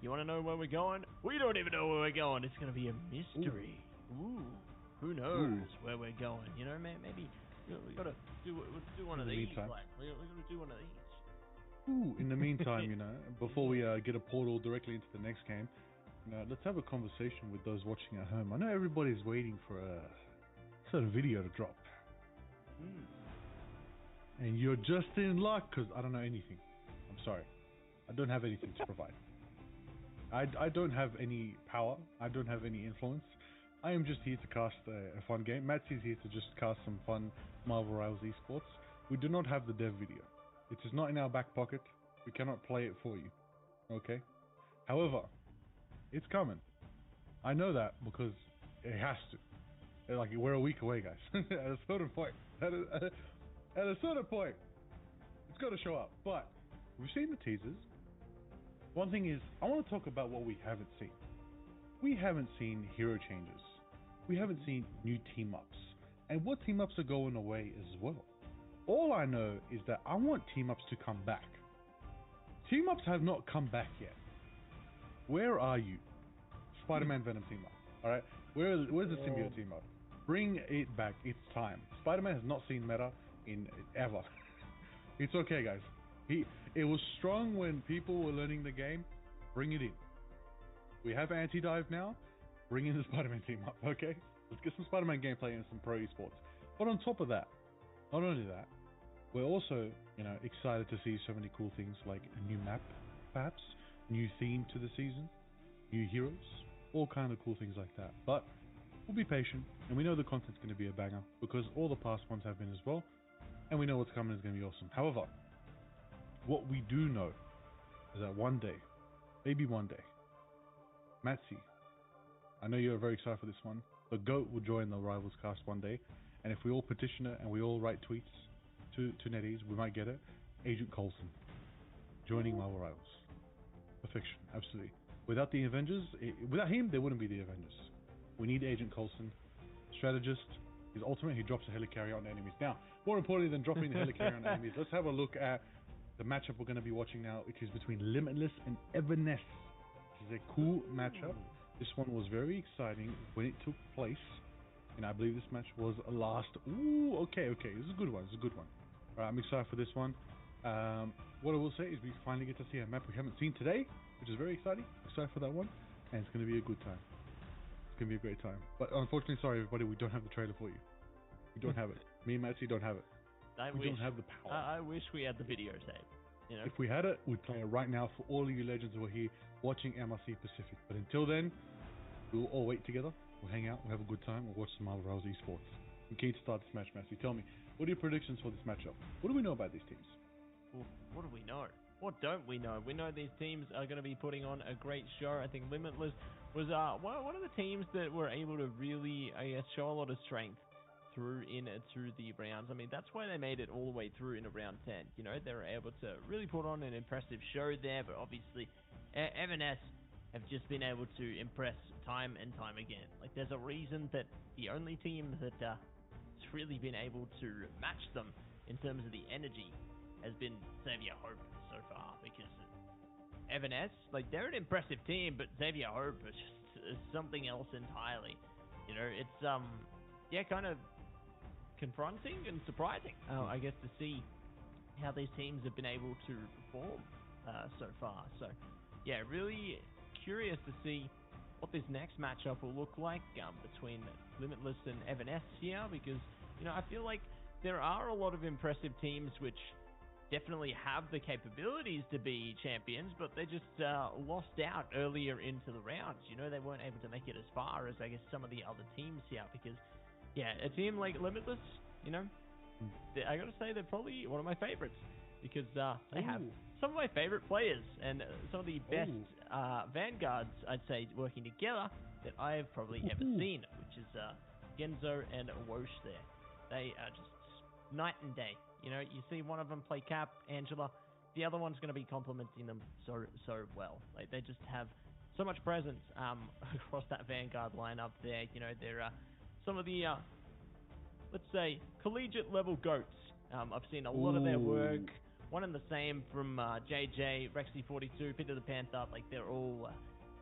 Speaker 1: You want to know where we're going? We don't even know where we're going. It's going to be a mystery. Ooh. Who knows where we're going? You know, maybe we got to do one of these. Like, we got to do one of these.
Speaker 2: In the meantime, you know, before we get a portal directly into the next game, you know, let's have a conversation with those watching at home. I know everybody's waiting for a certain video to drop. And you're just in luck because I don't know anything. I'm sorry. I don't have anything to provide. I don't have any power. I don't have any influence. I am just here to cast a fun game. Matsy's here to just cast some fun Marvel Rivals esports. We do not have the dev video. It is not in our back pocket. We cannot play it for you. Okay? However, it's coming. I know that because it has to. Like, we're a week away, guys. At a certain point. At a certain point, it's got to show up. But we've seen the teasers. One thing is, I want to talk about what we haven't seen. We haven't seen hero changes. We haven't seen new team-ups. And what team-ups are going away as well. All I know is that I want team-ups to come back. Team-ups have not come back yet. Where are you? Spider-Man Venom team-up. Alright? Where's the symbiote team-up? Bring it back. It's time. Spider-Man has not seen meta in ever. It's okay, guys. It was strong when people were learning the game. Bring it in. We have anti-dive now. Bring in the Spider-Man team up, okay? Let's get some Spider-Man gameplay and some pro esports. But on top of that, not only that, we're also, you know, excited to see so many cool things like a new map, perhaps, new theme to the season, new heroes, all kind of cool things like that. But we'll be patient, and we know the content's going to be a banger because all the past ones have been as well, and we know what's coming is going to be awesome. However, what we do know is that one day, maybe one day, Matsy, I know you're very excited for this one. The GOAT will join the Rivals cast one day, and if we all petition it and we all write tweets to NetEase, we might get it. Agent Coulson joining Marvel Rivals. Perfection, absolutely. Without the Avengers, without him, there wouldn't be the Avengers. We need Agent Coulson, strategist. His ultimate, he drops a helicarrier on enemies. Now, more importantly than dropping the helicarrier on enemies, let's have a look at the matchup we're going to be watching now. It is between Limitless and Everness. This is a cool matchup. This one was very exciting when it took place, and I believe this match was last. Ooh, okay. This is a good one. All right, I'm excited for this one. What I will say is we finally get to see a map we haven't seen today, which is very exciting. Excited for that one, and it's going to be a good time. It's going to be a great time. But unfortunately, sorry everybody, we don't have the trailer for you. We don't have it. Me and Matsy don't have it. We don't have the power.
Speaker 1: I wish we had the videotape. You know?
Speaker 2: If we had it, we'd play it right now for all of you legends who are here watching MRC Pacific. But until then, we'll all wait together. We'll hang out. We'll have a good time. We'll watch some Marvel Rivals esports. I'm keen to start this match, Matsy. Tell me, what are your predictions for this matchup? What do we know about these teams?
Speaker 1: Well, what do we know? What don't we know? We know these teams are going to be putting on a great show. I think Limitless was one of the teams that were able to really, I guess, show a lot of strength through the rounds. I mean, that's why they made it all the way through in round 10. You know, they were able to really put on an impressive show there, but obviously M&S have just been able to impress time and time again. Like, there's a reason that the only team that has really been able to match them in terms of the energy has been Xavier Hope so far, because Evan-S, like, they're an impressive team, but Xavier Hope is just something else entirely. You know, it's, yeah, kind of confronting and surprising, I guess, to see how these teams have been able to perform so far. So, yeah, really curious to see what this next matchup will look like between Limitless and Evan-S here, because, you know, I feel like there are a lot of impressive teams which definitely have the capabilities to be champions, but they just lost out earlier into the rounds. You know, they weren't able to make it as far as, I guess, some of the other teams here, because, yeah, a team like Limitless, you know, I gotta say they're probably one of my favorites, because they have some of my favorite players and some of the best vanguards, I'd say, working together that I've probably ever seen, which is Genzo and Wosh there. They are just night and day. You know, you see one of them play Cap, Angela, the other one's going to be complementing them so well. Like, they just have so much presence across that Vanguard lineup there. You know, they're some of the, let's say, collegiate level GOATs. I've seen a lot of their work. One and the same from JJ, Rexy42, Peter the Panther. Like, they're all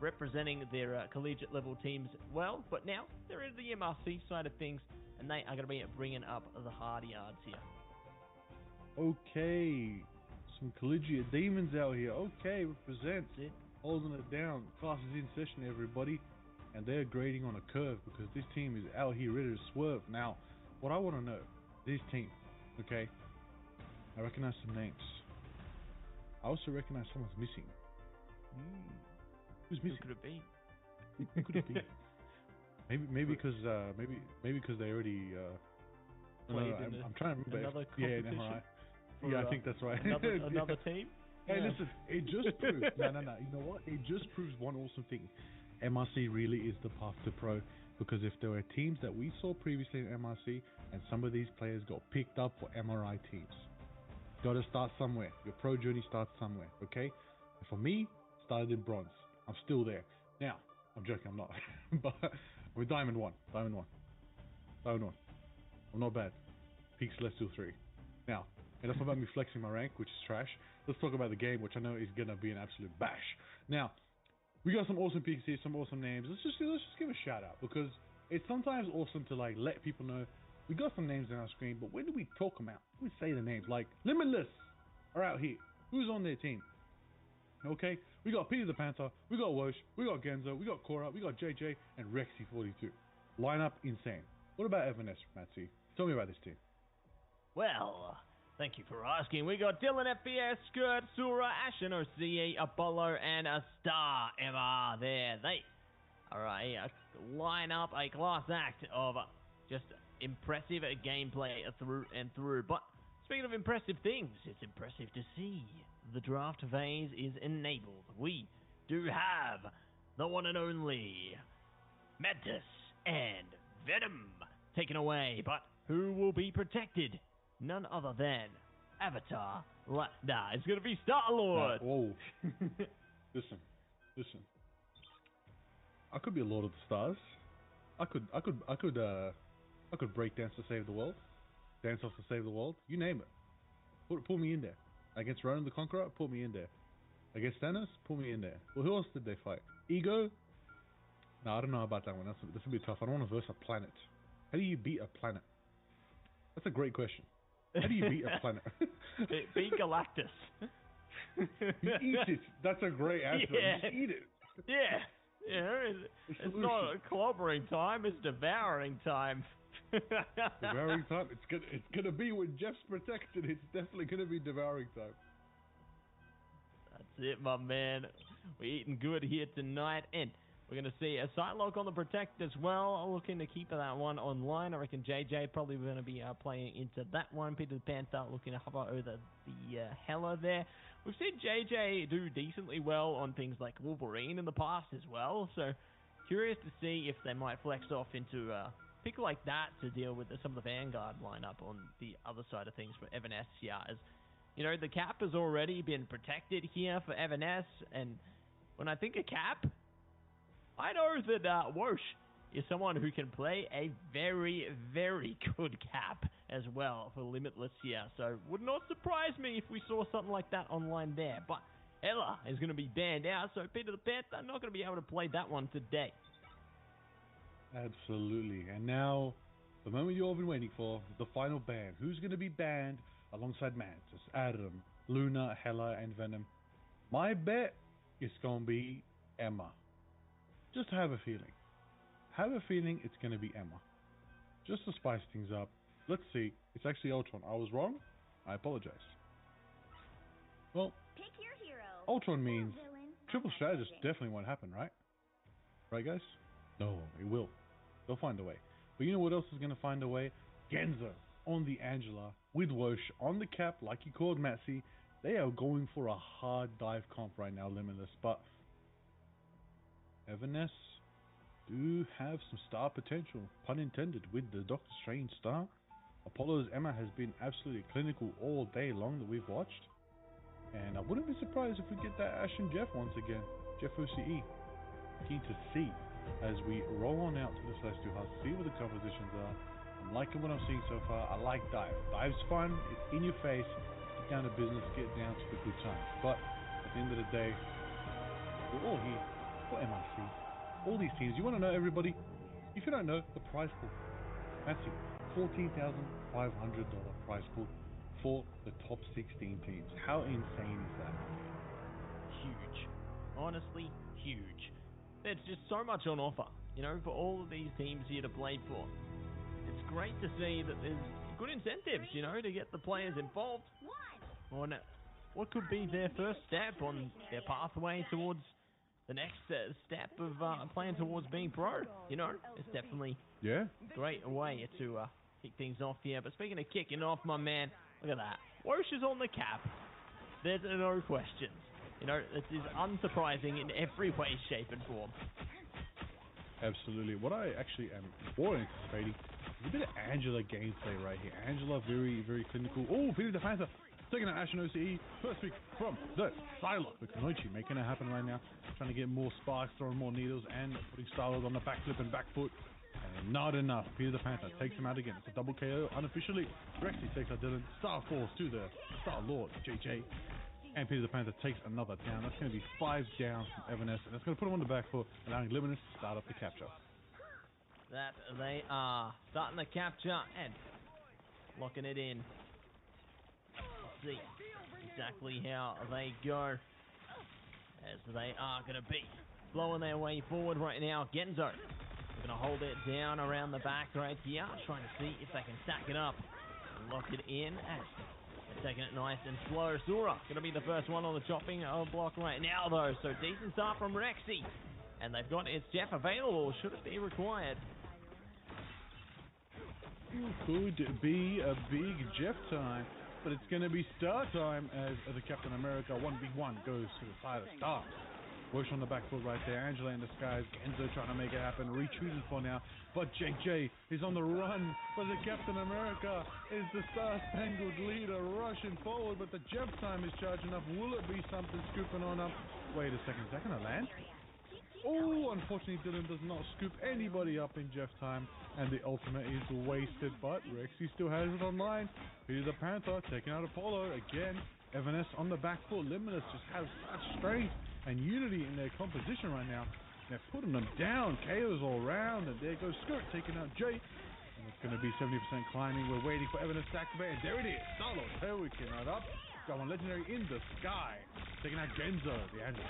Speaker 1: representing their collegiate level teams well. But now they're in the MRC side of things, and they are going to be bringing up the hard yards here.
Speaker 2: Okay, some collegiate demons out here. Okay, represents it, holding it down. Class is in session, everybody, and they're grading on a curve because this team is out here ready to swerve. Now, what I want to know, this team, okay, I recognize some names. I also recognize someone's missing. Who's missing?
Speaker 1: Who could it be?
Speaker 2: Who could it be? Maybe because they already. I'm trying to remember.
Speaker 1: Another competition.
Speaker 2: MRI. Yeah, I think that's right.
Speaker 1: Another team?
Speaker 2: Hey, listen, it just proves... No. You know what? It just proves one awesome thing. MRC really is the path to pro, because if there were teams that we saw previously in MRC, and some of these players got picked up for MRI teams, got to start somewhere. Your pro journey starts somewhere, okay? And for me, started in bronze. I'm still there. Now, I'm joking, I'm not. But we're Diamond 1. I'm not bad. Peak Celestial 3. Now, enough about me flexing my rank, which is trash. Let's talk about the game, which I know is going to be an absolute bash. Now, we got some awesome peaks here, some awesome names. Let's just give a shout out, because it's sometimes awesome to like let people know we got some names on our screen, but when do we talk them out? We say the names, like Limitless are out here. Who's on their team? Okay, we got Peter the Panther, we got Wosh, we got Genzo, we got Cora, we got JJ, and Rexy42. Lineup insane. What about Evan-S, Matsy? Tell me about this team.
Speaker 1: Well, thank you for asking. We got Dylan FPS, Skirt, Sura, Ashen, OCE, Apollo, and a Star MR there. They are a lineup, a class act of just impressive gameplay through and through. But speaking of impressive things, it's impressive to see the draft phase is enabled. We do have the one and only Mantis and Venom taken away, but who will be protected? None other than Avatar. It's gonna be Star-Lord.
Speaker 2: Whoa. Listen. I could be a Lord of the Stars. I could break dance to save the world. Dance off to save the world. You name it. Pull me in there. Against Ronan the Conqueror, pull me in there. Against Thanos, pull me in there. Well, who else did they fight? Ego? No, I don't know about that one. That's a bit tough. I don't want to verse a planet. How do you beat a planet? That's a great question. How do you beat a planet?
Speaker 1: Beat Galactus.
Speaker 2: You eat it. That's a great answer.
Speaker 1: Yeah.
Speaker 2: Just eat it.
Speaker 1: Yeah. It's not clobbering time. It's devouring time.
Speaker 2: Devouring time. It's gonna be when Jeff's protected. It's definitely gonna be devouring time.
Speaker 1: That's it, my man. We're eating good here tonight, and we're going to see a Psylocke on the Protect as well, looking to keep that one online. I reckon JJ probably going to be playing into that one. Peter the Panther looking to hover over the Hela there. We've seen JJ do decently well on things like Wolverine in the past as well, so curious to see if they might flex off into a pick like that to deal with some of the Vanguard lineup on the other side of things for Evan-S here. As you know, the Cap has already been protected here for Evan-S, and when I think of Cap, I know that Wosh is someone who can play a very, very good Cap as well for Limitless here. So would not surprise me if we saw something like that online there. But Ella is going to be banned out, so Peter the Panther not going to be able to play that one today.
Speaker 2: Absolutely. And now, the moment you've all been waiting for, the final ban. Who's going to be banned alongside Mantis, Adam, Luna, Hela, and Venom? My bet is going to be Emma. Just have a feeling. Have a feeling it's going to be Emma. Just to spice things up. Let's see. It's actually Ultron. I was wrong. I apologize. Well,
Speaker 5: Pick your hero.
Speaker 2: Ultron means
Speaker 5: Villain,
Speaker 2: triple
Speaker 5: I'm
Speaker 2: strategist
Speaker 5: amazing.
Speaker 2: definitely won't happen, right? Right, guys? No, it will. They'll find a way. But you know what else is going to find a way? Genzo on the Angela with Wosh on the cap, like you called Matsy. They are going for a hard dive comp right now, Limitless. But Everness do have some star potential, pun intended, with the Doctor Strange star. Apollo's Emma has been absolutely clinical all day long that we've watched. And I wouldn't be surprised if we get that Ash and Jeff once again. Jeff OCE. Keen to see as we roll on out to the Celestial House, see what the compositions are. I'm liking what I'm seeing so far. I like Dive. Dive's fun, it's in your face, get down to business, get down to the good times. But at the end of the day, we're all here for MIC. All these teams, you want to know everybody? If you don't know, the prize pool. That's it. $14,500 prize pool for the top 16 teams. How insane is that?
Speaker 1: Huge. Honestly, huge. There's just so much on offer, you know, for all of these teams here to play for. It's great to see that there's good incentives, you know, to get the players involved on what could be their first step on their pathway towards the next step of playing towards being pro. You know, it's definitely
Speaker 2: Yeah.
Speaker 1: a great way to kick things off here. But speaking of kicking off, my man, look at that. Wosh is on the cap. There's no questions. You know, this is unsurprising in every way, shape, and form.
Speaker 2: Absolutely. What I actually am more anticipating is a bit of Angela gameplay right here. Angela, very, very clinical. Oh, Peter the Panther taking out Ash and OCE. First pick from the Psylocke. With Kanoichi making it happen right now. Trying to get more sparks, throwing more needles, and putting Star-Lord on the backflip and back foot. And not enough. Peter the Panther takes him out again. It's a double KO unofficially. Rexy takes out Dylan. Star falls to the Star-Lord, JJ. And Peter the Panther takes another down. That's going to be 5 down from Everness. And that's going to put him on the back foot, allowing Elimination to start up the capture.
Speaker 1: That they are starting the capture and locking it in. Let's see exactly how they go, as they are going to be blowing their way forward right now. Genzo going to hold it down around the back right here, trying to see if they can stack it up and lock it in. And they're taking it nice and slow. Sura going to be the first one on the chopping block right now, though. So decent start from Rexy. And they've got its Jeff available, should it be required.
Speaker 2: Could be a big Jeff time, but it's going to be Star time as the Captain America 1v1 goes to the side of Star. Wosh on the back foot right there. Angela in the skies. Genzo trying to make it happen. Retreating for now. But JJ is on the run. But the Captain America is the Star-Spangled Leader rushing forward. But the Jeff time is charging up. Will it be something scooping on up? Wait a second. Is that going to land? Oh, unfortunately, Dylan does not scoop anybody up in Jeff time. And the ultimate is wasted. But Rexy still has it online. Peter the Panther taking out Apollo again. Everness on the back foot. Limitless just have such strength and unity in their composition right now. They're putting them down. KOs all around. And there goes Skirt taking out Jay. And it's going to be 70% climbing. We're waiting for Everness to activate. And there it is. Star-Lord taking that up. Going legendary in the sky. Taking out Genzo, the Angel.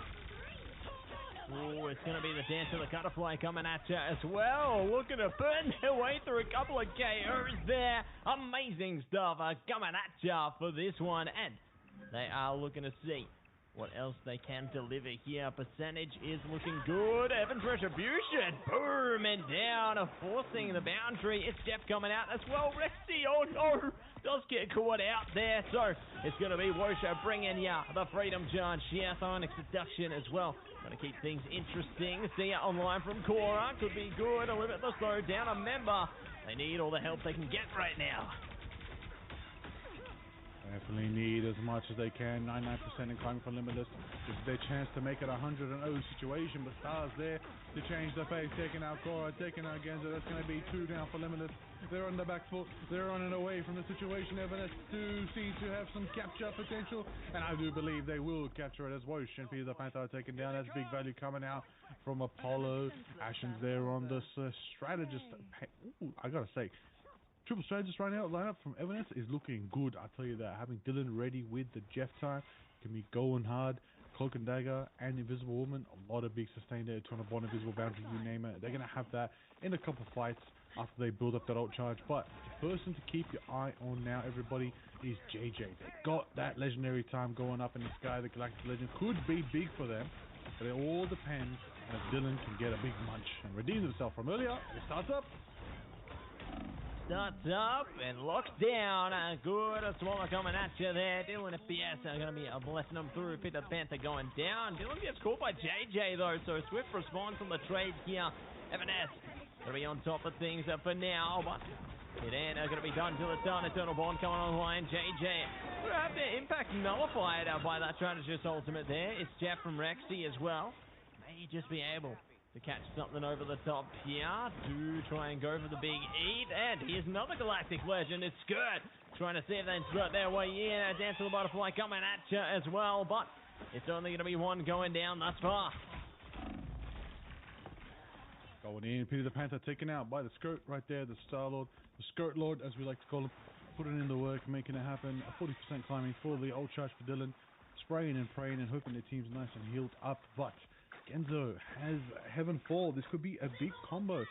Speaker 1: Oh, it's going to be the dance of the Butterfly coming at you as well. Looking to burn their way through a couple of KOs there. Amazing stuff coming at you for this one. And they are looking to see what else they can deliver here. Percentage is looking good. Evans Retribution. Boom. And down. Forcing the boundary. It's Jeff coming out as well. Rexy. Oh, no. Does get caught out there. So it's going to be Wosha bringing ya the Freedom Charge. Yeah, Sonic Seduction as well. Going to keep things interesting. See ya online from Cora. Could be good. A little bit the slow down. A member. They need all the help they can get right now.
Speaker 2: And definitely need as much as they can. 99% in climbing for Limitless. This is their chance to make it a 100-0 situation, but Stars there to change the pace, taking out Cora, taking out Genza. That's going to be 2 down for Limitless. They're on the back foot. They're running away from the situation. Evanescence do seem to have some capture potential, and I do believe they will capture it as Wosh and Peter the Panther are taken down. That's big value coming out from Apollo. Ashen's there on this strategist. Ooh, I gotta say, triple strategist right now, lineup from Evanescence is looking good. I'll tell you that. Having Dylan ready with the Jeff time can be going hard. Cloak and Dagger and Invisible Woman, a lot of big sustain there, trying to bond Invisible Boundary, you name it. They're going to have that in a couple of fights after they build up that ult charge. But the person to keep your eye on now, everybody, is JJ. They got that legendary time going up in the sky. The Galactic Legend could be big for them, but it all depends on if Dylan can get a big munch and redeem himself from earlier. It starts up.
Speaker 1: Starts up and locks down. Good Swallow coming at you there. Dylan FPS are going to be blessing them through. Peter the Panther going down. Dylan gets caught by JJ though, so swift response on the trade here. Evanescence going to be on top of things for now, but it ain't going to be done till it's done. Eternal Bond coming online. JJ going to have their impact nullified by that strategist ultimate there. It's Jeff from Rexy as well. May just be able to catch something over the top here. Do try and go for the big eat. And here's another Galactic Legend. It's Skirt trying to see if they can skirt their way in. A Dance of the Butterfly coming at you as well. But it's only going to be one going down thus far.
Speaker 2: Going in. Peter the Panther taken out by the Skirt right there. The Star-Lord. The Skirt Lord, as we like to call him. Putting in the work, making it happen. A 40% climbing for the ult charge for Dylan. Spraying and praying and hoping the team's nice and healed up. But Genzo has Heaven Fall. This could be a big combo.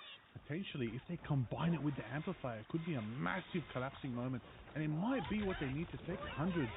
Speaker 2: Potentially, if they combine it with the Amplifier, it could be a massive collapsing moment. And it might be what they need to take 100%.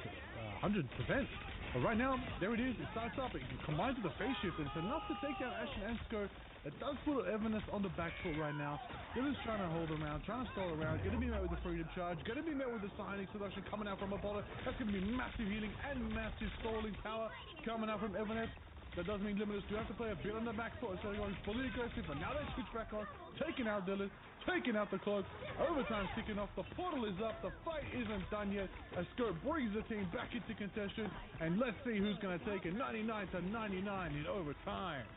Speaker 2: But right now, there it is. It starts up. It combines with the phase shift. And it's enough to take down Ashen and Sko. It does put Evanescence on the back foot right now. Dylan's trying to hold around, trying to stall around. Going to be met with the Freedom Charge. Going to be met with the Psionic Seduction coming out from Apollo. That's going to be massive healing and massive stalling power coming out from Evanescence. That does mean Limitless do have to play a bit on the back foot instead of going fully aggressive, but now they switch back on, taking out Dylan, taking out the Cloak, overtime kicking off, the portal is up, the fight isn't done yet, as Skirt brings the team back into contention, and let's see who's going to take it, 99 to 99 in overtime.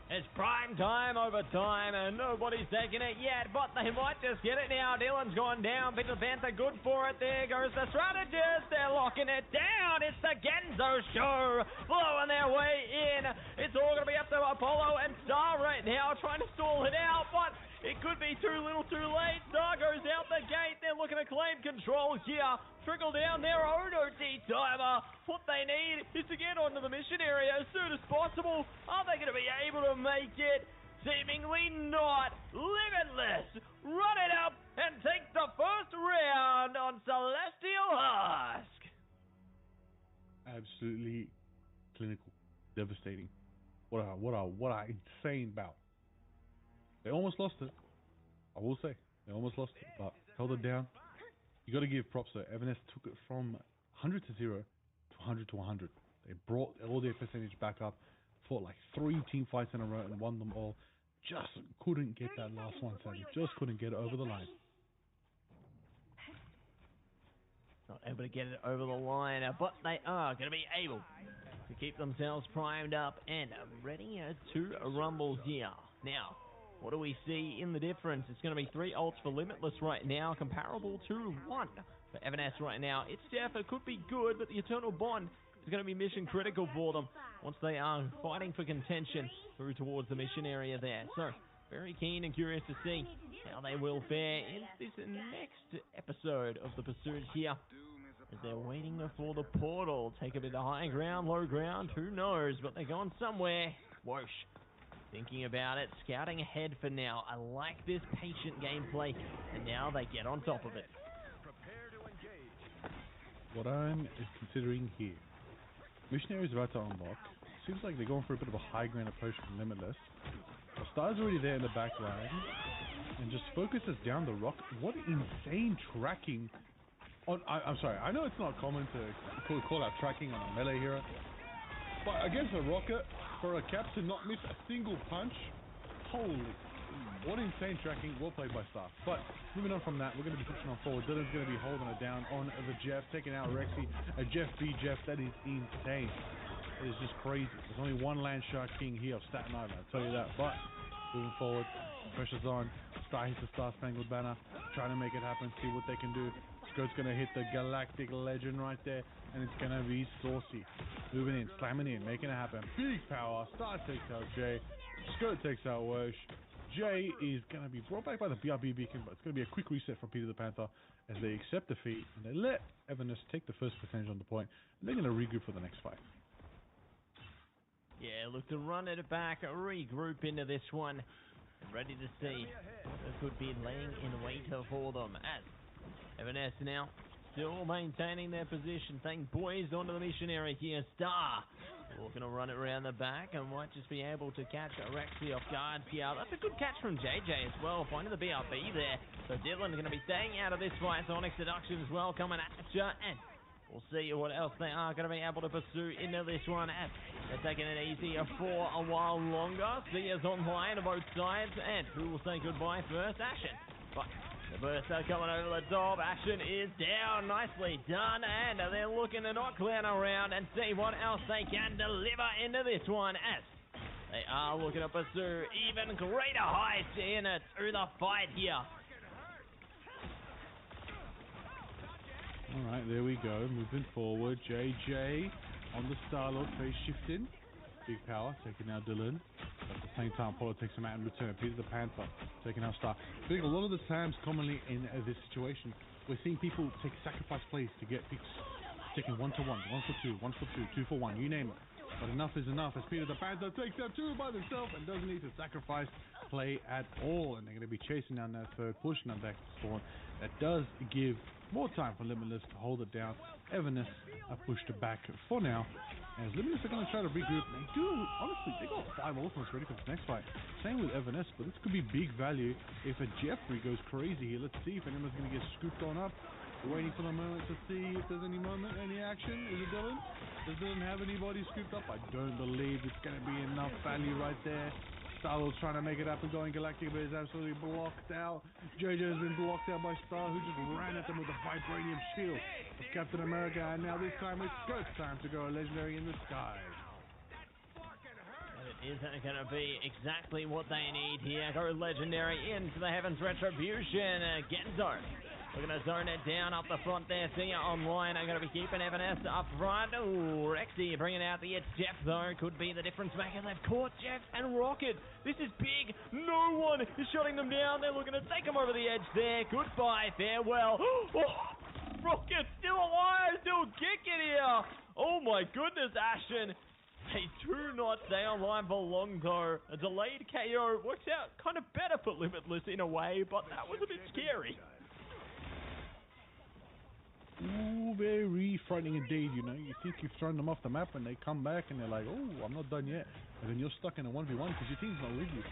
Speaker 1: It's prime time overtime, and nobody's taking it yet, but they might just get it now. Dylan's gone down. Peter the Panther good for it. There goes the strategist. They're locking it down. It's the Genzo show, blowing their way in. It's all going to be up to Apollo and Star right now, trying to stall it out, but it could be too little too late. Star goes out the gate. They're looking to claim control here. Trickle down their own OT timer. What they need is to get onto the mission area as soon as possible. Are they going to be able to make it? Seemingly not. Limitless. Run it up and take the first round on Celestial Husk.
Speaker 2: Absolutely clinical. Devastating. What a insane bout. They almost lost it. I will say. They almost lost it, but held it down. You got to give props though. Evanescence took it from 100 to 0 to 100 to 100. They brought all their percentage back up, fought like 3 team fights in a row and won them all. Just couldn't get that last one, Sadly. Just couldn't get it over the line.
Speaker 1: Not able to get it over the line, but they are going to be able to keep themselves primed up and ready to rumble here. Now, what do we see in the difference? It's going to be 3 ults for Limitless right now, comparable to 1 for Evanescence right now. It's Jeff, it could be good, but the Eternal Bond is going to be mission critical for them once they are fighting for contention through towards the mission area there. So, very keen and curious to see how they will fare in this next episode of the pursuit here. As they're waiting for the portal. Take a bit of high ground, low ground, who knows, but they're going somewhere. Whoosh. Thinking about it, scouting ahead for now. I like this patient gameplay, and now they get on top of it.
Speaker 3: Prepare to engage.
Speaker 2: What I'm considering here, Missionary is about to unlock. Seems like they're going for a bit of a high ground approach from Limitless. The Star's already there in the back line, and just focuses down the rock. What insane tracking! I'm sorry, I know it's not common to call out tracking on a melee hero, but against a rocket, for a Cap to not miss a single punch, holy, What insane tracking, well played by Star. But moving on from that, we're going to be pushing on forward. Dylan's going to be holding it down on the Jeff, taking out Rexy. A Jeff v Jeff, that is insane. It is just crazy. There's only one Landshark King here of Staten Island, I'll tell you that. But moving forward, pressure's on. Star hits the Star Spangled Banner, trying to make it happen, see what they can do. Scott's going to hit the Galactic Legend right there, and it's going to be saucy. Moving in, slamming in, making it happen. Big power. Star takes out Jay. Scott takes out Wash. Jay is going to be brought back by the BRB beacon, but it's going to be a quick reset for Peter the Panther as they accept defeat and they let Everness take the first percentage on the point. And they're going to regroup for the next fight.
Speaker 1: Yeah, look to run it back, regroup into this one. Ready to see what could be laying in wait for them as Everness now still maintaining their position, staying poised onto the missionary here. Star looking to run it around the back and might just be able to catch Rexy off guard here. That's a good catch from JJ as well, finding the BRB there. So Dylan's going to be staying out of this fight. Sonic Seduction as well coming at you, and we'll see what else they are going to be able to pursue into this one. As they're taking it easy for a while longer. Sears online on both sides, and who will say goodbye first? Ashen. But the burster coming over the top. Action is down. Nicely done. And they're looking to not clown around and see what else they can deliver into this one as they are looking to pursue even greater heights in it through the fight here.
Speaker 2: Alright, there we go. Moving forward. JJ on the Star-Lord face shifting. Big power, taking out Dylan. At the same time, Apollo takes him out in return. Peter the Panther taking out Star. I think a lot of the times, commonly in this situation, we're seeing people take sacrifice plays to get picks. Taking 1-1, 1-2, 1-2, 2-1, you name it. But enough is enough as Peter the Panther takes out two by himself and doesn't need to sacrifice play at all. And they're going to be chasing down that third, pushing on back to spawn. That does give more time for Limitless to hold it down. Everness are pushed back for now. As Limitless are going to try to regroup. They do, honestly, they got 5 ultimates ready for this next fight. Same with Everness, but this could be big value if a Jeffrey goes crazy here. Let's see if anyone's going to get scooped on up. We're waiting for the moment to see if there's any moment, any action. Is it Dylan? Does Dylan have anybody scooped up? I don't believe it's going to be enough value right there. Star-Lord's trying to make it happen, going Galactic, but is absolutely blocked out. JJ has been blocked out by Star, who just ran at them with a vibranium shield of Captain America, and now this time it's Scott's time to go legendary in the sky.
Speaker 1: It isn't going to be exactly what they need here. Go legendary into the Heaven's Retribution. Genzo looking to zone it down up the front there. See ya online. I'm going to be keeping Everness up front. Ooh, Rexy bringing out the It's Jeff, though. Could be the difference maker. They've caught Jeff and Rocket. This is big. No one is shutting them down. They're looking to take them over the edge there. Goodbye. Farewell. Oh, Rocket still alive. Still kicking here. Oh, my goodness, Ashen. They do not stay online for long, though. A delayed KO works out kind of better for Limitless in a way, but that was a bit scary.
Speaker 2: Ooh, very frightening indeed, you know. You think you've thrown them off the map and they come back and they're like, oh, I'm not done yet. And then you're stuck in a 1v1 because your team's not with you.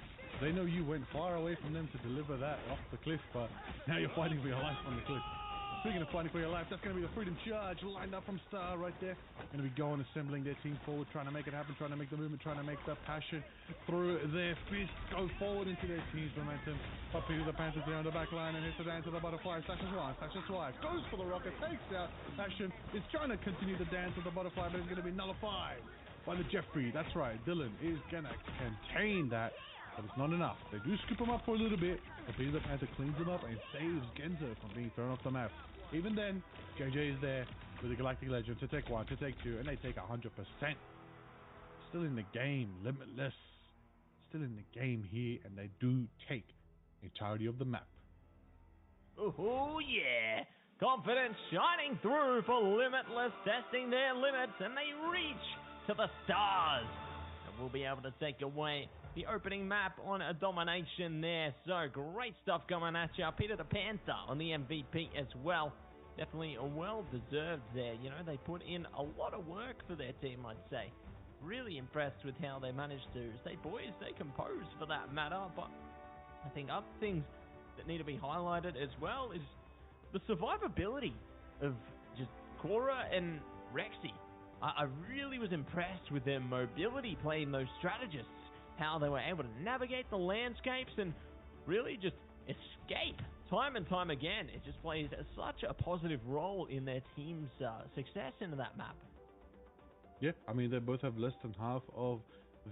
Speaker 2: They know you went far away from them to deliver that off the cliff, but now you're fighting for your life on the cliff. Speaking of fighting for your life, that's going to be the Freedom Charge lined up from Star right there. Going to be going, assembling their team forward, trying to make it happen, trying to make the movement, trying to make the passion through their fists go forward into their team's momentum. But Peter the Panther's there on the back line and hits it down to the butterfly. Sasha's wife goes for the rocket, takes out Ashen. Is trying to continue the dance with the butterfly, but it's going to be nullified by the Jeffrey. That's right, Dylan is going to contain that. But it's not enough. They do scoop him up for a little bit, but Peter the Panther cleans him up and saves Genzo from being thrown off the map. Even then, JJ is there with the Galactic Legend to take 1, to take 2, and they take 100%. Still in the game, Limitless. Still in the game here, and they do take entirety of the map.
Speaker 1: Oh yeah! Confidence shining through for Limitless, testing their limits, and they reach to the stars. And we'll be able to take away the opening map on a domination there. So great stuff coming at you. Peter the Panther on the MVP as well. Definitely well-deserved there. You know, they put in a lot of work for their team, I'd say. Really impressed with how they managed to stay poised, stay composed for that matter. But I think other things that need to be highlighted as well is the survivability of just Cora and Rexy. I really was impressed with their mobility playing those strategists, how they were able to navigate the landscapes and really just escape time and time again. It just plays such a positive role in their team's success into that map.
Speaker 2: Yeah, I mean, they both have less than half of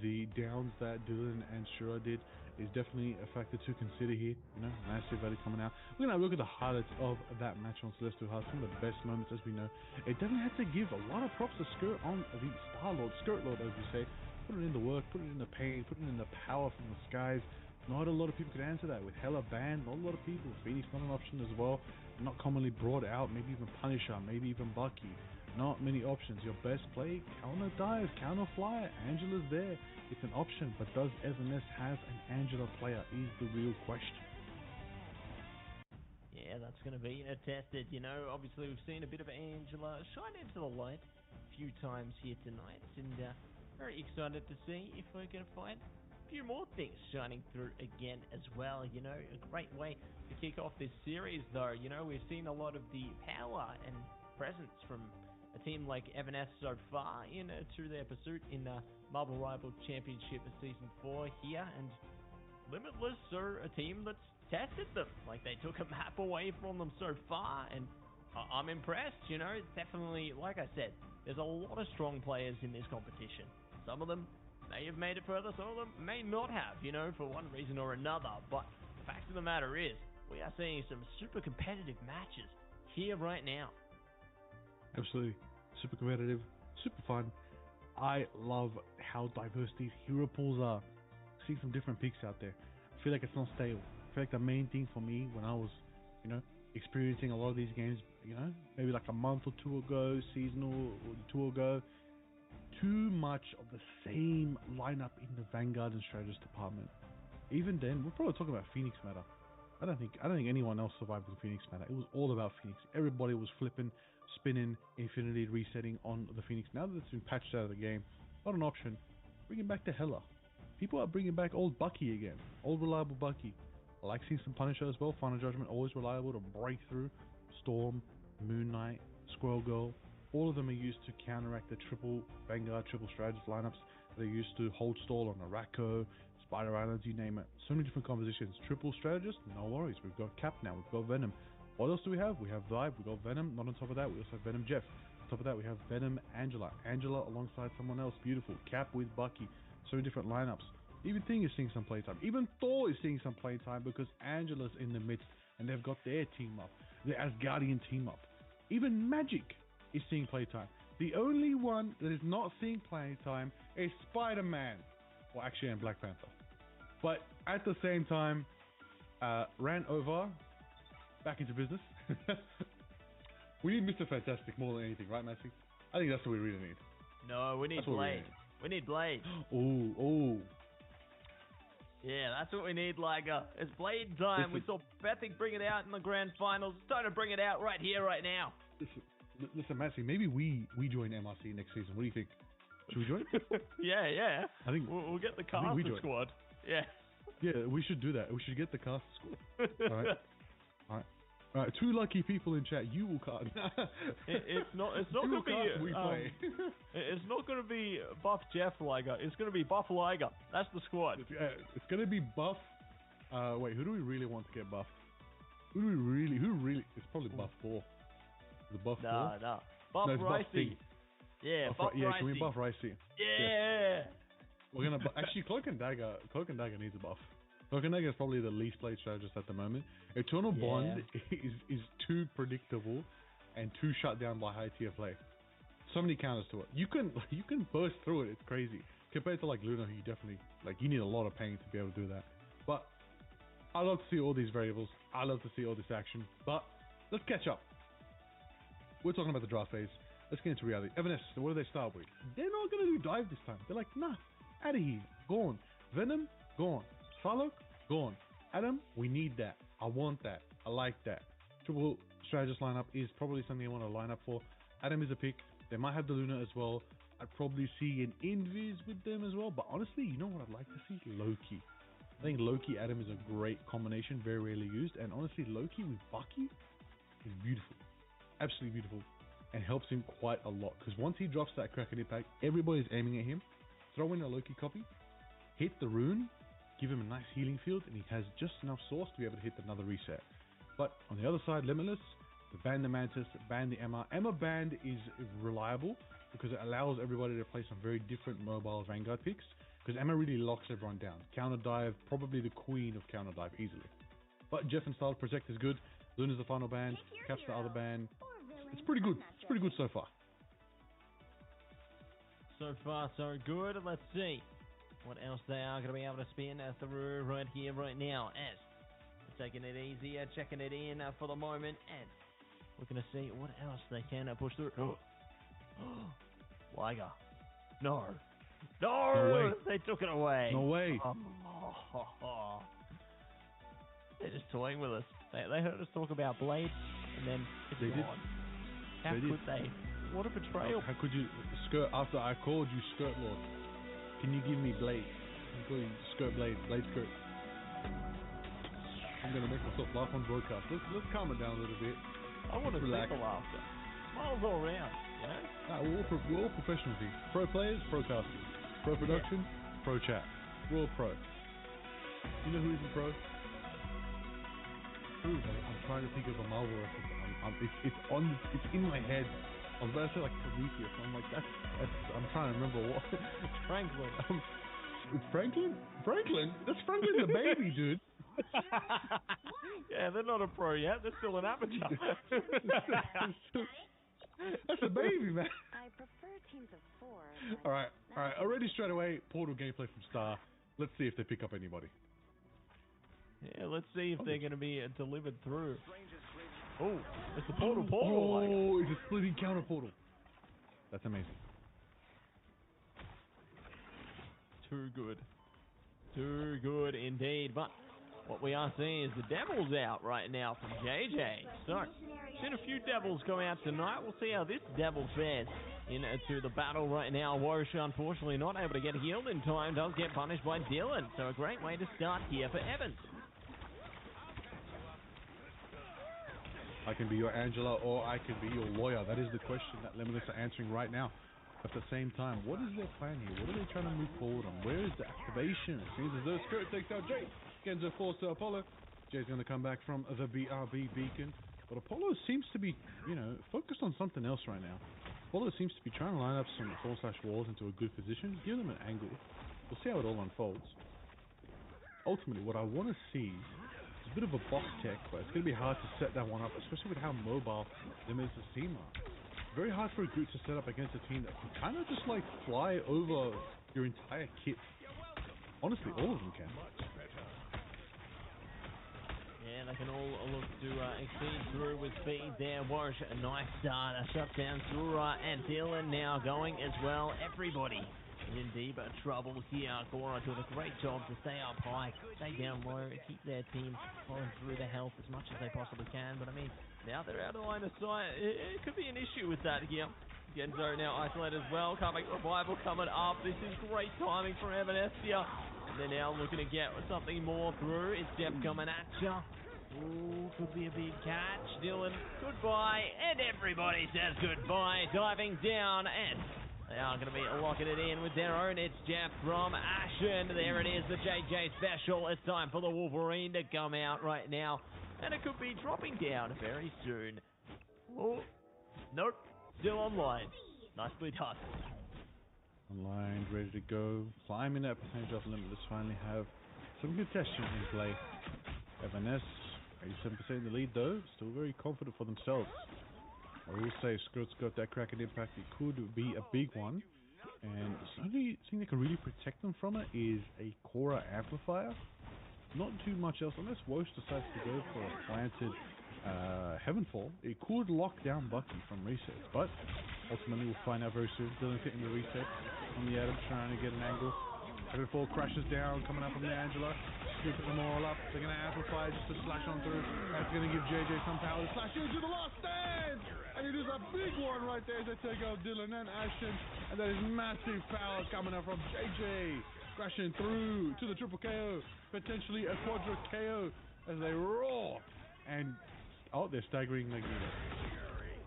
Speaker 2: the downs that Dylan and Shura did. Is definitely a factor to consider here. You know, massive value coming out. We're going to look at the highlights of that match on Celestial Heart. Some of the best moments, as we know. It definitely had to give a lot of props to Skirt on the Star-Lord, Skirt Lord, as you say. Put it in the work, put it in the pain, put it in the power from the skies. Not a lot of people could answer that. With Hella banned, not a lot of people. Phoenix not an option as well. Not commonly brought out. Maybe even Punisher, maybe even Bucky. Not many options. Your best play, counter dive, counter flyer. Angela's there. It's an option, but does Everness have an Angela player is the real question.
Speaker 1: Yeah, that's going to be tested. You know, obviously we've seen a bit of Angela shine into the light a few times here tonight, and very excited to see if we're going to find a few more things shining through again as well. You know, a great way to kick off this series, though. You know, we've seen a lot of the power and presence from a team like Everness so far through their pursuit in Marble Rival Championship of Season 4 here, and Limitless are a team that's tested them. Like, they took a map away from them so far, and I'm impressed. You know, it's definitely, like I said, there's a lot of strong players in this competition. Some of them may have made it further, some of them may not have, you know, for one reason or another, but the fact of the matter is, we are seeing some super competitive matches here right now.
Speaker 2: Absolutely. Super competitive, super fun. I love how diverse these hero pools are. See some different picks out there. I feel like it's not stale. I feel like the main thing for me when I was, you know, experiencing a lot of these games, you know, maybe like a month or two ago, seasonal or two ago, too much of the same lineup in the Vanguard and Strategist department. Even then, we're probably talking about Phoenix Meta. I don't think anyone else survived the Phoenix Meta. It was all about Phoenix. Everybody was flipping, spinning, Infinity resetting on the Phoenix. Now that it's been patched out of the game, not an option. Bring it back to Hella. People are bringing back old Bucky again. Old reliable Bucky. I like seeing some Punisher as well. Final Judgment, always reliable to break through. Storm, Moon Knight, Squirrel Girl. All of them are used to counteract the triple Vanguard, triple Strategist lineups that are used to hold stall on Araco, Spider Islands, you name it. So many different compositions. Triple Strategist, no worries. We've got Cap now. We've got Venom. What else do we have? We have Vibe. We've got Venom. Not on top of that, we also have Venom Jeff. On top of that, we have Venom Angela. Angela alongside someone else. Beautiful. Cap with Bucky. So many different lineups. Even Thing is seeing some playtime. Even Thor is seeing some playtime because Angela's in the midst and they've got their team up. Their Asgardian team up. Even Magic is seeing playtime. The only one that is not seeing playtime is Spider-Man. Well, actually, and Black Panther. But at the same time, ran over, back into business. We need Mr. Fantastic more than anything, right, Massey? I think that's what we really need.
Speaker 1: No, we need Blade. We need Blade.
Speaker 2: Oh.
Speaker 1: Yeah, that's what we need, Liger. It's Blade time. We saw Bethic bring it out in the grand finals. It's time to bring it out right here, right now.
Speaker 2: Listen, Massey, maybe we join MRC next season. What do you think? Should we join?
Speaker 1: Yeah.
Speaker 2: I think
Speaker 1: we'll get the caster squad. Yeah.
Speaker 2: Yeah, we should do that. We should get the caster squad. All right. Two lucky people in chat. You will cast.
Speaker 1: It's not going to be. It's not going to be Buff Jeff Liger. It's going to be Buff Liger. That's the squad.
Speaker 2: It's going to be Buff. Wait, who do we really want to get buffed? Who really? It's probably Buff 4. The Buff 4?
Speaker 1: No. Buff Ricey. Yeah, Buff Ricey.
Speaker 2: Yeah, can we buff Ricey?
Speaker 1: Yeah.
Speaker 2: We're gonna actually Cloak and Dagger needs a buff. Cloak and Dagger is probably the least played strategist at the moment. Eternal Bond is too predictable and too shut down by high tier play. So many counters to it. You can burst through it. It's crazy compared to like Luna, who you definitely you need a lot of pain to be able to do that. But I love to see all these variables. I love to see all this action. But let's catch up. We're talking about the draft phase. Let's get into reality. Everness, what do they start with? They're not going to do dive this time. They're like, nah, out of here. Gone. Venom, gone. Farlock, gone. Adam, we need that. I want that. I like that. Triple strategist lineup is probably something I want to line up for. Adam is a pick. They might have the Luna as well. I'd probably see an Invis with them as well. But honestly, you know what I'd like to see? Loki. I think Loki Adam is a great combination, very rarely used. And honestly, Loki with Bucky is beautiful. Absolutely beautiful. And helps him quite a lot. Because once he drops that Kraken impact, everybody's aiming at him. Throw in a Loki copy, hit the rune, give him a nice healing field, and he has just enough source to be able to hit another reset. But on the other side, Limitless, to ban the Mantis, ban the Emma. Emma banned is reliable because it allows everybody to play some very different mobile Vanguard picks, because Emma really locks everyone down. Counter Dive, probably the queen of Counter Dive easily. But Jeff and Style Protect is good. Luna's the final ban, Cap's the other ban. It's pretty good. It's pretty good so far.
Speaker 1: So far, so good. Let's see what else they are going to be able to spin through right here, right now. As we're taking it easy, checking it in for the moment, and we're going to see what else they can push through. Liger. No.
Speaker 2: No way.
Speaker 1: They took it away.
Speaker 2: No way.
Speaker 1: They're just toying with us. They heard us talk about Blade, and then it's
Speaker 2: They did.
Speaker 1: gone. How
Speaker 2: They
Speaker 1: could
Speaker 2: did.
Speaker 1: they? What a betrayal.
Speaker 2: How could you skirt after I called you Skirt Lord? Can you give me Blade? I'm calling you Skirt Blade, Blade Skirt. I'm gonna make myself laugh on broadcast. Let's calm it down a little bit.
Speaker 1: I want to see
Speaker 2: Relax.
Speaker 1: the laughter. Smiles all around, you know?
Speaker 2: Nah, we're all professionals here. Pro players, pro casters. Pro production, pro chat. We're all pro. You know who isn't pro? Who? I'm trying to think of a Marvel reference. It's in my head. I was about to say like Prometheus. I'm like that's I'm trying to remember what.
Speaker 1: Franklin.
Speaker 2: It's Franklin? Franklin? That's Franklin the baby, dude.
Speaker 1: Yeah, they're not a pro yet. They're still an amateur.
Speaker 2: That's a baby, man.
Speaker 5: I prefer teams of 4.
Speaker 2: All right. Already straight away, Portal gameplay from Star. Let's see if they pick up anybody.
Speaker 1: Yeah, let's see if they're going to be delivered through. Oh, it's the portal. Like.
Speaker 2: Oh, it's a splitting counter portal. That's amazing.
Speaker 1: Too good indeed. But what we are seeing is the Devils out right now from JJ. So, seen a few Devils come out tonight. We'll see how this Devil fares into the battle right now. Warrior, unfortunately, not able to get healed in time. Does get punished by Dylan. So, a great way to start here for Evans.
Speaker 2: I can be your Angela or I can be your lawyer. That is the question that Limitless are answering right now. At the same time, what is their plan here? What are they trying to move forward on? Where is the activation? It seems as though Skirt takes out Jay. Genzo forced to Apollo. Jay's going to come back from the BRB beacon. But Apollo seems to be, focused on something else right now. Apollo seems to be trying to line up some /walls into a good position, give them an angle. We'll see how it all unfolds. Ultimately, what I want to see is a bit of a box tech, but it's going to be hard to set that one up, especially with how mobile Limitless' team are. Very hard for a group to set up against a team that can kind of just like fly over your entire kit. Honestly, all of them can.
Speaker 1: Yeah, they can all look to exceed through with speed there. Warrish, a nice start, a shutdown. Zura and Dylan now going as well. Everybody is in deep trouble here. Gora doing a great job to stay up high, stay down low, keep their team following through the health as much as they possibly can. But I mean, now they're out of line of sight. It could be an issue with that here. Genzo now isolated as well. Can't make revival coming up. This is great timing for Evanestia. And they're now looking to get something more through. It's Jeff coming at ya. Ooh, could be a big catch. Dylan, goodbye. And everybody says goodbye. Diving down, and they are going to be locking it in with their own. It's Jeff from Ashen. There it is, the JJ special. It's time for the Wolverine to come out right now. And it could be dropping down very soon. Oh, nope. Still online. Nicely done.
Speaker 2: Online, ready to go. Climbing that percentage off Limitless. Finally have some contestants in play. Evanes, 87% in the lead though. Still very confident for themselves. I will say Skirt's got that cracking impact. It could be a big one. And the only thing that can really protect them from it is a Cora amplifier. Not too much else, unless Wosh decides to go for a planted Heavenfall. It could lock down Bucky from resets, but ultimately we'll find out very soon. Dylan's hitting the reset from the Adam, trying to get an angle. Heavenfall crashes down, coming up from the Angela. Scooping them all up. They're going to amplify just to slash on through. That's going to give JJ some power to slash into the last stand! And it is a big one right there as they take out Dylan and Ashton. And that is massive power coming up from JJ. Crashing through to the triple KO. Potentially a quadra KO as they roar. And, oh, they're staggering Magneto.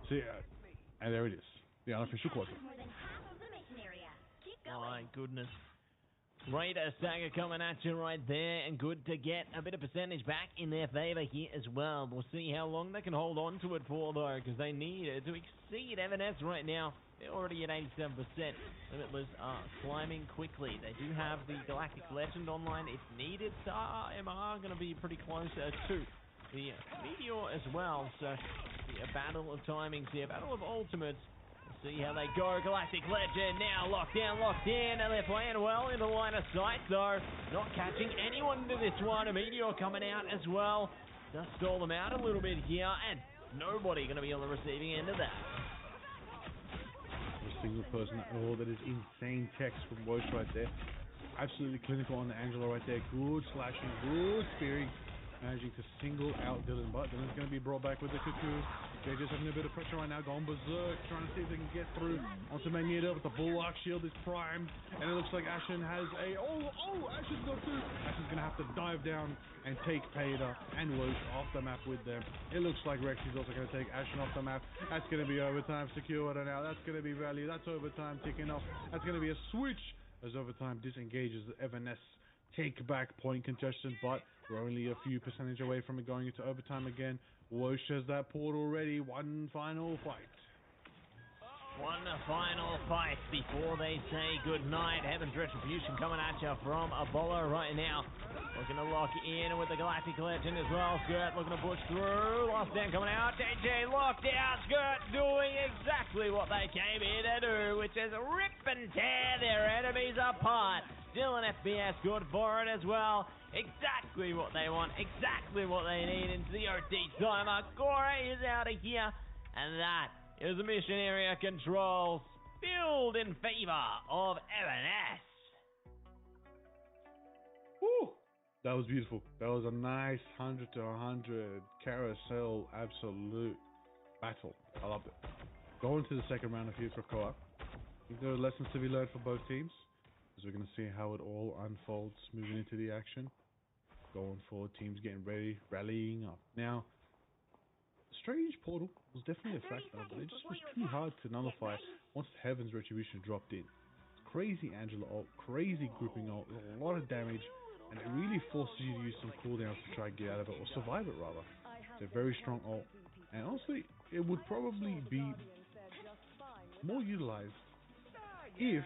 Speaker 2: See, and there it is. The unofficial quadra.
Speaker 5: More than half of the mission area. Keep going.
Speaker 1: My goodness. Great Saga coming at you right there, and good to get a bit of percentage back in their favour here as well. We'll see how long they can hold on to it for, though, because they need it to exceed Evanescence right now. They're already at 87%. Limitless are climbing quickly. They do have the Galactic Legend online if needed. Star MR going to be pretty close to the Meteor as well. So, a battle of timings here, battle of ultimates. We'll see how they go. Galactic Legend now locked down, locked in, and they're playing well in the line of sight, though. Not catching anyone to this one. A Meteor coming out as well. Just stall them out a little bit here, and nobody going to be on the receiving end of that.
Speaker 2: A single person at all. That is insane text from Wosh right there. Absolutely clinical on the Angela right there. Good slashing, good spearing. Managing to single out Dylan, but Dylan's going to be brought back with the cocoon. They're just having a bit of pressure right now, going berserk, trying to see if they can get through onto Magneto, but the Bulwark shield is primed, and it looks like Ashen has a... Ashen's got two! Ashen's going to have to dive down and take Paida and Wosh off the map with them. It looks like Rex is also going to take Ashen off the map. That's going to be overtime secured now. That's going to be value. That's overtime ticking off. That's going to be a switch as overtime disengages the Evanescence take back point congestion, but we're only a few percentage away from it going into overtime again. Wosh has that portal ready. One final fight.
Speaker 1: One final fight before they say goodnight. Heaven's Retribution coming at you from Apollo right now. Looking to lock in with the Galactic Legend as well. Skirt looking to push through. Lost down coming out. JJ locked out. Skirt doing exactly what they came here to do, which is rip and tear their enemies apart. Dylan FBS good for it as well. Exactly what they want. Exactly what they need into the OT timer. Corey is out of here. And that is the mission area control spilled in favor of Evanescence.
Speaker 2: Woo! That was beautiful. That was a nice 100 to 100 carousel absolute battle. I loved it. Going to the second round of here for co-op. I think there are lessons to be learned for both teams, as we're going to see how it all unfolds moving into the action. Going forward, teams getting ready, rallying up. Now, Strange Portal was definitely a factor, but it just was too hard to nullify once Heaven's Retribution dropped in. Crazy Angela ult, crazy grouping ult, a lot of damage, and it really forces you to use some cooldowns to try and get out of it, or survive it rather. It's a very strong ult, and honestly, it would probably be more utilized if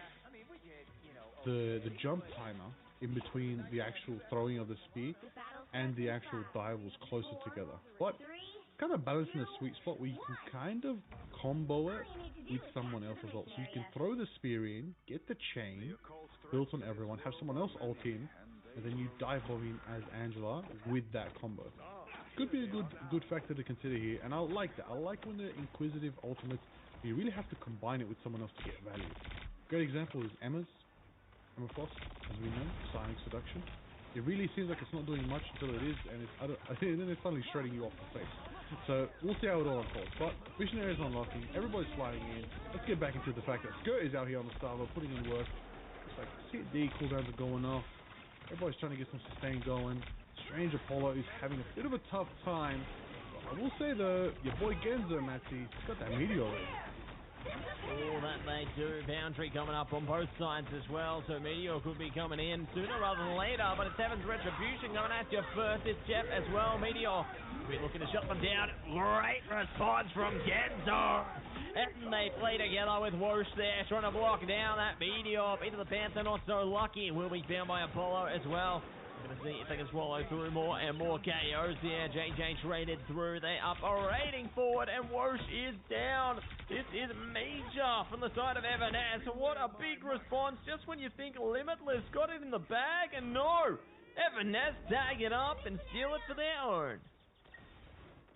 Speaker 2: the jump timer in between the actual throwing of the spear and the actual dive was closer together. But kind of balancing a sweet spot where you can kind of combo it with someone else's ult. So you can throw the spear in, get the chain built on everyone, have someone else ult in, and then you dive bomb in as Angela with that combo. Could be a good factor to consider here, and I like that. I like when the Inquisitive ultimates, you really have to combine it with someone else to get value. Great example is Emma Frost, as we know, Psionic Seduction. It really seems like it's not doing much until it is, and then it's suddenly shredding you off the face. So we'll see how it all unfolds. But Visionary is unlocking, everybody's flying in. Let's get back into the fact that Skirt is out here on the Starver, putting in work. It's like C&D cooldowns are going off. Everybody's trying to get some sustain going. Strange Apollo is having a bit of a tough time. But I will say though, your boy Genzo, Matty, he's got that meteor ready.
Speaker 1: All that they do. Boundary coming up on both sides as well, so Meteor could be coming in sooner rather than later, but it's Heaven's Retribution coming at you first. It's Jeff as well. Meteor will be looking to shut them down. Great response from Genzo. And they play together with Wosh there, trying to block down that Meteor. Into the Panther, not so lucky. Will be found by Apollo as well. Going to see if they can swallow through more and more KOs here. JJ traded through. They are parading forward, and Wosh is down. This is major from the side of Evanescence. What a big response just when you think Limitless got it in the bag, and no! Evanescence tag it up and steal it for their own.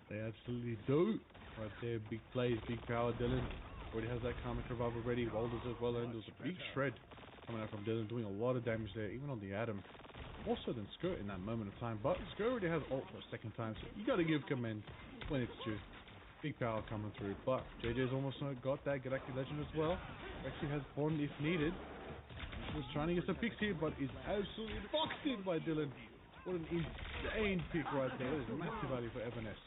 Speaker 2: They absolutely do. Right there, big plays, big power. Dylan already has that Karmic Revival ready. Welders as well, and there's a big shred coming out from Dylan, doing a lot of damage there, even on the Atom. More so than Skirt in that moment of time, but Skirt already has ult for a second time, so you gotta give commend when it's due. Big power coming through, but JJ's almost got that Galactic Legend as well. Actually has Bond if needed. Just trying to get some picks here, but is absolutely boxed in by Dylan. What an insane pick right there. That is massive value for Evanescence.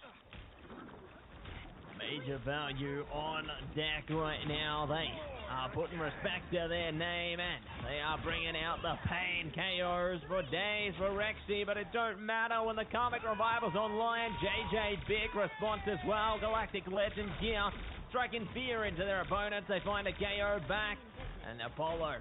Speaker 1: major value on deck right now. They are putting respect to their name, and they are bringing out the pain KOs for days for Rexy, but it don't matter when the Karmic Revival's online. JJ big response as well. Galactic Legends here, striking fear into their opponents. They find a KO back, and Apollo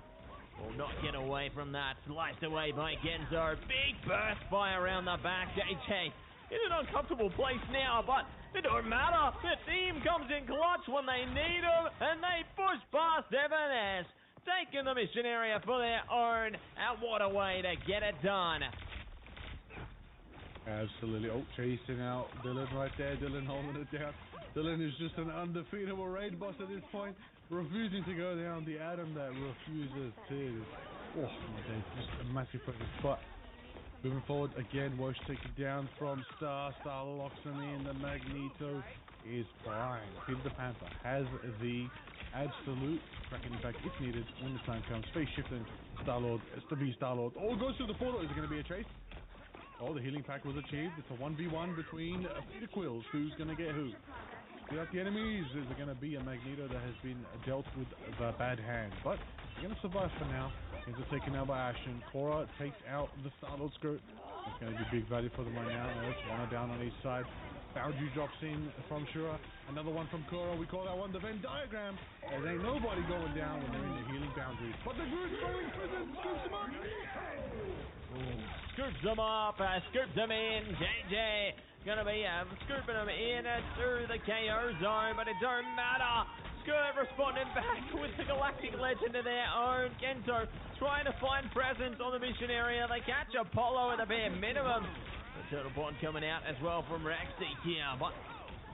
Speaker 1: will not get away from that. Sliced away by Genzo. Big burst fire around the back. JJ in an uncomfortable place now, but it don't matter. The team comes in clutch when they need them, and they push past Evanes, taking the mission area for their own. And what a way to get it done.
Speaker 2: Absolutely. Oh, chasing out Dylan right there. Dylan holding it down. Dylan is just an undefeatable raid boss at this point, refusing to go down. The Atom that refuses to. Oh my days, just a massive presence. But moving forward again, Wosh takes it down from Star. Star locks him in. The Magneto is fine. Peter the Panther has the absolute cracking impact if needed when the time comes. Face shifting Star-Lord, it's the V Star-Lord. Oh, goes through the portal. Is it going to be a chase? Oh, the healing pack was achieved. It's a 1v1 between Peter Quills. Who's going to get who? Without the enemies, is it going to be a Magneto that has been dealt with the bad hand? But they're going to survive for now. He's taken out by Ashen. Korra takes out the Star-Lord skirt. That's going to be big value for them right now. There's one down on each side. Boundary drops in from Shura. Another one from Korra. We call that one the Venn diagram. There ain't nobody going down when they're in the healing boundaries. But the Groot's throwing prison. Scoops him up.
Speaker 1: Scoops them up, scoops them in. JJ gonna be scooping them in through the KO zone, but it don't matter. Skirt responding back with the Galactic Legend of their own. Genzo trying to find presence on the mission area. They catch Apollo at a bare minimum. The Turtle Bond coming out as well from Rexy here, but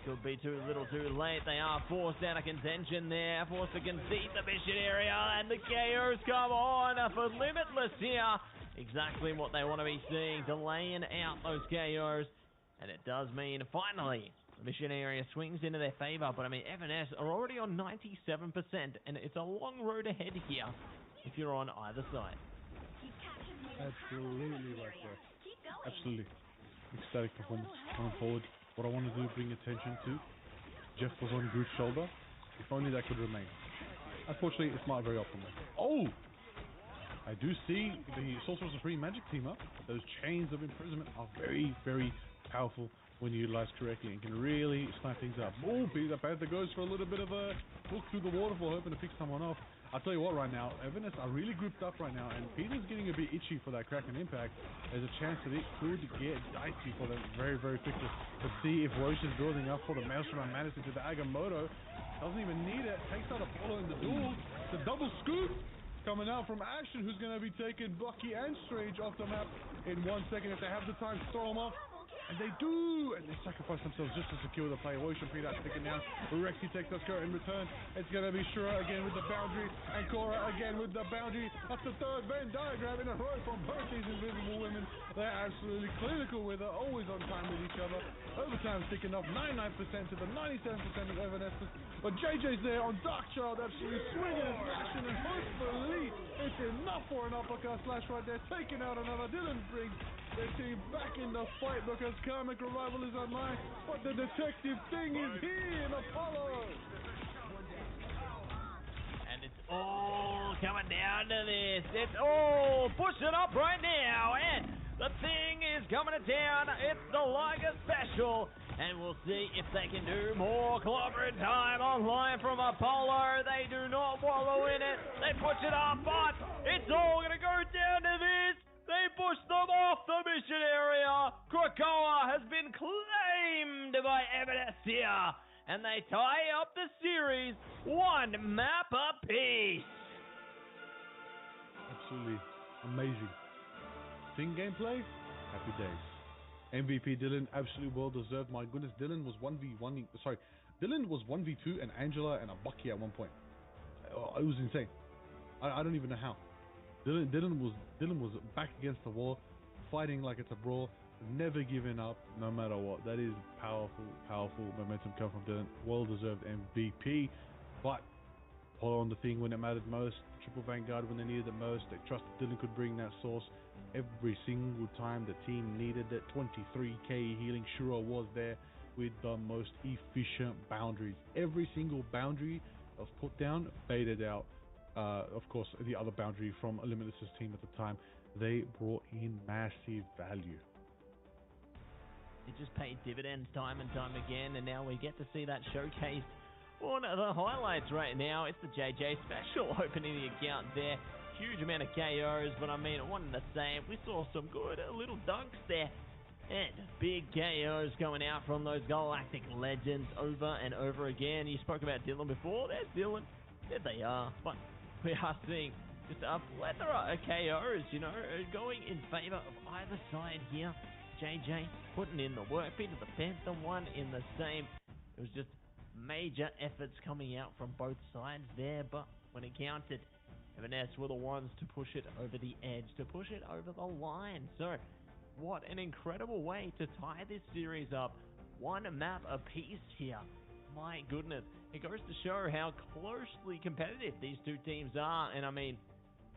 Speaker 1: could be too little too late. They are forced out of contention there, forced to concede the mission area, and the KOs come on for Limitless here. Exactly what they want to be seeing, delaying out those KOs, and it does mean finally the mission area swings into their favor. But I mean, Evanes are already on 97%, and it's a long road ahead here if you're on either side.
Speaker 2: Absolutely right there. Absolutely. Ecstatic performance going forward. What I want to do, bring attention to, Jeff was on Groot's shoulder. If only that could remain. Unfortunately, it's not very optimal. Oh! I do see the Sorcerer Supreme magic team up. Those chains of imprisonment are very, very powerful when utilized correctly and can really snipe things up. Oh, Peter Panther goes for a little bit of a hook through the waterfall, hoping to pick someone off. I'll tell you what, right now, Evanes are really grouped up right now, and Peter's getting a bit itchy for that Kraken impact. There's a chance that it could get dicey for them very, very quickly. Let's see if Roche is building up for the Maelstrom and Madison to the Agamotto. Doesn't even need it. Takes out Apollo in the duel. It's a double scoop coming out from Ashen, who's going to be taking Bucky and Strange off the map in 1 second if they have the time to throw them off. And they do! And they sacrifice themselves just to secure the play. Ocean Peter taken down. Rexy takes that skirt in return. It's going to be Shura again with the boundary. And Korra again with the boundary. That's the third Venn diagram in a row from both these invisible women. They're absolutely clinical with her. Always on time with each other. Overtime's ticking off 99% to the 97% of Evanescence. But JJ's there on Darkchild, absolutely swinging and flashing. And hopefully it's enough for an uppercut slash right there. Taking out another. Dylan brings their team back in the fight because Karmic Revival is online, but the detective thing is here in Apollo.
Speaker 1: And it's all coming down to this. It's all pushing up right now, and the thing is coming to town. It's the Liger Special, and we'll see if they can do more clobbering time online from Apollo. They do not wallow in it. They push it up, but it's all going to go down to this. They push them off the mission area. Krakoa has been claimed by Evanes here, and they tie up the series 1 map apiece.
Speaker 2: Absolutely amazing. Thing gameplay, happy days. MVP Dylan, absolutely well deserved. My goodness, Dylan was 1v1. Sorry, Dylan was 1v2 and Angela and a Bucky at one point. It was insane. I don't even know how. Dylan was back against the wall, fighting like it's a brawl, never giving up, no matter what. That is powerful momentum come from Dylan. Well deserved MVP, but Apollo on the thing when it mattered most, triple Vanguard when they needed it most. They trusted Dylan could bring that source every single time the team needed it. 23k healing, Shura was there. with the most efficient boundaries. Every single boundary was put down, baited out. Of course, the other boundary from Limitless's team at the time, they brought in massive value.
Speaker 1: It just paid dividends time and time again, and now we get to see that showcased. One of the highlights right now, it's the JJ special opening the account there. Huge amount of KOs, but I mean, I wanted to say we saw some good little dunks there. And big KOs going out from those Galactic legends over and over again. You spoke about Dylan before. There's Dylan. There they are. But we are seeing just a plethora of KOs, you know, going in favor of either side here. JJ putting in the work. Peter the Panther one in the same. It was just major efforts coming out from both sides there, but when it counted, M&S were the ones to push it over the edge, to push it over the line. So, what an incredible way to tie this series up. One map apiece here. My goodness, it goes to show how closely competitive these two teams are, and I mean,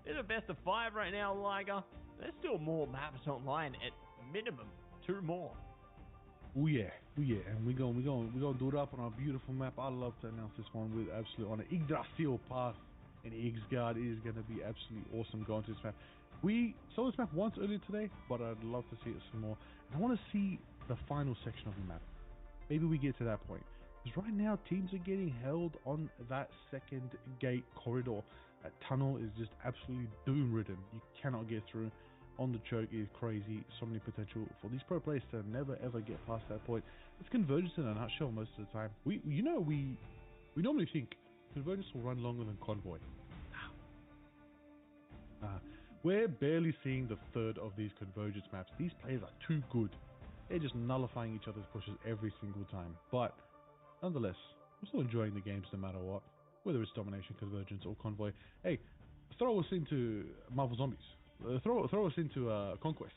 Speaker 1: there's a best of 5 right now, Liger. There's still more maps online, at minimum 2 more.
Speaker 2: Oh yeah, and we're gonna do it up on our beautiful map. I love to announce this one with absolute honor. Yggdrasil Path in Yggsgard is gonna be absolutely awesome going to this map. We saw this map once earlier today, but I'd love to see it some more. And I want to see the final section of the map. Maybe we get to that point. Because right now, teams are getting held on that second gate corridor. That tunnel is just absolutely doom-ridden. You cannot get through. On the choke is crazy. So many potential for these pro players to never ever get past that point. It's Convergence in a nutshell most of the time. We normally think Convergence will run longer than Convoy. We're barely seeing the third of these Convergence maps. These players are too good. They're just nullifying each other's pushes every single time. But nonetheless, we're still enjoying the games no matter what. Whether it's Domination, Convergence, or Convoy. Hey, throw us into Marvel Zombies. Throw us into Conquest.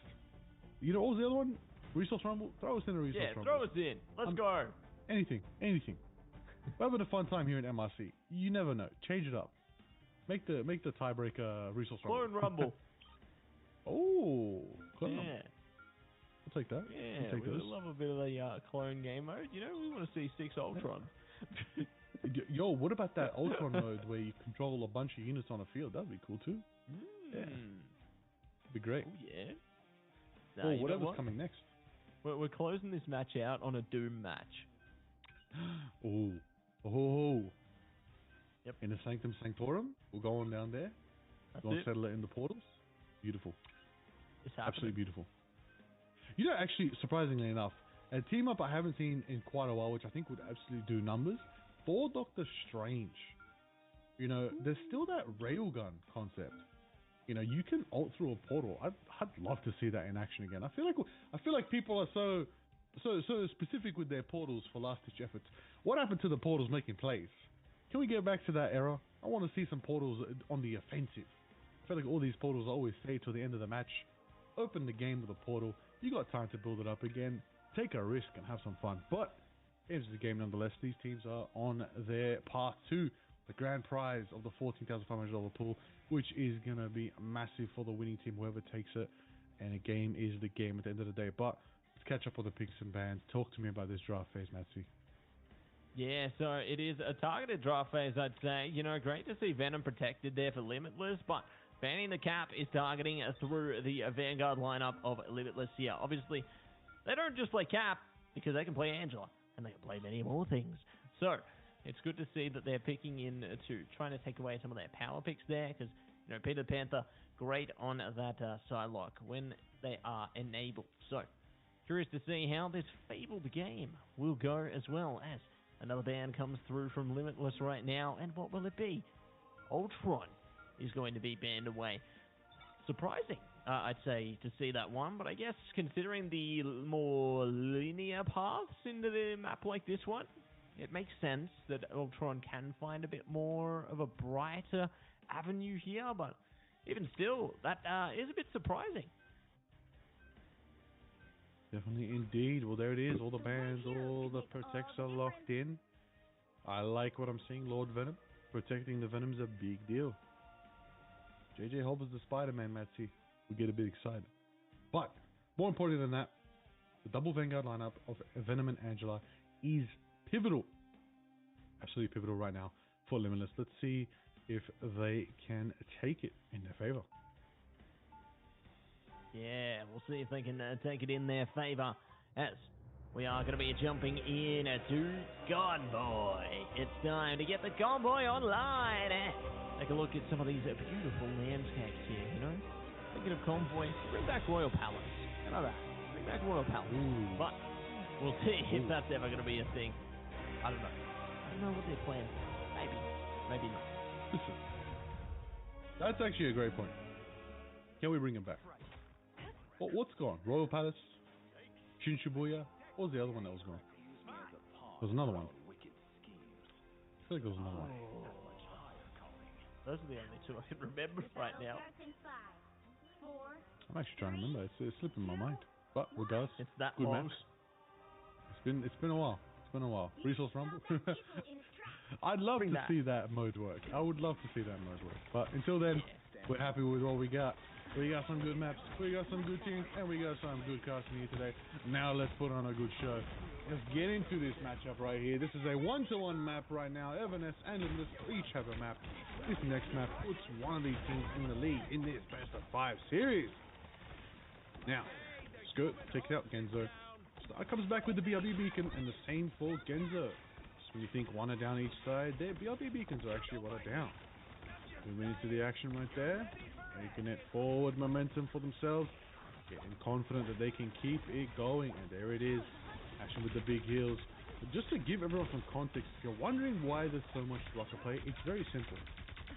Speaker 2: You know, what was the other one? Resource Rumble? Throw us in a Resource Rumble.
Speaker 1: Yeah, throw us in. Let's go.
Speaker 2: Anything. We're having a fun time here in MRC. You never know. Change it up. Make the tiebreaker Resource Rumble.
Speaker 1: Clone Rumble.
Speaker 2: Oh, Clone Rumble.
Speaker 1: Yeah.
Speaker 2: We'll take that.
Speaker 1: Yeah,
Speaker 2: we'll take
Speaker 1: we
Speaker 2: those.
Speaker 1: love a bit of the clone game mode. You know, we want to see 6 Ultron.
Speaker 2: Yo, what about that Ultron mode where you control a bunch of units on a field? That'd be cool too. Yeah. Be great.
Speaker 1: Oh, yeah.
Speaker 2: Well, whatever's coming next.
Speaker 1: We're closing this match out on a Doom match.
Speaker 2: Oh.
Speaker 1: Yep.
Speaker 2: In the Sanctum Sanctorum, we're going down there.
Speaker 1: That's
Speaker 2: We're going
Speaker 1: it.
Speaker 2: to settle it in the portals. Beautiful.
Speaker 1: It's happening.
Speaker 2: Absolutely beautiful. You know, actually, surprisingly enough, a team up I haven't seen in quite a while, which I think would absolutely do numbers, for Doctor Strange. You know, there's still that railgun concept. You know, you can ult through a portal. I'd love to see that in action again. I feel like people are so specific with their portals for last-ditch efforts. What happened to the portals making plays? Can we get back to that era? I want to see some portals on the offensive. I feel like all these portals always stay till the end of the match. Open the game with a portal. You got time to build it up again. Take a risk and have some fun. But game's the game nonetheless. These teams are on their path to the grand prize of the $14,500 pool, which is going to be massive for the winning team, whoever takes it. And a game is the game at the end of the day. But let's catch up on the picks and bans. Talk to me about this draft phase, Matsy.
Speaker 1: Yeah, so it is a targeted draft phase, I'd say. You know, great to see Venom protected there for Limitless, but banning the cap is targeting through the Vanguard lineup of Limitless here. Obviously, they don't just play Cap, because they can play Angela, and they can play many more things. So, it's good to see that they're picking in to trying to take away some of their power picks there, because, you know, Peter the Panther, great on that Psylocke when they are enabled. So, curious to see how this fabled game will go as well as another ban comes through from Limitless right now, and what will it be? Ultron is going to be banned away. Surprising, I'd say, to see that one, but I guess considering the more linear paths into the map like this one, it makes sense that Ultron can find a bit more of a brighter avenue here, but even still, that is a bit surprising.
Speaker 2: Definitely indeed. Well, there it is. All the bans, all the protects are locked in. I like what I'm seeing. Lord Venom. Protecting the Venom's a big deal. JJ Hobbs the Spider-Man, Matsy. We get a bit excited. But, more important than that, The double Vanguard lineup of Venom and Angela is pivotal. Absolutely pivotal right now for Limitless. Let's see if they can take it in their favor.
Speaker 1: Yeah, we'll see if they can take it in their favor as we are going to be jumping in to Convoy. It's time to get the Convoy online. Take a look at some of these beautiful landscapes here, you know. Thinking of Convoy, bring back Royal Palace. How about that? Bring back Royal Palace.
Speaker 2: Ooh.
Speaker 1: But we'll see if that's ever going to be a thing. I don't know. I don't know what their plans are. Maybe. Maybe not.
Speaker 2: Listen, that's actually a great point. Can we bring him back? Well, what's gone? Royal Palace? Shin Shibuya? What was the other one that was gone? There was another one. I feel like there was another one.
Speaker 1: Those are the only two I can remember right now.
Speaker 2: I'm actually trying to remember. It's slipping my mind. But regardless,
Speaker 1: It's that
Speaker 2: good
Speaker 1: long.
Speaker 2: maps. It's been a while. It's been a while. Resource Rumble. I'd love to see that mode work. I would love to see that mode work. But until then, we're happy with what we got. We got some good maps, we got some good teams, and we got some good casting here today. Now let's put on a good show. Let's get into this matchup right here. This is a 1-to-1 map right now. Evanes and Limitless each have a map. This next map puts one of these teams in the lead in this best of 5 series. Now, it's good. Check it out, Genzo. Star comes back with the BRB beacon, and the same for Genzo. So when you think one are down each side, their BRB beacons are actually one are down. Moving into the action right there. Making it forward momentum for themselves. Getting confident that they can keep it going. And there it is. Action with the big heals. But just to give everyone some context, if you're wondering why there's so much rocket play, it's very simple.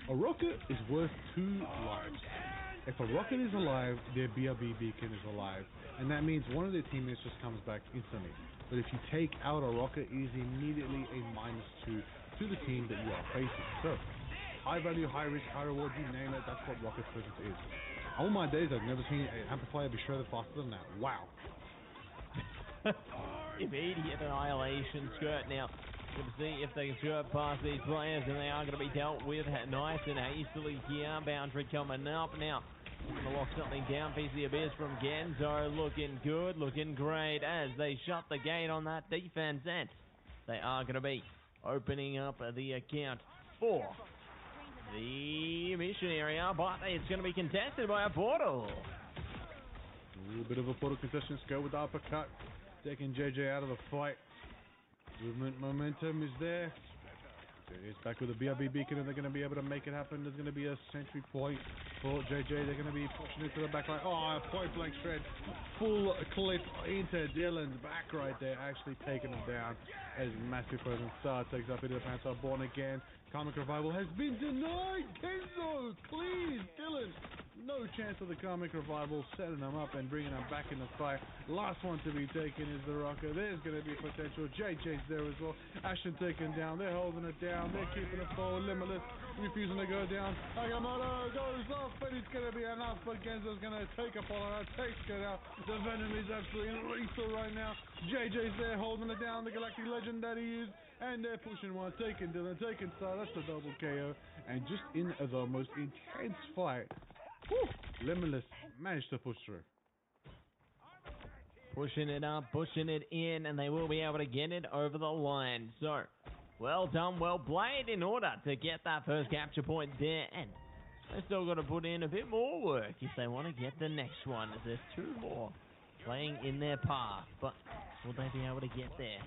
Speaker 2: A rocket is worth 2 lives. If a rocket is alive, their BRB beacon is alive. And that means one of their teammates just comes back instantly. But if you take out a rocket, it is immediately a -2 to the team that you are facing. So, high value, high risk, high reward, you name it, that's what rocket presence is. All my days, I've never seen an amplifier be shredded faster than that. Wow.
Speaker 1: Immediate annihilation skirt now. Going to see if they can skirt past these players, and they are going to be dealt with nice and hastily here. Boundary coming up now. Going to lock something down. Piece of the abyss from Genzo. Looking good, looking great as they shut the gate on that defense, and they are going to be opening up the account for the mission area, but it's going to be contested by a portal.
Speaker 2: A little bit of a portal contestant skirt with the uppercut. Taking JJ out of the fight. Movement momentum is there. It's back with the BRB beacon, and they're going to be able to make it happen. There's going to be a sentry point for JJ. They're going to be pushing into the back line. Oh, a point blank shred. Full clip into Dylan's back right there. Actually taking him down. As massive presence. Star takes up into the Panther. Born again. Karmic Revival has been denied. Kenzo, please, Dylan. No chance of the Karmic Revival setting them up and bringing them back in the fight. Last one to be taken is the Rocker. There's going to be potential. JJ's there as well. Ashen taken down. They're holding it down. They're keeping it forward. Limitless refusing to go down. Agamotto goes off, but it's going to be enough. But Genzo's going to take a follow. Takes it out. The Venom is absolutely lethal right now. JJ's there holding it down. The Galactic Legend that he is. And they're pushing one. Taking Dylan. Taking Star. That's a double KO. And just in the most intense fight, Limitless managed to push through.
Speaker 1: Pushing it up, pushing it in, and they will be able to get it over the line. So, well done, well played in order to get that first capture point there. And they've still got to put in a bit more work if they want to get the next one, as there's 2 more playing in their path. But will they be able to get there?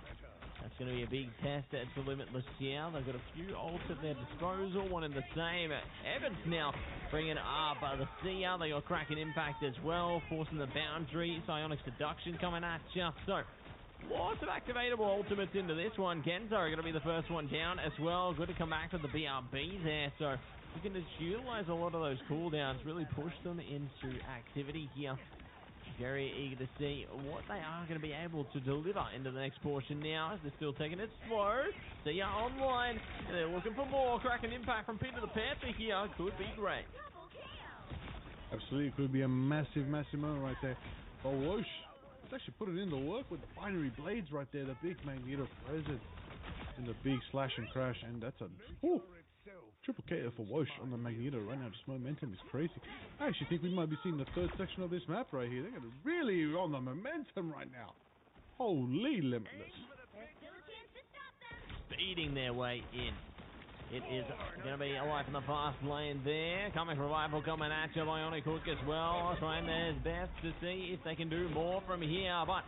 Speaker 1: That's going to be a big test at the Limitless here. They've got a few ults at their disposal, one in the same. Evans now bringing up the Seer. They got Kraken Impact as well, forcing the boundary. Psionic Seduction coming at you. So, lots of activatable ultimates into this one. Genzo are going to be the first one down as well. Good to come back with the BRB there. So, we can just utilize a lot of those cooldowns, really push them into activity here. Very eager to see what they are going to be able to deliver into the next portion now, as they're still taking it slow. So yeah, online, and they're looking for more. Kraken Impact from Peter the Panther here could be great.
Speaker 2: Absolutely, could be a massive, massive moment right there. But Whoosh, let's actually put it into work with the binary blades right there. The big Magneto presence and the big slash and crash, and that's a triple KO for Whoosh on the Magneto right now. Just momentum is crazy. I actually think we might be seeing the third section of this map right here. They're going to really on the momentum right now. Holy Limitless.
Speaker 1: Speeding their way in. It is going to be a life in the fast lane there. Comic Revival coming at you. Bionic Hook as well. Trying their best to see if they can do more from here. But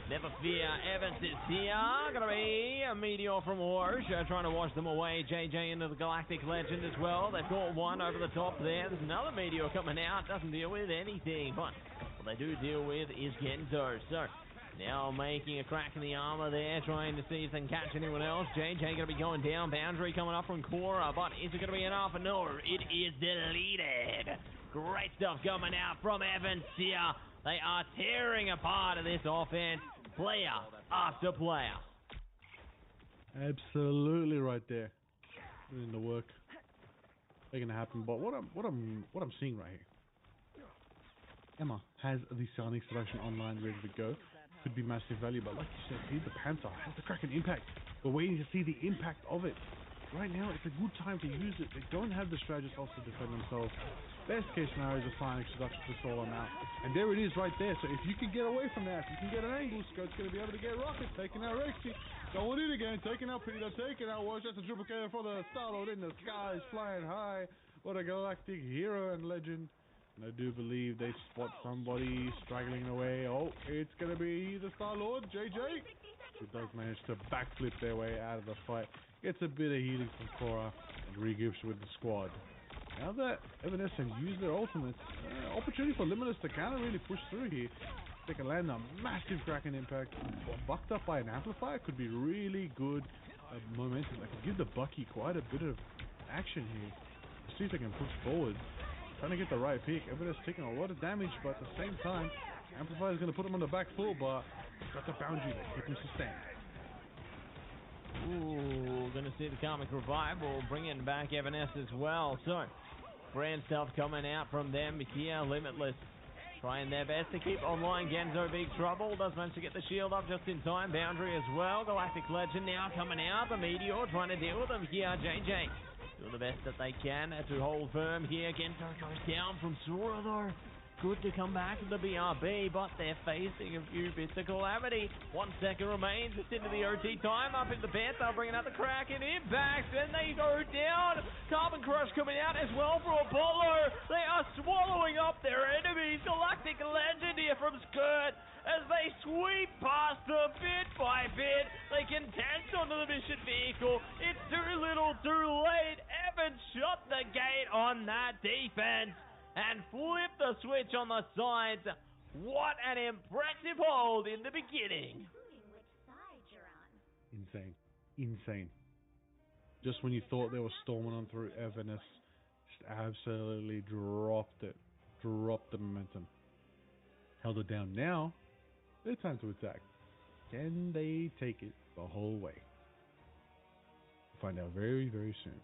Speaker 1: never fear, Evans is here. Going to be a Meteor from Wash. Trying to wash them away. JJ into the Galactic Legend as well. They've got one over the top there. There's another Meteor coming out. Doesn't deal with anything. But what they do deal with is Genzo. So now making a crack in the armor there, trying to see if they can catch anyone else. JJ going to be going down. Boundary coming up from Cora, but is it going to be enough? No, it is deleted. Great stuff coming out from Evans here. They are tearing apart in this offense, player after player.
Speaker 2: Absolutely right there. Doing the work. Making it happen. But what I'm seeing right here. Emma has the Sonic selection online ready to go. Could be massive value, but like you said, here's the Panther, has the Kraken impact. We're waiting to see the impact of it. Right now, it's a good time to use it. They don't have the strategists also to defend themselves. Best case scenario is a Sonic seduction to stall them out. And there it is right there. So if you can get away from that, if you can get an angle, Scott's going to be able to get Rocket, taking out Rexy, going in again, taking out Peter, taking out Wash. That's a triple K for the Star-Lord in the skies, flying high. What a galactic hero and legend. And I do believe they spot somebody straggling away. Oh, it's going to be the Star-Lord, JJ, who does manage to backflip their way out of the fight. Gets a bit of healing from Cora and regroups with the squad. Now that Evanescence used their ultimates, opportunity for Limitless to kind of really push through here. They can land a massive Kraken impact. Bucked up by an amplifier could be really good momentum. They could give the Bucky quite a bit of action here. See if they can push forward. Trying to get the right pick. Evidence taking a lot of damage, but at the same time, Amplifier is going to put him on the back foot, but got the boundary there. Keep him sustained.
Speaker 1: Ooh, going to see the Comic Revival bringing back Evanescence as well. So, grand stuff coming out from them here. Limitless trying their best to keep online. Genzo big trouble. Does manage to get the shield up just in time. Boundary as well. Galactic Legend now coming out. The Meteor trying to deal with them here. JJ doing the best that they can to hold firm here. Genzo goes down from Sora though. Good to come back to the BRB, but they're facing a few bits of calamity. 1 second remains. It's into the OT time. Up in the Panther, bringing out the Kraken impacts, and they go down. Carbon Crush coming out as well for Apollo. They are swallowing up their enemies. Galactic Legend here from Skirt as they sweep past them bit by bit. They contest onto the mission vehicle. It's too little, too late. Evans shut the gate on that defense and flip the switch on the sides. What an impressive hold in the beginning.
Speaker 2: Insane. Just when you thought they were storming on through, Evanescence just absolutely dropped it. Dropped the momentum. Held it down. Now, it's time to attack. Can they take it the whole way? We'll find out very, very soon.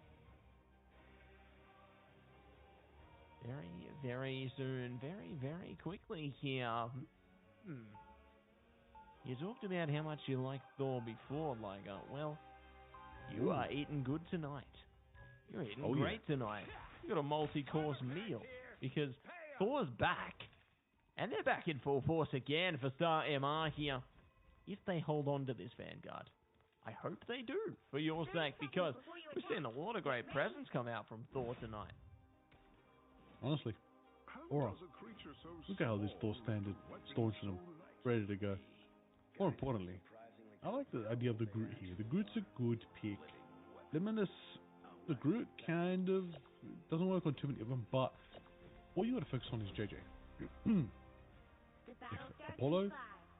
Speaker 1: Very, very soon, very, very quickly here. You talked about how much you liked Thor before, well, you are eating good tonight. You're eating great tonight. You got a multi-course meal because Thor's back, and they're back in full force again for Star MR here. If they hold on to this Vanguard, I hope they do for your sake because we've seen a lot of great presents come out from Thor tonight.
Speaker 2: Honestly, Aura, look at how this Thor standard, staunching them, ready to go. More importantly, I like the idea of the Groot here. The Groot's a good pick. Limitless, the Groot kind of doesn't work on too many of them, but what you got to focus on is JJ. If Apollo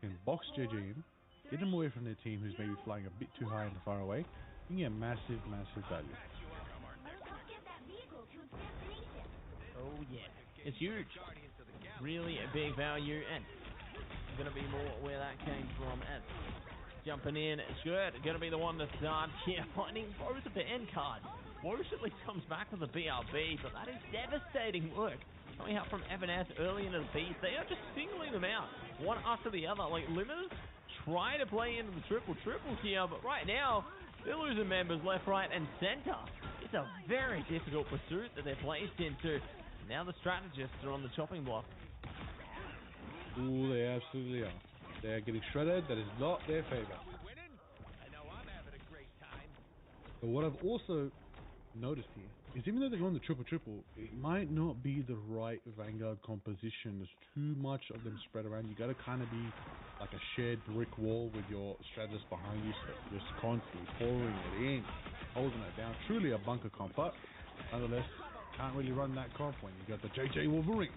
Speaker 2: can box JJ in, get him away from their team who's maybe flying a bit too high and far away, you can get massive, massive value.
Speaker 1: Oh yeah, it's huge. Really a big value, and going to be more where that came from. And jumping in, Skirt going to be the one to start here, finding both of the end cards. Wosh at least comes back with the BRB, but that is devastating work. Coming out from Evanes early into the piece, they are just singling them out, one after the other. Like Limiters try to play into the triple here, but right now they're losing members left, right, and center. It's a very difficult pursuit that they're placed into. Now the strategists are on the chopping block.
Speaker 2: Ooh, they absolutely are. They're getting shredded. That is not their favor.
Speaker 3: We winning? I know I'm having a great time.
Speaker 2: But what I've also noticed here is even though they're going the triple, it might not be the right Vanguard composition. There's too much of them spread around. You got to kind of be like a shared brick wall with your strategists behind you, so just constantly pouring it in, holding it down. Truly a bunker comp, but nonetheless, can't really run that comp when you got the JJ Wolverine.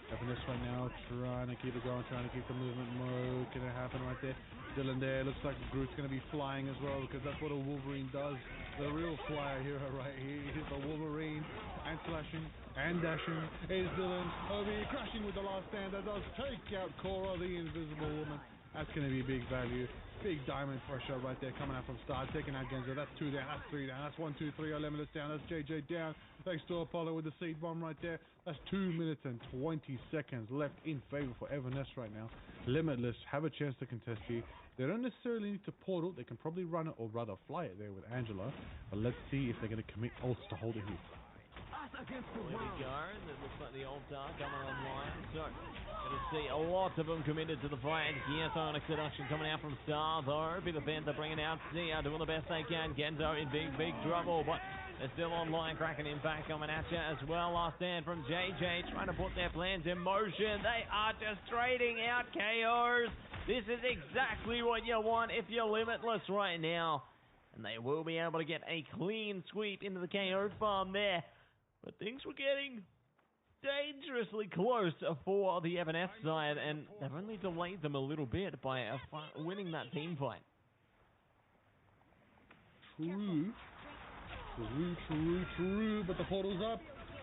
Speaker 2: Having this right now, trying to keep it going, trying to keep the movement mode. Can it happen right there? Dylan there. Looks like Groot's going to be flying as well, because that's what a Wolverine does. The real flyer hero right here is the Wolverine. And slashing and dashing is Dylan over here, crashing with the last stand. That does take out Cora, the invisible woman. That's going to be big value. Big diamond pressure right there coming out from Star, taking out Genzo. That's 2 down, that's 3 down, that's 1, 2, 3. Limitless down, that's JJ down. Thanks to Apollo with the seed bomb right there. That's 2 minutes and 20 seconds left in favor for Everness right now. Limitless have a chance to contest here. They don't necessarily need to portal. They can probably run it or rather fly it there with Angela. But let's see if they're going to commit ults to hold it here.
Speaker 1: There we go. It looks like the altar coming online. So, going to see a lot of them committed to the fight here. Sonic Seduction coming out from Star, though. Be the Panther bringing out Sia, doing the best they can. Genzo in big trouble, but they're still online. Cracking Impact coming at you as well. Last stand from JJ, trying to put their plans in motion. They are just trading out KOs. This is exactly what you want if you're Limitless right now. And they will be able to get a clean sweep into the KO farm there. But things were getting dangerously close for the Everness side, and they've only delayed them a little bit by winning that team fight.
Speaker 2: True, but the portal's up.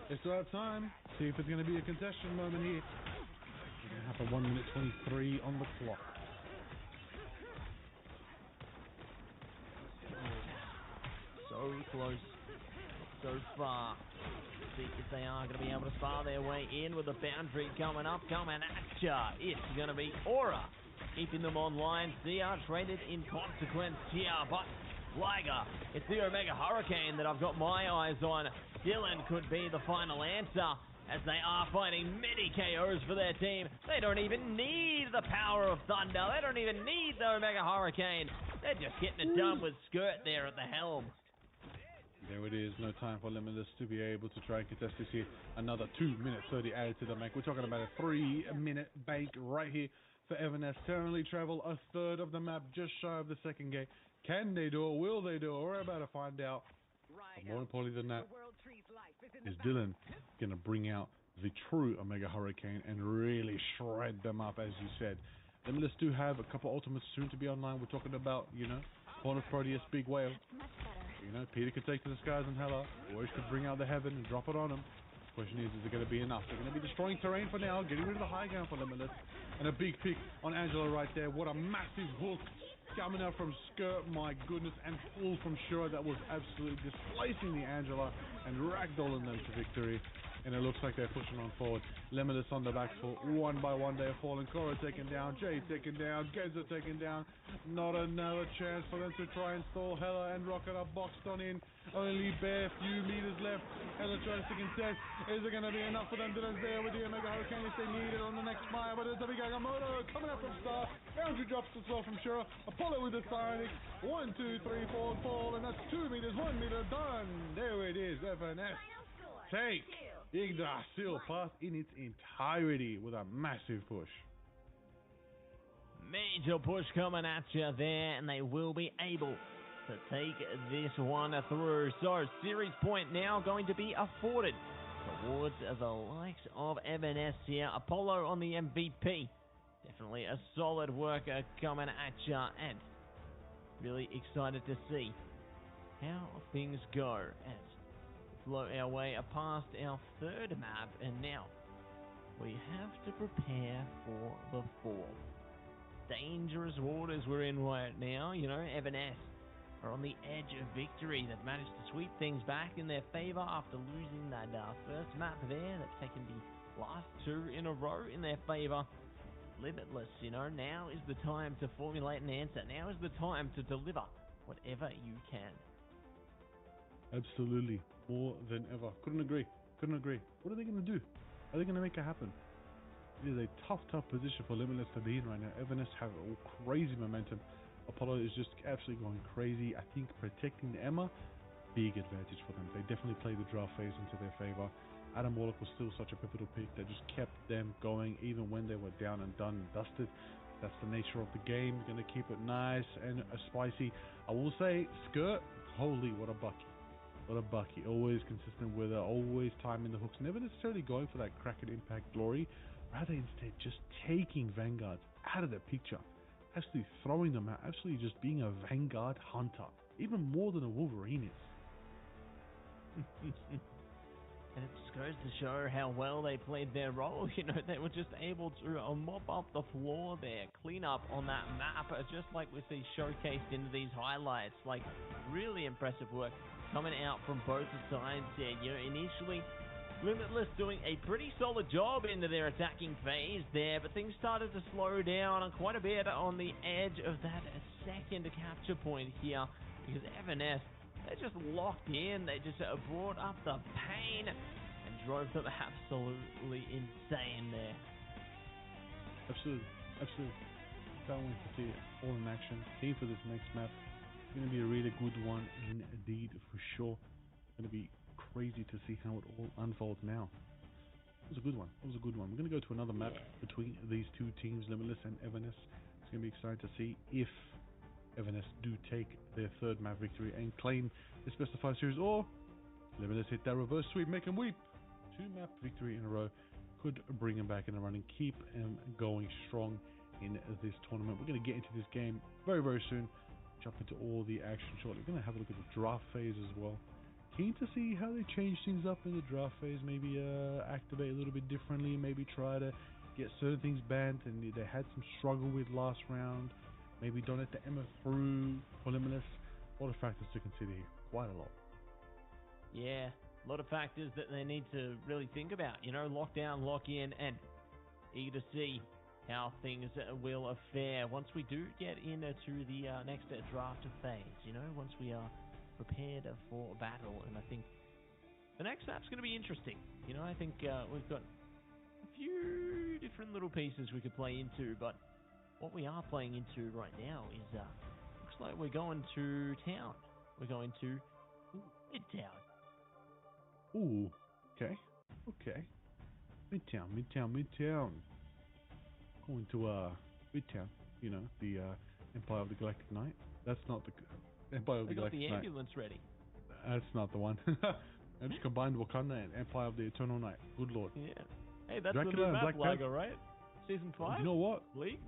Speaker 2: They still have time. See if it's going to be a contestation moment here. It's going to happen 1 minute 23 on the clock.
Speaker 1: So close, so far. See if they are going to be able to spar their way in with the boundary coming up, coming at ya. It's going to be Aura keeping them online. Sia traded in consequence here, but Liger, it's the Omega Hurricane that I've got my eyes on. Dylan could be the final answer, as they are finding many KOs for their team. They don't even need the power of Thunder. They don't even need the Omega Hurricane. They're just getting it done with Skirt there at the helm.
Speaker 2: There it is. No time for Limitless to be able to try and contest this here. Another 2 minutes 30 added to the bank. We're talking about a 3 minute bank right here for Everness. Currently travel a third of the map, just shy of the second gate. Can they do it? Will they do it? We're about to find out. But more importantly than that, is Dylan going to bring out the true Omega Hurricane and really shred them up, as you said. Limitless do have a couple ultimates soon to be online. We're talking about, Horn of Proteus, Big Whale. Peter could take to the skies and Hela. Or he could bring out the heaven and drop it on him. The question is it going to be enough? They're going to be destroying terrain for now, getting rid of the high ground for Limitless. And a big pick on Angela right there. What a massive hook coming out from Skirt, my goodness, and pull from Shura that was absolutely displacing the Angela and ragdolling them to victory. And it looks like they're pushing on forward. Limitless on the back foot, one by one they're falling. Cora taken down, Jay taken down, Genza taken down. Not another chance for them to try and stall Hela and Rocket up boxed on in. Only bare few meters left. Hela tries to contest. Is it going to be enough for them? Dylan's there with the Omega Hurricane if they need it on the next mile, but it's a big Agamotto coming up from Star. Boundary drops as well from Shura. Apollo with the Psionic. 1, 2, 3, 4, and fall, and that's 2 meters, 1 meter done. There it is, Everness. Take Yggdrasil path in its entirety with a massive push.
Speaker 1: Major push coming at you there, and they will be able to take this one through. So, series point now going to be afforded towards the likes of Everness here. Apollo on the MVP. Definitely a solid worker coming at you, and really excited to see how things go as float our way past our third map, and now we have to prepare for the fourth. Dangerous waters we're in right now. Everness are on the edge of victory. They've managed to sweep things back in their favor after losing that first map there. They've taken the last 2 in a row in their favor. Limitless, now is the time to formulate an answer. Now is the time to deliver whatever you can.
Speaker 2: Absolutely. More than ever. Couldn't agree. What are they going to do? Are they going to make it happen? It is a tough position for Limitless to be in right now. Evanescence have all crazy momentum. Apollo is just absolutely going crazy. I think protecting the Emma, big advantage for them. They definitely played the draft phase into their favor. Adam Warlock was still such a pivotal pick that just kept them going even when they were down and done and dusted. That's the nature of the game. Going to keep it nice and spicy. I will say, Skirt, holy, what a bucky. What a bucky. Always consistent with her, always timing the hooks. Never necessarily going for that Kraken Impact glory. Rather instead just taking Vanguards out of the picture. Actually throwing them out. Actually just being a Vanguard hunter. Even more than a Wolverine is.
Speaker 1: And it just goes to show how well they played their role. You know, they were just able to mop up the floor there, clean up on that map, just like we see showcased into these highlights. Like, really impressive work coming out from both sides there. You know, initially, Limitless doing a pretty solid job into their attacking phase there, but things started to slow down quite a bit on the edge of that second capture point here, because Evanescence, they just locked in, they just brought up the pain and drove them absolutely insane there.
Speaker 2: Absolutely. Can't wait to see it all in action. Keen for this next map. It's going to be a really good one indeed, for sure. It's going to be crazy to see how it all unfolds now. It was a good one. We're going to go to another map between these two teams, Limitless and Evanescence. It's going to be exciting to see if Evanescence do take their third map victory and claim the specified series, or Limitless hit that reverse sweep, make them weep. 2 map victory in a row could bring them back in the running, keep them going strong in this tournament. We're going to get into this game very, very soon. Jump into all the action shortly. We're going to have a look at the draft phase as well. Keen to see how they change things up in the draft phase. Maybe activate a little bit differently. Maybe try to get certain things banned and they had some struggle with last round. Maybe don't let the Emma through for Limitless. A lot of factors to consider here. Quite a lot.
Speaker 1: Yeah, a lot of factors that they need to really think about. You know, lock down, lock in, and eager to see how things will fare once we do get into the next draft phase. You know, once we are prepared for battle. And I think the next map's going to be interesting. You know, I think we've got a few different little pieces we could play into, but what we are playing into right now is, looks like we're going to town. We're going to Midtown.
Speaker 2: Ooh, okay. Midtown. Going to Midtown, you know, the Empire of the Galactic Knight. That's not the Empire of the Galactic Knight.
Speaker 1: Got the ambulance ready.
Speaker 2: That's not the one. I just combined Wakanda and Empire of the Eternal Night. Good lord.
Speaker 1: Yeah. Hey, that's
Speaker 2: Dracula
Speaker 1: the new
Speaker 2: and
Speaker 1: map
Speaker 2: Black
Speaker 1: logo, right? Season 5?
Speaker 2: You know what?
Speaker 1: League?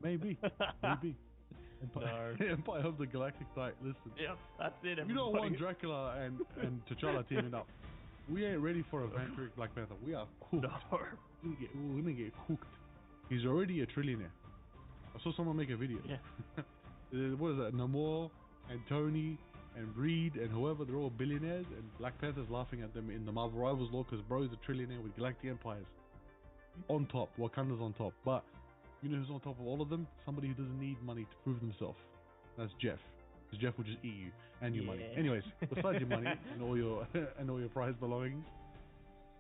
Speaker 2: Maybe.
Speaker 1: No.
Speaker 2: Empire of the Galactic Knight. Listen.
Speaker 1: Yep, that's it.
Speaker 2: You don't want Dracula and T'Challa teaming up. We ain't ready for a vampiric Black Panther. We are cooked.
Speaker 1: No.
Speaker 2: We're gonna get cooked. He's already a trillionaire. I saw someone make a video.
Speaker 1: Yeah.
Speaker 2: What is that? Namor and Tony and Reed and whoever, they're all billionaires, and Black Panther's laughing at them in the Marvel Rivals law because bro is a trillionaire with galactic empires. On top, Wakanda's on top. But you know who's on top of all of them? Somebody who doesn't need money to prove themselves. That's Jeff. Because Jeff will just eat you and your money. Anyways, besides your money and all your prized belongings,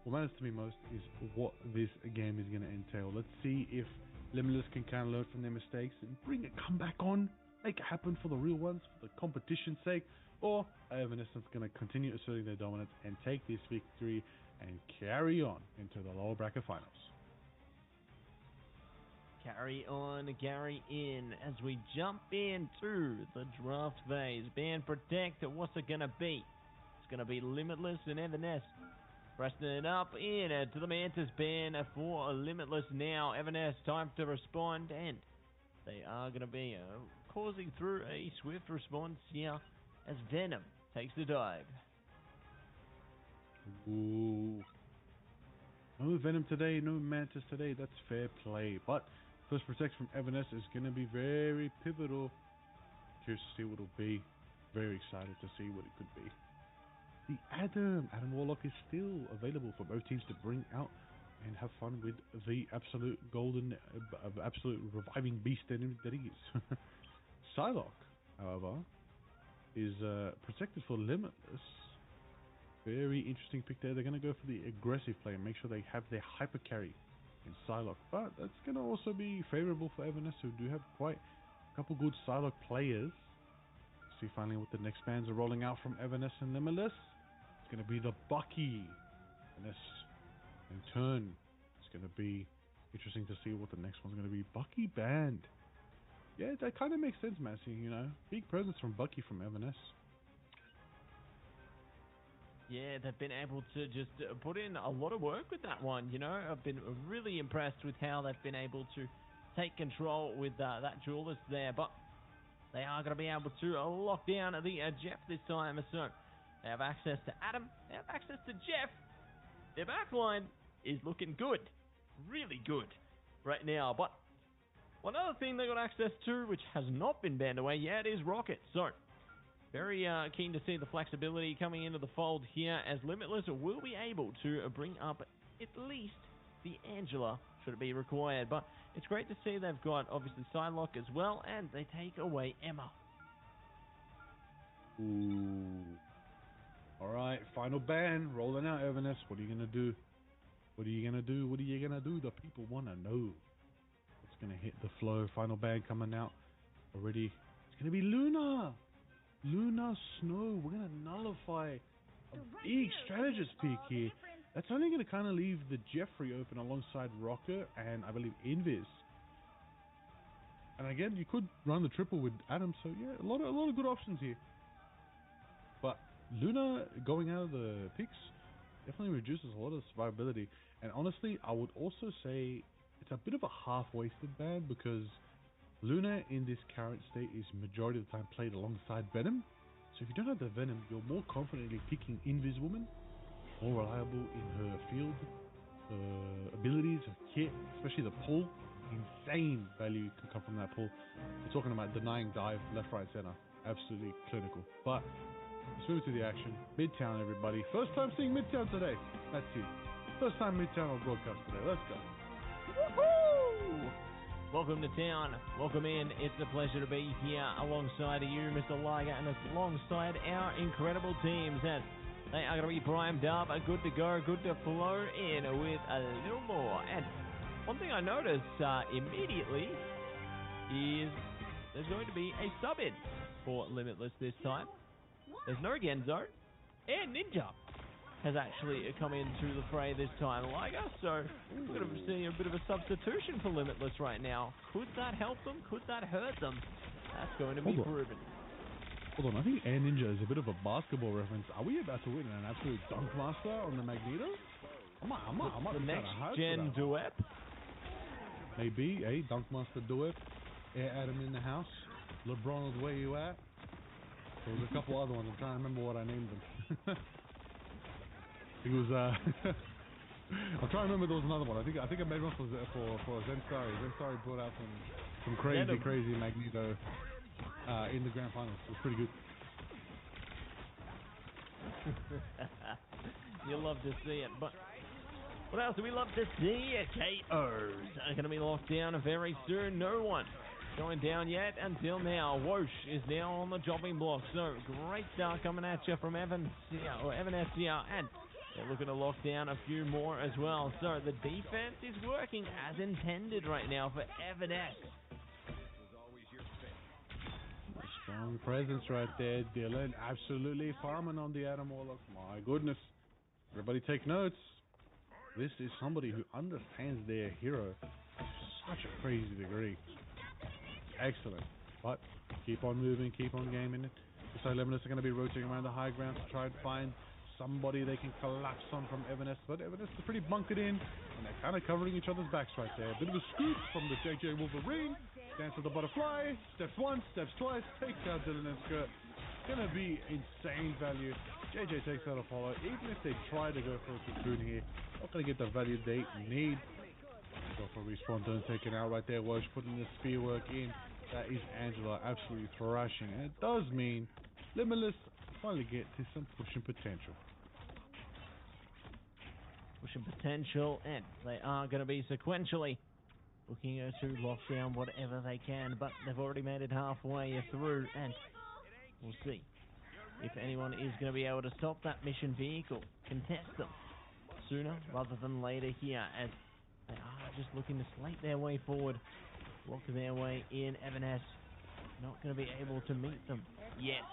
Speaker 2: what matters to me most is what this game is going to entail. Let's see if Limitless can kind of learn from their mistakes and bring a comeback on, make it happen for the real ones, for the competition's sake, or are Evanescence going to continue asserting their dominance and take this victory and carry on into the lower bracket finals.
Speaker 1: Carry on, carry in as we jump into the draft phase. Ban Protect, what's it going to be? It's going to be Limitless and Evanescence. Pressing it up in to the Mantis ban for Limitless now. Evanescence, time to respond, and they are going to be causing through a swift response here as Venom takes the dive.
Speaker 2: Ooh. No Venom today, no Mantis today. That's fair play. But first Protect from Evanescence is going to be very pivotal. Curious to see what it'll be. Very excited to see what it could be. The Adam Warlock is still available for both teams to bring out and have fun with the absolute golden, absolute reviving beast that he is. Psylocke, however, is protected for Limitless. Very interesting pick there. They're going to go for the aggressive play and make sure they have their hyper carry in Psylocke. But that's going to also be favorable for Everness, who do have quite a couple good Psylocke players. See finally what the next bands are rolling out from Everness and Limitless. It's going to be the Bucky. And this, in turn, it's going to be interesting to see what the next one's going to be. Bucky band. Yeah, that kind of makes sense, Massey, you know. Big presence from Bucky from Everness.
Speaker 1: Yeah, they've been able to just put in a lot of work with that one, you know. I've been really impressed with how they've been able to take control with that duelist there. But they are going to be able to lock down the Jeff this time. So they have access to Adam. They have access to Jeff. Their backline is looking good. Really good right now. But one other thing they got access to, which has not been banned away yet, is Rocket. So very keen to see the flexibility coming into the fold here, as Limitless will be able to bring up at least the Angela, should it be required. But it's great to see they've got, obviously, Psylocke as well, and they take away Emma.
Speaker 2: Ooh. Alright, final ban. Rolling out, Everness. What are you going to do? What are you going to do? What are you going to do? The people want to know. What's going to hit the flow? Final ban coming out already. It's going to be Luna. Luna Snow. We're going to nullify a big strategist pick here. That's only going to kind of leave the Jeffrey open alongside Rocket and I believe Invis. And again, you could run the triple with Adam. So yeah, a lot of good options here. But Luna going out of the picks definitely reduces a lot of survivability. And honestly, I would also say it's a bit of a half-wasted ban, because Luna in this current state is majority of the time played alongside Venom. So if you don't have the Venom, you're more confidently picking Inviswoman, more reliable in her field, abilities, her kit, especially the pull. Insane value can come from that pull. We're talking about denying dive left, right, center. Absolutely clinical. But let's move to the action. Midtown, everybody. First time seeing Midtown today. That's it. First time Midtown on broadcast today. Let's go.
Speaker 1: Woohoo! Welcome to town. Welcome in. It's a pleasure to be here alongside of you, Mr. Liger, and alongside our incredible teams. And they are going to be primed up, good to go, good to flow in with a little more. And one thing I noticed immediately is there's going to be a sub-in for Limitless this time. There's no Genzo, and Ninja has actually come into the fray this time, Liger. So we're going to see a bit of a substitution for Limitless right now. Could that help them? Could that hurt them? That's going to be proven.
Speaker 2: Hold on, I think Air Ninja is a bit of a basketball reference. Are we about to win an absolute dunk master on the Magneto? I might
Speaker 1: the
Speaker 2: be
Speaker 1: next
Speaker 2: hard
Speaker 1: gen duet.
Speaker 2: Maybe, dunk master duet. Air Adam in the house. LeBron, where you at? There was a couple other ones. I'm trying to remember what I named them. It was I'm trying to remember there was another one. I think I made one for Zensari. Zensari brought out some crazy Magneto in the grand finals. It was pretty good.
Speaker 1: You'll love to see it, but what else do we love to see? KOs are going to be locked down very soon. No one going down yet until now. Whoosh is now on the chopping block. So great start coming at you from Evan SCR, and they're looking to lock down a few more as well. So the defense is working as intended right now for Evanes.
Speaker 2: Strong presence right there, Dylan. Absolutely farming on the Adam Warlock. My goodness. Everybody take notes. This is somebody who understands their hero to such a crazy degree. Excellent. But keep on moving, keep on gaming it. So Limitless are going to be rotating around the high ground to try and find somebody they can collapse on from Evanes, but Evanes is pretty bunkered in, and they're kind of covering each other's backs right there. A bit of a scoop from the JJ Wolverine. Dance of the butterfly. Steps once, steps twice. Takes out Dylan and Skirt. Gonna be insane value. JJ takes out Apollo. Even if they try to go for a cocoon here, not gonna get the value they need. Go for respawn. Dylan taken out right there. Wash putting the spear work in. That is Angela absolutely thrashing, and it does mean Limitless finally get to some pushing potential.
Speaker 1: Pushing potential, and they are going to be sequentially looking to lock down whatever they can, but they've already made it halfway through, and we'll see if anyone is going to be able to stop that mission vehicle, contest them sooner rather than later here, as they are just looking to slate their way forward, lock their way in. Evanes not going to be able to meet them yet.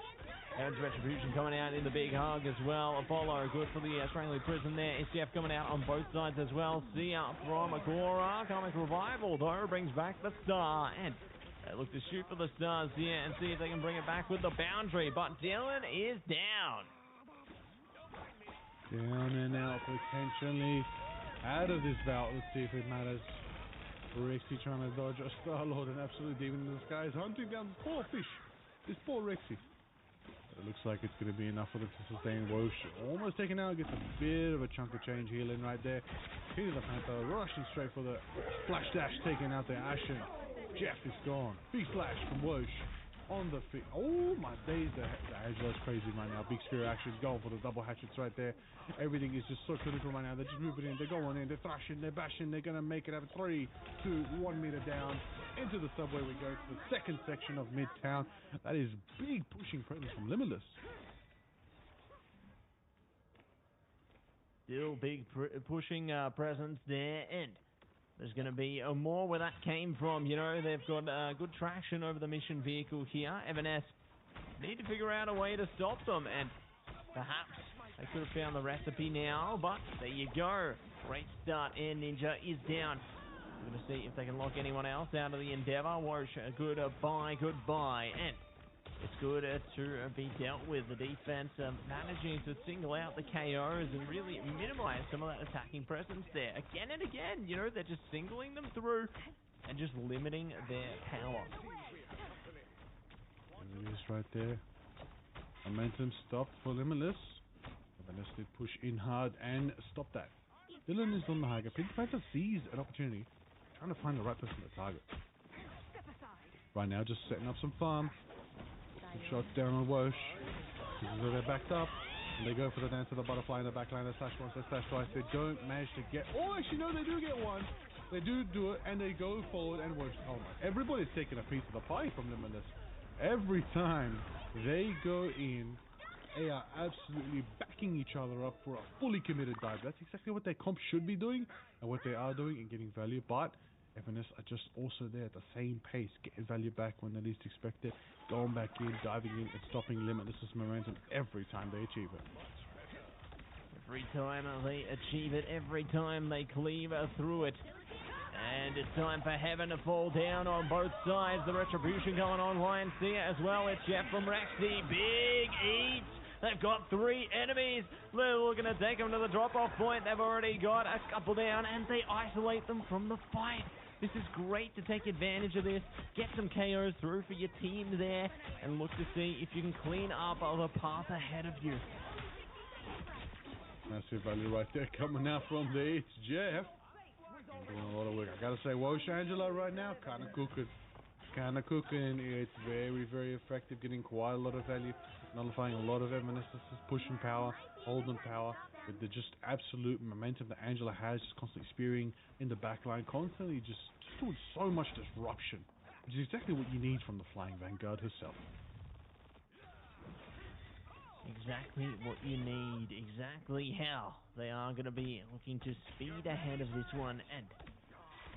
Speaker 1: Evans Retribution coming out in the big hug as well. Apollo good for the Strangling Prison there. SCF coming out on both sides as well. Sia from Agora. Comic Revival though brings back the star, and they look to shoot for the stars here and see if they can bring it back with the boundary, but Dylan is down.
Speaker 2: Down and out, potentially out of this bout. Let's see if it matters. Rexy trying to dodge a Star-Lord, an absolute demon in the skies, hunting down the poor fish. This poor Rexy. It looks like it's going to be enough for them to sustain. Wosh almost taken out, gets a bit of a chunk of change healing right there. Here's the Panther rushing straight for the flash dash, taking out the Ashen. Jeff is gone. Big flash from Wosh on the feet. Oh my days, the Angela's crazy right now. Big spear action, going for the double hatchets right there. Everything is just so critical right now. They're just moving in, they're going in, they're thrashing, they're bashing, they're going to make it out of 3, 2, 1 meter down. Into the subway we go to the second section of Midtown. That is big pushing presence from Limitless.
Speaker 1: Still big pushing presence there, and there's going to be more where that came from. You know, they've got good traction over the mission vehicle here. Evanes need to figure out a way to stop them, and perhaps they could have found the recipe now, but there you go. Great start, and Ninja is down. We're going to see if they can lock anyone else out of the Endeavour. Wosh, goodbye, and it's good to be dealt with. The defense managing to single out the KOs and really minimize some of that attacking presence there. Again and again, you know, they're just singling them through and just limiting their power.
Speaker 2: And it is right there. Momentum stopped for Limitless. Limitless did push in hard and stop that. Dylan is on the high ground. Pink Panther sees an opportunity, trying to find the right person to target. Right now, just setting up some farm. Some shots down on Wosh. This is where they're backed up. And they go for the dance of the butterfly in the backline. They slash once, they slash twice. They don't manage to get... Oh, actually, no, they do get one. They do it, and they go forward and Wosh. Oh, my. Everybody's taking a piece of the pie from Limitless. Every time they go in, they are absolutely backing each other up for a fully committed dive. That's exactly what their comp should be doing and what they are doing and getting value. But Evanes are just also there at the same pace, getting value back when they least expect it, going back in, diving in, and stopping Limitless's momentum every time they achieve it.
Speaker 1: Every time they achieve it, every time they cleave through it. And it's time for Heaven to fall down on both sides. The Retribution going online. See as well. It's Jeff from Rexy. Big eat. They've got 3 enemies. They're looking to take them to the drop-off point. They've already got a couple down, and they isolate them from the fight. This is great to take advantage of this. Get some KOs through for your team there, and look to see if you can clean up the path ahead of you.
Speaker 2: Massive value right there coming out from the It's Jeff. Doing a lot of work. I gotta say, Wosh Angela right now, kind of cooking. It's very, very effective, getting quite a lot of value, nullifying a lot of Evanescence's pushing power, holding power, with the just absolute momentum that Angela has, just constantly spearing in the backline, constantly just doing so much disruption, which is exactly what you need from the Flying Vanguard herself.
Speaker 1: Exactly what you need, exactly how they are going to be looking to speed ahead of this one, and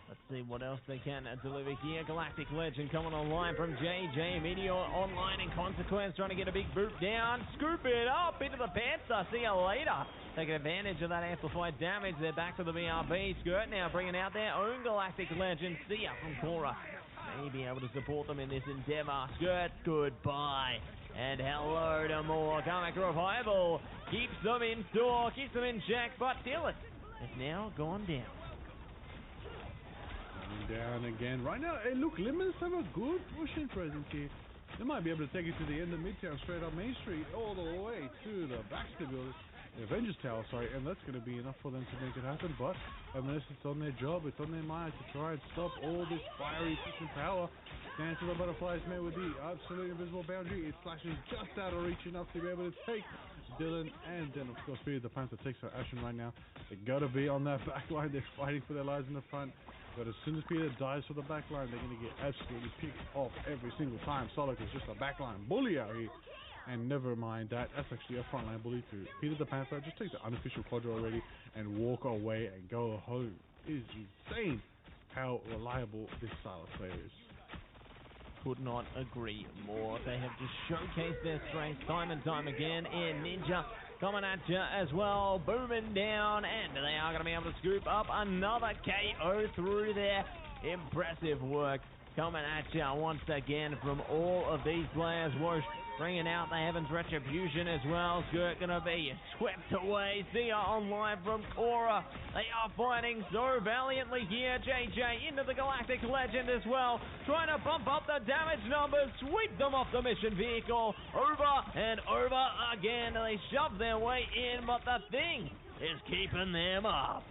Speaker 1: let's see what else they can deliver here. Galactic Legend coming online from JJ. Meteor online in consequence, trying to get a big boot down. Scoop it up into the Panther. See you later. Taking advantage of that amplified damage. They're back to the BRB. Skirt now bringing out their own Galactic Legend. Sia from Cora. May be able to support them in this endeavor. Skirt, goodbye. And hello to more. Comic Revival keeps them in store, keeps them in check, but Dylan has now gone down.
Speaker 2: Down again. Right now, hey, look, Lemons have a good pushing presence here. They might be able to take it to the end of Midtown, straight up Main Street, all the way to the Baxter Building, the Avengers Tower, sorry, and that's going to be enough for them to make it happen, but unless it's on their job, it's on their mind to try and stop all this fiery pushing power. Dance of the Butterflies met with the absolute invisible boundary. It slashes just out of reach enough to be able to take Dylan, and then of course Peter the Panther takes her action right now. They got to be on that back line. They're fighting for their lives in the front. But as soon as Peter dies for the backline, they're going to get absolutely picked off every single time. Solid is just a backline bully out here. And never mind that, that's actually a frontline bully too. Peter the Panther, just take the unofficial quadra already and walk away and go home. It is insane how reliable this style of player is.
Speaker 1: Could not agree more. They have just showcased their strength time and time again in Ninja. Coming at you as well, booming down, and they are going to be able to scoop up another KO through there. Impressive work coming at you once again from all of these players. Whoosh, bringing out the Heaven's Retribution as well. Skirt going to be swept away. Zia online from Cora. They are fighting so valiantly here. JJ into the Galactic Legend as well. Trying to bump up the damage numbers. Sweep them off the mission vehicle. Over and over again. They shove their way in, but the thing is keeping them up.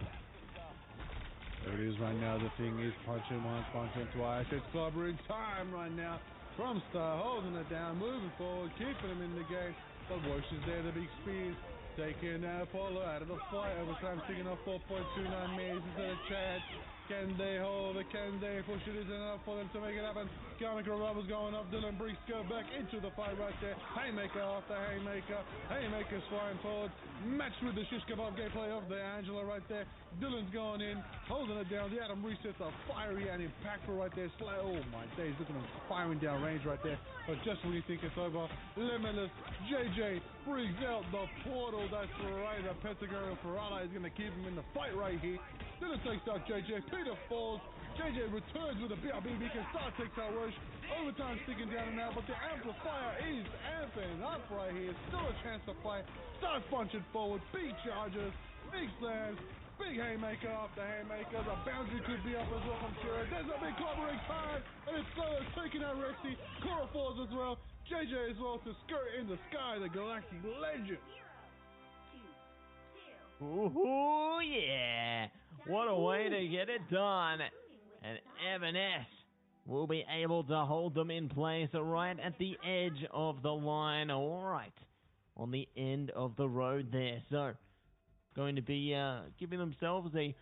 Speaker 2: There it is right now. The thing is punching once, punching twice. It's clobbering time right now. From Star holding it down, moving forward, keeping him in the game. But Whoosh is there, the big spears. Taking Apollo out of the fight. Overtime sticking off 4.29 meters instead of Chad. Can they hold it? Can they push it? Is enough for them to make it happen? Garmic Revolver's going up. Dylan Brees go back into the fight right there. Haymaker after Haymaker. Haymaker's flying forward. Matched with the shish kebab gameplay of the Angela right there. Dylan's going in, holding it down. The Atom resets are fiery and impactful right there. Oh my days, look at him firing down range right there. But just when you think it's over, Limitless JJ brings out the portal. That's right. The Pentagon of Ferrara is going to keep him in the fight right here. Dylan takes out JJ. Peter falls. JJ returns with a BRB beacon. Star takes out Whoosh. Overtime sticking down and out, but the amplifier is amping up right here. Still a chance to fight. Star's punching forward. Big charges. Big slams. Big haymaker after haymaker. The boundary could be up as well from sure. There's a big clobbering time. And it's taking out Rexy. Cora falls as well. JJ as well to skirt in the sky. The Galactic Legend.
Speaker 1: Ooh, yeah. What a way to get it done. And Evan S will be able to hold them in place right at the edge of the line. All right. On the end of the road there. So, going to be giving themselves a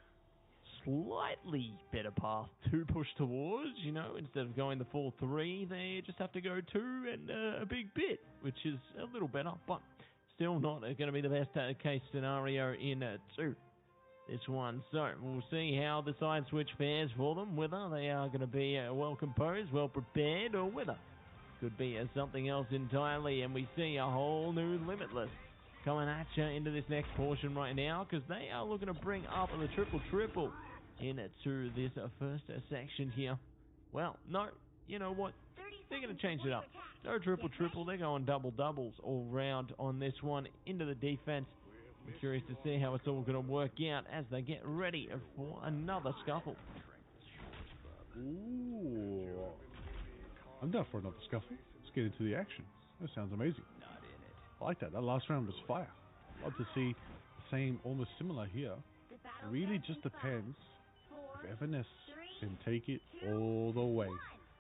Speaker 1: slightly better path to push towards. You know, instead of going the full 3, they just have to go 2 and a big bit, which is a little better, but still not going to be the best case scenario in 2. This one. So we'll see how the side switch fares for them, whether they are going to be well composed, well prepared, or whether could be something else entirely. And we see a whole new Limitless coming at you into this next portion right now, because they are looking to bring up the triple into this first section here. Well, no, you know what? They're going to change it up. No triple, they're going doubles all round on this one into the defense. I'm curious to see how it's all going to work out as they get ready for another scuffle.
Speaker 2: Ooh. I'm down for another scuffle. Let's get into the action. That sounds amazing. I like that. That last round was fire. I'd love to see the same, almost similar here. It really just depends if Evanes can take it all the way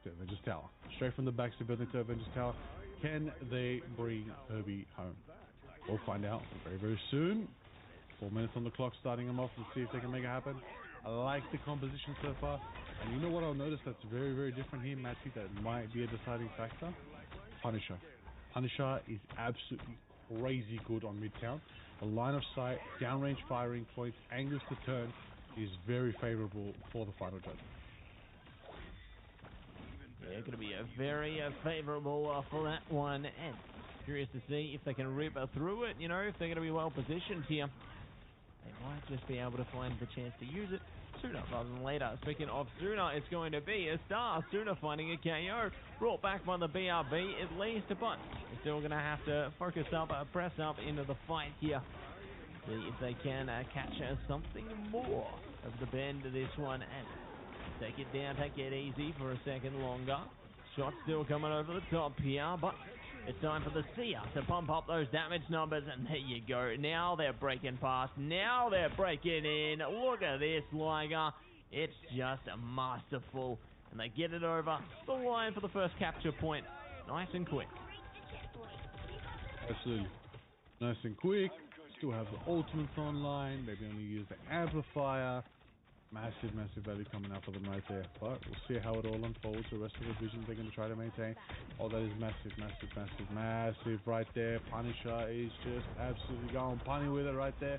Speaker 2: to Avengers Tower. Straight from the back to building to Avengers Tower. Can they bring Herbie home? We'll find out very, very soon. 4 minutes on the clock, starting them off and see if they can make it happen. I like the composition so far. And you know what I'll notice that's very, very different here, Matthew, that might be a deciding factor? Punisher. Punisher is absolutely crazy good on Midtown. The line of sight, downrange firing points, angles to turn is very favorable for the final judgment.
Speaker 1: Yeah, going to be a very favorable for that one. And curious to see if they can rip through it, you know, if they're going to be well positioned here. They might just be able to find the chance to use it sooner rather than later. Speaking of sooner, it's going to be a Star. Sooner finding a KO. Brought back by the BRB at least, but they're still going to have to focus up, press up into the fight here. See if they can catch something more of the bend of this one and take it down, take it easy for a second longer. Shot still coming over the top here, but it's time for the Seer to pump up those damage numbers, and there you go. Now they're breaking past. Now they're breaking in. Look at this, Liger. It's just masterful. And they get it over the line for the first capture point. Nice and quick.
Speaker 2: Absolutely. Nice and quick. Still have the ultimates online. Maybe only use the amplifier. Massive, massive value coming out for them right there. But we'll see how it all unfolds. The rest of the vision they're going to try to maintain. Oh, that is massive, massive, massive, massive right there. Punisher is just absolutely going punny with it right there.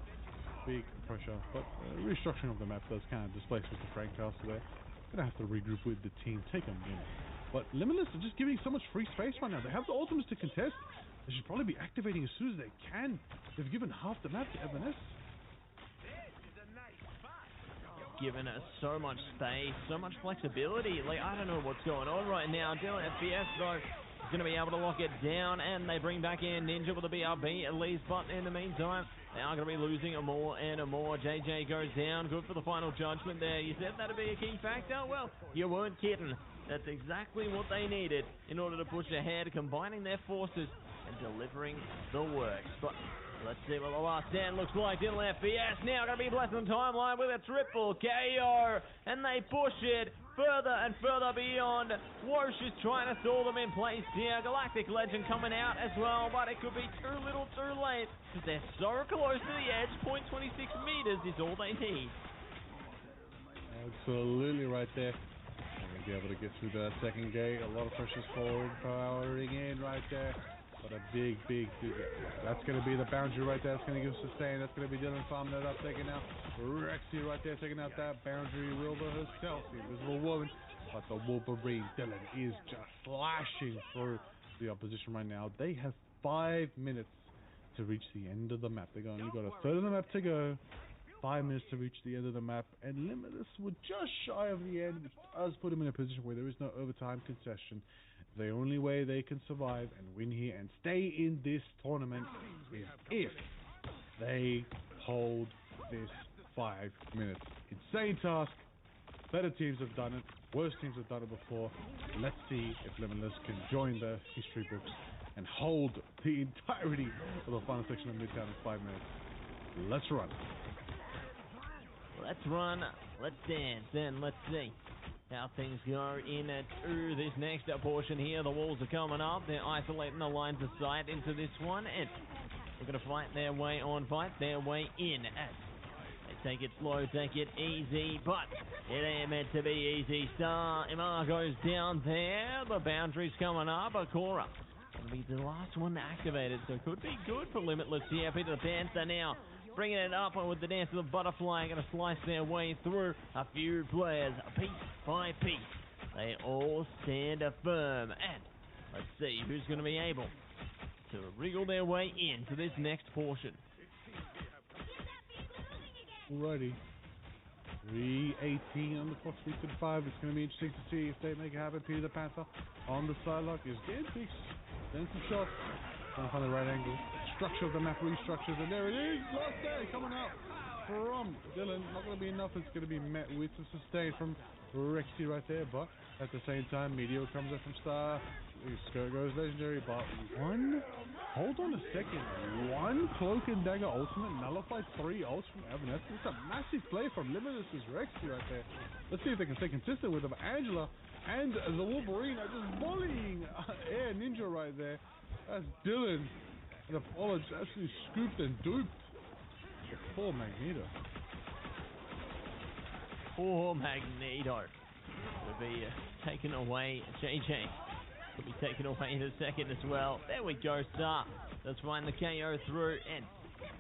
Speaker 2: Big pressure. But restructuring of the map does kind of displace with the Frank Castle there. Gonna have to regroup with the team, take a minute. But Limitless are just giving so much free space right now. They have the ultimates to contest. They should probably be activating as soon as they can. They've given half the map to Evanes.
Speaker 1: Given us so much space, so much flexibility. Like, I don't know what's going on right now. Dylan FPS, though, is going to be able to lock it down, and they bring back in Ninja with a BRB at least, but in the meantime, they are going to be losing more and more. JJ goes down. Good for the final judgment there. You said that'd be a key factor? Well, you weren't kidding. That's exactly what they needed in order to push ahead, combining their forces and delivering the works. But let's see what the last stand looks like. Dylan FPS now going to be blessing the timeline with a triple KO, and they push it further and further beyond. Wosh is trying to stall them in place here. Galactic Legend coming out as well, but it could be too little too late because they're so close to the edge. 0.26 meters is all they need.
Speaker 2: Absolutely right there. I'm going to be able to get through the second gate. A lot of pressure's forward, powering in right there. But a big. That's going to be the boundary right there. That's going to give sustain. That's going to be Dylan farming it up, taking out Rexy right there, taking out that boundary. Wilbur herself, the invisible woman. But the Wolverine, Dylan, is just flashing through the opposition right now. They have 5 minutes to reach the end of the map. They've only got a third of the map to go. 5 minutes to reach the end of the map, and Limitless were just shy of the end, which does put them in a position where there is no overtime concession. The only way they can survive and win here and stay in this tournament is if they hold this 5 minutes. Insane task. Better teams have done it. Worse teams have done it before. Let's see if Limitless can join the history books and hold the entirety of the final section of Midtown in 5 minutes. Let's run.
Speaker 1: Let's run, let's dance, and let's see how things go into this next portion here. The walls are coming up. They're isolating the lines of sight into this one, and they're going to fight their way in as they take it slow, take it easy, but it ain't meant to be easy. Star MR goes down there. The boundary's coming up. Akora will be the last one to activate it, so it could be good for Limitless here. Peter the Panther now bringing it up with the dance of the butterfly, going to slice their way through a few players, piece by piece. They all stand firm, and let's see who's going to be able to wriggle their way into this next portion.
Speaker 2: Alrighty. 3:18 on the clock, 3:35. It's going to be interesting to see if they make it happen. Peter the Panther on the side lock is getting fixed. Then some shots. Trying to find the right angle. Structure of the map restructures, and there it is. Last day coming out from Dylan. Not going to be enough. It's going to be met with some sustain from Rexy right there, but at the same time, Meteor comes up from Star. Skirt goes legendary, but hold on a second. One Cloak and Dagger ultimate nullified 3 ults from Evanes. It's a massive play from Limitless's Rexy right there. Let's see if they can stay consistent with them. Angela and the Wolverine are just volleying Air Ninja right there. That's Dylan. And Apollo actually scooped and duped. Poor Magneto.
Speaker 1: Poor Magneto will be taken away. JJ will be taken away in a second as well. There we go, Star. Let's find the KO through, and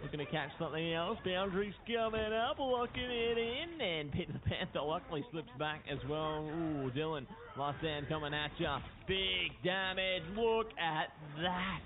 Speaker 1: we're going to catch something else. Boundaries coming up, locking it in, and Peter the Panther luckily slips back as well. Ooh, Dylan, last stand coming at ya. Big damage. Look at that.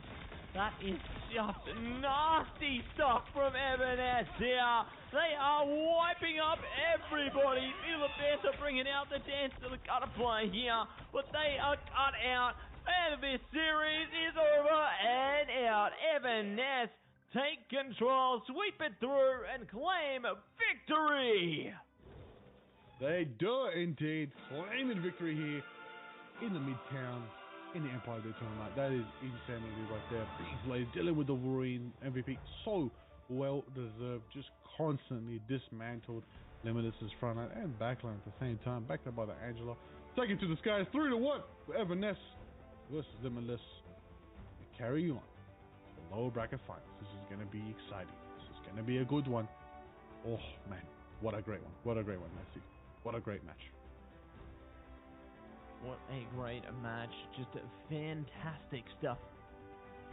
Speaker 1: That is just nasty stuff from Evanes here. They are wiping up everybody. Peter the Panther bringing out the dance to the gutter play here, but they are cut out, and this series is over and out. Evanes take control, sweep it through, and claim victory.
Speaker 2: They do it indeed. Claiming victory here in the Midtown, in the Empire Day Tournament. That is insanity right there. Big plays, dealing with the Wolverine MVP. So well deserved. Just constantly dismantled Limitless's front line and backline at the same time. Backed up by the Angela. Taken to the skies. 3-1 for Evanes versus Limitless. They carry on. The lower bracket finals. This is going to be exciting. This is going to be a good one. Oh man, what a great one. What a great one, Messi. What a great match.
Speaker 1: What a great match. Just fantastic stuff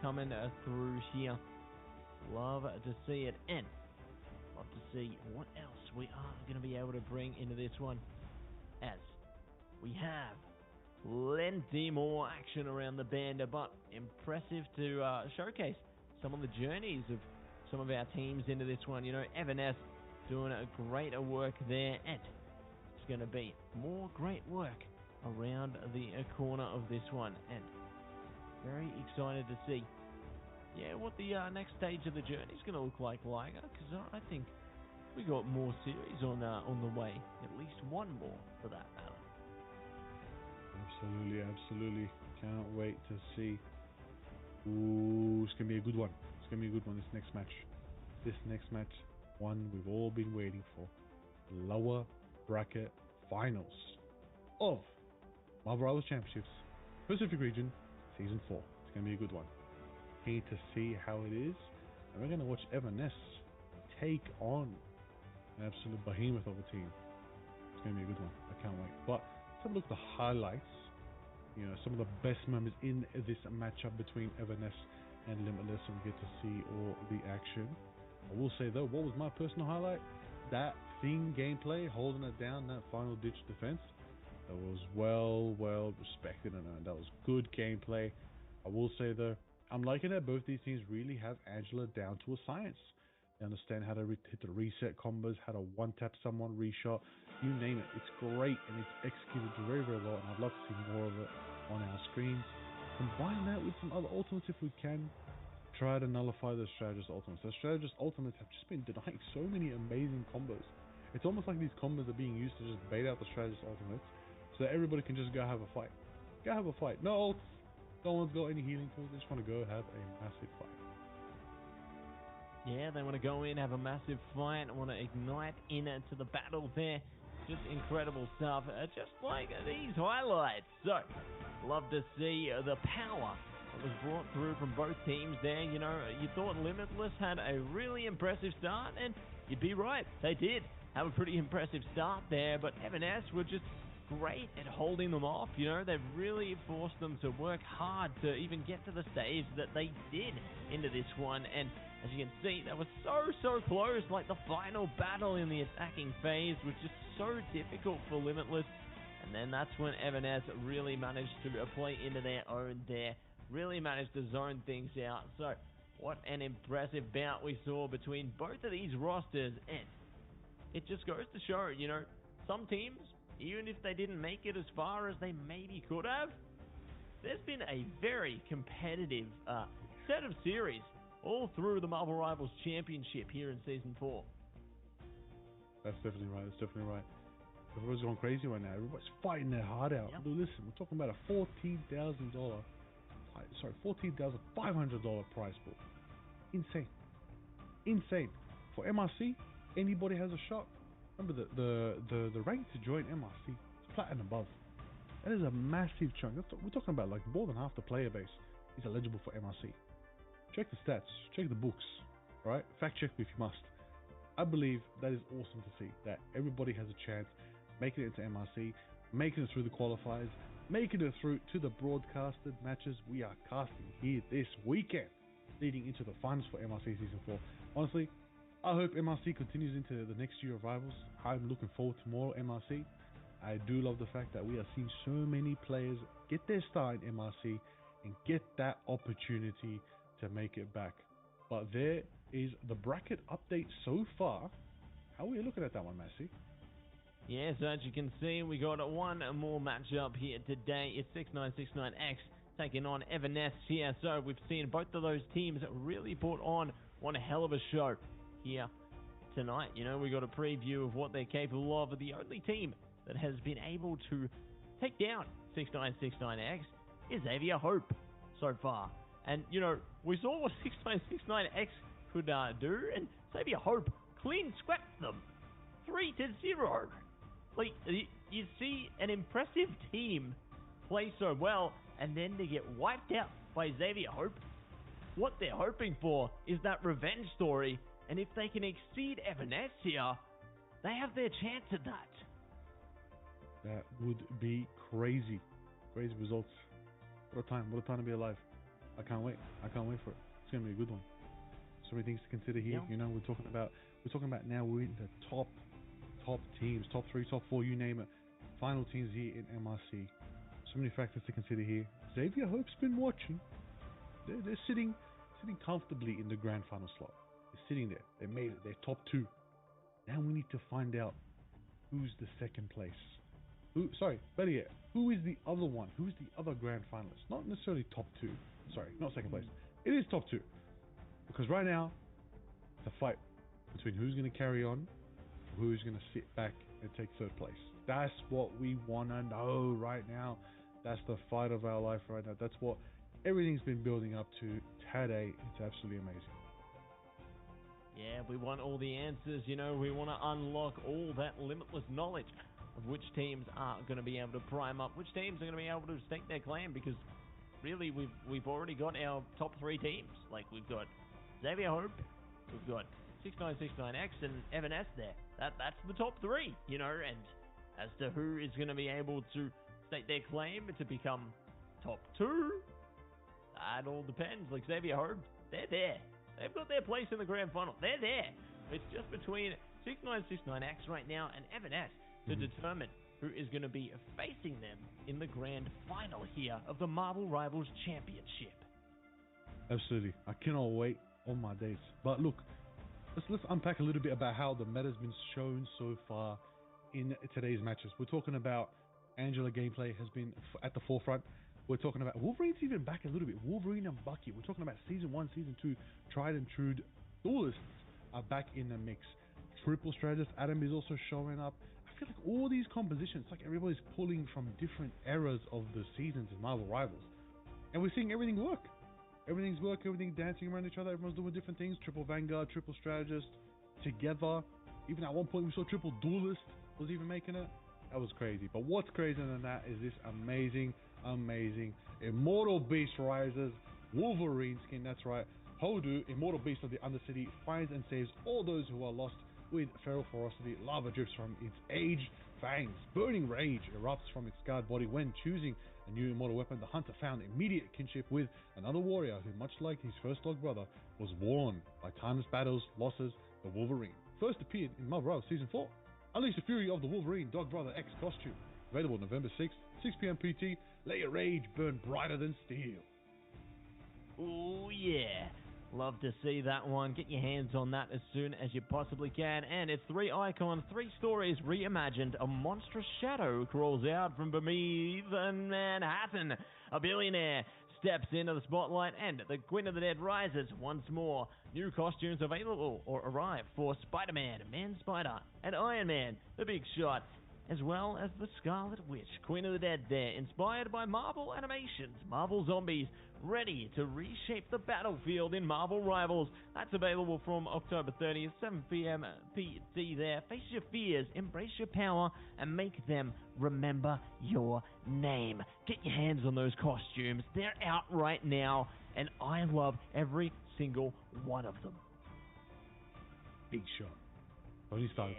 Speaker 1: coming through here. Love to see it, and love to see what else we are going to be able to bring into this one as we have plenty more action around the bend, but impressive to showcase some of the journeys of some of our teams into this one. You know, Everness doing a great work there, and it's going to be more great work around the corner of this one, and very excited to see what the next stage of the journey is going to look like, Liger, because I think we got more series on the way, at least one more for that matter.
Speaker 2: Absolutely, absolutely. Can't wait to see. Ooh, it's going to be a good one. It's going to be a good one, this next match. This next match, one we've all been waiting for. Lower bracket finals of Marvel Rivals Championships, Pacific Region, Season 4. It's going to be a good one. Need to see how it is. And we're going to watch Everness take on an absolute behemoth of a team. It's going to be a good one. I can't wait. But let's have a look at the highlights. You know, some of the best moments in this matchup between Everness and Limitless, and we get to see all the action. I will say though, what was my personal highlight? That theme gameplay, holding it down, that final ditch defense. That was well respected and earned. That was good gameplay. I will say though, I'm liking that both these teams really have Angela down to a science. They understand how to hit the reset combos, how to one-tap someone, reshot, you name it. It's great and it's executed very well, and I'd love to see more of it on our screens. Combine that with some other ultimates if we can. Try to nullify the Strategist ultimates. The Strategist ultimates have just been denying so many amazing combos. It's almost like these combos are being used to just bait out the Strategist ultimates so that everybody can just go have a fight. Go have a fight. No ults. No one's got any healing tools. They just want to go have a massive fight.
Speaker 1: Yeah, they want to go in, have a massive fight, want to ignite into the battle there. Just incredible stuff, just like these highlights. So, love to see the power that was brought through from both teams there. You know, you thought Limitless had a really impressive start, and you'd be right, they did have a pretty impressive start there, but Everness were just great at holding them off. You know, they've really forced them to work hard to even get to the stage that they did into this one, and as you can see, they were so close. Like the final battle in the attacking phase was just so difficult for Limitless, and then that's when Everness really managed to play into their own there, really managed to zone things out. So what an impressive bout we saw between both of these rosters, and it just goes to show, you know, some teams, even if they didn't make it as far as they maybe could have, there's been a very competitive set of series all through the Marvel Rivals Championship here in Season 4.
Speaker 2: That's definitely right. That's definitely right. Everybody's going crazy right now. Everybody's fighting their heart out.
Speaker 1: Yep.
Speaker 2: Dude, listen, we're talking about a $14,500 prize pool. Insane. For MRC, anybody has a shot. Remember the rank to join MRC is platinum above. That is a massive chunk. We're talking about like more than half the player base is eligible for MRC. Check the stats, check the books, right? Fact check me if you must. I believe that is awesome to see, that everybody has a chance making it into MRC, making it through the qualifiers, making it through to the broadcasted matches we are casting here this weekend, leading into the finals for MRC Season 4. Honestly, I hope MRC continues into the next year of Rivals. I'm looking forward to more MRC. I do love the fact that we are seeing so many players get their start in MRC and get that opportunity to make it back. But there is the bracket update so far. How are we looking at that one, Massey?
Speaker 1: Yeah, so as you can see, we got one more matchup here today. It's 6969X taking on Everness here. So we've seen both of those teams really put on one hell of a show here tonight. You know, we got a preview of what they're capable of. The only team that has been able to take down 6969X is Xavier Hope so far. And, you know, we saw what 6969X could do, and Xavier Hope clean swept them 3-0. Like, you see an impressive team play so well, and then they get wiped out by Xavier Hope. What they're hoping for is that revenge story, and if they can exceed Everness here, they have their chance at that.
Speaker 2: That would be crazy. Crazy results. What a time to be alive. I can't wait for it. It's going to be a good one. So many things to consider here.
Speaker 1: Yeah.
Speaker 2: You know, we're talking about now we're in the top teams, top 3, top 4, you name it. final teams here in MRC. So many factors to consider here. Xavier Hope's been watching. They're sitting comfortably in the grand final slot. They're sitting there. They made it. They're top 2. Now we need to find out who's the second place. Better yet, who is the other one? Who's the other grand finalist? Not necessarily top 2. Sorry, not second place. It is top 2. Because right now, it's a fight between who's going to carry on, who's going to sit back and take third place. That's what we want to know right now. That's the fight of our life right now. That's what everything's been building up to today. It's absolutely amazing.
Speaker 1: Yeah, we want all the answers, we want to unlock all that limitless knowledge of which teams are going to be able to prime up, which teams are going to be able to stake their claim, because really we've already got our top 3 teams. Like, we've got Xavier Hope, we've got 6969X and Evan S there. That's the top 3, and as to who is going to be able to stake their claim to become top 2, that all depends. Like, Xavier Hope, they're there. They've got their place in the grand final. They're there. It's just between 6969X right now and Evan S to determine who is going to be facing them in the grand final here of the Marvel Rivals Championship.
Speaker 2: Absolutely. I cannot wait on my days. But look, let's unpack a little bit about how the meta's been shown so far in today's matches. We're talking about Angela gameplay has been at the forefront. We're talking about Wolverine's even back a little bit. Wolverine and Bucky. We're talking about Season 1, Season 2. Tried and true duelists are back in the mix. Triple strategist Adam is also showing up. I feel like all these compositions, like everybody's pulling from different eras of the seasons in Marvel Rivals. And we're seeing everything work. Everything's working, everything dancing around each other. Everyone's doing different things. Triple Vanguard, triple strategist together. Even at one point we saw triple duelist was even making it. That was crazy. But what's crazier than that is this amazing Immortal Beast Rises Wolverine skin. That's right. Hodu, Immortal Beast of the Undercity, finds and saves all those who are lost with feral ferocity. Lava drips from its aged fangs. Burning rage erupts from its scarred body. When choosing a new immortal weapon, the hunter found immediate kinship with another warrior who, much like his first dog brother, was worn by timeless battles, losses, the Wolverine. First appeared in Marvel Rivals Season 4. Unleash the fury of the Wolverine Dog Brother X costume. Available November 6th, 6 p.m. PT. Let your rage burn brighter than steel.
Speaker 1: Oh yeah. Love to see that one. Get your hands on that as soon as you possibly can. And it's 3 icons, 3 stories reimagined. A monstrous shadow crawls out from beneath Manhattan. A billionaire steps into the spotlight, and the Queen of the Dead rises once more. New costumes available or arrive for Spider-Man, Man-Spider, and Iron Man, the Big Shot, as well as the Scarlet Witch, Queen of the Dead there, inspired by Marvel Animations, Marvel Zombies, ready to reshape the battlefield in Marvel Rivals. That's available from October 30th, 7 p.m. PT there. Face your fears, embrace your power, and make them remember your name. Get your hands on those costumes. They're out right now, and I love every single one of them.
Speaker 2: Big Shot. Tony Stark.